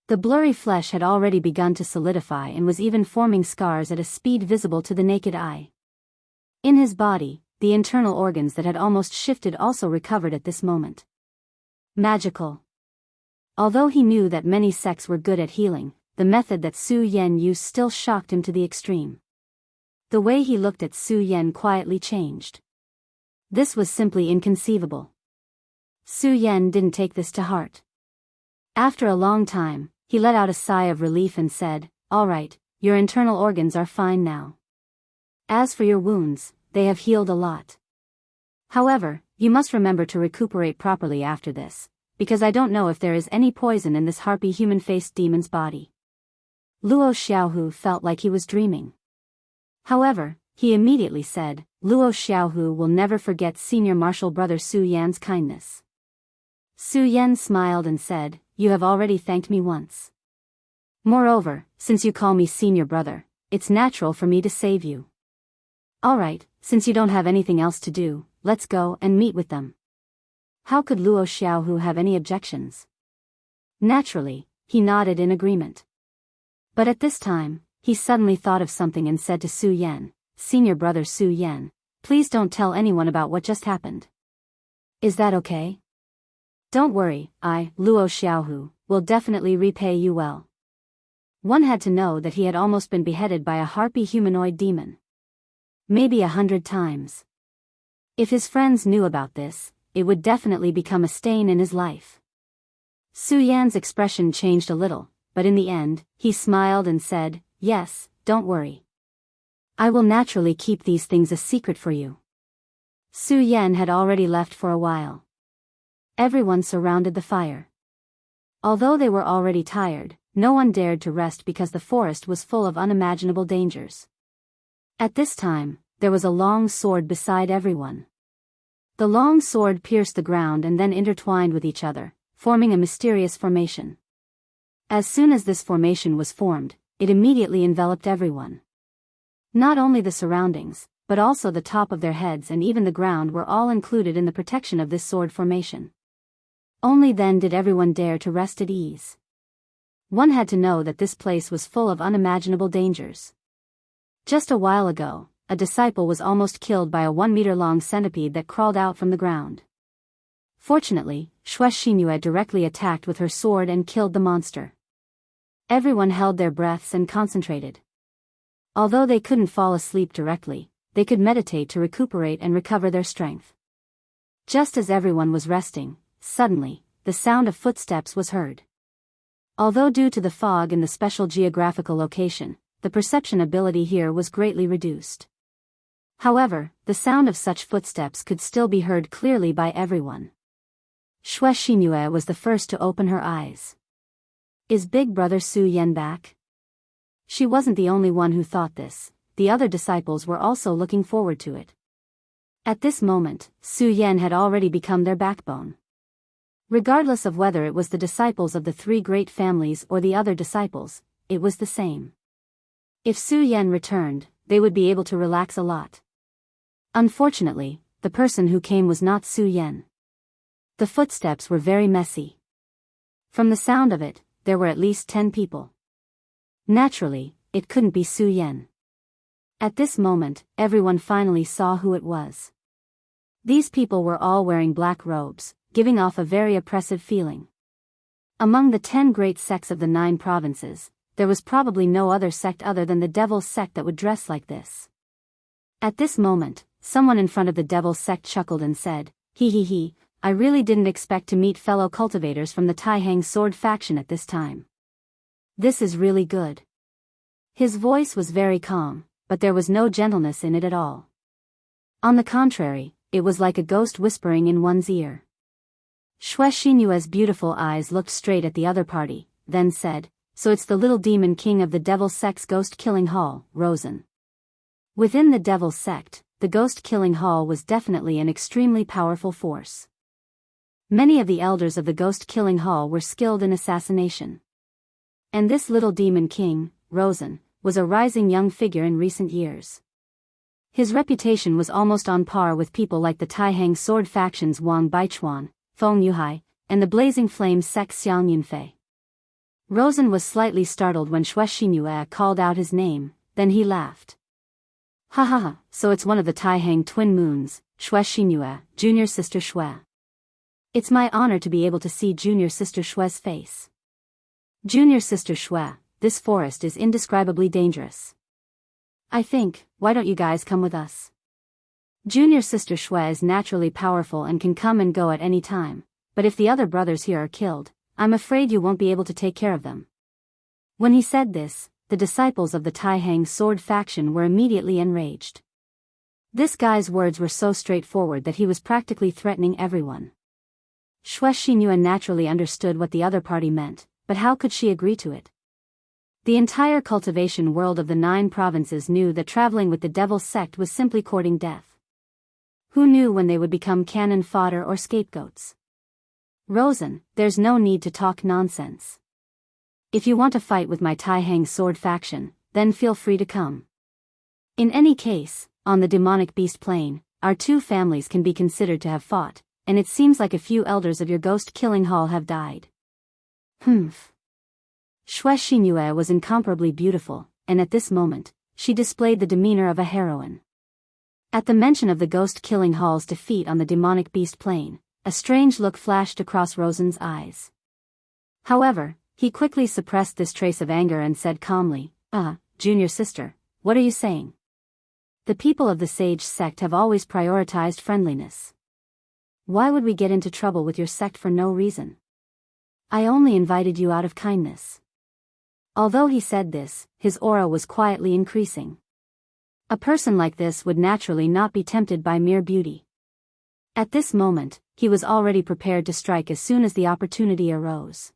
Speaker 1: The blurry flesh had already begun to solidify and was even forming scars at a speed visible to the naked eye. In his body, the internal organs that had almost shifted also recovered at this moment. Magical. Although he knew that many sects were good at healing, the method that Su Yan used still shocked him to the extreme. The way he looked at Su Yan quietly changed. This was simply inconceivable. Su Yan didn't take this to heart. After a long time, he let out a sigh of relief and said, "All right, your internal organs are fine now. As for your wounds, they have healed a lot. However, you must remember to recuperate properly after this, because I don't know if there is any poison in this harpy human-faced demon's body." Luo Xiaohu felt like he was dreaming. However, he immediately said, "Luo Xiaohu will never forget senior martial brother Su Yan's kindness." Su Yan smiled and said, "You have already thanked me once. Moreover, since you call me senior brother, it's natural for me to save you. Alright, since you don't have anything else to do, let's go and meet with them." How could Luo Xiaohu have any objections? Naturally, he nodded in agreement. But at this time, he suddenly thought of something and said to Su Yan, "Senior brother Su Yan, please don't tell anyone about what just happened. Is that okay? Don't worry, Luo Xiaohu, will definitely repay you well." One had to know that he had almost been beheaded by a harpy humanoid demon. Maybe 100 times. If his friends knew about this, it would definitely become a stain in his life. Su Yan's expression changed a little, but in the end, he smiled and said, "Yes, don't worry. I will naturally keep these things a secret for you." Su Yan had already left for a while. Everyone surrounded the fire. Although they were already tired, no one dared to rest because the forest was full of unimaginable dangers. At this time, there was a long sword beside everyone. The long sword pierced the ground and then intertwined with each other, forming a mysterious formation. As soon as this formation was formed, it immediately enveloped everyone. Not only the surroundings, but also the top of their heads and even the ground were all included in the protection of this sword formation. Only then did everyone dare to rest at ease. One had to know that this place was full of unimaginable dangers. Just a while ago, a disciple was almost killed by a 1-meter-long centipede that crawled out from the ground. Fortunately, Xue Xingyue directly attacked with her sword and killed the monster. Everyone held their breaths and concentrated. Although they couldn't fall asleep directly, they could meditate to recuperate and recover their strength. Just as everyone was resting, suddenly, the sound of footsteps was heard. Although due to the fog in the special geographical location, the perception ability here was greatly reduced. However, the sound of such footsteps could still be heard clearly by everyone. Xue Xingyue was the first to open her eyes. Is big brother Su Yan back? She wasn't the only one who thought this, the other disciples were also looking forward to it. At this moment, Su Yan had already become their backbone. Regardless of whether it was the disciples of the 3 great families or the other disciples, it was the same. If Su Yan returned, they would be able to relax a lot. Unfortunately, the person who came was not Su Yan. The footsteps were very messy. From the sound of it, there were at least 10 people. Naturally, it couldn't be Su Yan. At this moment, everyone finally saw who it was. These people were all wearing black robes, giving off a very oppressive feeling. Among the 10 great sects of the 9 provinces, there was probably no other sect other than the Devil's sect that would dress like this. At this moment, someone in front of the Devil's sect chuckled and said, "He, I really didn't expect to meet fellow cultivators from the Tai-Hang sword faction at this time. This is really good." His voice was very calm, but there was no gentleness in it at all. On the contrary, it was like a ghost whispering in one's ear. Xue Xinyue's beautiful eyes looked straight at the other party, then said, "So it's the little demon king of the Devil Sect's ghost-killing hall, Rosen." Within the Devil Sect, the ghost-killing hall was definitely an extremely powerful force. Many of the elders of the ghost-killing hall were skilled in assassination. And this little demon king, Rosen, was a rising young figure in recent years. His reputation was almost on par with people like the Tai-Hang sword factions Wang Baichuan, Feng Yuhai, and the Blazing Flame sect Xiang Yunfei. Rosen was slightly startled when Xue Xinyue called out his name, then he laughed. "Ha, so it's one of the Tai-Hang twin moons, Xue Xinyue, junior sister Xue. It's my honor to be able to see junior sister Xue's face. Junior sister Xue, this forest is indescribably dangerous. I think, why don't you guys come with us? Junior sister Xue is naturally powerful and can come and go at any time, but if the other brothers here are killed, I'm afraid you won't be able to take care of them." When he said this, the disciples of the Tai-Hang sword faction were immediately enraged. This guy's words were so straightforward that he was practically threatening everyone. Xue Xinyue naturally understood what the other party meant, but how could she agree to it? The entire cultivation world of the 9 provinces knew that traveling with the Devil Sect was simply courting death. Who knew when they would become cannon fodder or scapegoats? "Rosen, there's no need to talk nonsense. If you want to fight with my Tai-Hang sword faction, then feel free to come. In any case, on the demonic beast plane, our 2 families can be considered to have fought, and it seems like a few elders of your ghost-killing hall have died." Humph. Xue Xinyue was incomparably beautiful, and at this moment, she displayed the demeanor of a heroine. At the mention of the ghost-killing hall's defeat on the demonic beast plane, a strange look flashed across Rosen's eyes. However, he quickly suppressed this trace of anger and said calmly, Junior sister, what are you saying? The people of the Sage sect have always prioritized friendliness. Why would we get into trouble with your sect for no reason? I only invited you out of kindness." Although he said this, his aura was quietly increasing. A person like this would naturally not be tempted by mere beauty. At this moment, he was already prepared to strike as soon as the opportunity arose.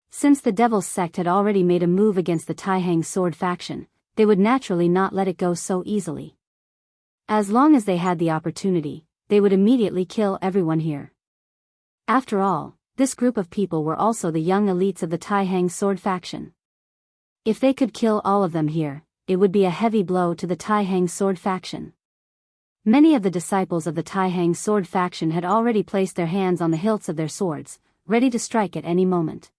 Speaker 1: Since the Devil's Sect had already made a move against the Tai-Hang sword faction, they would naturally not let it go so easily. As long as they had the opportunity, they would immediately kill everyone here. After all, this group of people were also the young elites of the Tai-Hang sword faction. If they could kill all of them here, it would be a heavy blow to the Tai-Hang sword faction. Many of the disciples of the Tai-Hang sword faction had already placed their hands on the hilts of their swords, ready to strike at any moment.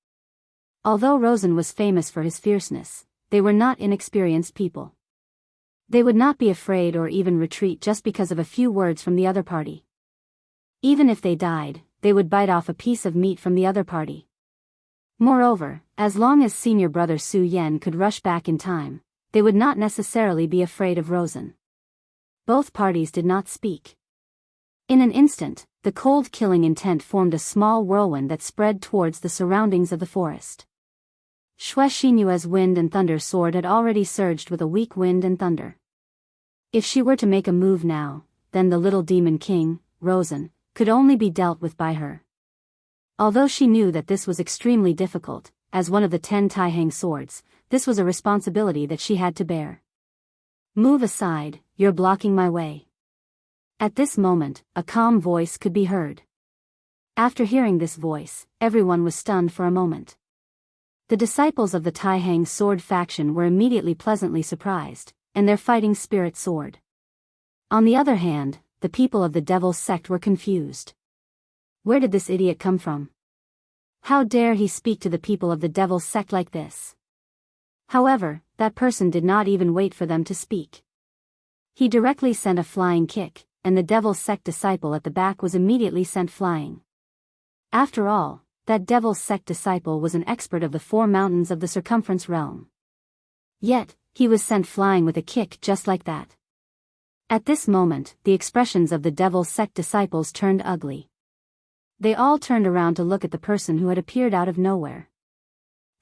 Speaker 1: Although Rosen was famous for his fierceness, they were not inexperienced people. They would not be afraid or even retreat just because of a few words from the other party. Even if they died, they would bite off a piece of meat from the other party. Moreover, as long as senior brother Su Yan could rush back in time, they would not necessarily be afraid of Rosen. Both parties did not speak. In an instant, the cold killing intent formed a small whirlwind that spread towards the surroundings of the forest. Xue Xinyue's wind and thunder sword had already surged with a weak wind and thunder. If she were to make a move now, then the little demon king, Rosen, could only be dealt with by her. Although she knew that this was extremely difficult, as one of the 10 Tai-Hang swords, this was a responsibility that she had to bear. "Move aside, you're blocking my way." At this moment, a calm voice could be heard. After hearing this voice, everyone was stunned for a moment. The disciples of the Tai-Hang sword faction were immediately pleasantly surprised, and their fighting spirit soared. On the other hand, the people of the Devil's Sect were confused. Where did this idiot come from? How dare he speak to the people of the Devil's Sect like this? However, that person did not even wait for them to speak. He directly sent a flying kick, and the Devil's Sect disciple at the back was immediately sent flying. After all, that devil sect disciple was an expert of the 4 mountains of the circumference realm. Yet, he was sent flying with a kick just like that. At this moment, the expressions of the devil sect disciples turned ugly. They all turned around to look at the person who had appeared out of nowhere.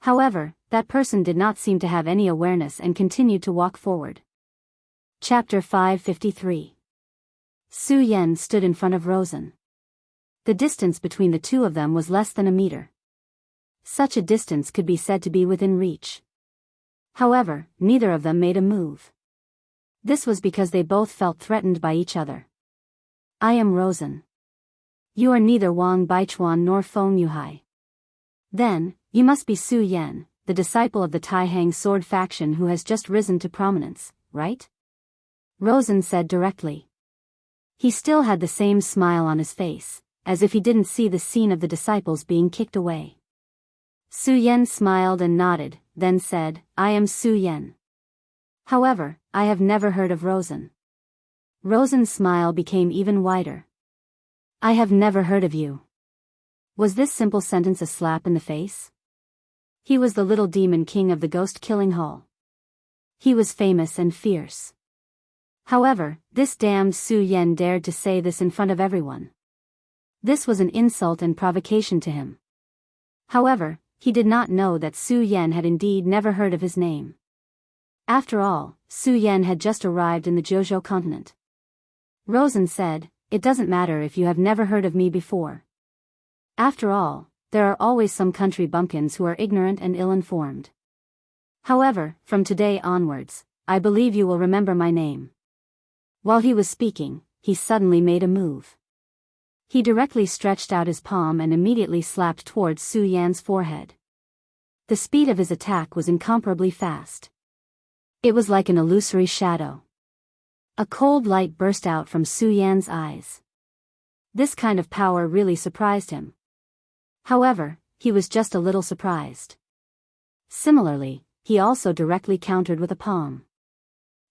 Speaker 1: However, that person did not seem to have any awareness and continued to walk forward. Chapter 553. Su Yan stood in front of Rosen. The distance between the two of them was less than a meter. Such a distance could be said to be within reach. However, neither of them made a move. This was because they both felt threatened by each other. I am Rosen. You are neither Wang Baichuan nor Feng Yuhai. Then, you must be Su Yan, the disciple of the Taihang sword faction who has just risen to prominence, right? Rosen said directly. He still had the same smile on his face, as if he didn't see the scene of the disciples being kicked away. Su Yan smiled and nodded, then said, I am Su Yan. However, I have never heard of Rosen. Rosen's smile became even wider. I have never heard of you. Was this simple sentence a slap in the face? He was the little demon king of the ghost-killing hall. He was famous and fierce. However, this damned Su Yan dared to say this in front of everyone. This was an insult and provocation to him. However, he did not know that Su Yan had indeed never heard of his name. After all, Su Yan had just arrived in the Jojo continent. Rosen said, It doesn't matter if you have never heard of me before. After all, there are always some country bumpkins who are ignorant and ill-informed. However, from today onwards, I believe you will remember my name. While he was speaking, he suddenly made a move. He directly stretched out his palm and immediately slapped towards Su Yan's forehead. The speed of his attack was incomparably fast. It was like an illusory shadow. A cold light burst out from Su Yan's eyes. This kind of power really surprised him. However, he was just a little surprised. Similarly, he also directly countered with a palm.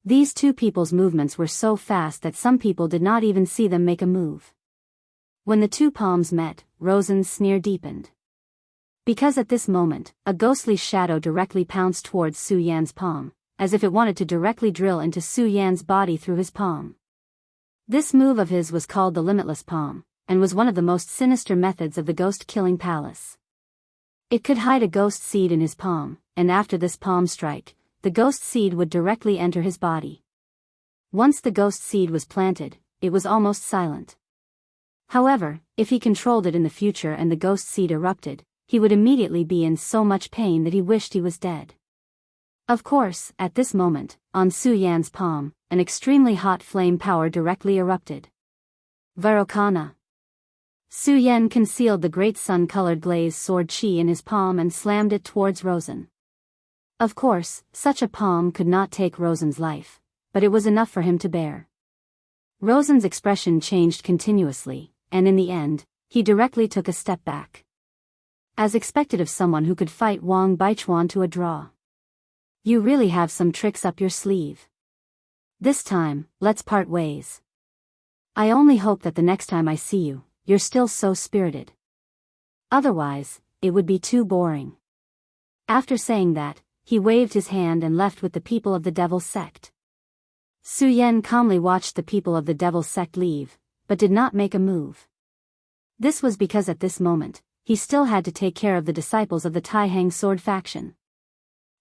Speaker 1: These two people's movements were so fast that some people did not even see them make a move. When the two palms met, Rosen's sneer deepened. Because at this moment, a ghostly shadow directly pounced towards Su Yan's palm, as if it wanted to directly drill into Su Yan's body through his palm. This move of his was called the Limitless Palm, and was one of the most sinister methods of the ghost-killing palace. It could hide a ghost seed in his palm, and after this palm strike, the ghost seed would directly enter his body. Once the ghost seed was planted, it was almost silent. However, if he controlled it in the future and the ghost seed erupted, he would immediately be in so much pain that he wished he was dead. Of course, at this moment, on Su Yan's palm, an extremely hot flame power directly erupted. Varokana. Su Yan concealed the great sun-colored glazed sword chi in his palm and slammed it towards Rosen. Of course, such a palm could not take Rosen's life, but it was enough for him to bear. Rosen's expression changed continuously, and in the end, he directly took a step back. As expected of someone who could fight Wang Baichuan to a draw. You really have some tricks up your sleeve. This time, let's part ways. I only hope that the next time I see you, you're still so spirited. Otherwise, it would be too boring. After saying that, he waved his hand and left with the people of the Devil's Sect. Su Yan calmly watched the people of the Devil's Sect leave, but did not make a move. This was because at this moment, he still had to take care of the disciples of the Taihang sword faction.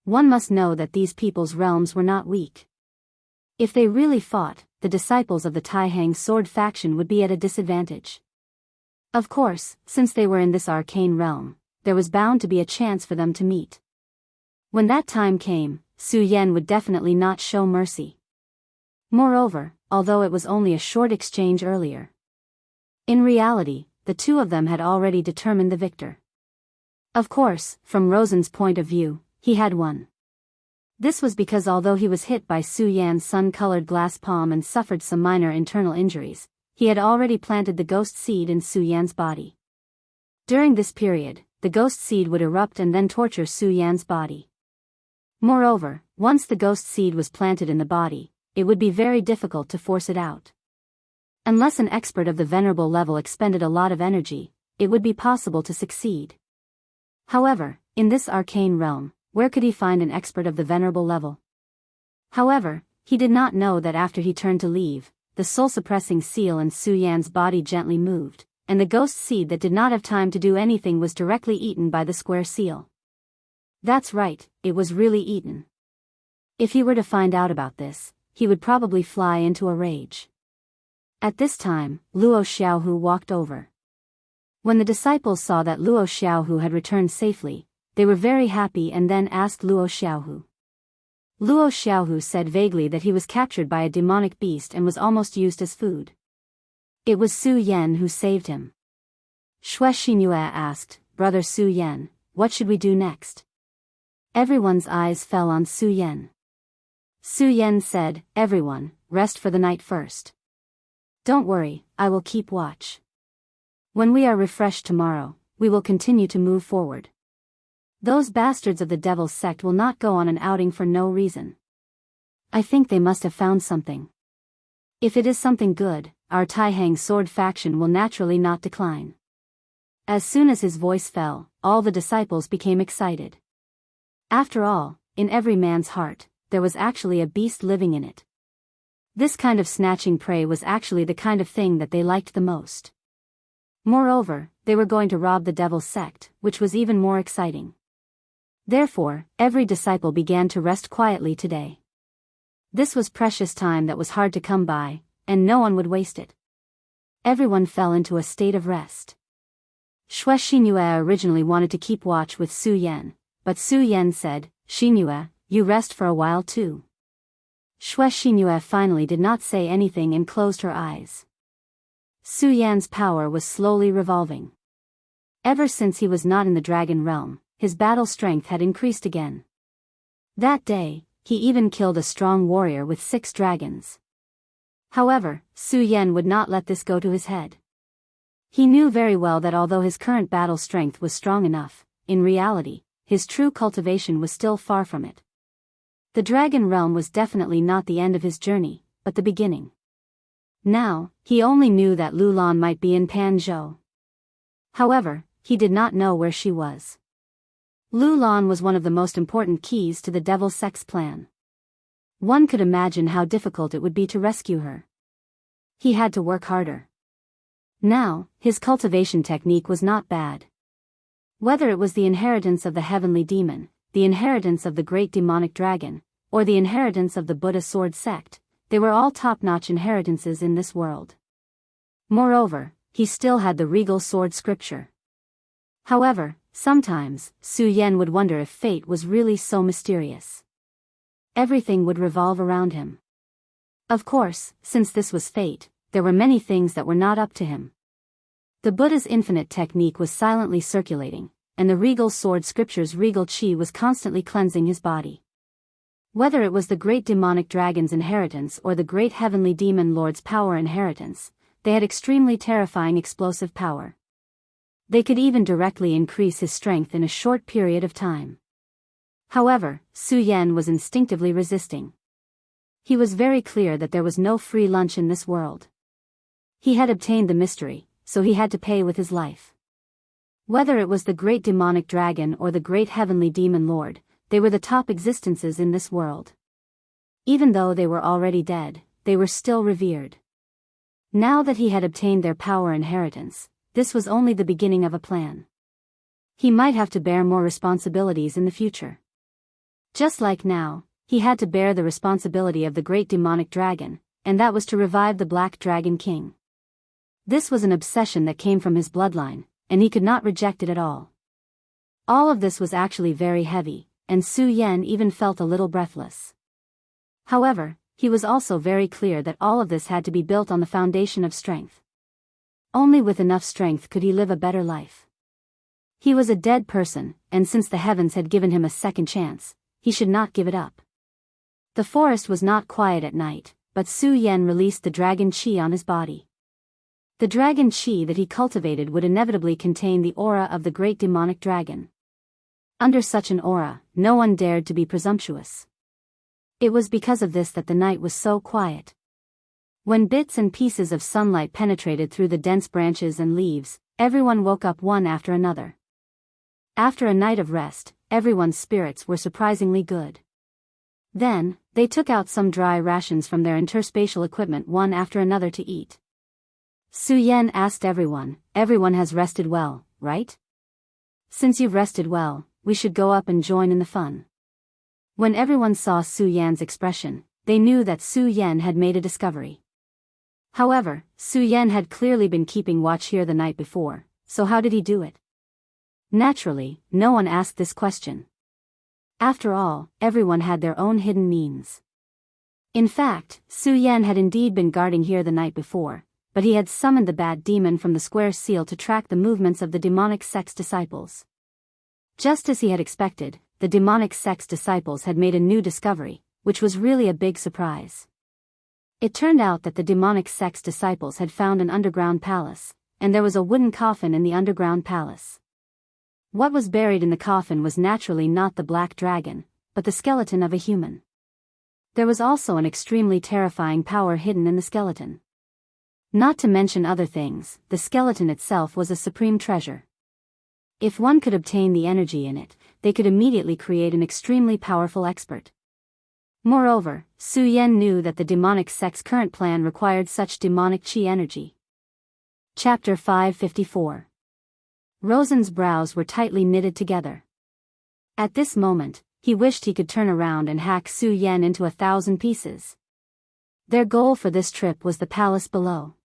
Speaker 1: One must know that these people's realms were not weak. If they really fought, the disciples of the Taihang sword faction would be at a disadvantage. Of course, since they were in this arcane realm, there was bound to be a chance for them to meet. When that time came, Su Yan would definitely not show mercy. Moreover, although it was only a short exchange earlier, in reality, the two of them had already determined the victor. Of course, from Rosen's point of view, he had won. This was because although he was hit by Su Yan's sun-colored glass palm and suffered some minor internal injuries, he had already planted the ghost seed in Su Yan's body. During this period, the ghost seed would erupt and then torture Su Yan's body. Moreover, once the ghost seed was planted in the body, it would be very difficult to force it out. Unless an expert of the venerable level expended a lot of energy, it would be possible to succeed. However, in this arcane realm, where could he find an expert of the venerable level? However, he did not know that after he turned to leave, the soul-suppressing seal in Su Yan's body gently moved, and the ghost seed that did not have time to do anything was directly eaten by the square seal. That's right, it was really eaten. If he were to find out about this, he would probably fly into a rage. At this time, Luo Xiaohu walked over. When the disciples saw that Luo Xiaohu had returned safely, they were very happy and then asked Luo Xiaohu. Luo Xiaohu said vaguely that he was captured by a demonic beast and was almost used as food. It was Su Yan who saved him. Xue Xingyue asked, "Brother Su Yan, what should we do next?" Everyone's eyes fell on Su Yan. Su Yan said, "Everyone, rest for the night first. Don't worry, I will keep watch. When we are refreshed tomorrow, we will continue to move forward. Those bastards of the devil's sect will not go on an outing for no reason. I think they must have found something. If it is something good, our Taihang sword faction will naturally not decline." As soon as his voice fell, all the disciples became excited. After all, in every man's heart, there was actually a beast living in it. This kind of snatching prey was actually the kind of thing that they liked the most. Moreover, they were going to rob the devil's sect, which was even more exciting. Therefore, every disciple began to rest quietly today. This was precious time that was hard to come by, and no one would waste it. Everyone fell into a state of rest. Xue Xingyue originally wanted to keep watch with Su Yan, but Su Yan said, "Xingyue, you rest for a while too." Xue Xingyue finally did not say anything and closed her eyes. Su Yan's power was slowly revolving. Ever since he was not in the dragon realm, his battle strength had increased again. That day, he even killed a strong warrior with 6 dragons. However, Su Yan would not let this go to his head. He knew very well that although his current battle strength was strong enough, in reality, his true cultivation was still far from it. The dragon realm was definitely not the end of his journey, but the beginning. Now, he only knew that Lulan might be in Panzhou. However, he did not know where she was. Lulan was one of the most important keys to the Devil Sect's plan. One could imagine how difficult it would be to rescue her. He had to work harder. Now, his cultivation technique was not bad. Whether it was the inheritance of the heavenly demon, the inheritance of the great demonic dragon, or the inheritance of the Buddha sword sect, they were all top-notch inheritances in this world. Moreover, he still had the regal sword scripture. However, sometimes, Su Yan would wonder if fate was really so mysterious. Everything would revolve around him. Of course, since this was fate, there were many things that were not up to him. The Buddha's infinite technique was silently circulating, and the regal sword scripture's regal chi was constantly cleansing his body. Whether it was the great demonic dragon's inheritance or the great heavenly demon lord's power inheritance, they had extremely terrifying explosive power. They could even directly increase his strength in a short period of time. However, Su Yan was instinctively resisting. He was very clear that there was no free lunch in this world. He had obtained the mystery, so he had to pay with his life. Whether it was the great demonic dragon or the great heavenly demon lord, they were the top existences in this world. Even though they were already dead, they were still revered. Now that he had obtained their power inheritance, this was only the beginning of a plan. He might have to bear more responsibilities in the future. Just like now, he had to bear the responsibility of the great demonic dragon, and that was to revive the Black Dragon King. This was an obsession that came from his bloodline, and he could not reject it at all. All of this was actually very heavy, and Su Yan even felt a little breathless. However, he was also very clear that all of this had to be built on the foundation of strength. Only with enough strength could he live a better life. He was a dead person, and since the heavens had given him a second chance, he should not give it up. The forest was not quiet at night, but Su Yan released the dragon chi on his body. The dragon chi that he cultivated would inevitably contain the aura of the great demonic dragon. Under such an aura, no one dared to be presumptuous. It was because of this that the night was so quiet. When bits and pieces of sunlight penetrated through the dense branches and leaves, everyone woke up one after another. After a night of rest, everyone's spirits were surprisingly good. Then, they took out some dry rations from their interspatial equipment one after another to eat. Su Yan asked everyone has rested well, right? Since you've rested well, we should go up and join in the fun. When everyone saw Su Yan's expression, they knew that Su Yan had made a discovery. However, Su Yan had clearly been keeping watch here the night before, so how did he do it? Naturally, no one asked this question. After all, everyone had their own hidden means. In fact, Su Yan had indeed been guarding here the night before, but he had summoned the bat demon from the square seal to track the movements of the demonic sect's disciples. Just as he had expected, the demonic sect's disciples had made a new discovery, which was really a big surprise. It turned out that the demonic sect's disciples had found an underground palace, and there was a wooden coffin in the underground palace. What was buried in the coffin was naturally not the black dragon, but the skeleton of a human. There was also an extremely terrifying power hidden in the skeleton. Not to mention other things, the skeleton itself was a supreme treasure. If one could obtain the energy in it, they could immediately create an extremely powerful expert. Moreover, Su Yan knew that the demonic sect's current plan required such demonic chi energy. Chapter 554. Rosen's brows were tightly knitted together. At this moment, he wished he could turn around and hack Su Yan into 1,000 pieces. Their goal for this trip was the palace below.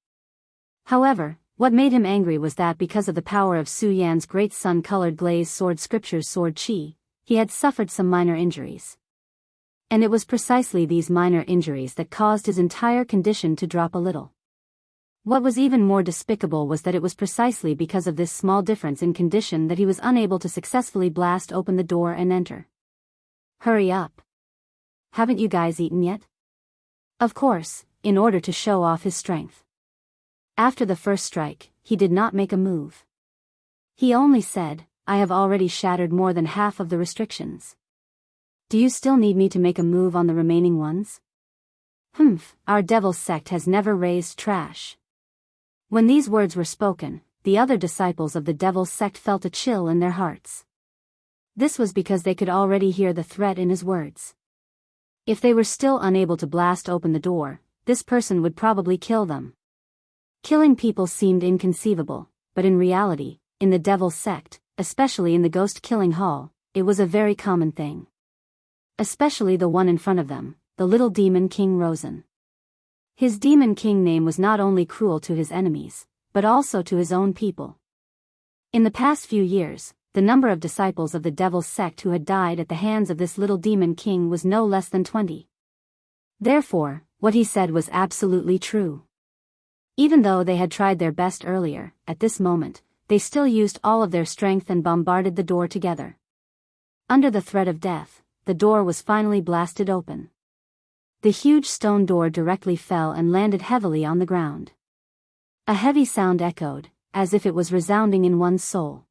Speaker 1: However, what made him angry was that because of the power of Su Yan's great sun-colored glazed sword scripture's sword chi, he had suffered some minor injuries. And it was precisely these minor injuries that caused his entire condition to drop a little. What was even more despicable was that it was precisely because of this small difference in condition that he was unable to successfully blast open the door and enter. Hurry up. Haven't you guys eaten yet? Of course, in order to show off his strength. After the first strike, he did not make a move. He only said, I have already shattered more than half of the restrictions. Do you still need me to make a move on the remaining ones? Our devil's sect has never raised trash. When these words were spoken, the other disciples of the devil's sect felt a chill in their hearts. This was because they could already hear the threat in his words. If they were still unable to blast open the door, this person would probably kill them. Killing people seemed inconceivable, but in reality, in the devil's sect, especially in the ghost killing hall, it was a very common thing. Especially the one in front of them, the little demon king Rosen. His demon king name was not only cruel to his enemies, but also to his own people. In the past few years, the number of disciples of the devil's sect who had died at the hands of this little demon king was no less than 20. Therefore, what he said was absolutely true. Even though they had tried their best earlier, at this moment, they still used all of their strength and bombarded the door together. Under the threat of death, the door was finally blasted open. The huge stone door directly fell and landed heavily on the ground. A heavy sound echoed, as if it was resounding in one's soul.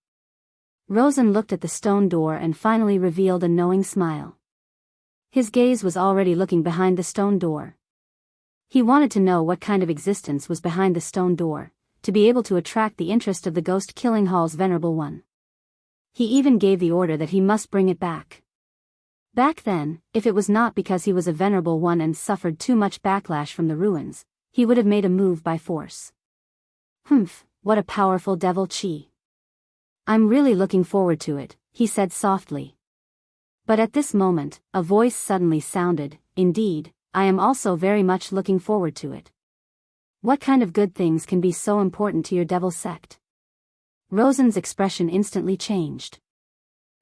Speaker 1: Rosen looked at the stone door and finally revealed a knowing smile. His gaze was already looking behind the stone door. He wanted to know what kind of existence was behind the stone door, to be able to attract the interest of the ghost killing hall's venerable one. He even gave the order that he must bring it back. Back then, if it was not because he was a venerable one and suffered too much backlash from the ruins, he would have made a move by force. What a powerful devil chi. I'm really looking forward to it, he said softly. But at this moment, a voice suddenly sounded, indeed, I am also very much looking forward to it. What kind of good things can be so important to your devil sect? Rosen's expression instantly changed.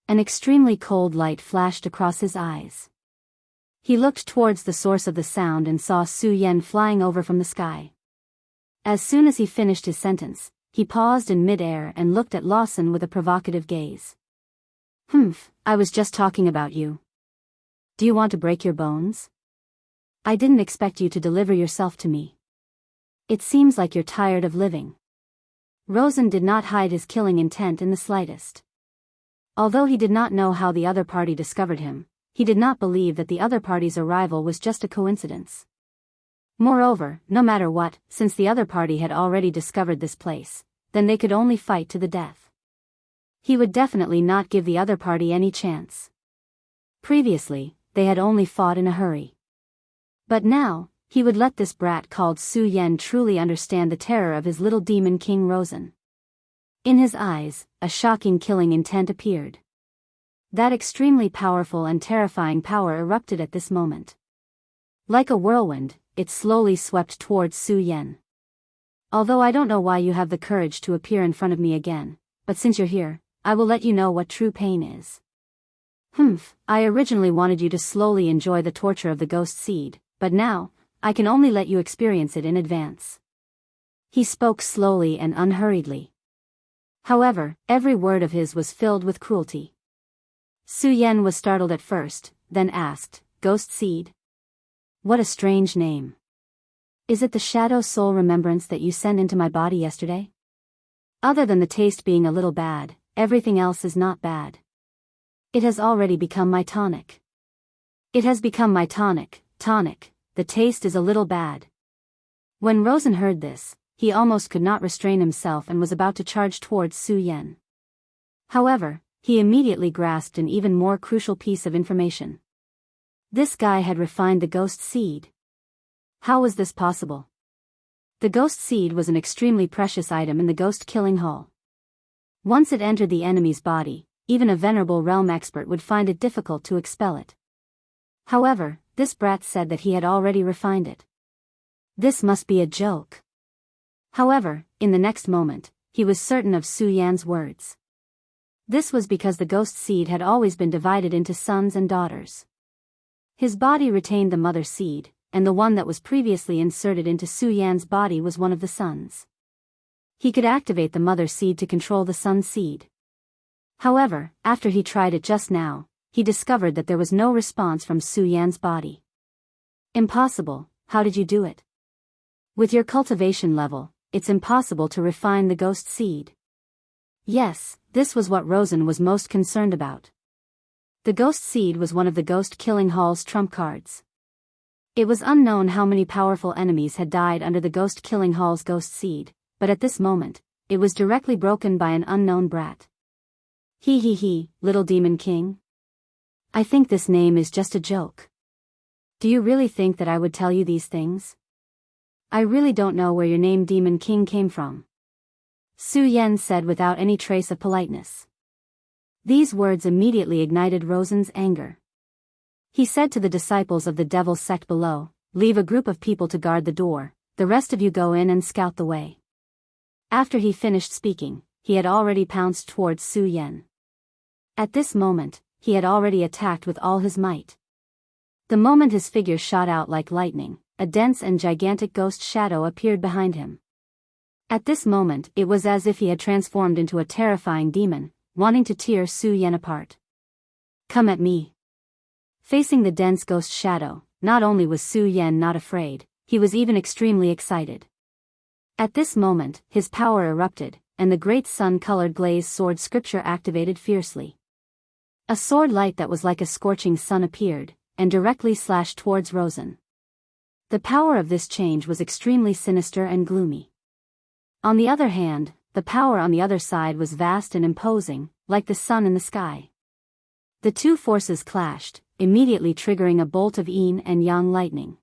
Speaker 1: An extremely cold light flashed across his eyes. He looked towards the source of the sound and saw Su Yan flying over from the sky. As soon as he finished his sentence, he paused in mid-air and looked at Lawson with a provocative gaze. I was just talking about you. Do you want to break your bones? I didn't expect you to deliver yourself to me. It seems like you're tired of living. Rosen did not hide his killing intent in the slightest. Although he did not know how the other party discovered him, he did not believe that the other party's arrival was just a coincidence. Moreover, no matter what, since the other party had already discovered this place, then they could only fight to the death. He would definitely not give the other party any chance. Previously, they had only fought in a hurry. But now, he would let this brat called Su Yan truly understand the terror of his little demon king Rosen. In his eyes, a shocking killing intent appeared. That extremely powerful and terrifying power erupted at this moment. Like a whirlwind, it slowly swept towards Su Yan. Although I don't know why you have the courage to appear in front of me again, but since you're here, I will let you know what true pain is. I originally wanted you to slowly enjoy the torture of the ghost seed, but now, I can only let you experience it in advance. He spoke slowly and unhurriedly. However, every word of his was filled with cruelty. Su Yan was startled at first, then asked, "Ghost seed? What a strange name. Is it the shadow soul remembrance that you sent into my body yesterday? Other than the taste being a little bad, everything else is not bad. It has already become my tonic. It has become my tonic, the taste is a little bad." When Rosen heard this, he almost could not restrain himself and was about to charge towards Su Yan. However, he immediately grasped an even more crucial piece of information. This guy had refined the ghost seed. How was this possible? The ghost seed was an extremely precious item in the ghost killing hall. Once it entered the enemy's body, even a venerable realm expert would find it difficult to expel it. However, this brat said that he had already refined it. This must be a joke. However, in the next moment, he was certain of Su Yan's words. This was because the ghost seed had always been divided into sons and daughters. His body retained the mother seed, and the one that was previously inserted into Su Yan's body was one of the sons. He could activate the mother seed to control the son seed. However, after he tried it just now, he discovered that there was no response from Su Yan's body. Impossible, how did you do it? With your cultivation level, it's impossible to refine the ghost seed. Yes, this was what Rosen was most concerned about. The ghost seed was one of the ghost killing hall's trump cards. It was unknown how many powerful enemies had died under the ghost killing hall's ghost seed, but at this moment, it was directly broken by an unknown brat. Little demon king? I think this name is just a joke. Do you really think that I would tell you these things? I really don't know where your name Demon King came from. Su Yan said without any trace of politeness. These words immediately ignited Rosen's anger. He said to the disciples of the devil sect below, "Leave a group of people to guard the door, the rest of you go in and scout the way." After he finished speaking, he had already pounced towards Su Yan. At this moment, he had already attacked with all his might. The moment his figure shot out like lightning, a dense and gigantic ghost shadow appeared behind him. At this moment, it was as if he had transformed into a terrifying demon, wanting to tear Su Yan apart. "Come at me." Facing the dense ghost shadow, not only was Su Yan not afraid, he was even extremely excited. At this moment, his power erupted, and the great sun-colored glazed sword scripture activated fiercely. A sword light that was like a scorching sun appeared, and directly slashed towards Rosen. The power of this change was extremely sinister and gloomy. On the other hand, the power on the other side was vast and imposing, like the sun in the sky. The two forces clashed, immediately triggering a bolt of yin and yang lightning.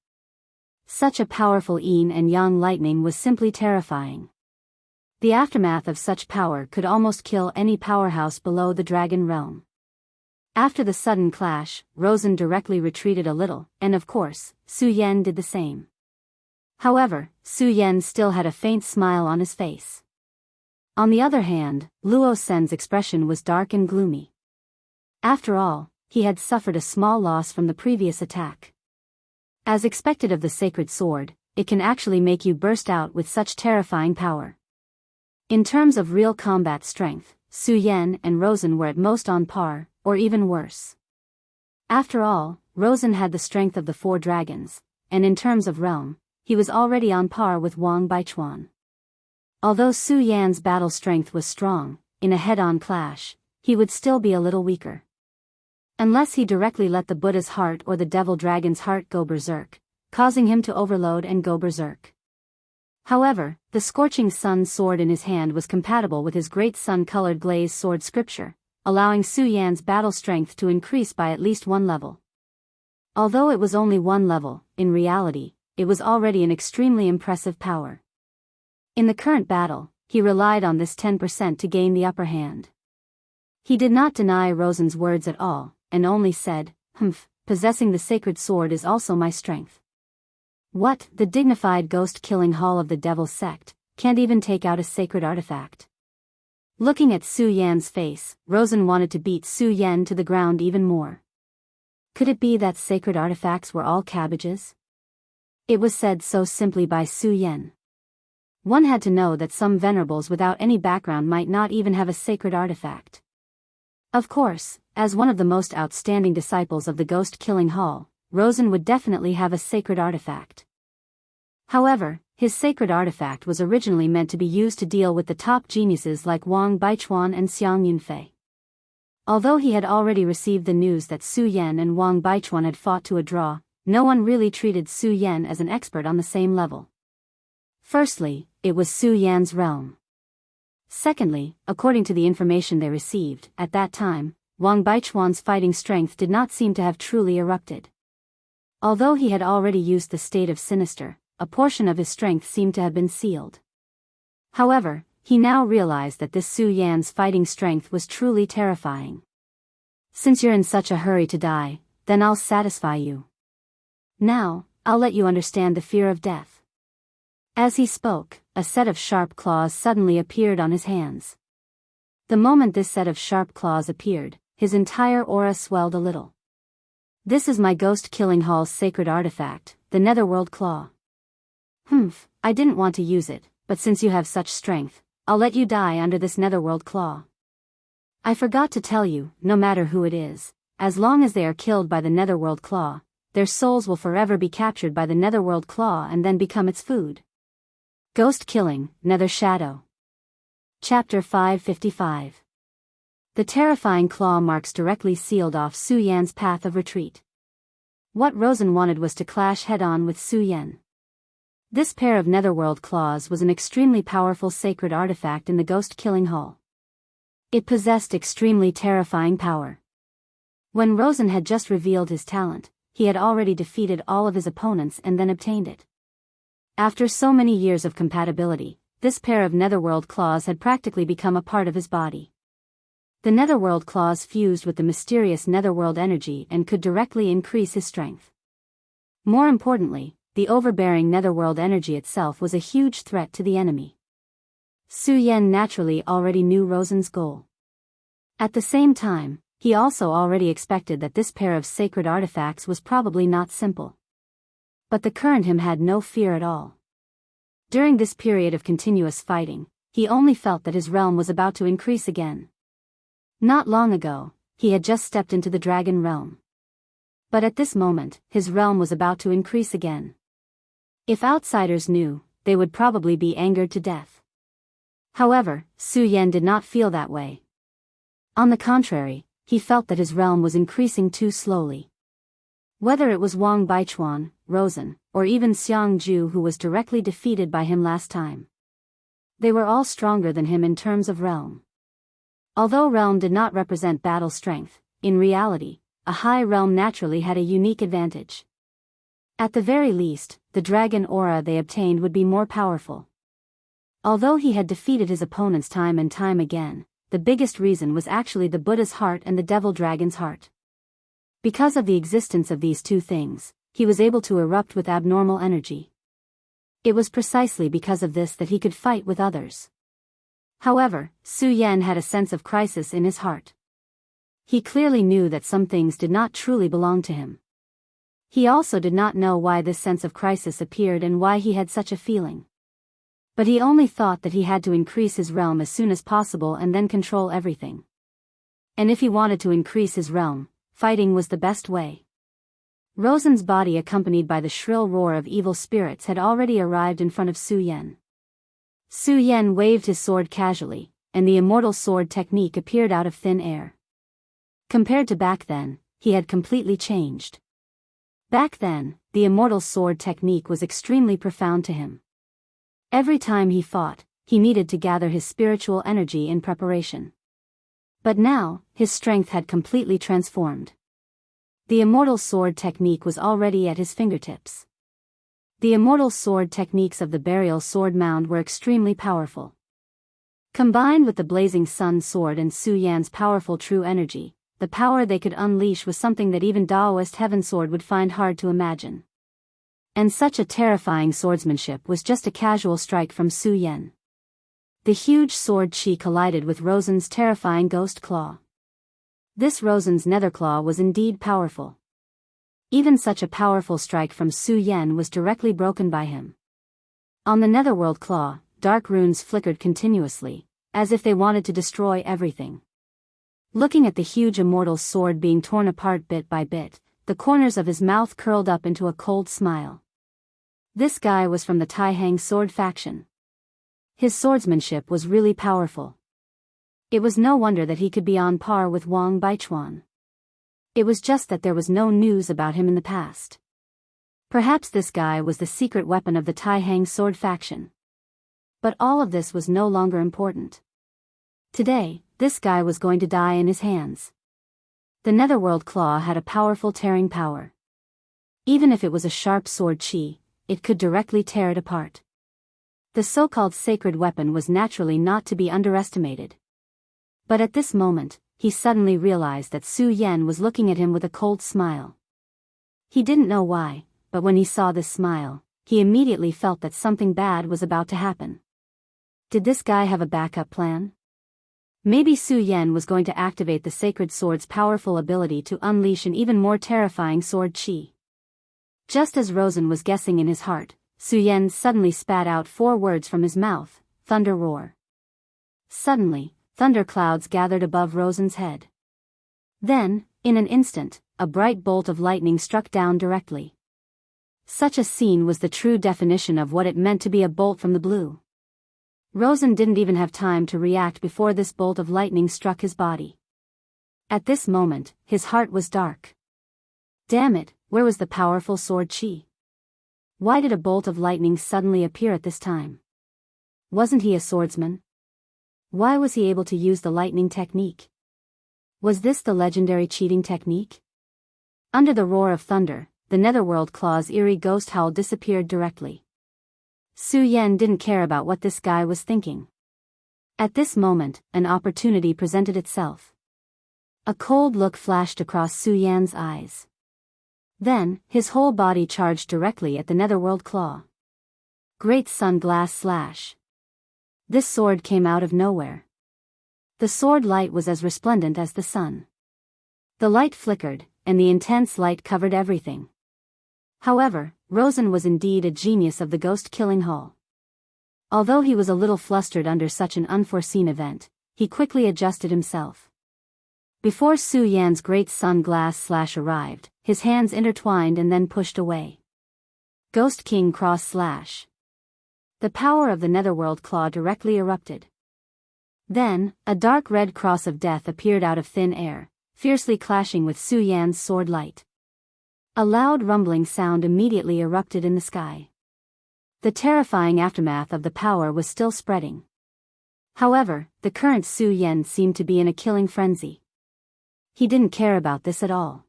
Speaker 1: Such a powerful yin and yang lightning was simply terrifying. The aftermath of such power could almost kill any powerhouse below the dragon realm. After the sudden clash, Rosen directly retreated a little, and of course, Su Yan did the same. However, Su Yan still had a faint smile on his face. On the other hand, Luo Sen's expression was dark and gloomy. After all, he had suffered a small loss from the previous attack. As expected of the sacred sword, it can actually make you burst out with such terrifying power. In terms of real combat strength, Su Yan and Rosen were at most on par, or even worse. After all, Rosen had the strength of the 4 dragons, and in terms of realm, he was already on par with Wang Baichuan. Although Su Yan's battle strength was strong, in a head-on clash, he would still be a little weaker. Unless he directly let the Buddha's heart or the devil dragon's heart go berserk, causing him to overload and go berserk. However, the scorching sun sword in his hand was compatible with his great sun-colored glazed sword scripture, allowing Su Yan's battle strength to increase by at least one level. Although it was only one level, in reality, it was already an extremely impressive power. In the current battle, he relied on this 10% to gain the upper hand. He did not deny Rosen's words at all, and only said, possessing the sacred sword is also my strength. What, the dignified ghost-killing hall of the Devil's Sect, can't even take out a sacred artifact? Looking at Su Yan's face, Rosen wanted to beat Su Yan to the ground even more. Could it be that sacred artifacts were all cabbages? It was said so simply by Su Yan. One had to know that some venerables without any background might not even have a sacred artifact. Of course, as one of the most outstanding disciples of the Ghost-Killing Hall, Rosen would definitely have a sacred artifact. However, his sacred artifact was originally meant to be used to deal with the top geniuses like Wang Baichuan and Xiang Yunfei. Although he had already received the news that Su Yan and Wang Baichuan had fought to a draw, no one really treated Su Yan as an expert on the same level. Firstly, it was Su Yan's realm. Secondly, according to the information they received, at that time, Wang Baichuan's fighting strength did not seem to have truly erupted. Although he had already used the state of sinister, a portion of his strength seemed to have been sealed. However, he now realized that this Su Yan's fighting strength was truly terrifying. Since you're in such a hurry to die, then I'll satisfy you. Now, I'll let you understand the fear of death. As he spoke, a set of sharp claws suddenly appeared on his hands. The moment this set of sharp claws appeared, his entire aura swelled a little. This is my Ghost-Killing Hall's sacred artifact, the Netherworld Claw. I didn't want to use it, but since you have such strength, I'll let you die under this Netherworld Claw. I forgot to tell you, no matter who it is, as long as they are killed by the Netherworld Claw, their souls will forever be captured by the Netherworld Claw and then become its food. Ghost Killing, Nether Shadow. Chapter 555. The terrifying claw marks directly sealed off Su Yan's path of retreat. What Rosen wanted was to clash head-on with Su Yan. This pair of Netherworld claws was an extremely powerful sacred artifact in the Ghost-Killing Hall. It possessed extremely terrifying power. When Rosen had just revealed his talent, he had already defeated all of his opponents and then obtained it. After so many years of compatibility, this pair of Netherworld claws had practically become a part of his body. The Netherworld claws fused with the mysterious Netherworld energy and could directly increase his strength. More importantly, the overbearing Netherworld energy itself was a huge threat to the enemy. Su Yan naturally already knew Rosen's goal. At the same time, he also already expected that this pair of sacred artifacts was probably not simple. But the current him had no fear at all. During this period of continuous fighting, he only felt that his realm was about to increase again. Not long ago, he had just stepped into the dragon realm. But at this moment, his realm was about to increase again. If outsiders knew, they would probably be angered to death. However, Su Yan did not feel that way. On the contrary, he felt that his realm was increasing too slowly. Whether it was Wang Baichuan, Rosen, or even Xiang Ju who was directly defeated by him last time. They were all stronger than him in terms of realm. Although realm did not represent battle strength, in reality, a high realm naturally had a unique advantage. At the very least, the dragon aura they obtained would be more powerful. Although he had defeated his opponents time and time again, the biggest reason was actually the Buddha's heart and the devil dragon's heart. Because of the existence of these two things, he was able to erupt with abnormal energy. It was precisely because of this that he could fight with others. However, Su Yan had a sense of crisis in his heart. He clearly knew that some things did not truly belong to him. He also did not know why this sense of crisis appeared and why he had such a feeling. But he only thought that he had to increase his realm as soon as possible and then control everything. And if he wanted to increase his realm, fighting was the best way. Rosen's body, accompanied by the shrill roar of evil spirits, had already arrived in front of Su Yan. Su Yan waved his sword casually, and the immortal sword technique appeared out of thin air. Compared to back then, he had completely changed. Back then, the immortal sword technique was extremely profound to him. Every time he fought, he needed to gather his spiritual energy in preparation. But now, his strength had completely transformed. The immortal sword technique was already at his fingertips. The immortal sword techniques of the burial sword mound were extremely powerful. Combined with the blazing sun sword and Su Yan's powerful true energy, the power they could unleash was something that even Daoist Heaven Sword would find hard to imagine. And such a terrifying swordsmanship was just a casual strike from Su Yan. The huge sword chi collided with Rosen's terrifying ghost claw. This Rosen's nether claw was indeed powerful. Even such a powerful strike from Su Yan was directly broken by him. On the netherworld claw, dark runes flickered continuously, as if they wanted to destroy everything. Looking at the huge immortal sword being torn apart bit by bit, the corners of his mouth curled up into a cold smile. This guy was from the Taihang sword faction. His swordsmanship was really powerful. It was no wonder that he could be on par with Wang Baichuan. It was just that there was no news about him in the past. Perhaps this guy was the secret weapon of the Taihang sword faction. But all of this was no longer important. Today, this guy was going to die in his hands. The netherworld claw had a powerful tearing power. Even if it was a sharp sword chi, it could directly tear it apart. The so-called sacred weapon was naturally not to be underestimated. But at this moment, he suddenly realized that Su Yan was looking at him with a cold smile. He didn't know why, but when he saw this smile, he immediately felt that something bad was about to happen. Did this guy have a backup plan? Maybe Su Yan was going to activate the sacred sword's powerful ability to unleash an even more terrifying sword chi. Just as Rosen was guessing in his heart, Su Yan suddenly spat out 4 words from his mouth: thunder roar. Suddenly, thunder clouds gathered above Rosen's head. Then, in an instant, a bright bolt of lightning struck down directly. Such a scene was the true definition of what it meant to be a bolt from the blue. Rosen didn't even have time to react before this bolt of lightning struck his body. At this moment, his heart was dark. Damn it, where was the powerful sword chi? Why did a bolt of lightning suddenly appear at this time? Wasn't he a swordsman? Why was he able to use the lightning technique? Was this the legendary cheating technique? Under the roar of thunder, the netherworld claw's eerie ghost howl disappeared directly. Su Yan didn't care about what this guy was thinking. At this moment, an opportunity presented itself. A cold look flashed across Su Yan's eyes. Then, his whole body charged directly at the netherworld claw. Great sun glass slash. This sword came out of nowhere. The sword light was as resplendent as the sun. The light flickered, and the intense light covered everything. However, Rosen was indeed a genius of the ghost-killing hull. Although he was a little flustered under such an unforeseen event, he quickly adjusted himself. Before Su Yan's great sun glass slash arrived, his hands intertwined and then pushed away. Ghost King cross slash. The power of the netherworld claw directly erupted. Then, a dark red cross of death appeared out of thin air, fiercely clashing with Su Yan's sword light. A loud rumbling sound immediately erupted in the sky. The terrifying aftermath of the power was still spreading. However, the current Su Yan seemed to be in a killing frenzy. He didn't care about this at all.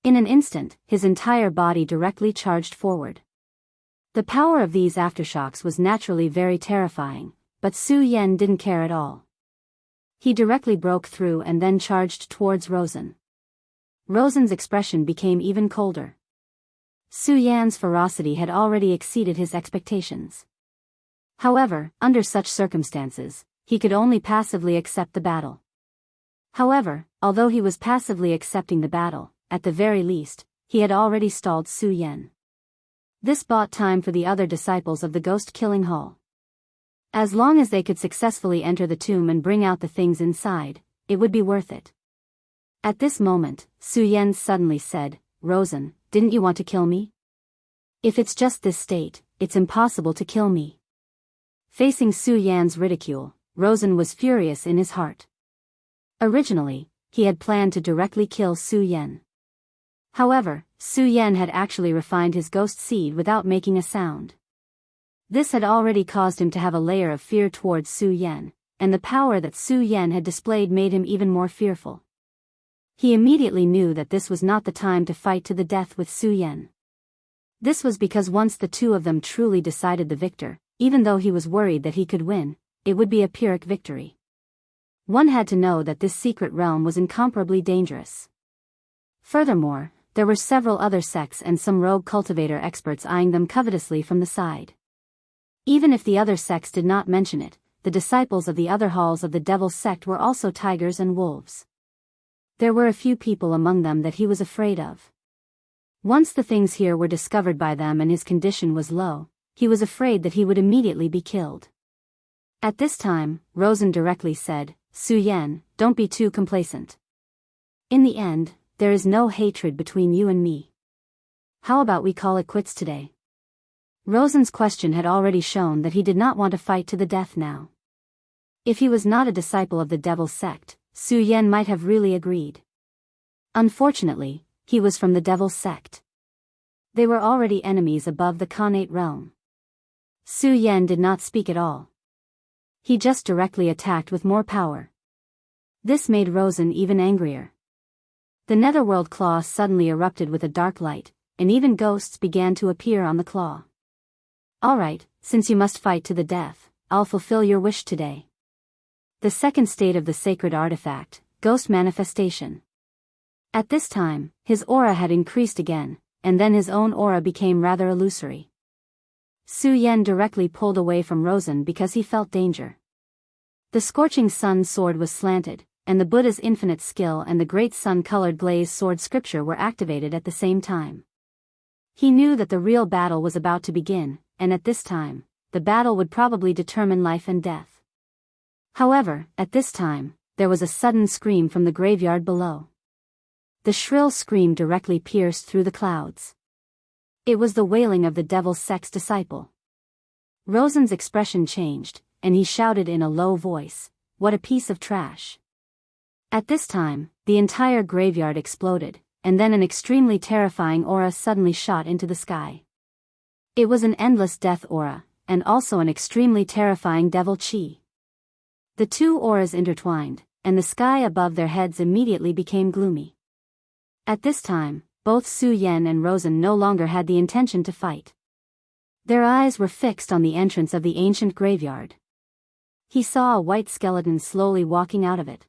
Speaker 1: In an instant, his entire body directly charged forward. The power of these aftershocks was naturally very terrifying, but Su Yan didn't care at all. He directly broke through and then charged towards Rosen. Rosen's expression became even colder. Su Yan's ferocity had already exceeded his expectations. However, under such circumstances, he could only passively accept the battle. However, although he was passively accepting the battle, at the very least, he had already stalled Su Yan. This bought time for the other disciples of the ghost-killing hull. As long as they could successfully enter the tomb and bring out the things inside, it would be worth it. At this moment, Su Yan suddenly said, "Rosen, didn't you want to kill me? If it's just this state, it's impossible to kill me." Facing Su Yan's ridicule, Rosen was furious in his heart. Originally, he had planned to directly kill Su Yan. However, Su Yan had actually refined his ghost seed without making a sound. This had already caused him to have a layer of fear towards Su Yan, and the power that Su Yan had displayed made him even more fearful. He immediately knew that this was not the time to fight to the death with Su Yan. This was because once the two of them truly decided the victor, even though he was worried that he could win, it would be a Pyrrhic victory. One had to know that this secret realm was incomparably dangerous. Furthermore, there were several other sects and some rogue cultivator experts eyeing them covetously from the side. Even if the other sects did not mention it, the disciples of the other halls of the Devil's sect were also tigers and wolves. There were a few people among them that he was afraid of. Once the things here were discovered by them and his condition was low, he was afraid that he would immediately be killed. At this time, Rosen directly said, "Su Yan, don't be too complacent. In the end, there is no hatred between you and me. How about we call it quits today?" Rosen's question had already shown that he did not want to fight to the death now. If he was not a disciple of the Devil's sect, Su Yan might have really agreed. Unfortunately, he was from the Devil's sect. They were already enemies above the Khanate realm. Su Yan did not speak at all. He just directly attacked with more power. This made Rosen even angrier. The netherworld claw suddenly erupted with a dark light, and even ghosts began to appear on the claw. "Alright, since you must fight to the death, I'll fulfill your wish today." The second state of the sacred artifact, ghost manifestation. At this time, his aura had increased again, and then his own aura became rather illusory. Su Yan directly pulled away from Rosen because he felt danger. The scorching sun sword was slanted, and the Buddha's infinite skill and the great sun-colored glazed sword scripture were activated at the same time. He knew that the real battle was about to begin, and at this time, the battle would probably determine life and death. However, at this time, there was a sudden scream from the graveyard below. The shrill scream directly pierced through the clouds. It was the wailing of the Devil's sect's disciple. Rosen's expression changed, and he shouted in a low voice, "What a piece of trash." At this time, the entire graveyard exploded, and then an extremely terrifying aura suddenly shot into the sky. It was an endless death aura, and also an extremely terrifying devil chi. The two auras intertwined, and the sky above their heads immediately became gloomy. At this time, both Su Yan and Rosen no longer had the intention to fight. Their eyes were fixed on the entrance of the ancient graveyard. He saw a white skeleton slowly walking out of it.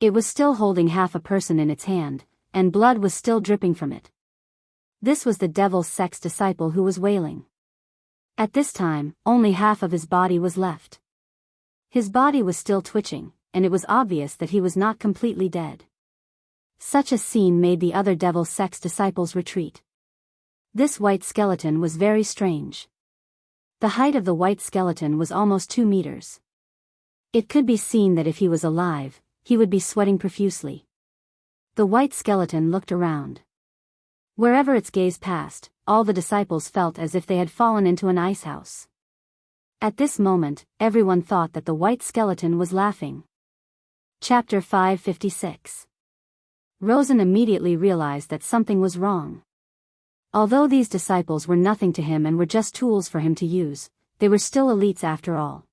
Speaker 1: It was still holding half a person in its hand, and blood was still dripping from it. This was the Devil's sect's disciple who was wailing. At this time, only half of his body was left. His body was still twitching, and it was obvious that he was not completely dead. Such a scene made the other Devil's sect's disciples retreat. This white skeleton was very strange. The height of the white skeleton was almost 2 meters. It could be seen that if he was alive, he would be sweating profusely. The white skeleton looked around. Wherever its gaze passed, all the disciples felt as if they had fallen into an icehouse. At this moment, everyone thought that the white skeleton was laughing. Chapter 556. Rosen immediately realized that something was wrong. Although these disciples were nothing to him and were just tools for him to use, they were still elites after all.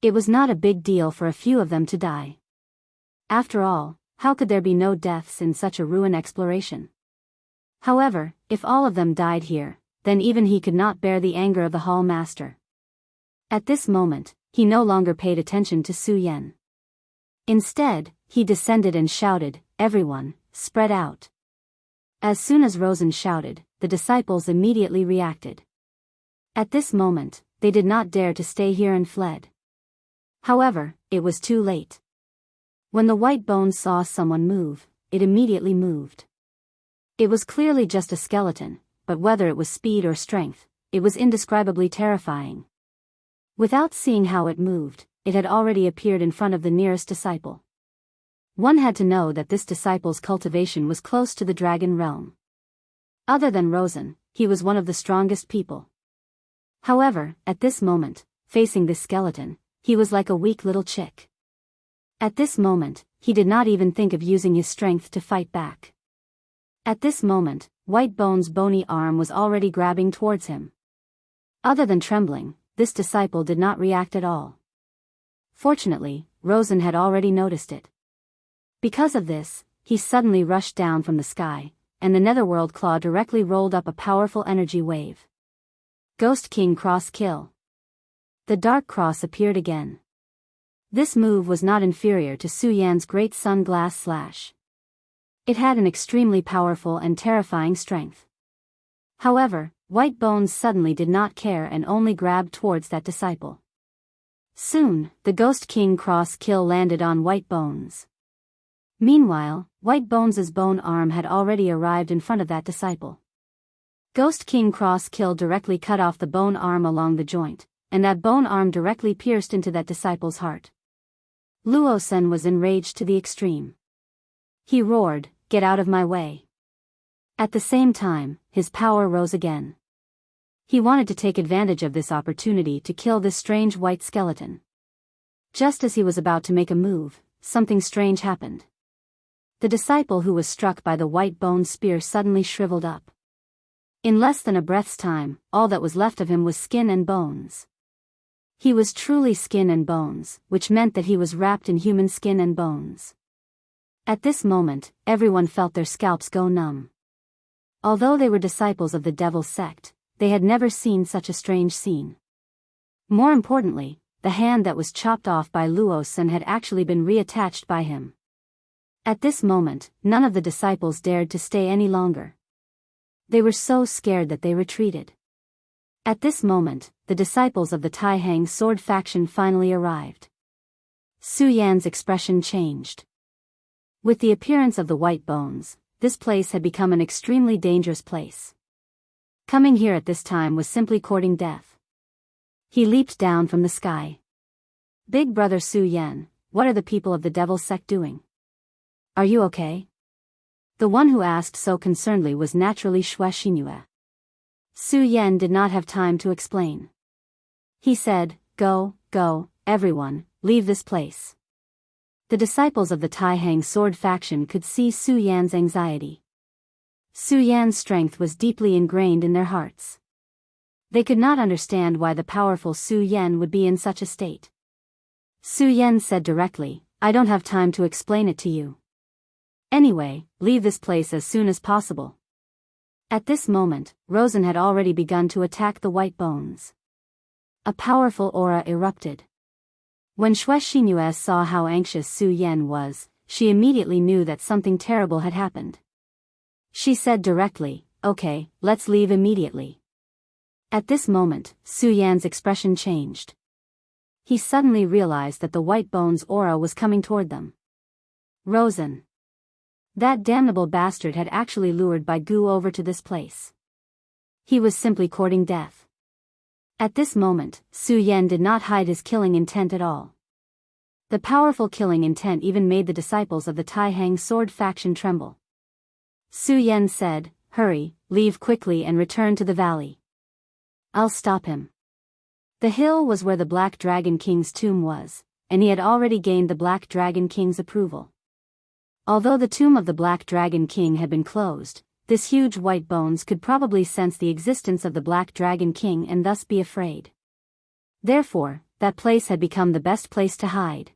Speaker 1: It was not a big deal for a few of them to die. After all, how could there be no deaths in such a ruin exploration? However, if all of them died here, then even he could not bear the anger of the hall master. At this moment, he no longer paid attention to Su Yan. Instead, he descended and shouted, "Everyone, spread out." As soon as Rosen shouted, the disciples immediately reacted. At this moment, they did not dare to stay here and fled. However, it was too late. When the white bones saw someone move, it immediately moved. It was clearly just a skeleton, but whether it was speed or strength, it was indescribably terrifying. Without seeing how it moved, it had already appeared in front of the nearest disciple. One had to know that this disciple's cultivation was close to the dragon realm. Other than Rosen, he was one of the strongest people. However, at this moment, facing this skeleton, he was like a weak little chick. At this moment, he did not even think of using his strength to fight back. At this moment, Whitebone's bony arm was already grabbing towards him. Other than trembling, this disciple did not react at all. Fortunately, Rosen had already noticed it. Because of this, he suddenly rushed down from the sky, and the netherworld claw directly rolled up a powerful energy wave. Ghost King Cross Kill. The Dark Cross appeared again. This move was not inferior to Su Yan's Great Sun Glass Slash. It had an extremely powerful and terrifying strength. However, Whitebones suddenly did not care and only grabbed towards that disciple. Soon, the Ghost King Cross Kill landed on Whitebones. Meanwhile, Whitebones' bone arm had already arrived in front of that disciple. Ghost King Cross Kill directly cut off the bone arm along the joint, and that bone arm directly pierced into that disciple's heart. Luosen was enraged to the extreme. He roared, "Get out of my way." At the same time, his power rose again. He wanted to take advantage of this opportunity to kill this strange white skeleton. Just as he was about to make a move, something strange happened. The disciple who was struck by the white bone spear suddenly shriveled up. In less than a breath's time, all that was left of him was skin and bones. He was truly skin and bones, which meant that he was wrapped in human skin and bones. At this moment, everyone felt their scalps go numb. Although they were disciples of the Devil's sect, they had never seen such a strange scene. More importantly, the hand that was chopped off by Luosen had actually been reattached by him. At this moment, none of the disciples dared to stay any longer. They were so scared that they retreated. At this moment, the disciples of the Taihang sword faction finally arrived. Su Yan's expression changed. With the appearance of the white bones, this place had become an extremely dangerous place. Coming here at this time was simply courting death. He leaped down from the sky. "Big brother Su Yan, what are the people of the Devil's sect doing? Are you okay?" The one who asked so concernedly was naturally Xue Xingyue. Su Yan did not have time to explain. He said, Go, everyone, leave this place." The disciples of the Taihang sword faction could see Su Yan's anxiety. Su Yan's strength was deeply ingrained in their hearts. They could not understand why the powerful Su Yan would be in such a state. Su Yan said directly, "I don't have time to explain it to you. Anyway, leave this place as soon as possible." At this moment, Rosen had already begun to attack the white bones. A powerful aura erupted. When Xue Xingyue saw how anxious Su Yan was, she immediately knew that something terrible had happened. She said directly, "Okay, let's leave immediately." At this moment, Su Yan's expression changed. He suddenly realized that the white bones aura was coming toward them. Rosen. That damnable bastard had actually lured Bai Gu over to this place. He was simply courting death. At this moment, Su Yan did not hide his killing intent at all. The powerful killing intent even made the disciples of the Taihang sword faction tremble. Su Yan said, "Hurry, leave quickly and return to the valley. I'll stop him." The hill was where the Black Dragon King's tomb was, and he had already gained the Black Dragon King's approval. Although the tomb of the Black Dragon King had been closed, this huge white bones could probably sense the existence of the Black Dragon King and thus be afraid. Therefore, that place had become the best place to hide.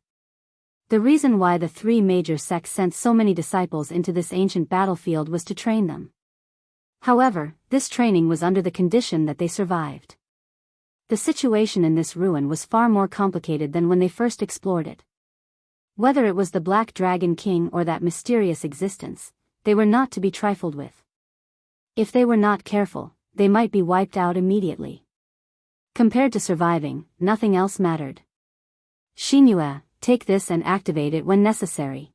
Speaker 1: The reason why the three major sects sent so many disciples into this ancient battlefield was to train them. However, this training was under the condition that they survived. The situation in this ruin was far more complicated than when they first explored it. Whether it was the Black Dragon King or that mysterious existence, they were not to be trifled with. If they were not careful, they might be wiped out immediately. Compared to surviving, nothing else mattered. "Xingyue, take this and activate it when necessary."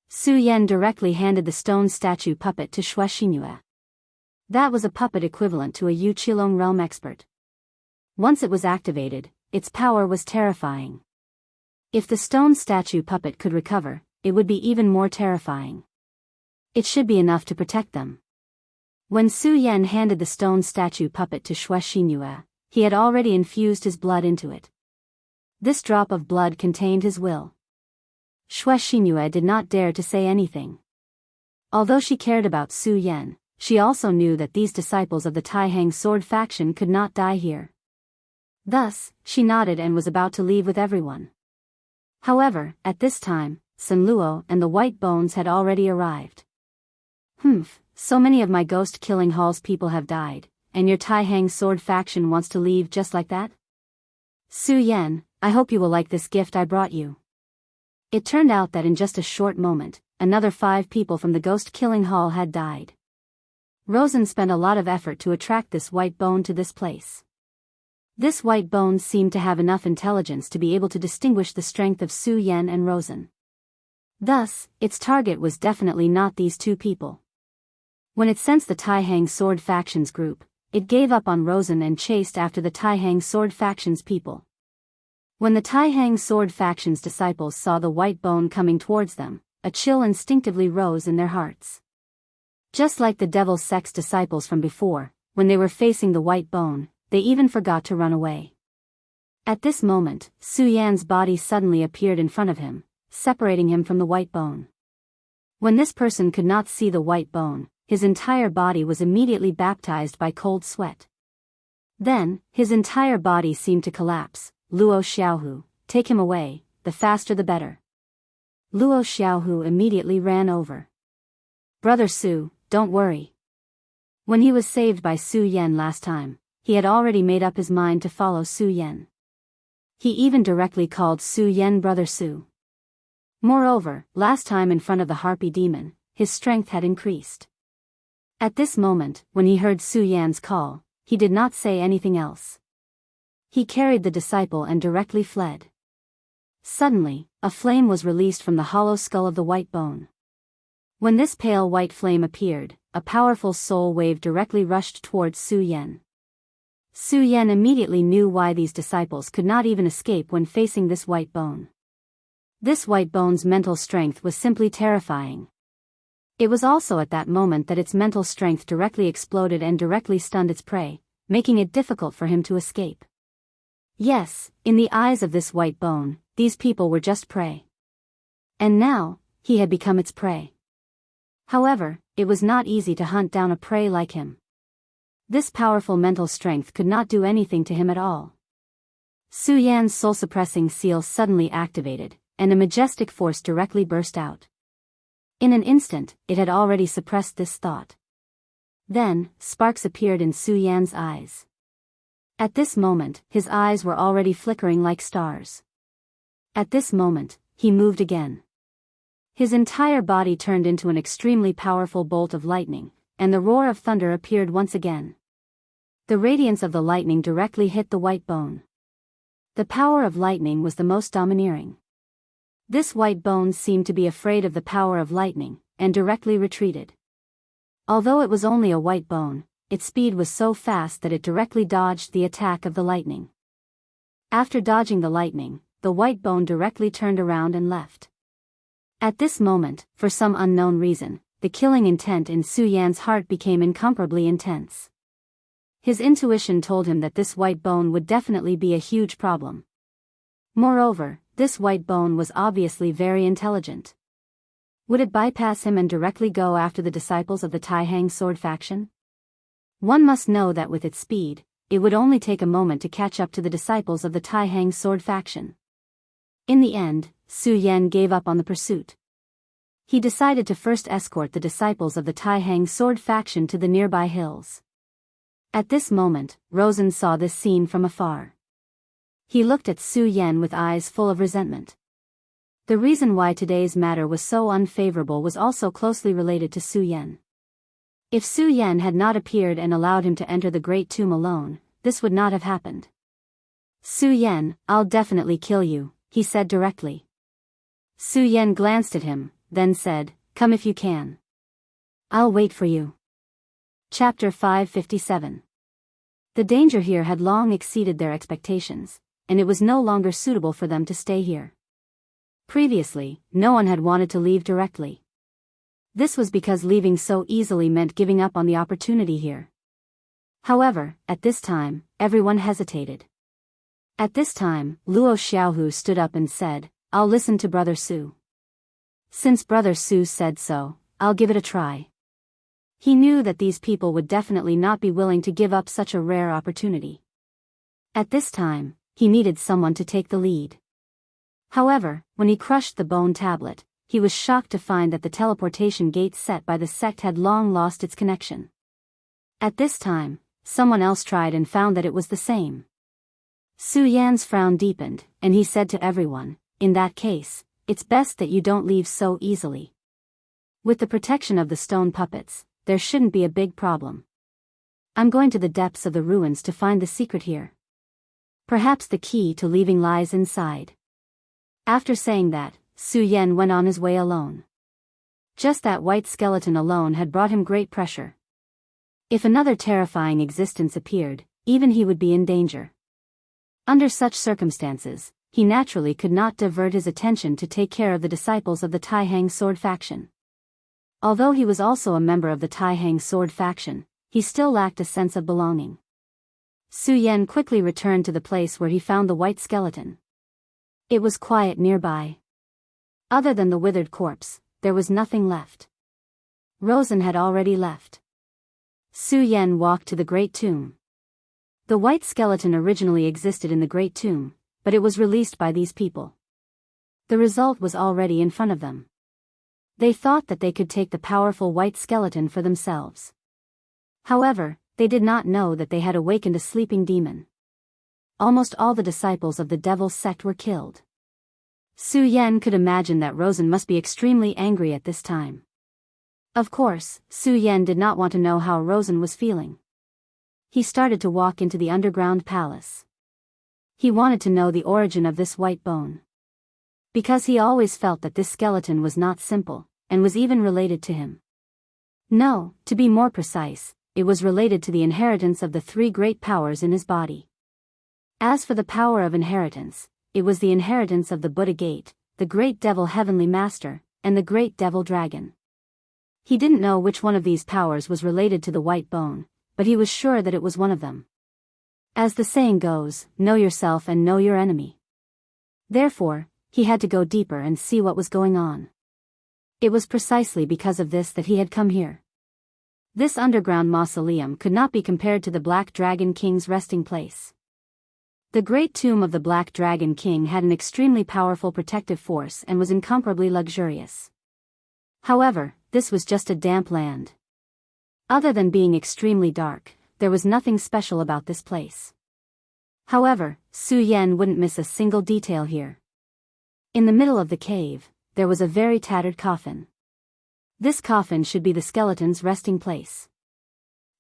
Speaker 1: Su Yan directly handed the stone statue puppet to Xue Xingyue. That was a puppet equivalent to a Yu Qilong realm expert. Once it was activated, its power was terrifying. If the stone statue puppet could recover, it would be even more terrifying. It should be enough to protect them. When Su Yan handed the stone statue puppet to Xue Xingyue, he had already infused his blood into it. This drop of blood contained his will. Xue Xingyue did not dare to say anything. Although she cared about Su Yan, she also knew that these disciples of the Tai-Hang sword faction could not die here. Thus, she nodded and was about to leave with everyone. However, at this time, Sun Luo and the White Bones had already arrived. So many of my ghost-killing hall's people have died, and your Tai-Hang sword faction wants to leave just like that? Su Yan, I hope you will like this gift I brought you. It turned out that in just a short moment, another 5 people from the ghost-killing hall had died. Rosen spent a lot of effort to attract this white bone to this place. This white bone seemed to have enough intelligence to be able to distinguish the strength of Su Yan and Rosen. Thus, its target was definitely not these 2 people. When it sensed the Tai-Hang sword factions group, it gave up on Rosen and chased after the Tai-Hang sword factions people. When the Tai-Hang sword factions disciples saw the white bone coming towards them, a chill instinctively rose in their hearts. Just like the Devil's Sex disciples from before, when they were facing the white bone, they even forgot to run away. At this moment, Su Yan's body suddenly appeared in front of him, separating him from the white bone. When this person could not see the white bone, his entire body was immediately baptized by cold sweat. Then, his entire body seemed to collapse. Luo Xiaohu, take him away, the faster the better. Luo Xiaohu immediately ran over. Brother Su, don't worry. When he was saved by Su Yan last time, he had already made up his mind to follow Su Yan. He even directly called Su Yan Brother Su. Moreover, last time in front of the harpy demon, his strength had increased. At this moment, when he heard Su Yan's call, he did not say anything else. He carried the disciple and directly fled. Suddenly, a flame was released from the hollow skull of the white bone. When this pale white flame appeared, a powerful soul wave directly rushed towards Su Yan. Su Yan immediately knew why these disciples could not even escape when facing this white bone. This white bone's mental strength was simply terrifying. It was also at that moment that its mental strength directly exploded and directly stunned its prey, making it difficult for him to escape. Yes, in the eyes of this white bone, these people were just prey. And now, he had become its prey. However, it was not easy to hunt down a prey like him. This powerful mental strength could not do anything to him at all. Su Yan's soul-suppressing seal suddenly activated, and a majestic force directly burst out. In an instant, it had already suppressed this thought. Then, sparks appeared in Su Yan's eyes. At this moment, his eyes were already flickering like stars. At this moment, he moved again. His entire body turned into an extremely powerful bolt of lightning, and the roar of thunder appeared once again. The radiance of the lightning directly hit the white bone. The power of lightning was the most domineering. This white bone seemed to be afraid of the power of lightning, and directly retreated. Although it was only a white bone, its speed was so fast that it directly dodged the attack of the lightning. After dodging the lightning, the white bone directly turned around and left. At this moment, for some unknown reason, the killing intent in Su Yan's heart became incomparably intense. His intuition told him that this white bone would definitely be a huge problem. Moreover, this white bone was obviously very intelligent. Would it bypass him and directly go after the disciples of the Tai-Hang sword faction? One must know that with its speed, it would only take a moment to catch up to the disciples of the Tai-Hang sword faction. In the end, Su Yan gave up on the pursuit. He decided to first escort the disciples of the Tai-Hang sword faction to the nearby hills. At this moment, Rosen saw this scene from afar. He looked at Su Yan with eyes full of resentment. The reason why today's matter was so unfavorable was also closely related to Su Yan. If Su Yan had not appeared and allowed him to enter the Great Tomb alone, this would not have happened. Su Yan, I'll definitely kill you, he said directly. Su Yan glanced at him, then said, come if you can. I'll wait for you. Chapter 557. The danger here had long exceeded their expectations, and it was no longer suitable for them to stay here. Previously, no one had wanted to leave directly. This was because leaving so easily meant giving up on the opportunity here. However, at this time, everyone hesitated. At this time, Luo Xiaohu stood up and said, I'll listen to Brother Su. Since Brother Su said so, I'll give it a try. He knew that these people would definitely not be willing to give up such a rare opportunity. At this time, he needed someone to take the lead. However, when he crushed the bone tablet, he was shocked to find that the teleportation gate set by the sect had long lost its connection. At this time, someone else tried and found that it was the same. Su Yan's frown deepened, and he said to everyone, "In that case, it's best that you don't leave so easily. With the protection of the stone puppets, there shouldn't be a big problem. I'm going to the depths of the ruins to find the secret here. Perhaps the key to leaving lies inside." After saying that, Su Yan went on his way alone. Just that white skeleton alone had brought him great pressure. If another terrifying existence appeared, even he would be in danger. Under such circumstances, he naturally could not divert his attention to take care of the disciples of the Taihang sword faction. Although he was also a member of the Taihang sword faction, he still lacked a sense of belonging. Su Yan quickly returned to the place where he found the white skeleton. It was quiet nearby. Other than the withered corpse, there was nothing left. Rosen had already left. Su Yan walked to the great tomb. The white skeleton originally existed in the great tomb, but it was released by these people. The result was already in front of them. They thought that they could take the powerful white skeleton for themselves. However, they did not know that they had awakened a sleeping demon. Almost all the disciples of the devil's sect were killed. Su Yan could imagine that Rosen must be extremely angry at this time. Of course, Su Yan did not want to know how Rosen was feeling. He started to walk into the underground palace. He wanted to know the origin of this white bone. Because he always felt that this skeleton was not simple, and was even related to him. No, to be more precise, it was related to the inheritance of the three great powers in his body. As for the power of inheritance, it was the inheritance of the Buddha Gate, the great devil heavenly master, and the great devil dragon. He didn't know which one of these powers was related to the white bone, but he was sure that it was one of them. As the saying goes, know yourself and know your enemy. Therefore, he had to go deeper and see what was going on. It was precisely because of this that he had come here. This underground mausoleum could not be compared to the Black Dragon King's resting place. The great tomb of the Black Dragon King had an extremely powerful protective force and was incomparably luxurious. However, this was just a damp land. Other than being extremely dark, there was nothing special about this place. However, Su Yan wouldn't miss a single detail here. In the middle of the cave, there was a very tattered coffin. This coffin should be the skeleton's resting place.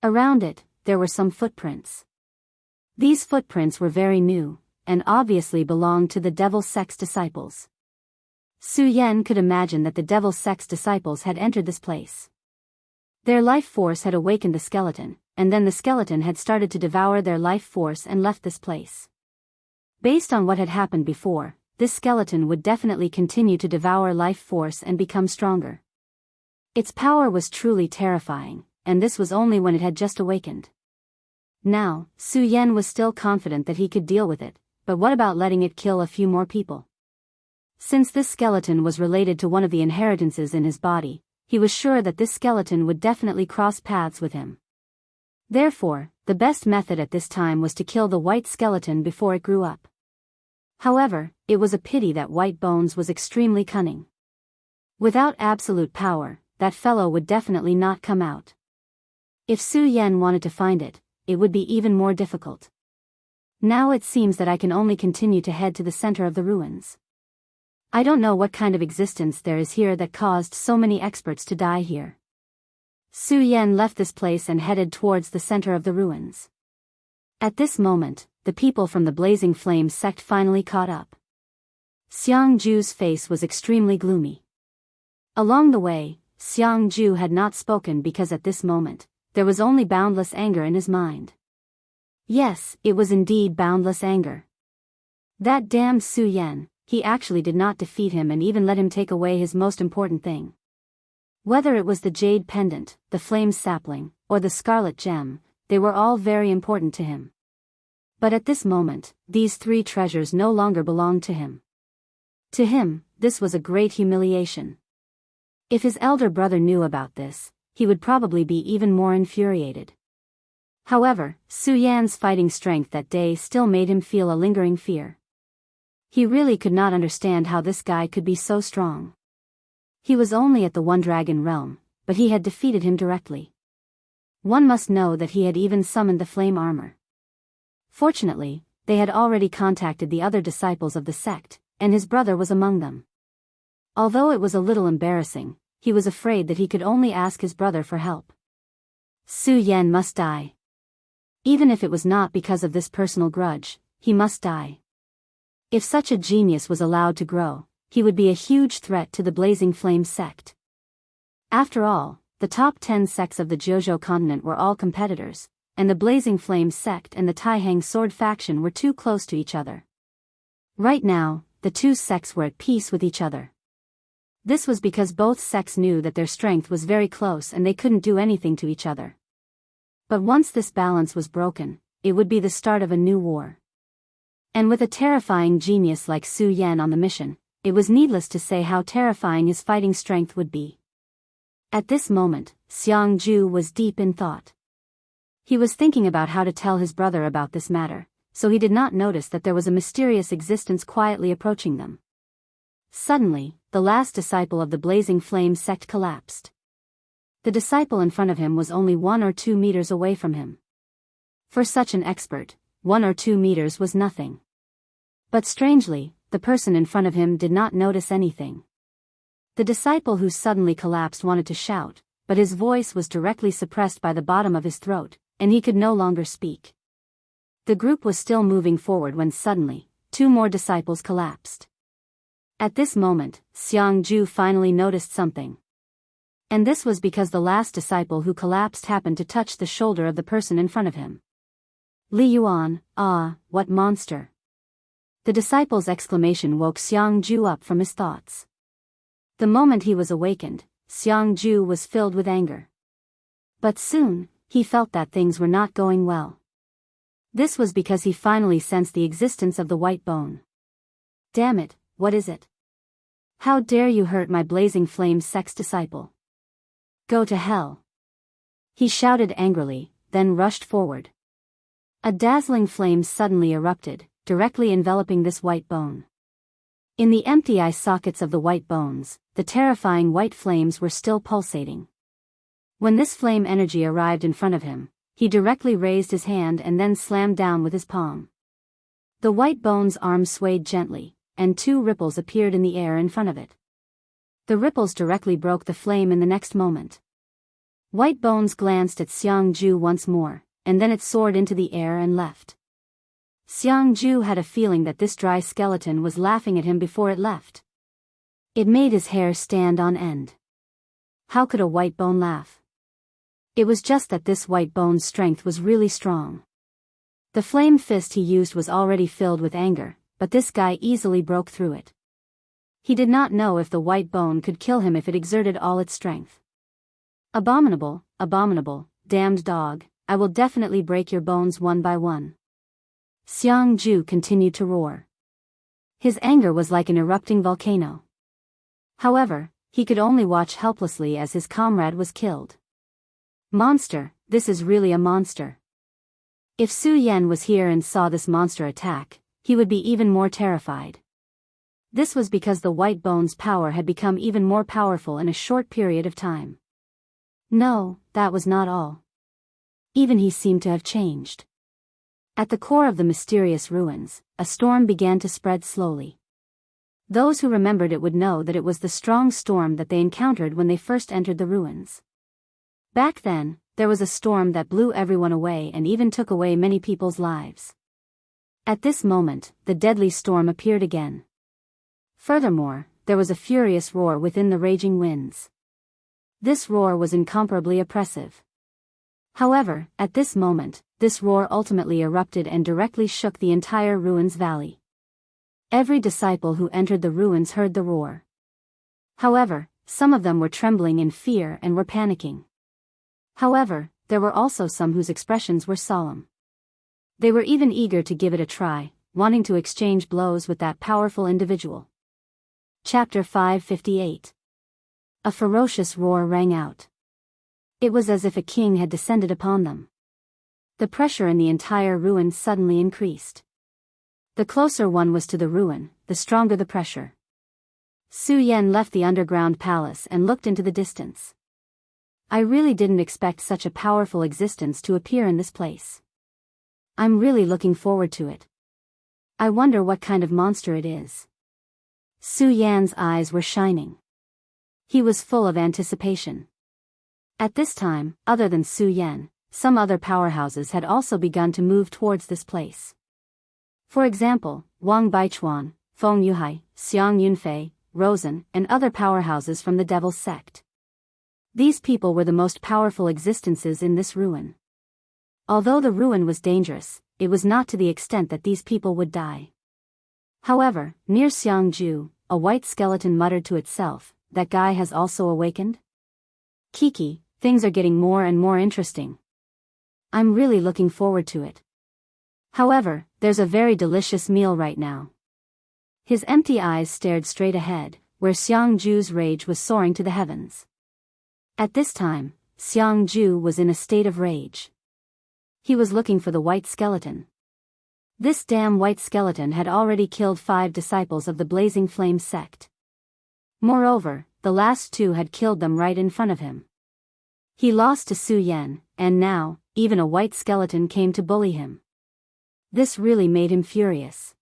Speaker 1: Around it, there were some footprints. These footprints were very new, and obviously belonged to the Devil's Sect's disciples. Su Yan could imagine that the Devil's Sect's disciples had entered this place. Their life force had awakened the skeleton, and then the skeleton had started to devour their life force and left this place. Based on what had happened before, this skeleton would definitely continue to devour life force and become stronger. Its power was truly terrifying, and this was only when it had just awakened. Now, Su Yan was still confident that he could deal with it, but what about letting it kill a few more people? Since this skeleton was related to one of the inheritances in his body, he was sure that this skeleton would definitely cross paths with him. Therefore, the best method at this time was to kill the white skeleton before it grew up. However, it was a pity that White Bones was extremely cunning. Without absolute power, that fellow would definitely not come out. If Su Yan wanted to find it, it would be even more difficult. Now it seems that I can only continue to head to the center of the ruins. I don't know what kind of existence there is here that caused so many experts to die here. Su Yan left this place and headed towards the center of the ruins. At this moment, the people from the Blazing Flame sect finally caught up. Xiang Ju's face was extremely gloomy. Along the way, Xiang Ju had not spoken because at this moment, there was only boundless anger in his mind. Yes, it was indeed boundless anger. That damned Su Yan, he actually did not defeat him and even let him take away his most important thing. Whether it was the jade pendant, the flame sapling, or the scarlet gem, they were all very important to him. But at this moment, these three treasures no longer belonged to him. To him, this was a great humiliation. If his elder brother knew about this, he would probably be even more infuriated. However, Su Yan's fighting strength that day still made him feel a lingering fear. He really could not understand how this guy could be so strong. He was only at the One Dragon realm, but he had defeated him directly. One must know that he had even summoned the flame armor. Fortunately, they had already contacted the other disciples of the sect, and his brother was among them. Although it was a little embarrassing, he was afraid that he could only ask his brother for help. Su Yan must die. Even if it was not because of this personal grudge, he must die. If such a genius was allowed to grow, he would be a huge threat to the Blazing Flame sect. After all, the top 10 sects of the Jojo continent were all competitors, and the Blazing Flame sect and the Taihang sword faction were too close to each other. Right now, the two sects were at peace with each other. This was because both sects knew that their strength was very close and they couldn't do anything to each other. But once this balance was broken, it would be the start of a new war. And with a terrifying genius like Su Yan on the mission, it was needless to say how terrifying his fighting strength would be. At this moment, Xiang Ju was deep in thought. He was thinking about how to tell his brother about this matter, so he did not notice that there was a mysterious existence quietly approaching them. Suddenly, the last disciple of the Blazing Flame sect collapsed. The disciple in front of him was only 1 or 2 meters away from him. For such an expert, 1 or 2 meters was nothing. But strangely, the person in front of him did not notice anything. The disciple who suddenly collapsed wanted to shout, but his voice was directly suppressed by the bottom of his throat, and he could no longer speak. The group was still moving forward when suddenly, 2 more disciples collapsed. At this moment, Xiang Ju finally noticed something. And this was because the last disciple who collapsed happened to touch the shoulder of the person in front of him. Li Yuan, ah, what monster! The disciple's exclamation woke Xiang Ju up from his thoughts. The moment he was awakened, Xiang Ju was filled with anger. But soon, he felt that things were not going well. This was because he finally sensed the existence of the white bone. Damn it, what is it? How dare you hurt my Blazing Flame sect's disciple? Go to hell! He shouted angrily, then rushed forward. A dazzling flame suddenly erupted, directly enveloping this white bone. In the empty eye sockets of the white bones, the terrifying white flames were still pulsating. When this flame energy arrived in front of him, he directly raised his hand and then slammed down with his palm. The white bone's arm swayed gently, and 2 ripples appeared in the air in front of it. The ripples directly broke the flame in the next moment. White bones glanced at Xiang Ju once more, and then it soared into the air and left. Xiang Ju had a feeling that this dry skeleton was laughing at him before it left. It made his hair stand on end. How could a white bone laugh? It was just that this white bone's strength was really strong. The flame fist he used was already filled with anger, but this guy easily broke through it. He did not know if the white bone could kill him if it exerted all its strength. Abominable, abominable, damned dog, I will definitely break your bones one by one. Xiang Ju continued to roar. His anger was like an erupting volcano. However, he could only watch helplessly as his comrade was killed. Monster, this is really a monster. If Su Yan was here and saw this monster attack, he would be even more terrified. This was because the white bone's power had become even more powerful in a short period of time. No, that was not all. Even he seemed to have changed. At the core of the mysterious ruins, a storm began to spread slowly. Those who remembered it would know that it was the strong storm that they encountered when they first entered the ruins. Back then, there was a storm that blew everyone away and even took away many people's lives. At this moment, the deadly storm appeared again. Furthermore, there was a furious roar within the raging winds. This roar was incomparably oppressive. However, at this moment, this roar ultimately erupted and directly shook the entire ruins valley. Every disciple who entered the ruins heard the roar. However, some of them were trembling in fear and were panicking. However, there were also some whose expressions were solemn. They were even eager to give it a try, wanting to exchange blows with that powerful individual. Chapter 558. A ferocious roar rang out. It was as if a king had descended upon them. The pressure in the entire ruin suddenly increased. The closer one was to the ruin, the stronger the pressure. Su Yan left the underground palace and looked into the distance. I really didn't expect such a powerful existence to appear in this place. I'm really looking forward to it. I wonder what kind of monster it is. Su Yan's eyes were shining. He was full of anticipation. At this time, other than Su Yan, some other powerhouses had also begun to move towards this place. For example, Wang Baichuan, Feng Yuhai, Xiang Yunfei, Rosen, and other powerhouses from the Devil's Sect. These people were the most powerful existences in this ruin. Although the ruin was dangerous, it was not to the extent that these people would die. However, near Xiangju, a white skeleton muttered to itself, "That guy has also awakened? Kiki, things are getting more and more interesting. I'm really looking forward to it. However, there's a very delicious meal right now." His empty eyes stared straight ahead, where Xiangju's rage was soaring to the heavens. At this time, Xiangju was in a state of rage. He was looking for the white skeleton. This damn white skeleton had already killed 5 disciples of the Blazing Flame sect. Moreover, the last 2 had killed them right in front of him. He lost to Su Yan, and now, even a white skeleton came to bully him. This really made him furious.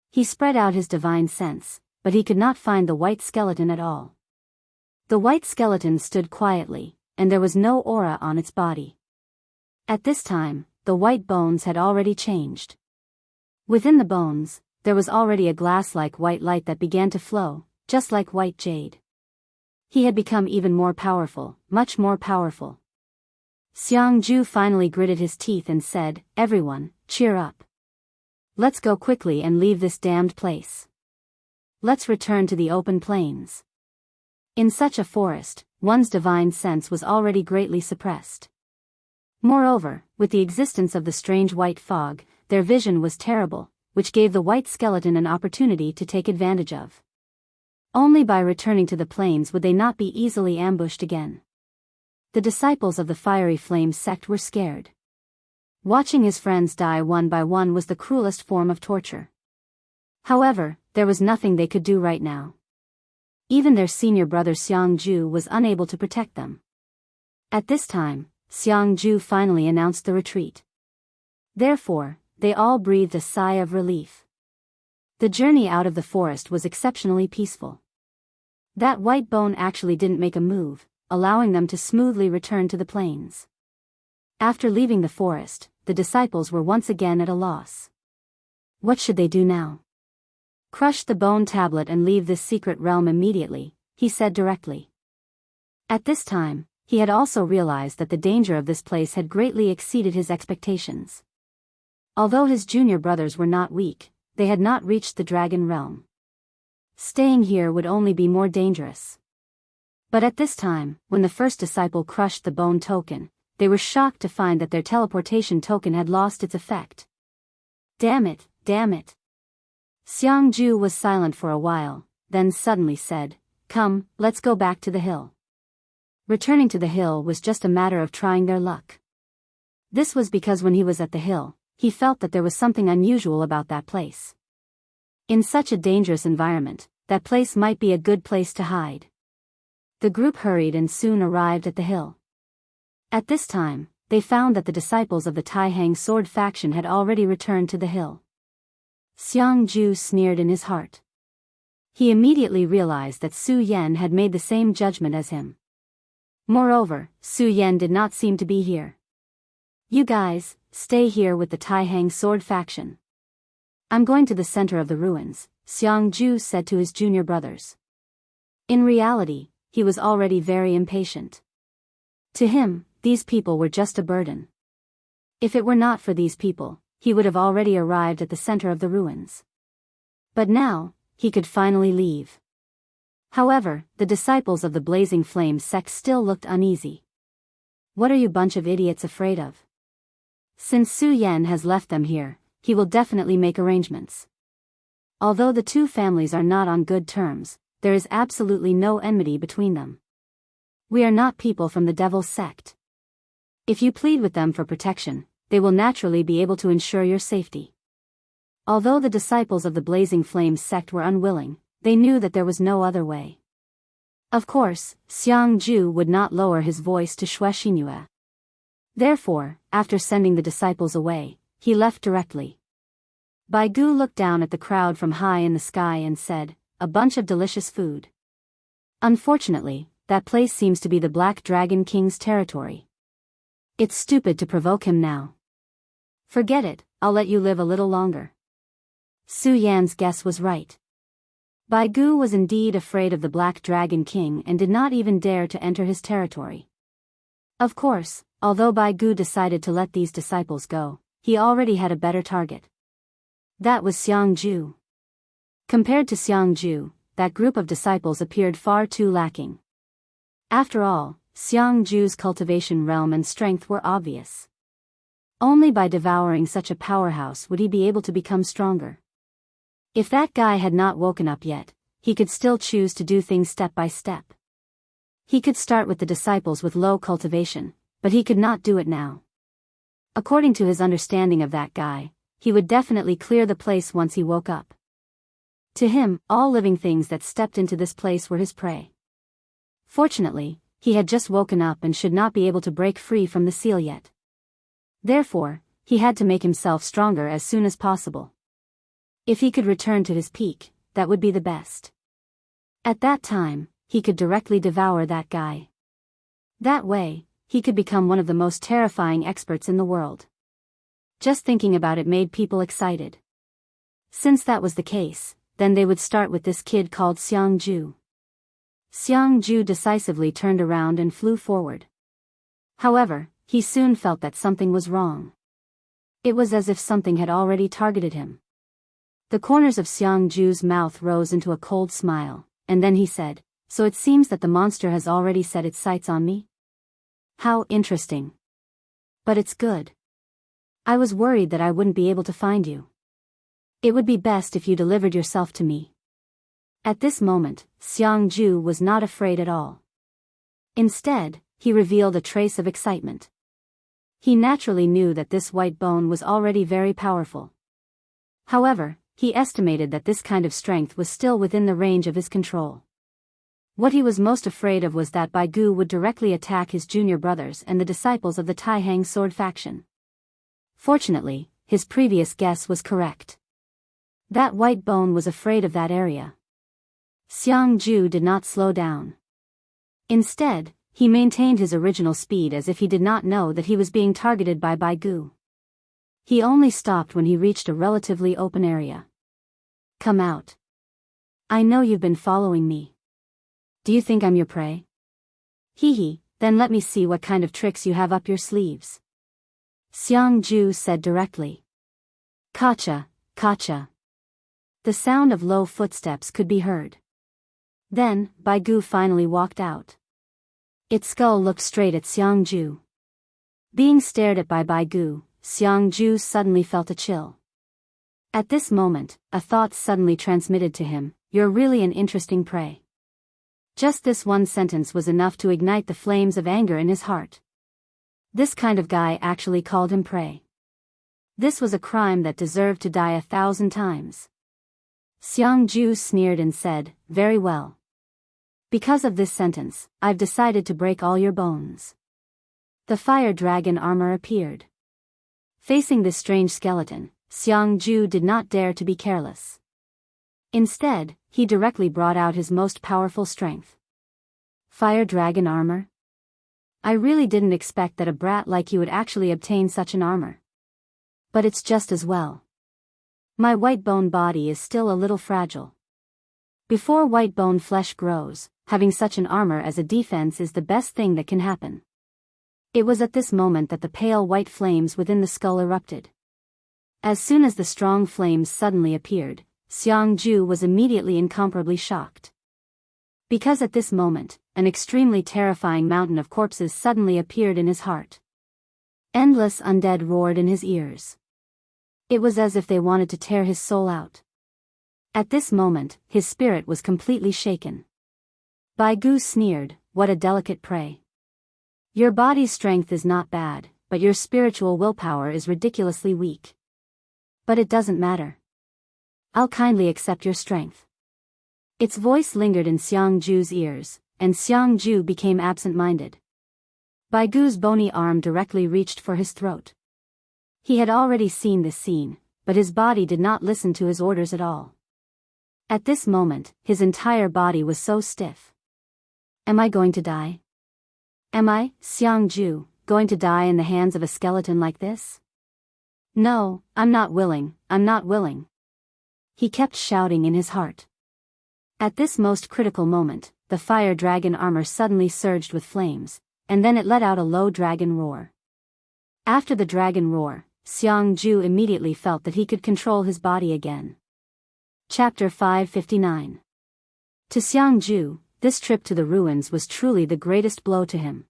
Speaker 1: He spread out his divine sense, but he could not find the white skeleton at all. The white skeleton stood quietly, and there was no aura on its body. At this time, the white bones had already changed. Within the bones, there was already a glass-like white light that began to flow, just like white jade. He had become even more powerful, much more powerful. Xiangju finally gritted his teeth and said, "Everyone, cheer up. Let's go quickly and leave this damned place. Let's return to the open plains." In such a forest, one's divine sense was already greatly suppressed. Moreover, with the existence of the strange white fog, their vision was terrible, which gave the white skeleton an opportunity to take advantage of. Only by returning to the plains would they not be easily ambushed again. The disciples of the Fiery Flame sect were scared. Watching his friends die one by one was the cruelest form of torture. However, there was nothing they could do right now. Even their senior brother Xiangju was unable to protect them. At this time, Xiangju finally announced the retreat. Therefore, they all breathed a sigh of relief. The journey out of the forest was exceptionally peaceful. That white bone actually didn't make a move, allowing them to smoothly return to the plains. After leaving the forest, the disciples were once again at a loss. What should they do now? "Crush the bone tablet and leave this secret realm immediately," he said directly. At this time, he had also realized that the danger of this place had greatly exceeded his expectations. Although his junior brothers were not weak, they had not reached the dragon realm. Staying here would only be more dangerous. But at this time, when the first disciple crushed the bone token, they were shocked to find that their teleportation token had lost its effect. "Damn it, damn it." Xiangju was silent for a while, then suddenly said, "Come, let's go back to the hill." Returning to the hill was just a matter of trying their luck. This was because when he was at the hill, he felt that there was something unusual about that place. In such a dangerous environment, that place might be a good place to hide. The group hurried and soon arrived at the hill. At this time, they found that the disciples of the Taihang sword faction had already returned to the hill. Xiangju sneered in his heart. He immediately realized that Su Yan had made the same judgment as him. Moreover, Su Yan did not seem to be here. "You guys, stay here with the Taihang sword faction. I'm going to the center of the ruins," Xiangju said to his junior brothers. In reality, he was already very impatient. To him, these people were just a burden. If it were not for these people, he would have already arrived at the center of the ruins. But now, he could finally leave. However, the disciples of the Blazing Flame sect still looked uneasy. "What are you bunch of idiots afraid of? Since Su Yan has left them here, he will definitely make arrangements. Although the two families are not on good terms, there is absolutely no enmity between them. We are not people from the devil's sect. If you plead with them for protection, they will naturally be able to ensure your safety. Although the disciples of the Blazing Flames sect were unwilling, they knew that there was no other way. Of course, Xiang-ju would not lower his voice to Xue Xinhua. Therefore, after sending the disciples away, he left directly. Bai Gu looked down at the crowd from high in the sky and said, "A bunch of delicious food." Unfortunately, that place seems to be the Black Dragon King's territory. It's stupid to provoke him now. Forget it, I'll let you live a little longer. Su Yan's guess was right. Bai Gu was indeed afraid of the Black Dragon King and did not even dare to enter his territory. Of course, although Bai Gu decided to let these disciples go, he already had a better target. That was Xiang-ju. Compared to Xiang-ju, that group of disciples appeared far too lacking. After all, Xiang-ju's cultivation realm and strength were obvious. Only by devouring such a powerhouse would he be able to become stronger. If that guy had not woken up yet, he could still choose to do things step by step. He could start with the disciples with low cultivation, but he could not do it now. According to his understanding of that guy, he would definitely clear the place once he woke up. To him, all living things that stepped into this place were his prey. Fortunately, he had just woken up and should not be able to break free from the seal yet. Therefore, he had to make himself stronger as soon as possible. If he could return to his peak, that would be the best. At that time, he could directly devour that guy. That way, he could become one of the most terrifying experts in the world. Just thinking about it made people excited. Since that was the case, then they would start with this kid called Xiang-ju. Xiang-ju decisively turned around and flew forward. However, he soon felt that something was wrong. It was as if something had already targeted him. The corners of Xiang-ju's mouth rose into a cold smile, and then he said, "So it seems that the monster has already set its sights on me? How interesting. But it's good. I was worried that I wouldn't be able to find you. It would be best if you delivered yourself to me." At this moment, Xiang-ju was not afraid at all. Instead, he revealed a trace of excitement. He naturally knew that this white bone was already very powerful. However, he estimated that this kind of strength was still within the range of his control. What he was most afraid of was that Bai Gu would directly attack his junior brothers and the disciples of the Taihang sword faction. Fortunately, his previous guess was correct. That white bone was afraid of that area. Xiang-ju did not slow down. Instead, he maintained his original speed as if he did not know that he was being targeted by Bai Gu. He only stopped when he reached a relatively open area. "Come out. I know you've been following me. Do you think I'm your prey? Hee, then let me see what kind of tricks you have up your sleeves." Xiang-ju said directly. "Kacha, kacha." The sound of low footsteps could be heard. Then, Bai Gu finally walked out. Its skull looked straight at Xiang-ju. Being stared at by Bai Gu, Xiang-ju suddenly felt a chill. At this moment, a thought suddenly transmitted to him, "You're really an interesting prey." Just this one sentence was enough to ignite the flames of anger in his heart. This kind of guy actually called him prey. This was a crime that deserved to die 1,000 times. Xiang-ju sneered and said, "Very well. Because of this sentence, I've decided to break all your bones." The fire dragon armor appeared. Facing this strange skeleton, Xiang-ju did not dare to be careless. Instead, he directly brought out his most powerful strength. Fire dragon armor? I really didn't expect that a brat like you would actually obtain such an armor. But it's just as well. My white bone body is still a little fragile. Before white bone flesh grows, having such an armor as a defense is the best thing that can happen. It was at this moment that the pale white flames within the skull erupted. As soon as the strong flames suddenly appeared, Xiang-ju was immediately incomparably shocked. Because at this moment, an extremely terrifying mountain of corpses suddenly appeared in his heart. Endless undead roared in his ears. It was as if they wanted to tear his soul out. At this moment, his spirit was completely shaken. Bai Gu sneered, what a delicate prey. Your body's strength is not bad, but your spiritual willpower is ridiculously weak. But it doesn't matter. I'll kindly accept your strength. Its voice lingered in Xiangju's ears, and Xiangju became absent-minded. Baigu's bony arm directly reached for his throat. He had already seen this scene, but his body did not listen to his orders at all. At this moment, his entire body was so stiff. Am I going to die? Am I, Xiangju, going to die in the hands of a skeleton like this? No, I'm not willing, I'm not willing. He kept shouting in his heart. At this most critical moment, the fire dragon armor suddenly surged with flames, and then it let out a low dragon roar. After the dragon roar, Xiangju immediately felt that he could control his body again. Chapter 559. To Xiangju, this trip to the ruins was truly the greatest blow to him.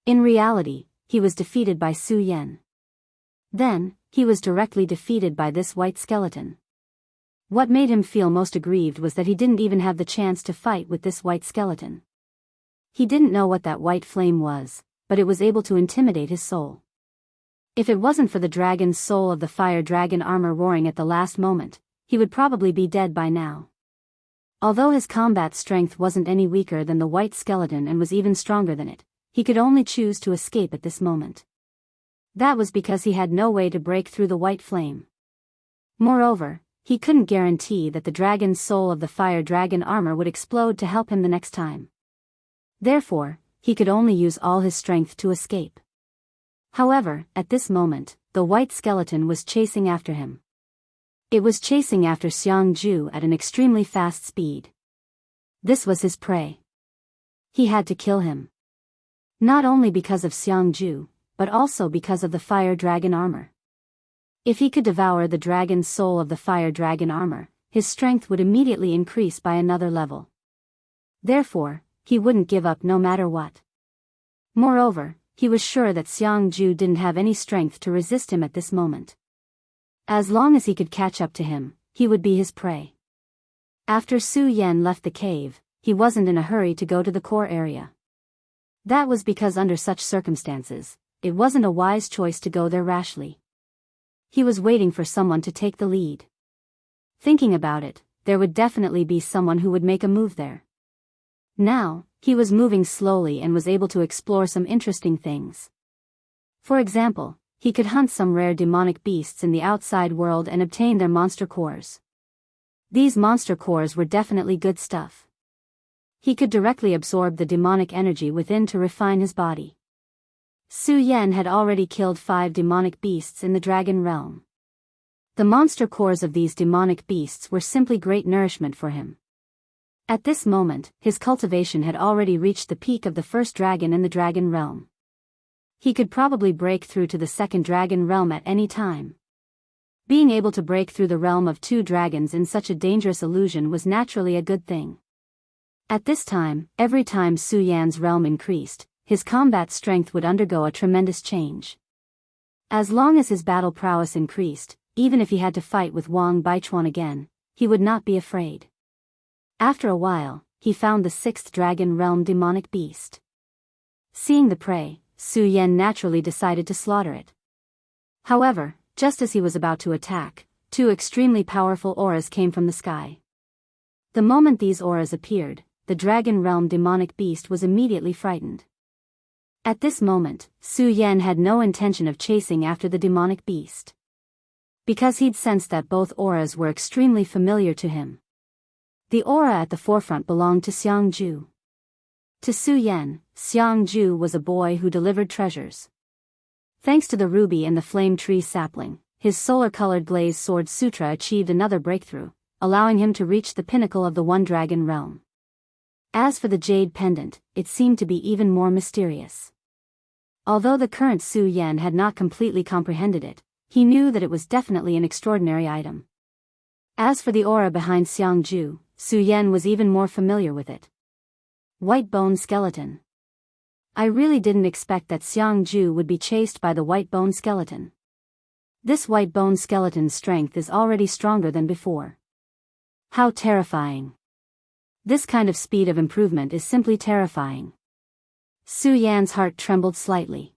Speaker 1: In reality, he was defeated by Su Yan. Then, he was directly defeated by this white skeleton. What made him feel most aggrieved was that he didn't even have the chance to fight with this white skeleton. He didn't know what that white flame was, but it was able to intimidate his soul. If it wasn't for the dragon's soul of the fire dragon armor roaring at the last moment, he would probably be dead by now. Although his combat strength wasn't any weaker than the white skeleton and was even stronger than it, he could only choose to escape at this moment. That was because he had no way to break through the white flame. Moreover, he couldn't guarantee that the dragon's soul of the fire dragon armor would explode to help him the next time. Therefore, he could only use all his strength to escape. However, at this moment, the white skeleton was chasing after him. It was chasing after Xiangju at an extremely fast speed. This was his prey. He had to kill him. Not only because of Xiangju, but also because of the fire dragon armor. If he could devour the dragon's soul of the fire dragon armor, his strength would immediately increase by another level. Therefore, he wouldn't give up no matter what. Moreover, he was sure that Xiangju didn't have any strength to resist him at this moment. As long as he could catch up to him, he would be his prey. After Su Yan left the cave, he wasn't in a hurry to go to the core area. That was because under such circumstances, it wasn't a wise choice to go there rashly. He was waiting for someone to take the lead. Thinking about it, there would definitely be someone who would make a move there. Now, he was moving slowly and was able to explore some interesting things. For example, he could hunt some rare demonic beasts in the outside world and obtain their monster cores. These monster cores were definitely good stuff. He could directly absorb the demonic energy within to refine his body. Su Yan had already killed 5 demonic beasts in the dragon realm. The monster cores of these demonic beasts were simply great nourishment for him. At this moment, his cultivation had already reached the peak of the first dragon in the dragon realm. He could probably break through to the second dragon realm at any time. Being able to break through the realm of 2 dragons in such a dangerous illusion was naturally a good thing. At this time, every time Su Yan's realm increased, his combat strength would undergo a tremendous change. As long as his battle prowess increased, even if he had to fight with Wang Baichuan again, he would not be afraid. After a while, he found the 6th dragon realm demonic beast. Seeing the prey, Su Yan naturally decided to slaughter it. However, just as he was about to attack, 2 extremely powerful auras came from the sky. The moment these auras appeared, the dragon realm demonic beast was immediately frightened. At this moment, Su Yan had no intention of chasing after the demonic beast. Because he'd sensed that both auras were extremely familiar to him. The aura at the forefront belonged to Xiangju. To Su Yan, Xiangju was a boy who delivered treasures. Thanks to the ruby and the flame tree sapling, his solar-colored glazed sword sutra achieved another breakthrough, allowing him to reach the pinnacle of the One Dragon realm. As for the jade pendant, it seemed to be even more mysterious. Although the current Su Yan had not completely comprehended it, he knew that it was definitely an extraordinary item. As for the aura behind Xiangju, Su Yan was even more familiar with it. White bone skeleton. I really didn't expect that Xiangju would be chased by the white bone skeleton. This white bone skeleton's strength is already stronger than before. How terrifying. This kind of speed of improvement is simply terrifying. Su Yan's heart trembled slightly.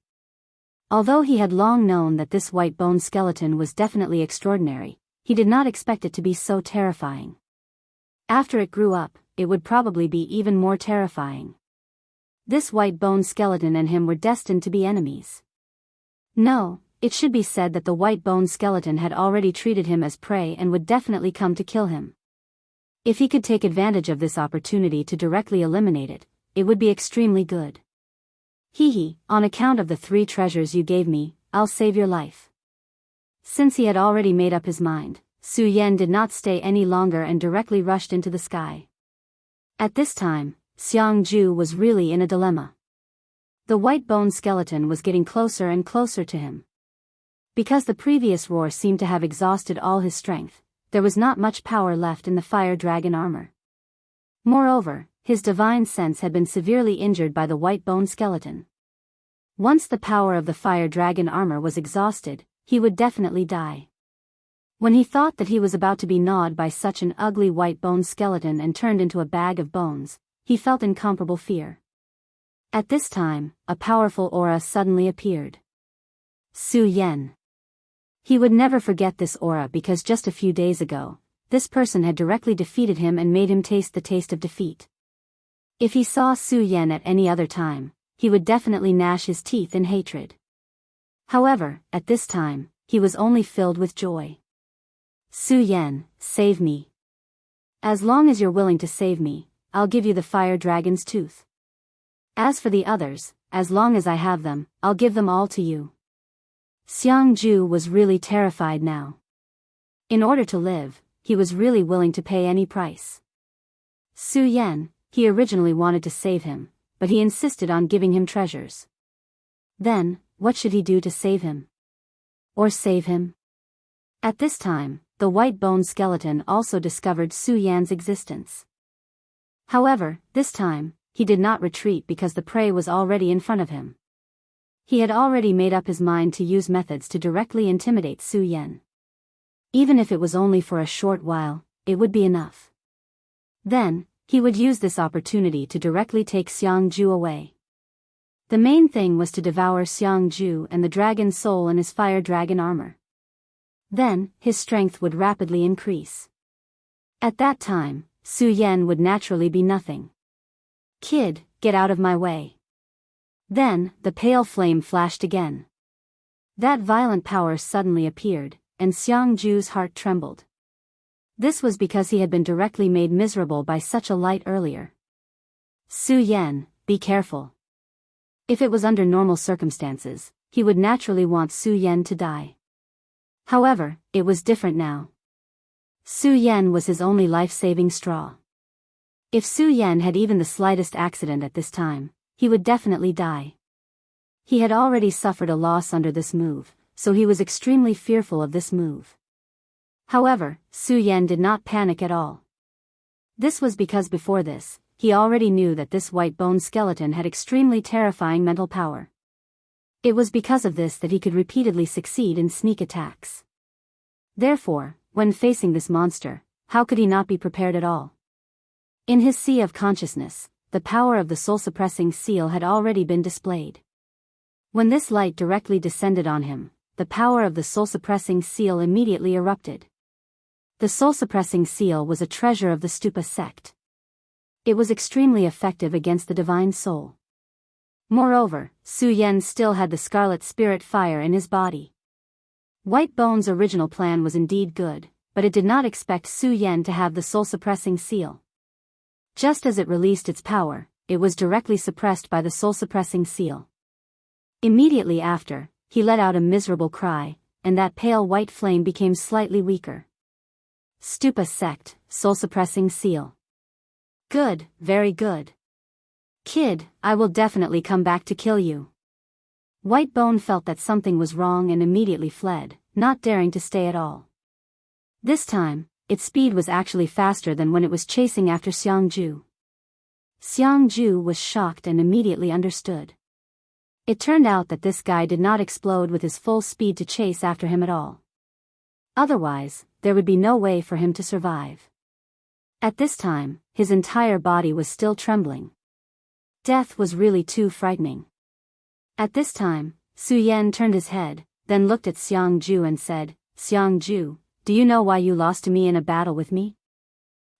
Speaker 1: Although he had long known that this white bone skeleton was definitely extraordinary, he did not expect it to be so terrifying. After it grew up, it would probably be even more terrifying. This white bone skeleton and him were destined to be enemies. No, it should be said that the white bone skeleton had already treated him as prey and would definitely come to kill him. If he could take advantage of this opportunity to directly eliminate it, it would be extremely good. Hee, on account of the 3 treasures you gave me, I'll save your life. Since he had already made up his mind, Su Yan did not stay any longer and directly rushed into the sky. At this time, Xiangju was really in a dilemma. The white bone skeleton was getting closer and closer to him. Because the previous roar seemed to have exhausted all his strength, there was not much power left in the fire dragon armor. Moreover, his divine sense had been severely injured by the white bone skeleton. Once the power of the fire dragon armor was exhausted, he would definitely die. When he thought that he was about to be gnawed by such an ugly white bone skeleton and turned into a bag of bones, he felt incomparable fear. At this time, a powerful aura suddenly appeared. Su Yan. He would never forget this aura because just a few days ago, this person had directly defeated him and made him taste the taste of defeat. If he saw Su Yan at any other time, he would definitely gnash his teeth in hatred. However, at this time, he was only filled with joy. Su Yan, save me. As long as you're willing to save me, I'll give you the fire dragon's tooth. As for the others, as long as I have them, I'll give them all to you. Xiangju was really terrified now. In order to live, he was really willing to pay any price. Su Yan, he originally wanted to save him, but he insisted on giving him treasures. Then, what should he do to save him? Or save him? At this time, the white bone skeleton also discovered Su Yan's existence. However, this time, he did not retreat because the prey was already in front of him. He had already made up his mind to use methods to directly intimidate Su Yan. Even if it was only for a short while, it would be enough. Then, he would use this opportunity to directly take Xiangju away. The main thing was to devour Xiangju and the dragon soul in his fire dragon armor. Then, his strength would rapidly increase. At that time, Su Yan would naturally be nothing. Kid, get out of my way. Then, the pale flame flashed again. That violent power suddenly appeared, and Xiangju's heart trembled. This was because he had been directly made miserable by such a light earlier. Su Yan, be careful. If it was under normal circumstances, he would naturally want Su Yan to die. However, it was different now. Su Yan was his only life-saving straw. If Su Yan had even the slightest accident at this time, he would definitely die. He had already suffered a loss under this move, so he was extremely fearful of this move. However, Su Yan did not panic at all. This was because before this, he already knew that this white bone skeleton had extremely terrifying mental power. It was because of this that he could repeatedly succeed in sneak attacks. Therefore, when facing this monster, how could he not be prepared at all? In his sea of consciousness, the power of the soul-suppressing seal had already been displayed. When this light directly descended on him, the power of the soul-suppressing seal immediately erupted. The soul-suppressing seal was a treasure of the Stupa sect. It was extremely effective against the divine soul. Moreover, Su Yan still had the scarlet spirit fire in his body. White Bone's original plan was indeed good, but it did not expect Su Yan to have the soul-suppressing seal. Just as it released its power, it was directly suppressed by the soul-suppressing seal. Immediately after, he let out a miserable cry, and that pale white flame became slightly weaker. Stupa sect, soul-suppressing seal. Good, very good. Kid, I will definitely come back to kill you. White Bone felt that something was wrong and immediately fled, not daring to stay at all. This time, its speed was actually faster than when it was chasing after Xiangju. Xiangju was shocked and immediately understood. It turned out that this guy did not explode with his full speed to chase after him at all. Otherwise, there would be no way for him to survive. At this time, his entire body was still trembling. Death was really too frightening. At this time, Su Yan turned his head, then looked at Xiangju and said, "Xiangju, do you know why you lost to me in a battle with me?"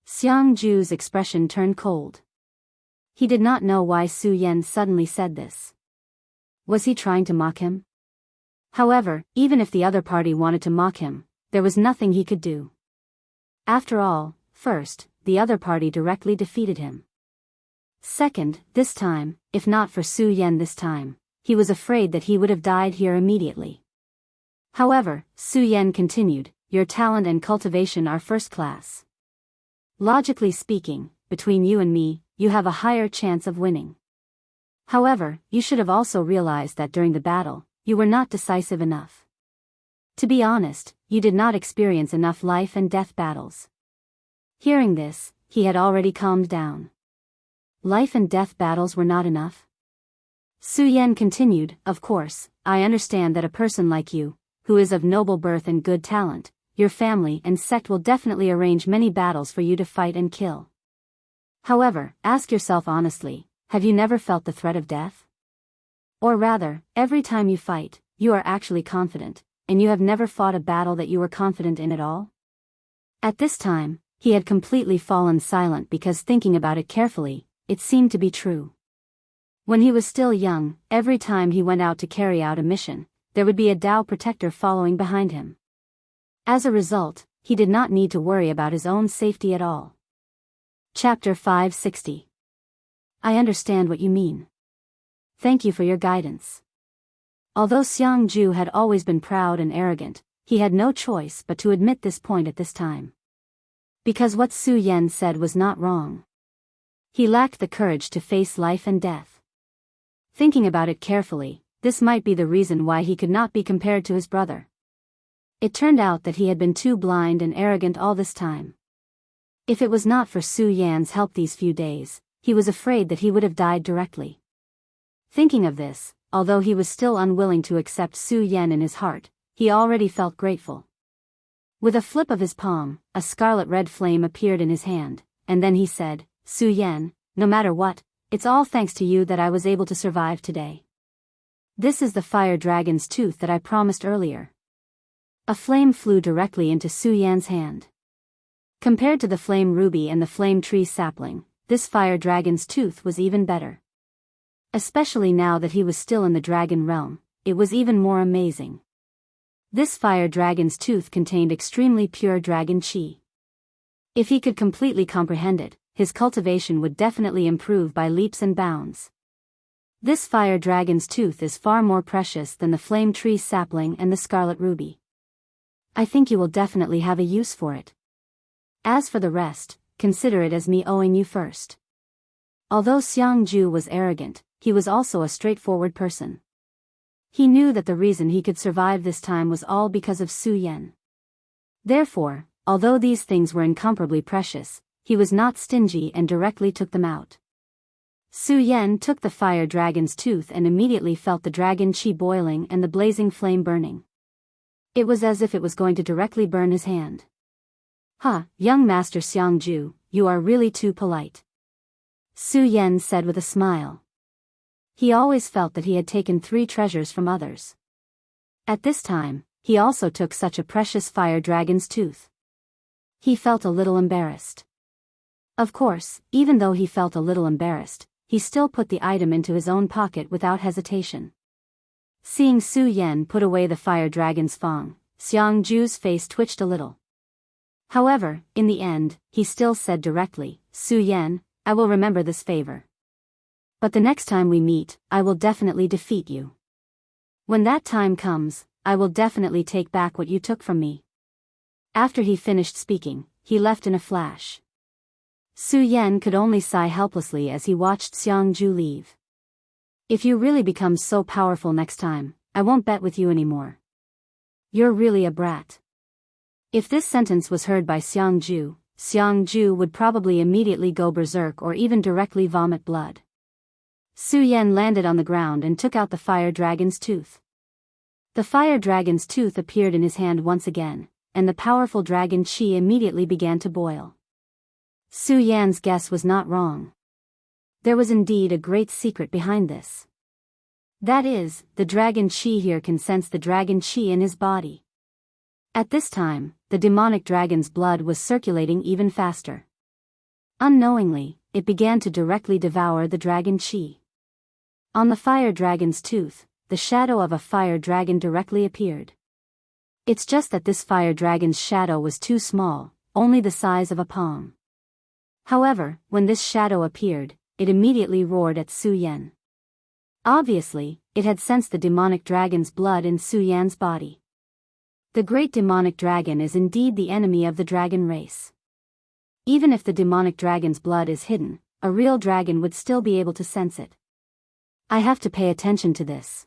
Speaker 1: Xiangju's expression turned cold. He did not know why Su Yan suddenly said this. Was he trying to mock him? However, even if the other party wanted to mock him, there was nothing he could do. After all, first, the other party directly defeated him. Second, this time, if not for Su Yan this time, he was afraid that he would have died here immediately. However, Su Yan continued, "Your talent and cultivation are first class. Logically speaking, between you and me, you have a higher chance of winning. However, you should have also realized that during the battle, you were not decisive enough. To be honest, you did not experience enough life and death battles." Hearing this, he had already calmed down. Life and death battles were not enough? Su Yan continued, "Of course, I understand that a person like you, who is of noble birth and good talent, your family and sect will definitely arrange many battles for you to fight and kill. However, ask yourself honestly, have you never felt the threat of death? Or rather, every time you fight, you are actually confident, and you have never fought a battle that you were confident in at all?" At this time, he had completely fallen silent because thinking about it carefully, it seemed to be true. When he was still young, every time he went out to carry out a mission, there would be a Tao protector following behind him. As a result, he did not need to worry about his own safety at all. Chapter 560. I understand what you mean. Thank you for your guidance. Although Xiangju had always been proud and arrogant, he had no choice but to admit this point at this time. Because what Su Yan said was not wrong. He lacked the courage to face life and death. Thinking about it carefully, this might be the reason why he could not be compared to his brother. It turned out that he had been too blind and arrogant all this time. If it was not for Su Yan's help these few days, he was afraid that he would have died directly. Thinking of this, although he was still unwilling to accept Su Yan in his heart, he already felt grateful. With a flip of his palm, a scarlet-red flame appeared in his hand, and then he said, "Su Yan, no matter what, it's all thanks to you that I was able to survive today. This is the fire dragon's tooth that I promised earlier." A flame flew directly into Su Yan's hand. Compared to the flame ruby and the flame tree sapling, this fire dragon's tooth was even better. Especially now that he was still in the dragon realm, it was even more amazing. This fire dragon's tooth contained extremely pure dragon chi. If he could completely comprehend it, his cultivation would definitely improve by leaps and bounds. This fire dragon's tooth is far more precious than the flame tree sapling and the scarlet ruby. I think you will definitely have a use for it. As for the rest, consider it as me owing you first. Although Xiangju was arrogant, he was also a straightforward person. He knew that the reason he could survive this time was all because of Su Yan. Therefore, although these things were incomparably precious, he was not stingy and directly took them out. Su Yan took the fire dragon's tooth and immediately felt the dragon chi boiling and the blazing flame burning. It was as if it was going to directly burn his hand. Young Master Xiangju, you are really too polite," Su Yan said with a smile. He always felt that he had taken 3 treasures from others. At this time, he also took such a precious fire dragon's tooth. He felt a little embarrassed. Of course, even though he felt a little embarrassed, he still put the item into his own pocket without hesitation. Seeing Su Yan put away the fire dragon's fang, Xiangju's face twitched a little. However, in the end, he still said directly, "Su Yan, I will remember this favor. But the next time we meet, I will definitely defeat you. When that time comes, I will definitely take back what you took from me." After he finished speaking, he left in a flash. Su Yan could only sigh helplessly as he watched Xiangju leave. "If you really become so powerful next time, I won't bet with you anymore. You're really a brat." If this sentence was heard by Xiangju, Xiangju would probably immediately go berserk or even directly vomit blood. Su Yan landed on the ground and took out the fire dragon's tooth. The fire dragon's tooth appeared in his hand once again, and the powerful dragon chi immediately began to boil. Su Yan's guess was not wrong. There was indeed a great secret behind this. That is, the dragon chi here can sense the dragon chi in his body. At this time, the demonic dragon's blood was circulating even faster. Unknowingly, it began to directly devour the dragon chi. On the fire dragon's tooth, the shadow of a fire dragon directly appeared. It's just that this fire dragon's shadow was too small, only the size of a palm. However, when this shadow appeared, it immediately roared at Su Yan. Obviously, it had sensed the demonic dragon's blood in Su Yan's body. The great demonic dragon is indeed the enemy of the dragon race. Even if the demonic dragon's blood is hidden, a real dragon would still be able to sense it. I have to pay attention to this.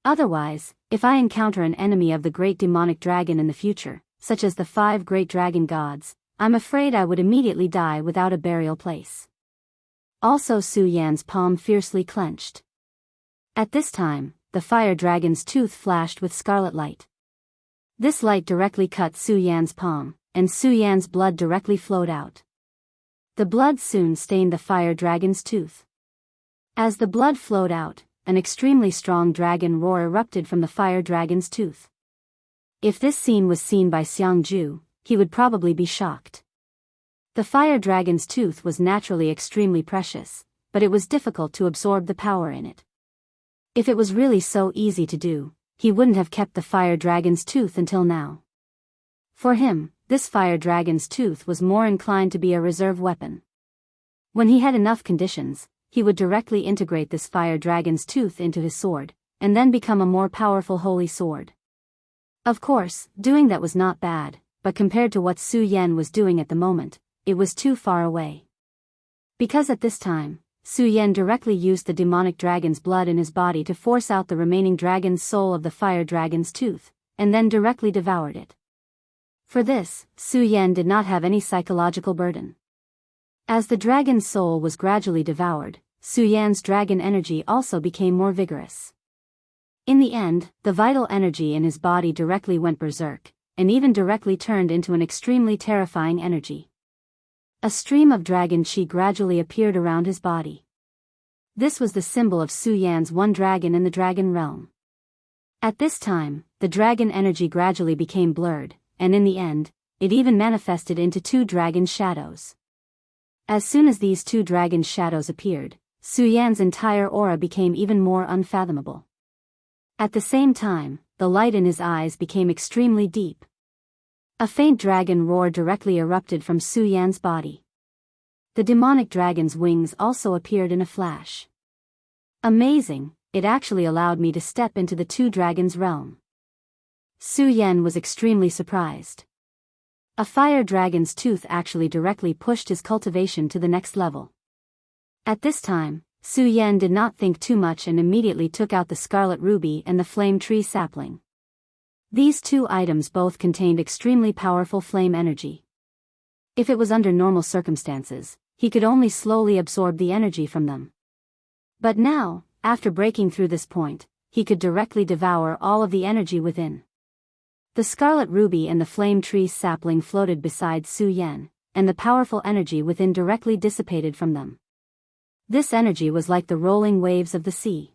Speaker 1: Otherwise, if I encounter an enemy of the great demonic dragon in the future, such as the 5 great dragon gods, I'm afraid I would immediately die without a burial place. Also, Su Yan's palm fiercely clenched. At this time, the fire dragon's tooth flashed with scarlet light. This light directly cut Su Yan's palm, and Su Yan's blood directly flowed out. The blood soon stained the fire dragon's tooth. As the blood flowed out, an extremely strong dragon roar erupted from the fire dragon's tooth. If this scene was seen by Xiangju, he would probably be shocked. The fire dragon's tooth was naturally extremely precious, but it was difficult to absorb the power in it. If it was really so easy to do, he wouldn't have kept the fire dragon's tooth until now. For him, this fire dragon's tooth was more inclined to be a reserve weapon. When he had enough conditions, he would directly integrate this fire dragon's tooth into his sword, and then become a more powerful holy sword. Of course, doing that was not bad, but compared to what Su Yan was doing at the moment, it was too far away. Because at this time, Su Yan directly used the demonic dragon's blood in his body to force out the remaining dragon's soul of the fire dragon's tooth, and then directly devoured it. For this, Su Yan did not have any psychological burden. As the dragon's soul was gradually devoured, Su Yan's dragon energy also became more vigorous. In the end, the vital energy in his body directly went berserk, and even directly turned into an extremely terrifying energy. A stream of dragon chi gradually appeared around his body. This was the symbol of Su Yan's one dragon in the dragon realm. At this time, the dragon energy gradually became blurred, and in the end, it even manifested into 2 dragon shadows. As soon as these 2 dragon shadows appeared, Su Yan's entire aura became even more unfathomable. At the same time, the light in his eyes became extremely deep. A faint dragon roar directly erupted from Su Yan's body. The demonic dragon's wings also appeared in a flash. Amazing, it actually allowed me to step into the 2 dragons' realm. Su Yan was extremely surprised. A fire dragon's tooth actually directly pushed his cultivation to the next level. At this time, Su Yan did not think too much and immediately took out the scarlet ruby and the flame tree sapling. These 2 items both contained extremely powerful flame energy. If it was under normal circumstances, he could only slowly absorb the energy from them. But now, after breaking through this point, he could directly devour all of the energy within. The scarlet ruby and the flame tree sapling floated beside Su Yan, and the powerful energy within directly dissipated from them. This energy was like the rolling waves of the sea.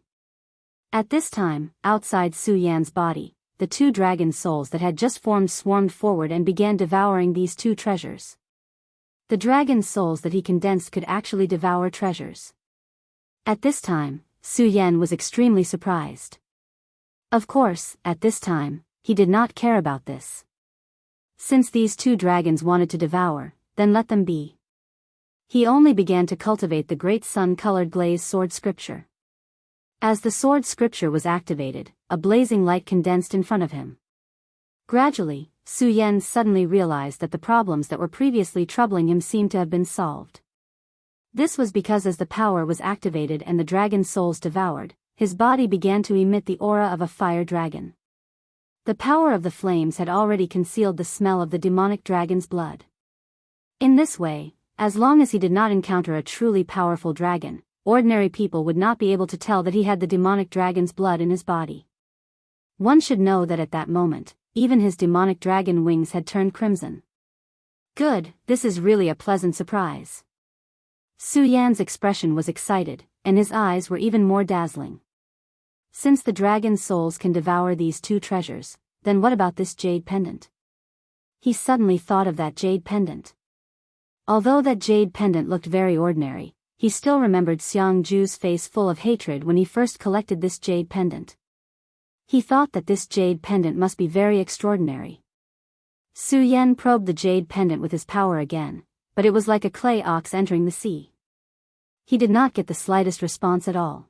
Speaker 1: At this time, outside Su Yan's body, the 2 dragon souls that had just formed swarmed forward and began devouring these 2 treasures. The dragon souls that he condensed could actually devour treasures. At this time, Su Yan was extremely surprised. Of course, at this time, he did not care about this. Since these 2 dragons wanted to devour, then let them be. He only began to cultivate the great sun-colored glazed sword scripture. As the sword scripture was activated, a blazing light condensed in front of him. Gradually, Su Yan suddenly realized that the problems that were previously troubling him seemed to have been solved. This was because as the power was activated and the dragon souls devoured, his body began to emit the aura of a fire dragon. The power of the flames had already concealed the smell of the demonic dragon's blood. In this way, as long as he did not encounter a truly powerful dragon, ordinary people would not be able to tell that he had the demonic dragon's blood in his body. One should know that at that moment, even his demonic dragon wings had turned crimson. Good, this is really a pleasant surprise. Su Yan's expression was excited, and his eyes were even more dazzling. Since the dragon's souls can devour these two treasures, then what about this jade pendant? He suddenly thought of that jade pendant. Although that jade pendant looked very ordinary, he still remembered Xiang Ju's face full of hatred when he first collected this jade pendant. He thought that this jade pendant must be very extraordinary. Su Yan probed the jade pendant with his power again, but it was like a clay ox entering the sea. He did not get the slightest response at all.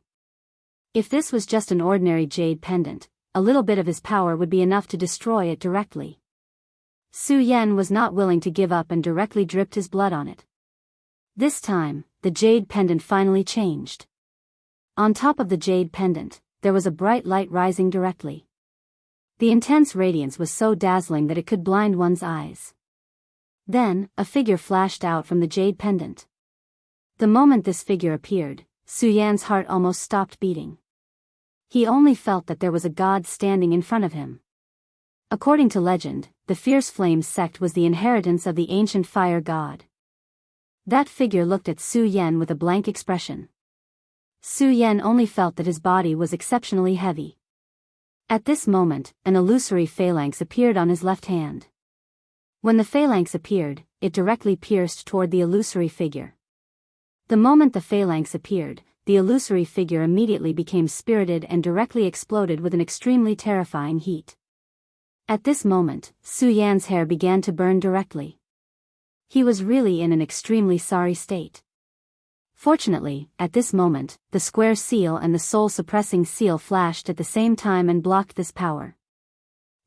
Speaker 1: If this was just an ordinary jade pendant, a little bit of his power would be enough to destroy it directly. Su Yan was not willing to give up and directly dripped his blood on it. This time, the jade pendant finally changed. On top of the jade pendant, there was a bright light rising directly. The intense radiance was so dazzling that it could blind one's eyes. Then, a figure flashed out from the jade pendant. The moment this figure appeared, Su Yan's heart almost stopped beating. He only felt that there was a god standing in front of him. According to legend, the Fierce Flames sect was the inheritance of the ancient fire god. That figure looked at Su Yan with a blank expression. Su Yan only felt that his body was exceptionally heavy. At this moment, an illusory phalanx appeared on his left hand. When the phalanx appeared, it directly pierced toward the illusory figure. The moment the phalanx appeared, the illusory figure immediately became spirited and directly exploded with an extremely terrifying heat. At this moment, Su Yan's hair began to burn directly. He was really in an extremely sorry state. Fortunately, at this moment, the square seal and the soul-suppressing seal flashed at the same time and blocked this power.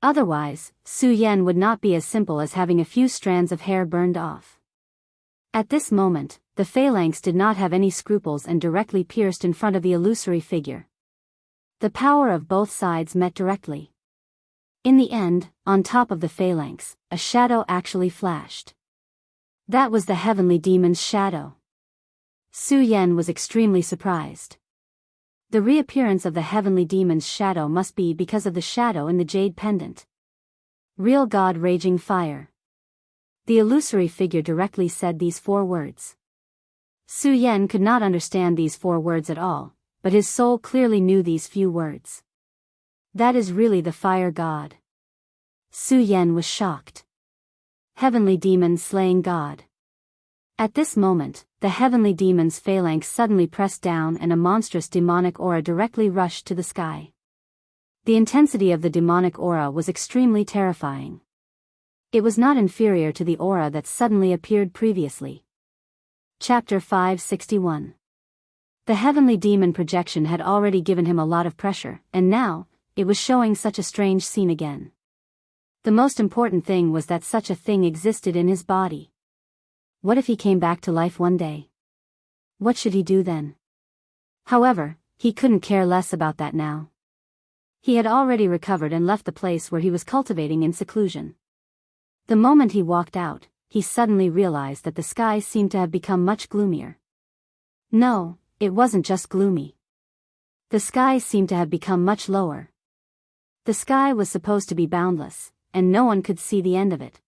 Speaker 1: Otherwise, Su Yan would not be as simple as having a few strands of hair burned off. At this moment, the phalanx did not have any scruples and directly pierced in front of the illusory figure. The power of both sides met directly. In the end, on top of the phalanx, a shadow actually flashed. That was the heavenly demon's shadow. Su Yan was extremely surprised. The reappearance of the heavenly demon's shadow must be because of the shadow in the jade pendant. Real God raging fire. The illusory figure directly said these 4 words. Su Yan could not understand these 4 words at all, but his soul clearly knew these few words. That is really the fire god. Su Yan was shocked. Heavenly demon slaying god. At this moment, the heavenly demon's phalanx suddenly pressed down and a monstrous demonic aura directly rushed to the sky. The intensity of the demonic aura was extremely terrifying. It was not inferior to the aura that suddenly appeared previously. Chapter 561. The heavenly demon projection had already given him a lot of pressure, and now, it was showing such a strange scene again. The most important thing was that such a thing existed in his body. What if he came back to life one day? What should he do then? However, he couldn't care less about that now. He had already recovered and left the place where he was cultivating in seclusion. The moment he walked out, he suddenly realized that the sky seemed to have become much gloomier. No, it wasn't just gloomy. The sky seemed to have become much lower. The sky was supposed to be boundless, and no one could see the end of it.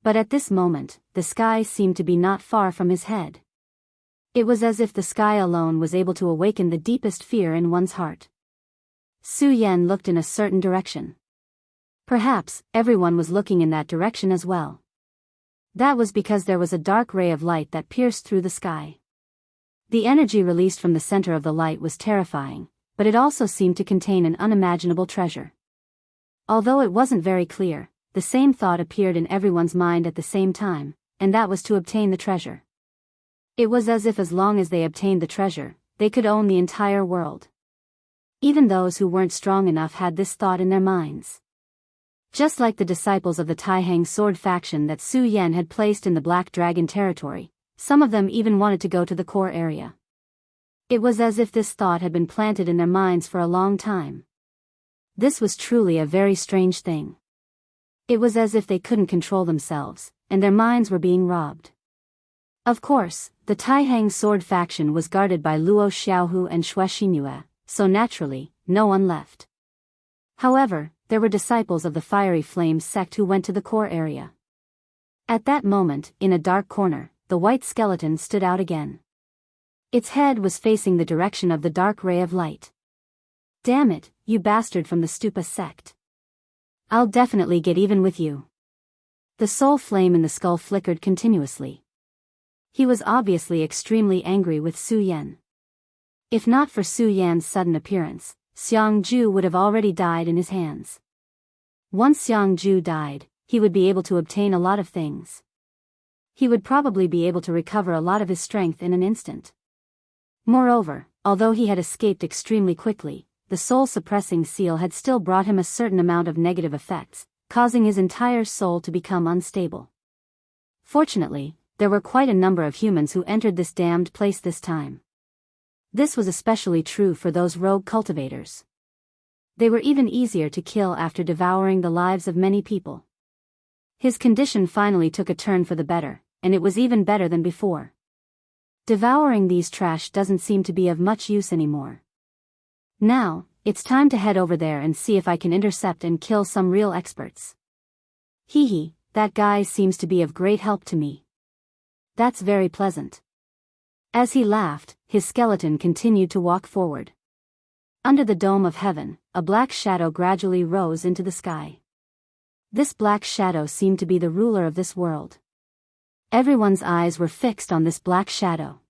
Speaker 1: But at this moment, the sky seemed to be not far from his head. It was as if the sky alone was able to awaken the deepest fear in one's heart. Su Yan looked in a certain direction. Perhaps, everyone was looking in that direction as well. That was because there was a dark ray of light that pierced through the sky. The energy released from the center of the light was terrifying, but it also seemed to contain an unimaginable treasure. Although it wasn't very clear, the same thought appeared in everyone's mind at the same time, and that was to obtain the treasure. It was as if as long as they obtained the treasure, they could own the entire world. Even those who weren't strong enough had this thought in their minds. Just like the disciples of the Taihang sword faction that Su Yan had placed in the Black Dragon territory, some of them even wanted to go to the core area. It was as if this thought had been planted in their minds for a long time. This was truly a very strange thing. It was as if they couldn't control themselves, and their minds were being robbed. Of course, the Taihang sword faction was guarded by Luo Xiaohu and Xue Xinue, so naturally, no one left. However, there were disciples of the Fiery Flames sect who went to the core area. At that moment, in a dark corner, the white skeleton stood out again. Its head was facing the direction of the dark ray of light. "Damn it, you bastard from the Stupa sect. I'll definitely get even with you." The soul flame in the skull flickered continuously. He was obviously extremely angry with Su Yan. If not for Su Yan's sudden appearance, Xiang Ju would have already died in his hands. Once Xiang Ju died, he would be able to obtain a lot of things. He would probably be able to recover a lot of his strength in an instant. Moreover, although he had escaped extremely quickly, the soul-suppressing seal had still brought him a certain amount of negative effects, causing his entire soul to become unstable. Fortunately, there were quite a number of humans who entered this damned place this time. This was especially true for those rogue cultivators. They were even easier to kill after devouring the lives of many people. His condition finally took a turn for the better, and it was even better than before. Devouring these trash doesn't seem to be of much use anymore. Now, it's time to head over there and see if I can intercept and kill some real experts. Hee, that guy seems to be of great help to me. That's very pleasant. As he laughed, his skeleton continued to walk forward. Under the dome of heaven, a black shadow gradually rose into the sky. This black shadow seemed to be the ruler of this world. Everyone's eyes were fixed on this black shadow.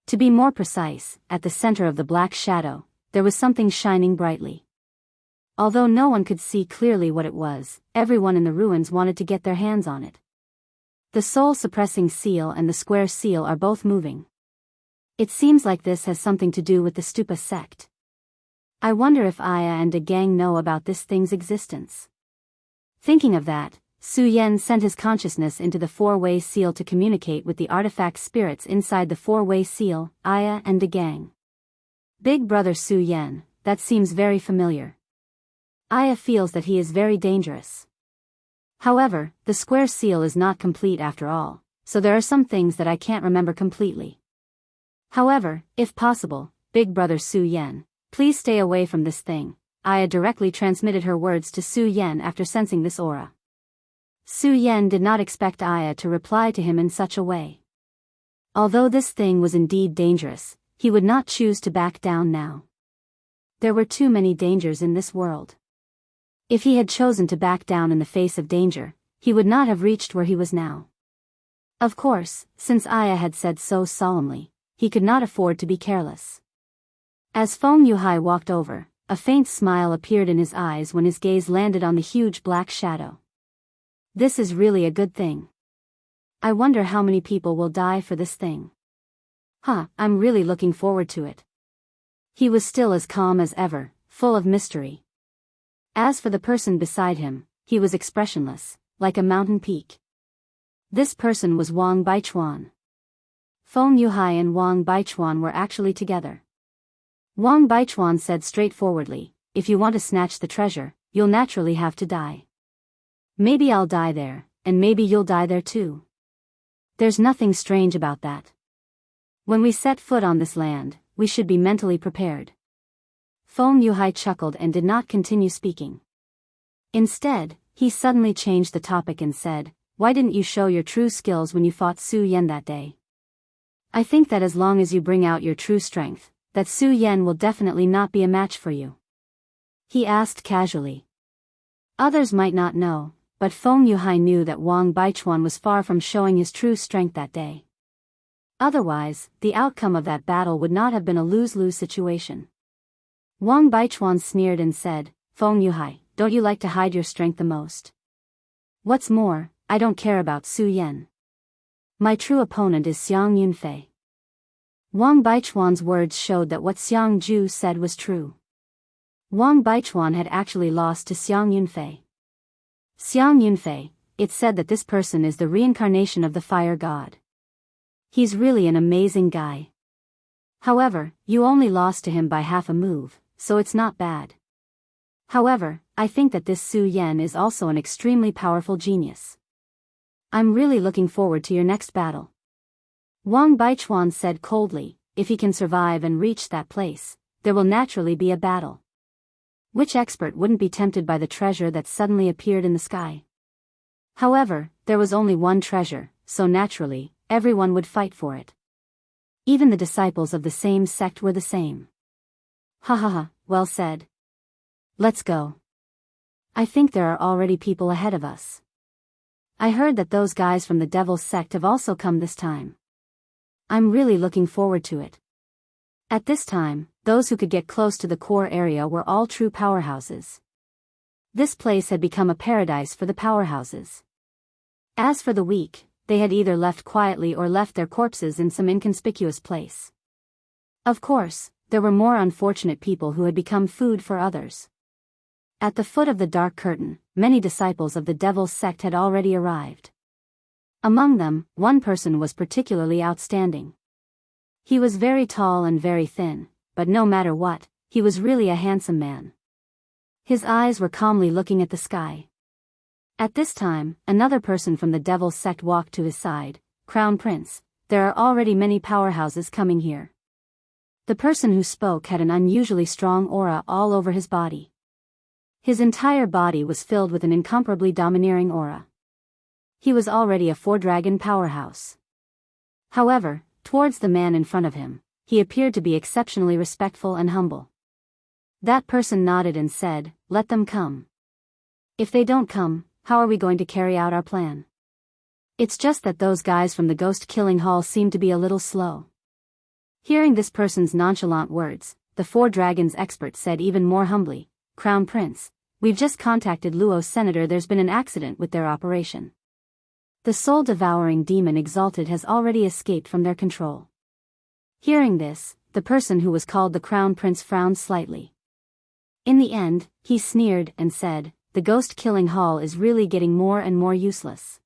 Speaker 1: To be more precise, at the center of the black shadow, there was something shining brightly. Although no one could see clearly what it was, everyone in the ruins wanted to get their hands on it. The soul-suppressing seal and the square seal are both moving. It seems like this has something to do with the Stupa sect. I wonder if Aya and the gang know about this thing's existence. Thinking of that, Su Yan sent his consciousness into the four-way seal to communicate with the artifact spirits inside the four-way seal, Aya and the gang. Big brother Su Yan, that seems very familiar. Aya feels that he is very dangerous. However, the square seal is not complete after all, so there are some things that I can't remember completely. However, if possible, big brother Su Yan, please stay away from this thing. Aya directly transmitted her words to Su Yan after sensing this aura. Su Yan did not expect Aya to reply to him in such a way. Although this thing was indeed dangerous, he would not choose to back down now. There were too many dangers in this world. If he had chosen to back down in the face of danger, he would not have reached where he was now. Of course, since Aya had said so solemnly, he could not afford to be careless. As Feng Yuhai walked over, a faint smile appeared in his eyes when his gaze landed on the huge black shadow. This is really a good thing. I wonder how many people will die for this thing. I'm really looking forward to it. He was still as calm as ever, full of mystery. As for the person beside him, he was expressionless, like a mountain peak. This person was Wang Baichuan. Feng Yuhai and Wang Baichuan were actually together. Wang Baichuan said straightforwardly, "If you want to snatch the treasure, you'll naturally have to die. Maybe I'll die there, and maybe you'll die there too. There's nothing strange about that. When we set foot on this land, we should be mentally prepared." Feng Yuhai chuckled and did not continue speaking. Instead, he suddenly changed the topic and said, "Why didn't you show your true skills when you fought Su Yan that day? I think that as long as you bring out your true strength, that Su Yan will definitely not be a match for you." He asked casually. Others might not know, but Feng Yuhai knew that Wang Baichuan was far from showing his true strength that day. Otherwise, the outcome of that battle would not have been a lose-lose situation. Wang Baichuan sneered and said, "Feng Yuhai, don't you like to hide your strength the most? What's more, I don't care about Su Yan. My true opponent is Xiang Yunfei." Wang Baichuan's words showed that what Xiang Ju said was true. Wang Baichuan had actually lost to Xiang Yunfei. Xiang Yunfei, it said that this person is the reincarnation of the fire god. He's really an amazing guy. However, you only lost to him by half a move, so it's not bad. However, I think that this Su Yan is also an extremely powerful genius. I'm really looking forward to your next battle. Wang Baichuan said coldly, "If he can survive and reach that place, there will naturally be a battle. Which expert wouldn't be tempted by the treasure that suddenly appeared in the sky?" However, there was only one treasure, so naturally, everyone would fight for it. Even the disciples of the same sect were the same. Ha ha ha, well said. Let's go. I think there are already people ahead of us. I heard that those guys from the Devil's sect have also come this time. I'm really looking forward to it. At this time, those who could get close to the core area were all true powerhouses. This place had become a paradise for the powerhouses. As for the weak, they had either left quietly or left their corpses in some inconspicuous place. Of course, there were more unfortunate people who had become food for others. At the foot of the dark curtain, many disciples of the Devil's sect had already arrived. Among them, one person was particularly outstanding. He was very tall and very thin, but no matter what, he was really a handsome man. His eyes were calmly looking at the sky. At this time, another person from the Devil's sect walked to his side. Crown Prince, there are already many powerhouses coming here. The person who spoke had an unusually strong aura all over his body. His entire body was filled with an incomparably domineering aura. He was already a 4-dragon powerhouse. However, towards the man in front of him, he appeared to be exceptionally respectful and humble. That person nodded and said, "Let them come. If they don't come, how are we going to carry out our plan? It's just that those guys from the ghost-killing hall seem to be a little slow." Hearing this person's nonchalant words, the 4 dragons expert said even more humbly, "Crown Prince, we've just contacted Luo's senator. There's been an accident with their operation. The soul-devouring demon Exalted has already escaped from their control." Hearing this, the person who was called the Crown Prince frowned slightly. In the end, he sneered and said, "The ghost-killing hall is really getting more and more useless.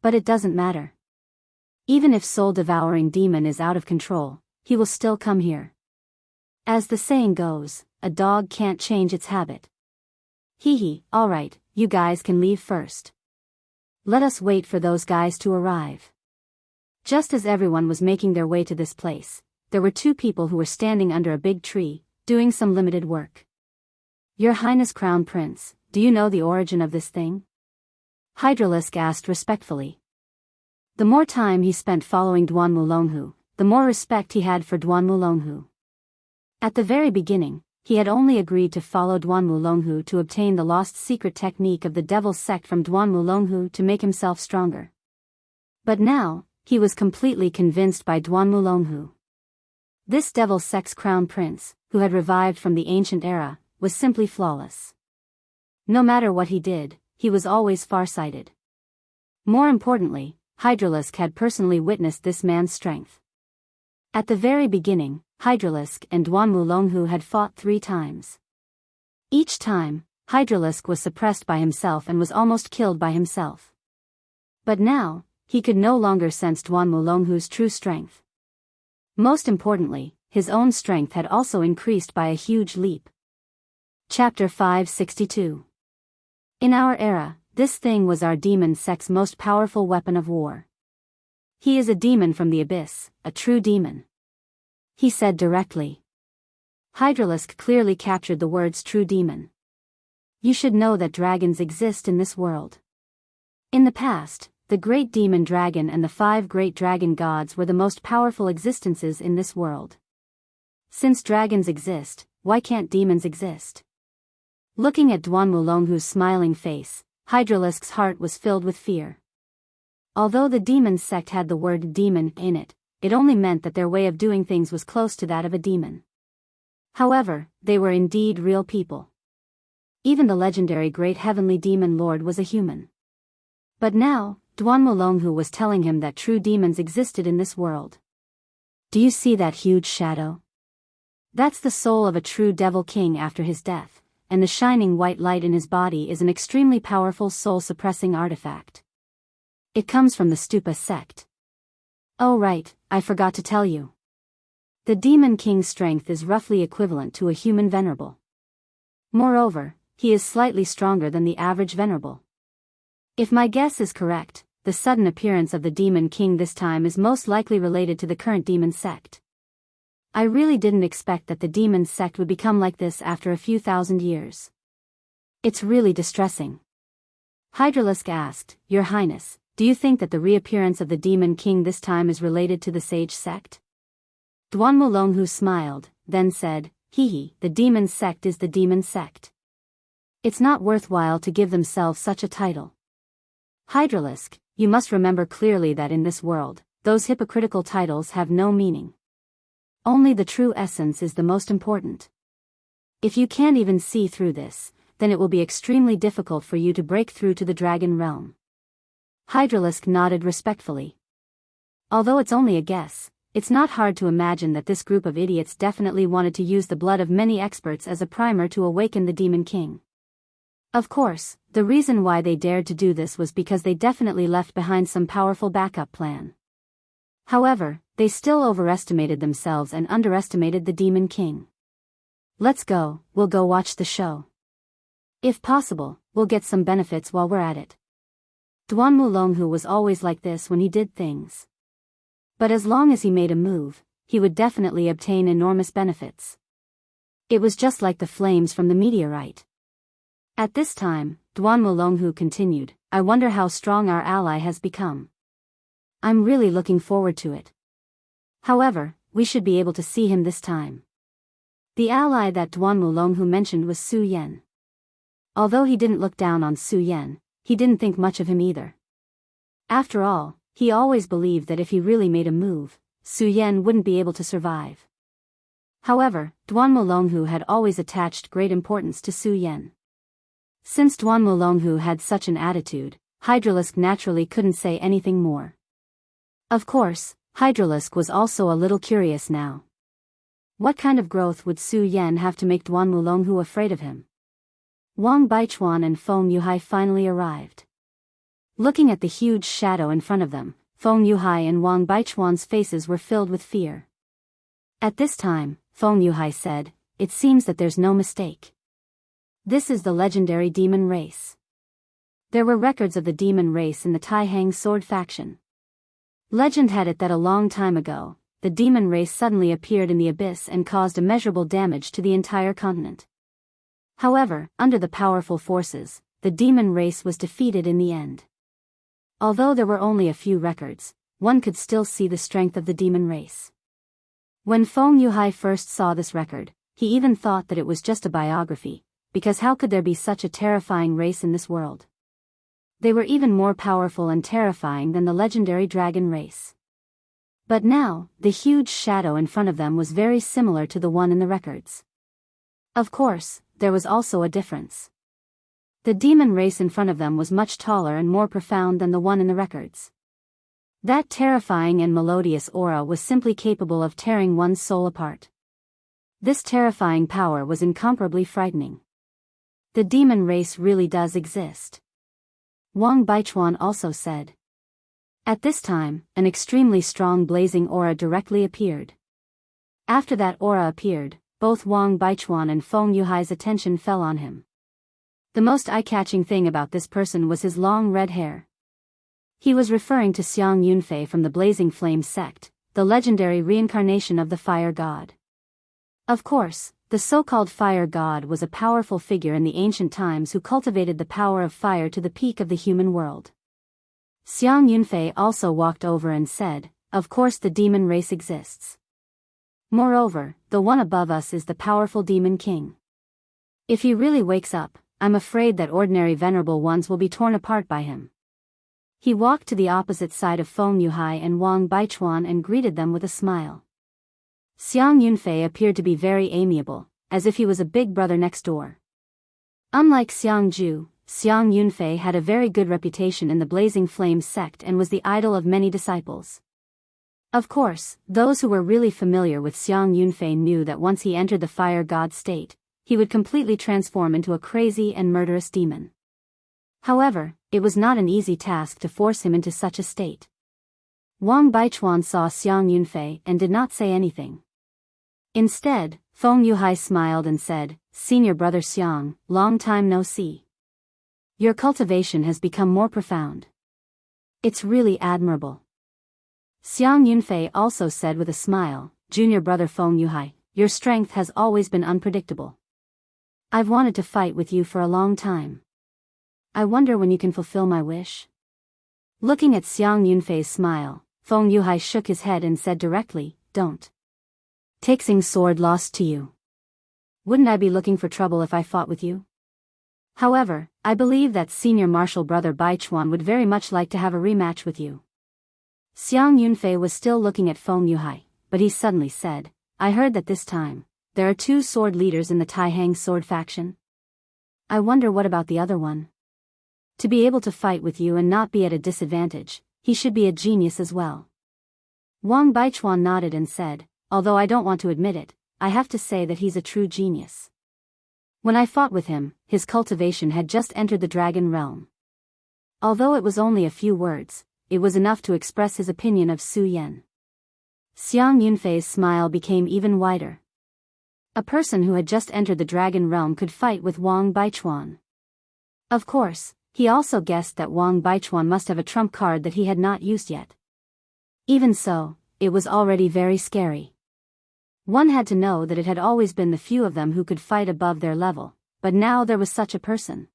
Speaker 1: But it doesn't matter. Even if soul-devouring demon is out of control, he will still come here. As the saying goes, a dog can't change its habit. Hee hee, alright, you guys can leave first. Let us wait for those guys to arrive." Just as everyone was making their way to this place, there were 2 people who were standing under a big tree, doing some limited work. "Your Highness Crown Prince, do you know the origin of this thing?" Hydralisk asked respectfully. The more time he spent following Duan Mulonghu, the more respect he had for Duan Mulonghu. At the very beginning, he had only agreed to follow Duan Mulonghu to obtain the lost secret technique of the Devil's sect from Duan Mulonghu to make himself stronger. But now, he was completely convinced by Duan Mulonghu. This Devil's sect's Crown Prince, who had revived from the ancient era, was simply flawless. No matter what he did, he was always farsighted. More importantly, Hydralisk had personally witnessed this man's strength. At the very beginning, Hydralisk and Duan Mulonghu had fought 3 times. Each time, Hydralisk was suppressed by himself and was almost killed by himself. But now, he could no longer sense Duan Mulonghu's true strength. Most importantly, his own strength had also increased by a huge leap. Chapter 562. In our era, this thing was our demon sect's most powerful weapon of war. "He is a demon from the abyss, a true demon," he said directly. Hydralisk clearly captured the words "true demon." You should know that dragons exist in this world. In the past, the great demon dragon and the 5 great dragon gods were the most powerful existences in this world. Since dragons exist, why can't demons exist? Looking at Duan Mulonghu's smiling face, Hydralisk's heart was filled with fear. Although the demon sect had the word demon in it, it only meant that their way of doing things was close to that of a demon. However, they were indeed real people. Even the legendary great heavenly demon lord was a human. But now, Duan Mulonghu was telling him that true demons existed in this world. "Do you see that huge shadow? That's the soul of a true devil king after his death, and the shining white light in his body is an extremely powerful soul-suppressing artifact. It comes from the Stupa sect. Oh right, I forgot to tell you. The demon king's strength is roughly equivalent to a human venerable. Moreover, he is slightly stronger than the average venerable. If my guess is correct, the sudden appearance of the demon king this time is most likely related to the current demon sect. I really didn't expect that the demon sect would become like this after a few thousand years. It's really distressing. Hydralisk asked, Your Highness, do you think that the reappearance of the Demon King this time is related to the sage sect? Duanmulonghu smiled, then said, Hee, the demon sect is the demon sect. It's not worthwhile to give themselves such a title. Hydralisk, you must remember clearly that in this world, those hypocritical titles have no meaning. Only the true essence is the most important. If you can't even see through this, then it will be extremely difficult for you to break through to the dragon realm. Hydralisk nodded respectfully. Although it's only a guess, it's not hard to imagine that this group of idiots definitely wanted to use the blood of many experts as a primer to awaken the Demon King. Of course, the reason why they dared to do this was because they definitely left behind some powerful backup plan. However, they still overestimated themselves and underestimated the Demon King. Let's go, we'll go watch the show. If possible, we'll get some benefits while we're at it. Duanmulonghu was always like this when he did things. But as long as he made a move, he would definitely obtain enormous benefits. It was just like the flames from the meteorite. At this time, Duanmulonghu continued, I wonder how strong our ally has become. I'm really looking forward to it. However, we should be able to see him this time. The ally that Duanmulonghu mentioned was Su Yan. Although he didn't look down on Su Yan, he didn't think much of him either. After all, he always believed that if he really made a move, Su Yan wouldn't be able to survive. However, Duanmulonghu had always attached great importance to Su Yan. Since Duanmulonghu had such an attitude, Hydralisk naturally couldn't say anything more. Of course, Hydralisk was also a little curious now. What kind of growth would Su Yan have to make Duanmulonghu afraid of him? Wang Baichuan and Feng Yuhai finally arrived. Looking at the huge shadow in front of them, Feng Yuhai and Wang Baichuan's faces were filled with fear. At this time, Feng Yuhai said, It seems that there's no mistake. This is the legendary demon race. There were records of the demon race in the Taihang sword faction. Legend had it that a long time ago, the demon race suddenly appeared in the abyss and caused immeasurable damage to the entire continent. However, under the powerful forces, the demon race was defeated in the end. Although there were only a few records, one could still see the strength of the demon race. When Feng Yuhai first saw this record, he even thought that it was just a biography, because how could there be such a terrifying race in this world? They were even more powerful and terrifying than the legendary dragon race. But now, the huge shadow in front of them was very similar to the one in the records. Of course, there was also a difference. The demon race in front of them was much taller and more profound than the one in the records. That terrifying and melodious aura was simply capable of tearing one's soul apart. This terrifying power was incomparably frightening. The demon race really does exist. Wang Baichuan also said. At this time, an extremely strong blazing aura directly appeared. After that aura appeared, both Wang Baichuan and Feng Yuhai's attention fell on him. The most eye-catching thing about this person was his long red hair. He was referring to Xiang Yunfei from the Blazing Flame sect, the legendary reincarnation of the fire god. Of course, the so-called fire god was a powerful figure in the ancient times who cultivated the power of fire to the peak of the human world. Xiang Yunfei also walked over and said, Of course the demon race exists. Moreover, the one above us is the powerful Demon King. If he really wakes up, I'm afraid that ordinary venerable ones will be torn apart by him. He walked to the opposite side of Feng Yuhai and Wang Baichuan and greeted them with a smile. Xiang Yunfei appeared to be very amiable, as if he was a big brother next door. Unlike Xiang Ju, Xiang Yunfei had a very good reputation in the Blazing Flame sect and was the idol of many disciples. Of course, those who were really familiar with Xiang Yunfei knew that once he entered the fire god state, he would completely transform into a crazy and murderous demon. However, it was not an easy task to force him into such a state. Wang Baichuan saw Xiang Yunfei and did not say anything. Instead, Feng Yuhai smiled and said, Senior brother Xiang, long time no see. Your cultivation has become more profound. It's really admirable. Xiang Yunfei also said with a smile, Junior brother Feng Yuhai, your strength has always been unpredictable. I've wanted to fight with you for a long time. I wonder when you can fulfill my wish? Looking at Xiang Yunfei's smile, Feng Yuhai shook his head and said directly, don't. Take Xing's sword lost to you. Wouldn't I be looking for trouble if I fought with you? However, I believe that senior martial brother Bai Chuan would very much like to have a rematch with you. Xiang Yunfei was still looking at Feng Yuhai, but he suddenly said, I heard that this time, there are 2 sword leaders in the Taihang sword faction. I wonder what about the other one? To be able to fight with you and not be at a disadvantage, he should be a genius as well. Wang Baichuan nodded and said, although I don't want to admit it, I have to say that he's a true genius. When I fought with him, his cultivation had just entered the dragon realm. Although it was only a few words, it was enough to express his opinion of Su Yan. Xiang Yunfei's smile became even wider. A person who had just entered the dragon realm could fight with Wang Baichuan. Of course, he also guessed that Wang Baichuan must have a trump card that he had not used yet. Even so, it was already very scary. One had to know that it had always been the few of them who could fight above their level, but now there was such a person.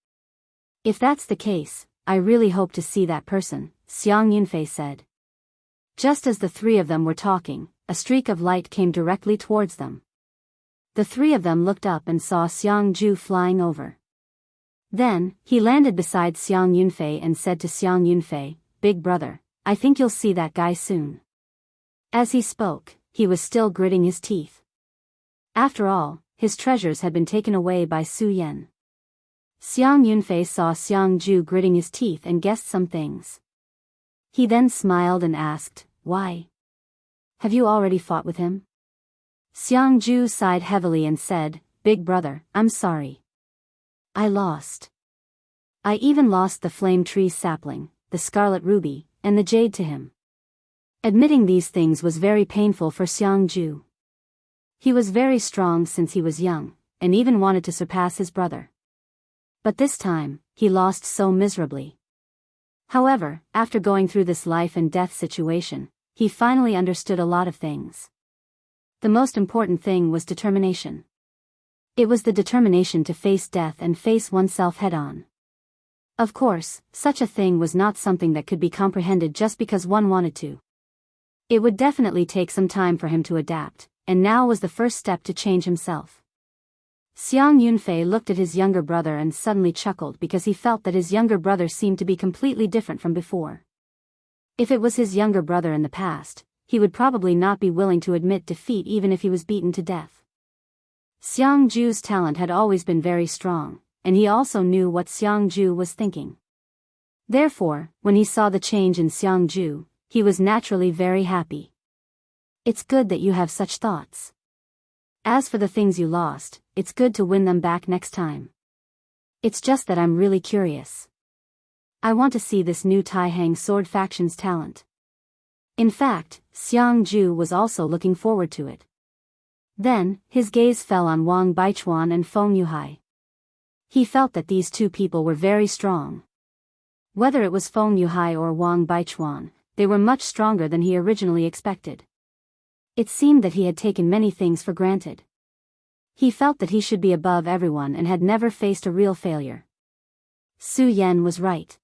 Speaker 1: If that's the case, I really hope to see that person, Xiang Yunfei said. Just as the 3 of them were talking, a streak of light came directly towards them. The 3 of them looked up and saw Xiang Ju flying over. Then, he landed beside Xiang Yunfei and said to Xiang Yunfei, Big brother, I think you'll see that guy soon. As he spoke, he was still gritting his teeth. After all, his treasures had been taken away by Su Yan. Xiang Yunfei saw Xiang Ju gritting his teeth and guessed some things. He then smiled and asked, why? Have you already fought with him? Xiang Ju sighed heavily and said, Big brother, I'm sorry. I lost. I even lost the flame tree sapling, the scarlet ruby, and the jade to him. Admitting these things was very painful for Xiang Ju. He was very strong since he was young, and even wanted to surpass his brother. But this time, he lost so miserably. However, after going through this life and death situation, he finally understood a lot of things. The most important thing was determination. It was the determination to face death and face oneself head-on. Of course, such a thing was not something that could be comprehended just because one wanted to. It would definitely take some time for him to adapt, and now was the first step to change himself. Xiang Yunfei looked at his younger brother and suddenly chuckled because he felt that his younger brother seemed to be completely different from before. If it was his younger brother in the past, he would probably not be willing to admit defeat even if he was beaten to death. Xiang Ju's talent had always been very strong, and he also knew what Xiang Ju was thinking. Therefore, when he saw the change in Xiang Ju, he was naturally very happy. It's good that you have such thoughts. As for the things you lost, it's good to win them back next time. It's just that I'm really curious. I want to see this new Taihang sword faction's talent. In fact, Xiang Ju was also looking forward to it. Then, his gaze fell on Wang Baichuan and Feng Yuhai. He felt that these 2 people were very strong. Whether it was Feng Yuhai or Wang Baichuan, they were much stronger than he originally expected. It seemed that he had taken many things for granted. He felt that he should be above everyone and had never faced a real failure. Su Yan was right.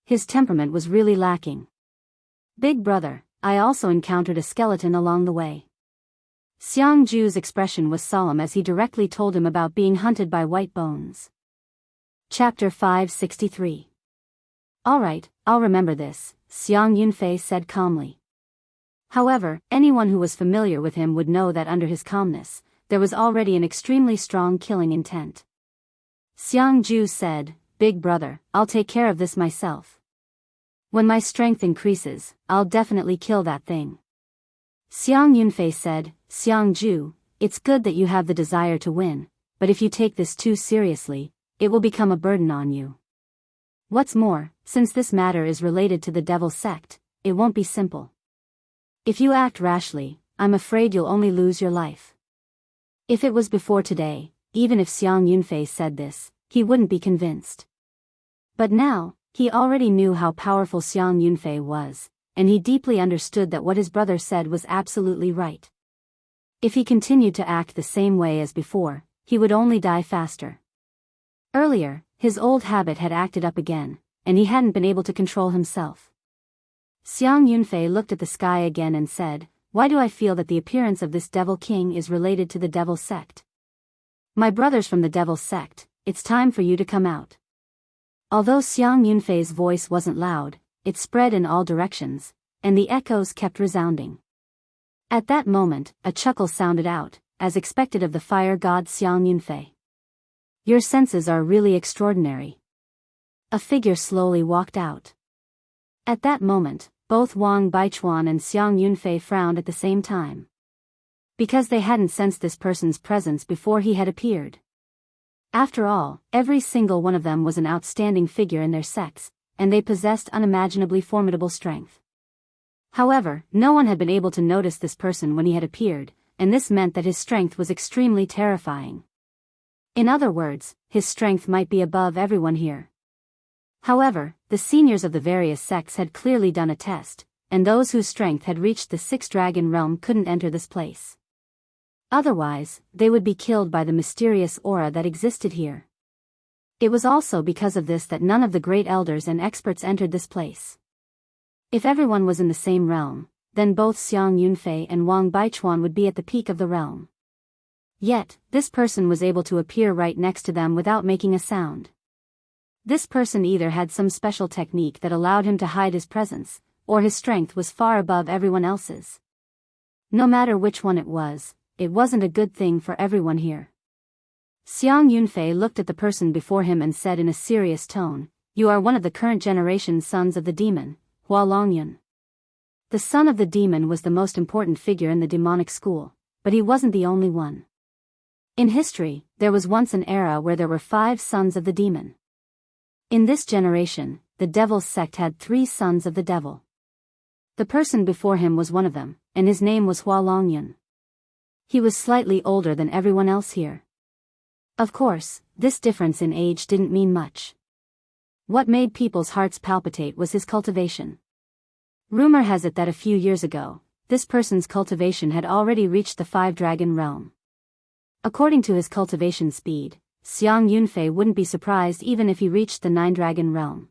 Speaker 1: His temperament was really lacking. Big brother, I also encountered a skeleton along the way. Xiang Ju's expression was solemn as he directly told him about being hunted by white bones. Chapter 563. Alright, I'll remember this, Xiang Yunfei said calmly. However, anyone who was familiar with him would know that under his calmness, there was already an extremely strong killing intent. Xiang Ju said, Big brother, I'll take care of this myself. When my strength increases, I'll definitely kill that thing. Xiang Yunfei said, Xiang Ju, it's good that you have the desire to win, but if you take this too seriously, it will become a burden on you. What's more, since this matter is related to the devil sect, it won't be simple. If you act rashly, I'm afraid you'll only lose your life. If it was before today, even if Xiang Yunfei said this, he wouldn't be convinced. But now, he already knew how powerful Xiang Yunfei was, and he deeply understood that what his brother said was absolutely right. If he continued to act the same way as before, he would only die faster. Earlier, his old habit had acted up again, and he hadn't been able to control himself. Xiang Yunfei looked at the sky again and said, "Why do I feel that the appearance of this devil king is related to the devil sect? My brothers from the devil sect, it's time for you to come out." Although Xiang Yunfei's voice wasn't loud, it spread in all directions, and the echoes kept resounding. At that moment, a chuckle sounded out, as expected of the fire god Xiang Yunfei. "Your senses are really extraordinary." A figure slowly walked out. At that moment, both Wang Baichuan and Xiang Yunfei frowned at the same time. Because they hadn't sensed this person's presence before he had appeared. After all, every single one of them was an outstanding figure in their sects, and they possessed unimaginably formidable strength. However, no one had been able to notice this person when he had appeared, and this meant that his strength was extremely terrifying. In other words, his strength might be above everyone here. However, the seniors of the various sects had clearly done a test, and those whose strength had reached the sixth dragon realm couldn't enter this place. Otherwise, they would be killed by the mysterious aura that existed here. It was also because of this that none of the great elders and experts entered this place. If everyone was in the same realm, then both Xiang Yunfei and Wang Baichuan would be at the peak of the realm. Yet, this person was able to appear right next to them without making a sound. This person either had some special technique that allowed him to hide his presence, or his strength was far above everyone else's. No matter which one it wasn't a good thing for everyone here. Xiang Yunfei looked at the person before him and said in a serious tone, "You are one of the current generation sons of the demon, Hua Longyun." The son of the demon was the most important figure in the demonic school, but he wasn't the only one. In history, there was once an era where there were 5 sons of the demon. In this generation, the devil's sect had 3 sons of the devil. The person before him was one of them, and his name was Hua Longyun. He was slightly older than everyone else here. Of course, this difference in age didn't mean much. What made people's hearts palpitate was his cultivation. Rumor has it that a few years ago, this person's cultivation had already reached the 5-dragon realm. According to his cultivation speed, Xiang Yunfei wouldn't be surprised even if he reached the 9-dragon realm.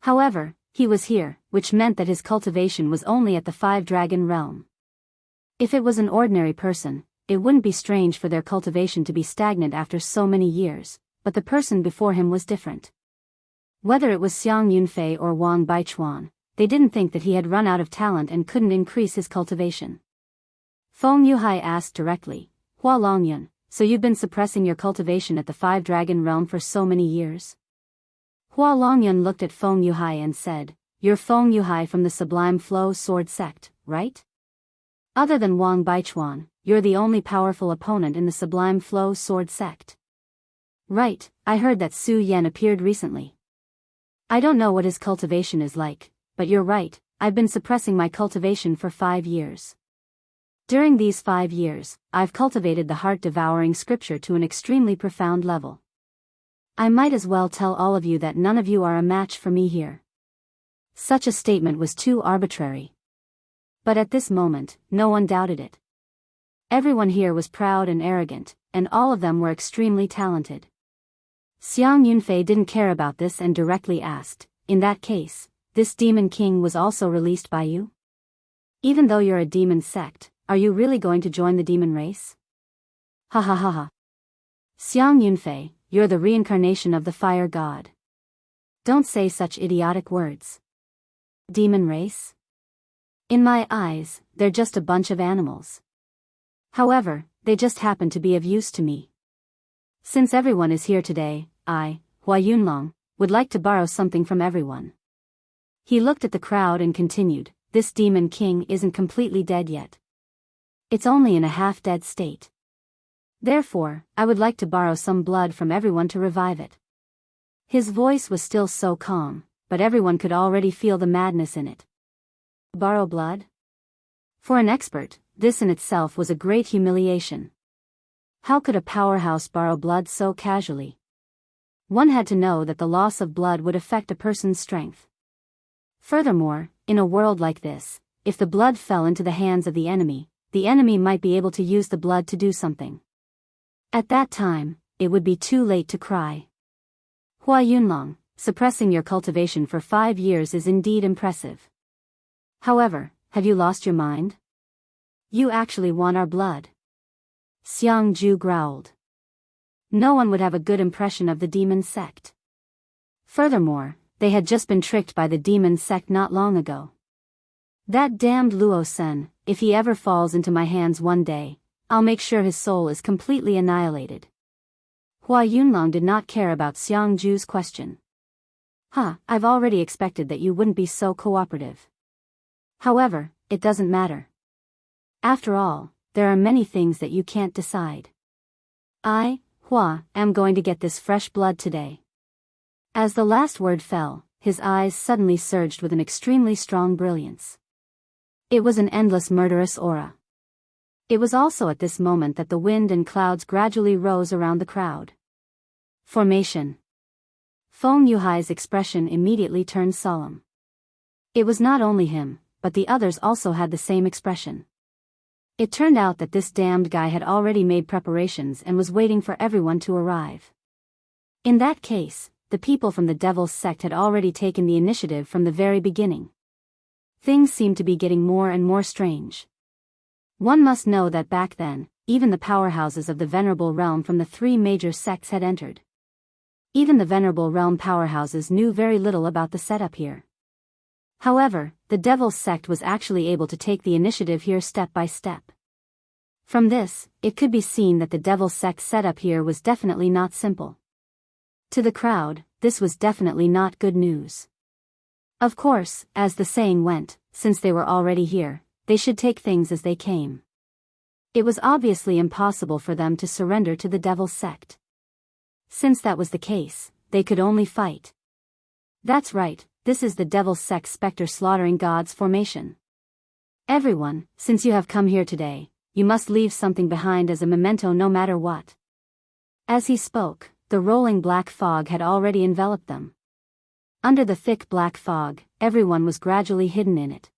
Speaker 1: However, he was here, which meant that his cultivation was only at the 5-dragon realm. If it was an ordinary person, it wouldn't be strange for their cultivation to be stagnant after so many years, but the person before him was different. Whether it was Xiang Yunfei or Wang Baichuan, they didn't think that he had run out of talent and couldn't increase his cultivation. Feng Yuhai asked directly, "Hua Longyun, so you've been suppressing your cultivation at the 5-dragon realm for so many years?" Hua Longyun looked at Feng Yuhai and said, "You're Feng Yuhai from the Sublime Flow Sword sect, right? Other than Wang Baichuan, you're the only powerful opponent in the Sublime Flow Sword sect." "Right, I heard that Su Yan appeared recently. I don't know what his cultivation is like, but you're right, I've been suppressing my cultivation for 5 years. During these 5 years, I've cultivated the heart-devouring scripture to an extremely profound level. I might as well tell all of you that none of you are a match for me here." Such a statement was too arbitrary. But at this moment, no one doubted it. Everyone here was proud and arrogant, and all of them were extremely talented. Xiang Yunfei didn't care about this and directly asked, "In that case, this demon king was also released by you? Even though you're a demon sect, are you really going to join the demon race?" "Ha ha ha ha. Xiang Yunfei, you're the reincarnation of the fire god. Don't say such idiotic words. Demon race? In my eyes, they're just a bunch of animals. However, they just happen to be of use to me. Since everyone is here today, I, Hua Yunlong, would like to borrow something from everyone." He looked at the crowd and continued, "This demon king isn't completely dead yet. It's only in a half-dead state. Therefore, I would like to borrow some blood from everyone to revive it." His voice was still so calm, but everyone could already feel the madness in it. Borrow blood? For an expert, this in itself was a great humiliation. How could a powerhouse borrow blood so casually? One had to know that the loss of blood would affect a person's strength. Furthermore, in a world like this, if the blood fell into the hands of the enemy might be able to use the blood to do something. At that time, it would be too late to cry. Hua Yunlong, suppressing your cultivation for 5 years is indeed impressive. However, have you lost your mind? You actually want our blood? Xiang Ju growled. No one would have a good impression of the demon sect. Furthermore, they had just been tricked by the demon sect not long ago. That damned Luo Sen, if he ever falls into my hands one day, I'll make sure his soul is completely annihilated. Hua Yunlong did not care about Xiang Ju's question. I've already expected that you wouldn't be so cooperative. However, it doesn't matter. After all, there are many things that you can't decide. I, Hua, am going to get this fresh blood today. As the last word fell, his eyes suddenly surged with an extremely strong brilliance. It was an endless murderous aura. It was also at this moment that the wind and clouds gradually rose around the crowd. Formation. Feng Yuhai's expression immediately turned solemn. It was not only him, but the others also had the same expression. It turned out that this damned guy had already made preparations and was waiting for everyone to arrive. In that case, the people from the Devil's Sect had already taken the initiative from the very beginning. Things seemed to be getting more and more strange. One must know that back then, even the powerhouses of the Venerable Realm from the 3 major sects had entered. Even the Venerable Realm powerhouses knew very little about the setup here. However, the Devil's Sect was actually able to take the initiative here step by step. From this, it could be seen that the Devil's Sect setup here was definitely not simple. To the crowd, this was definitely not good news. Of course, as the saying went, since they were already here, they should take things as they came. It was obviously impossible for them to surrender to the Devil's Sect. Since that was the case, they could only fight. That's right, this is the Devil's Sect Spectre Slaughtering Gods formation. Everyone, since you have come here today, you must leave something behind as a memento no matter what. As he spoke, the rolling black fog had already enveloped them. Under the thick black fog, everyone was gradually hidden in it.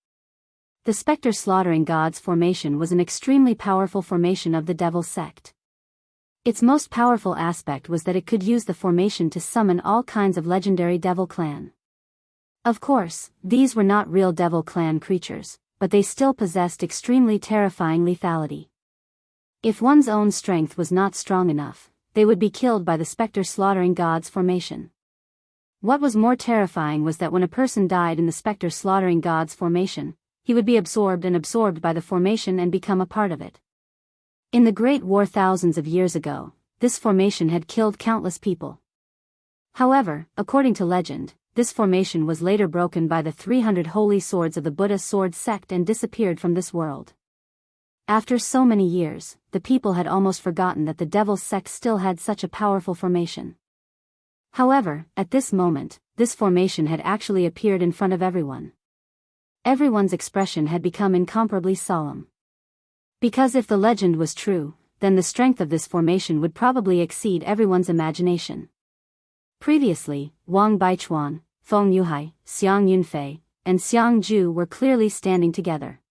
Speaker 1: The Spectre Slaughtering Gods formation was an extremely powerful formation of the Devil's Sect. Its most powerful aspect was that it could use the formation to summon all kinds of legendary Devil Clan. Of course, these were not real Devil Clan creatures, but they still possessed extremely terrifying lethality. If one's own strength was not strong enough, they would be killed by the Spectre Slaughtering Gods formation. What was more terrifying was that when a person died in the Spectre Slaughtering Gods formation, he would be absorbed by the formation and become a part of it. In the Great War thousands of years ago, this formation had killed countless people. However, according to legend, this formation was later broken by the 300 holy swords of the Buddha sword sect and disappeared from this world. After so many years, the people had almost forgotten that the Devil's Sect still had such a powerful formation. However, at this moment, this formation had actually appeared in front of everyone. Everyone's expression had become incomparably solemn. Because if the legend was true, then the strength of this formation would probably exceed everyone's imagination. Previously, Wang Baichuan, Feng Yuhai, Xiang Yunfei, and Xiang Ju were clearly standing together.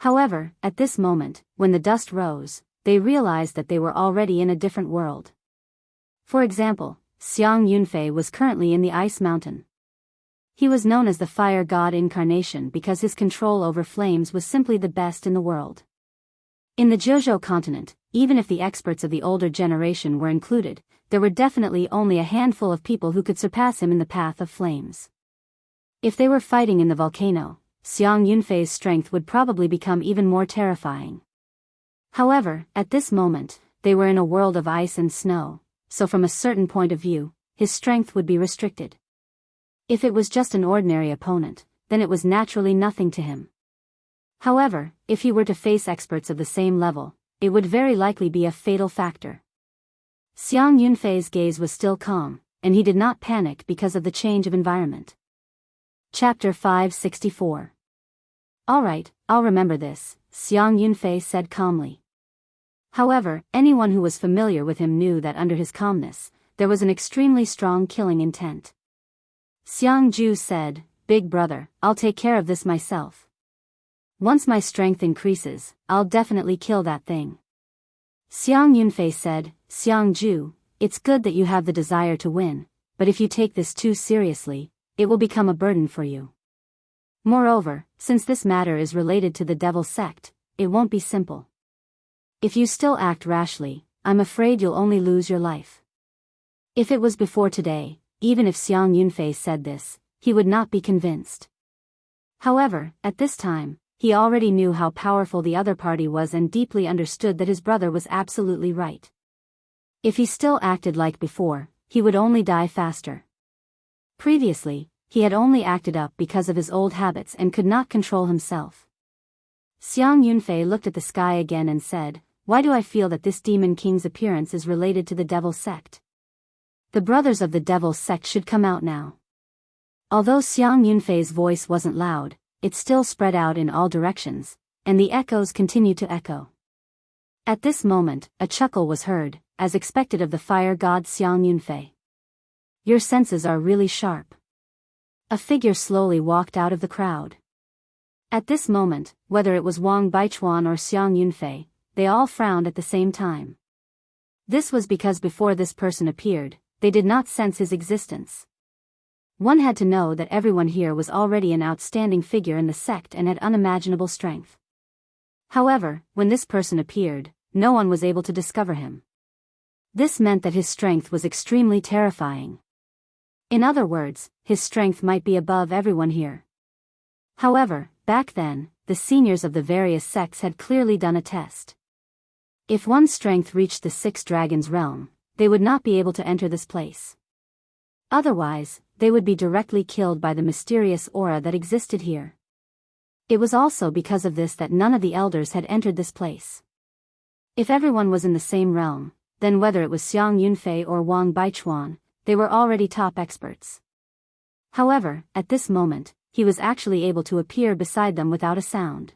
Speaker 1: However, at this moment, when the dust rose, they realized that they were already in a different world. For example, Xiang Yunfei was currently in the Ice Mountain. He was known as the Fire God Incarnation because his control over flames was simply the best in the world. In the Zhozhou continent, even if the experts of the older generation were included, there were definitely only a handful of people who could surpass him in the path of flames. If they were fighting in the volcano, Xiang Yunfei's strength would probably become even more terrifying. However, at this moment, they were in a world of ice and snow, so from a certain point of view, his strength would be restricted. If it was just an ordinary opponent, then it was naturally nothing to him. However, if he were to face experts of the same level, it would very likely be a fatal factor. Xiang Yunfei's gaze was still calm, and he did not panic because of the change of environment. Chapter 564. Alright, I'll remember this, Xiang Yunfei said calmly. However, anyone who was familiar with him knew that under his calmness, there was an extremely strong killing intent. Xiang Ju said, "Big brother, I'll take care of this myself. Once my strength increases, I'll definitely kill that thing." Xiang Yunfei said, "Xiang Ju, it's good that you have the desire to win, but if you take this too seriously, it will become a burden for you. Moreover, since this matter is related to the devil sect, it won't be simple. If you still act rashly, I'm afraid you'll only lose your life. If it was before today, even if Xiang Yunfei said this, he would not be convinced. However, at this time, he already knew how powerful the other party was and deeply understood that his brother was absolutely right. If he still acted like before, he would only die faster. Previously, he had only acted up because of his old habits and could not control himself. Xiang Yunfei looked at the sky again and said, "Why do I feel that this demon king's appearance is related to the devil sect? The brothers of the devil sect should come out now." Although Xiang Yunfei's voice wasn't loud, it still spread out in all directions, and the echoes continued to echo. At this moment, a chuckle was heard, as expected of the fire god Xiang Yunfei. "Your senses are really sharp." A figure slowly walked out of the crowd. At this moment, whether it was Wang Baichuan or Xiang Yunfei, they all frowned at the same time. This was because before this person appeared, they did not sense his existence. One had to know that everyone here was already an outstanding figure in the sect and had unimaginable strength. However, when this person appeared, no one was able to discover him. This meant that his strength was extremely terrifying. In other words, his strength might be above everyone here. However, back then, the seniors of the various sects had clearly done a test. If one's strength reached the 6 dragons realm, they would not be able to enter this place. Otherwise, they would be directly killed by the mysterious aura that existed here. It was also because of this that none of the elders had entered this place. If everyone was in the same realm, then whether it was Xiang Yunfei or Wang Baichuan, they were already top experts. However, at this moment, he was actually able to appear beside them without a sound.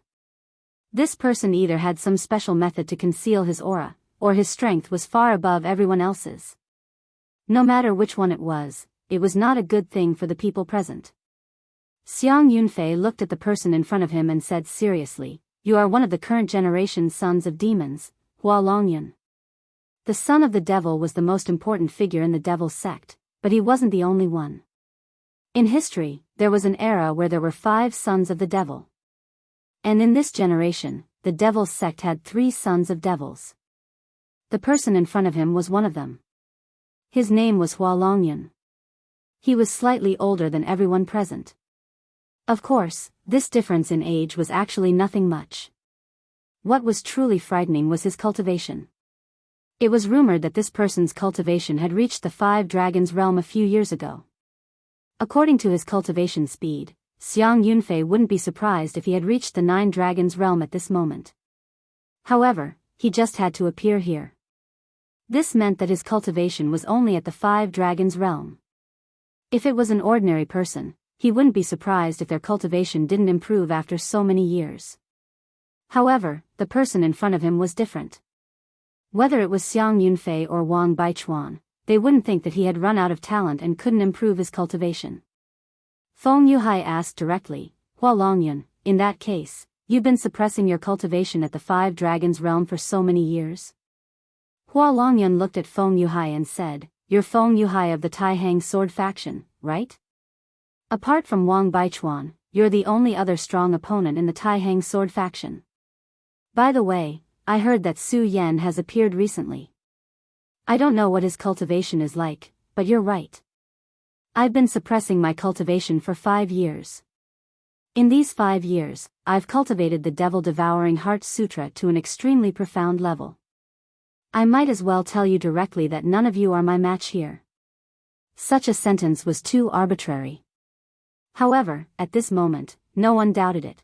Speaker 1: This person either had some special method to conceal his aura, or his strength was far above everyone else's. No matter which one it was not a good thing for the people present. Xiang Yunfei looked at the person in front of him and said seriously, "You are one of the current generation's sons of demons, Hua Longyun." The son of the devil was the most important figure in the devil sect, but he wasn't the only one. In history, there was an era where there were 5 sons of the devil. And in this generation, the devil sect had 3 sons of devils. The person in front of him was one of them. His name was Hua Longyun. He was slightly older than everyone present. Of course, this difference in age was actually nothing much. What was truly frightening was his cultivation. It was rumored that this person's cultivation had reached the 5 dragons realm a few years ago. According to his cultivation speed, Xiang Yunfei wouldn't be surprised if he had reached the 9 dragons realm at this moment. However, he just had to appear here. This meant that his cultivation was only at the 5 dragons realm. If it was an ordinary person, he wouldn't be surprised if their cultivation didn't improve after so many years. However, the person in front of him was different. Whether it was Xiang Yunfei or Wang Baichuan, they wouldn't think that he had run out of talent and couldn't improve his cultivation. Feng Yuhai asked directly, "Hua Longyun, in that case, you've been suppressing your cultivation at the 5 dragons realm for so many years?" Hua Longyun looked at Feng Yuhai and said, "You're Feng Yuhai of the Taihang sword faction, right? Apart from Wang Baichuan, you're the only other strong opponent in the Taihang sword faction. By the way, I heard that Su Yan has appeared recently. I don't know what his cultivation is like, but you're right. I've been suppressing my cultivation for 5 years. In these 5 years, I've cultivated the devil-devouring heart sutra to an extremely profound level. I might as well tell you directly that none of you are my match here." Such a sentence was too arbitrary. However, at this moment, no one doubted it.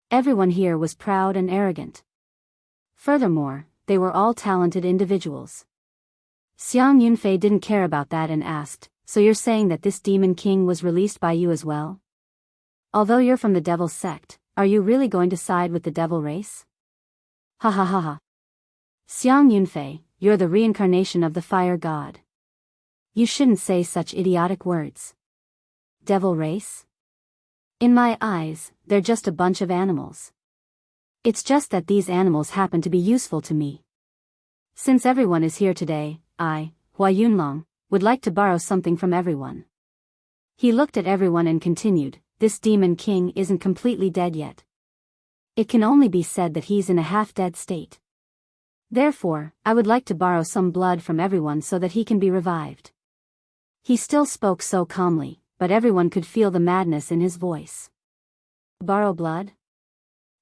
Speaker 1: Everyone here was proud and arrogant. Furthermore, they were all talented individuals. Xiang Yunfei didn't care about that and asked, "So you're saying that this demon king was released by you as well? Although you're from the devil sect, are you really going to side with the devil race?" "Ha ha ha ha. Xiang Yunfei, you're the reincarnation of the fire god. You shouldn't say such idiotic words. Devil race? In my eyes, they're just a bunch of animals. It's just that these animals happen to be useful to me. Since everyone is here today, I, Hua Yunlong, would like to borrow something from everyone. He looked at everyone and continued, this demon king isn't completely dead yet. It can only be said that he's in a half-dead state. Therefore, I would like to borrow some blood from everyone so that he can be revived. He still spoke so calmly, but everyone could feel the madness in his voice. Borrow blood?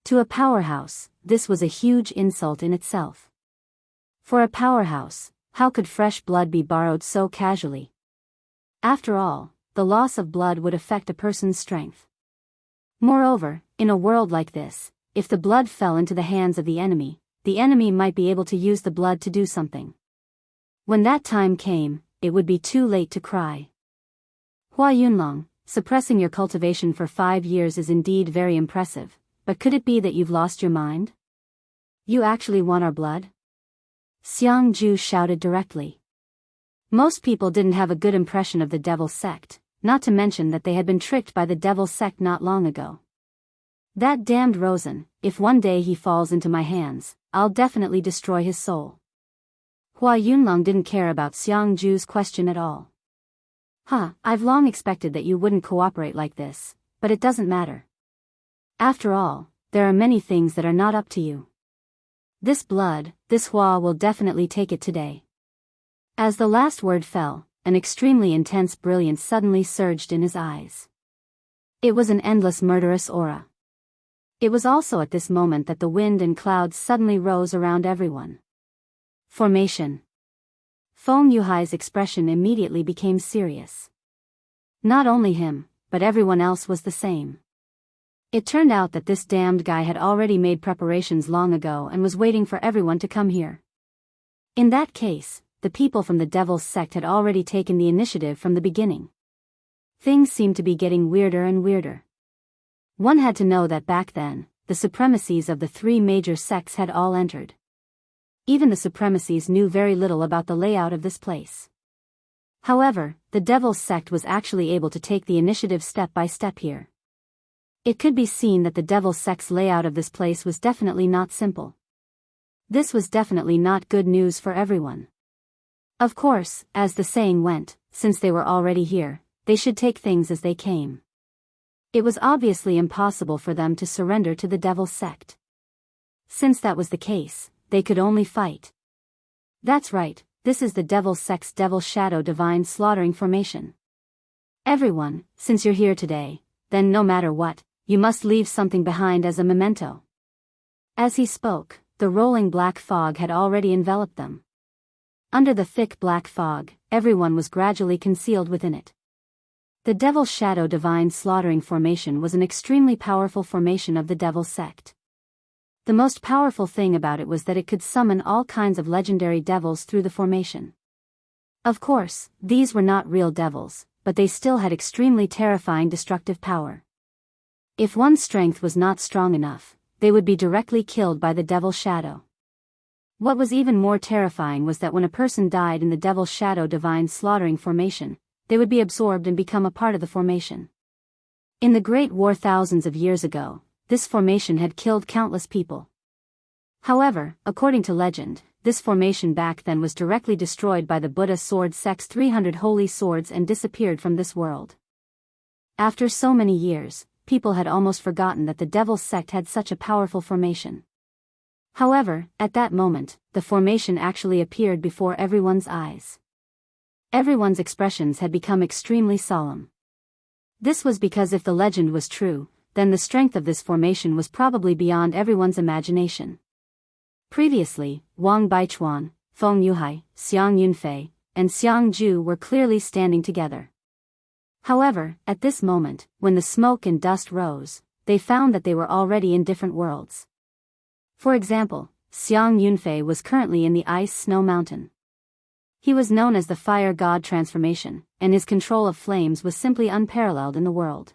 Speaker 1: To a powerhouse, this was a huge insult in itself. For a powerhouse, how could fresh blood be borrowed so casually? After all, the loss of blood would affect a person's strength. Moreover, in a world like this, if the blood fell into the hands of the enemy might be able to use the blood to do something. When that time came, it would be too late to cry. Hua Yunlong, suppressing your cultivation for 5 years is indeed very impressive, but could it be that you've lost your mind? You actually want our blood? Xiang Ju shouted directly. Most people didn't have a good impression of the devil sect, not to mention that they had been tricked by the devil sect not long ago. That damned Rosen, if one day he falls into my hands, I'll definitely destroy his soul. Hua Yunlong didn't care about Xiang Ju's question at all. I've long expected that you wouldn't cooperate like this, but it doesn't matter. After all, there are many things that are not up to you. This blood, this Hua will definitely take it today. As the last word fell, an extremely intense brilliance suddenly surged in his eyes. It was an endless murderous aura. It was also at this moment that the wind and clouds suddenly rose around everyone. Formation. Feng Yuhai's expression immediately became serious. Not only him, but everyone else was the same. It turned out that this damned guy had already made preparations long ago and was waiting for everyone to come here. In that case, the people from the Devil's sect had already taken the initiative from the beginning. Things seemed to be getting weirder and weirder. One had to know that back then, the supremacies of the 3 major sects had all entered. Even the supremacies knew very little about the layout of this place. However, the Devil's sect was actually able to take the initiative step by step here. It could be seen that the Devil's sect's layout of this place was definitely not simple. This was definitely not good news for everyone. Of course, as the saying went, since they were already here, they should take things as they came. It was obviously impossible for them to surrender to the Devil's sect. Since that was the case, they could only fight. That's right, this is the Devil's sect's Devil Shadow Divine Slaughtering Formation. Everyone, since you're here today, then no matter what, you must leave something behind as a memento. As he spoke, the rolling black fog had already enveloped them. Under the thick black fog, everyone was gradually concealed within it. The Devil Shadow Divine Slaughtering Formation was an extremely powerful formation of the Devil sect. The most powerful thing about it was that it could summon all kinds of legendary devils through the formation. Of course, these were not real devils, but they still had extremely terrifying destructive power. If one's strength was not strong enough, they would be directly killed by the Devil Shadow. What was even more terrifying was that when a person died in the Devil Shadow Divine Slaughtering Formation, they would be absorbed and become a part of the formation. In the Great War thousands of years ago, this formation had killed countless people. However, according to legend, this formation back then was directly destroyed by the Buddha sword sect's 300 holy swords and disappeared from this world. After so many years, people had almost forgotten that the Devil's sect had such a powerful formation. However, at that moment, the formation actually appeared before everyone's eyes. Everyone's expressions had become extremely solemn. This was because if the legend was true, then the strength of this formation was probably beyond everyone's imagination. Previously, Wang Baichuan, Feng Yuhai, Xiang Yunfei, and Xiang Ju were clearly standing together. However, at this moment, when the smoke and dust rose, they found that they were already in different worlds. For example, Xiang Yunfei was currently in the ice snow mountain. He was known as the Fire God Transformation, and his control of flames was simply unparalleled in the world.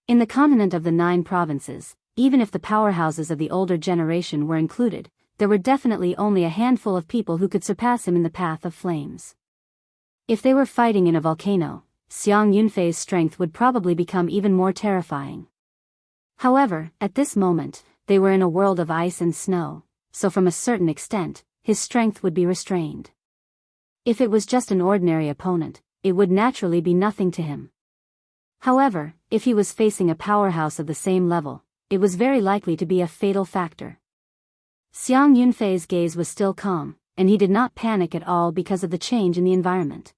Speaker 1: In the continent of the 9 provinces, even if the powerhouses of the older generation were included, there were definitely only a handful of people who could surpass him in the path of flames. If they were fighting in a volcano, Xiang Yunfei's strength would probably become even more terrifying. However, at this moment, they were in a world of ice and snow, so from a certain extent, his strength would be restrained. If it was just an ordinary opponent, it would naturally be nothing to him. However, if he was facing a powerhouse of the same level, it was very likely to be a fatal factor. Xiang Yunfei's gaze was still calm, and he did not panic at all because of the change in the environment.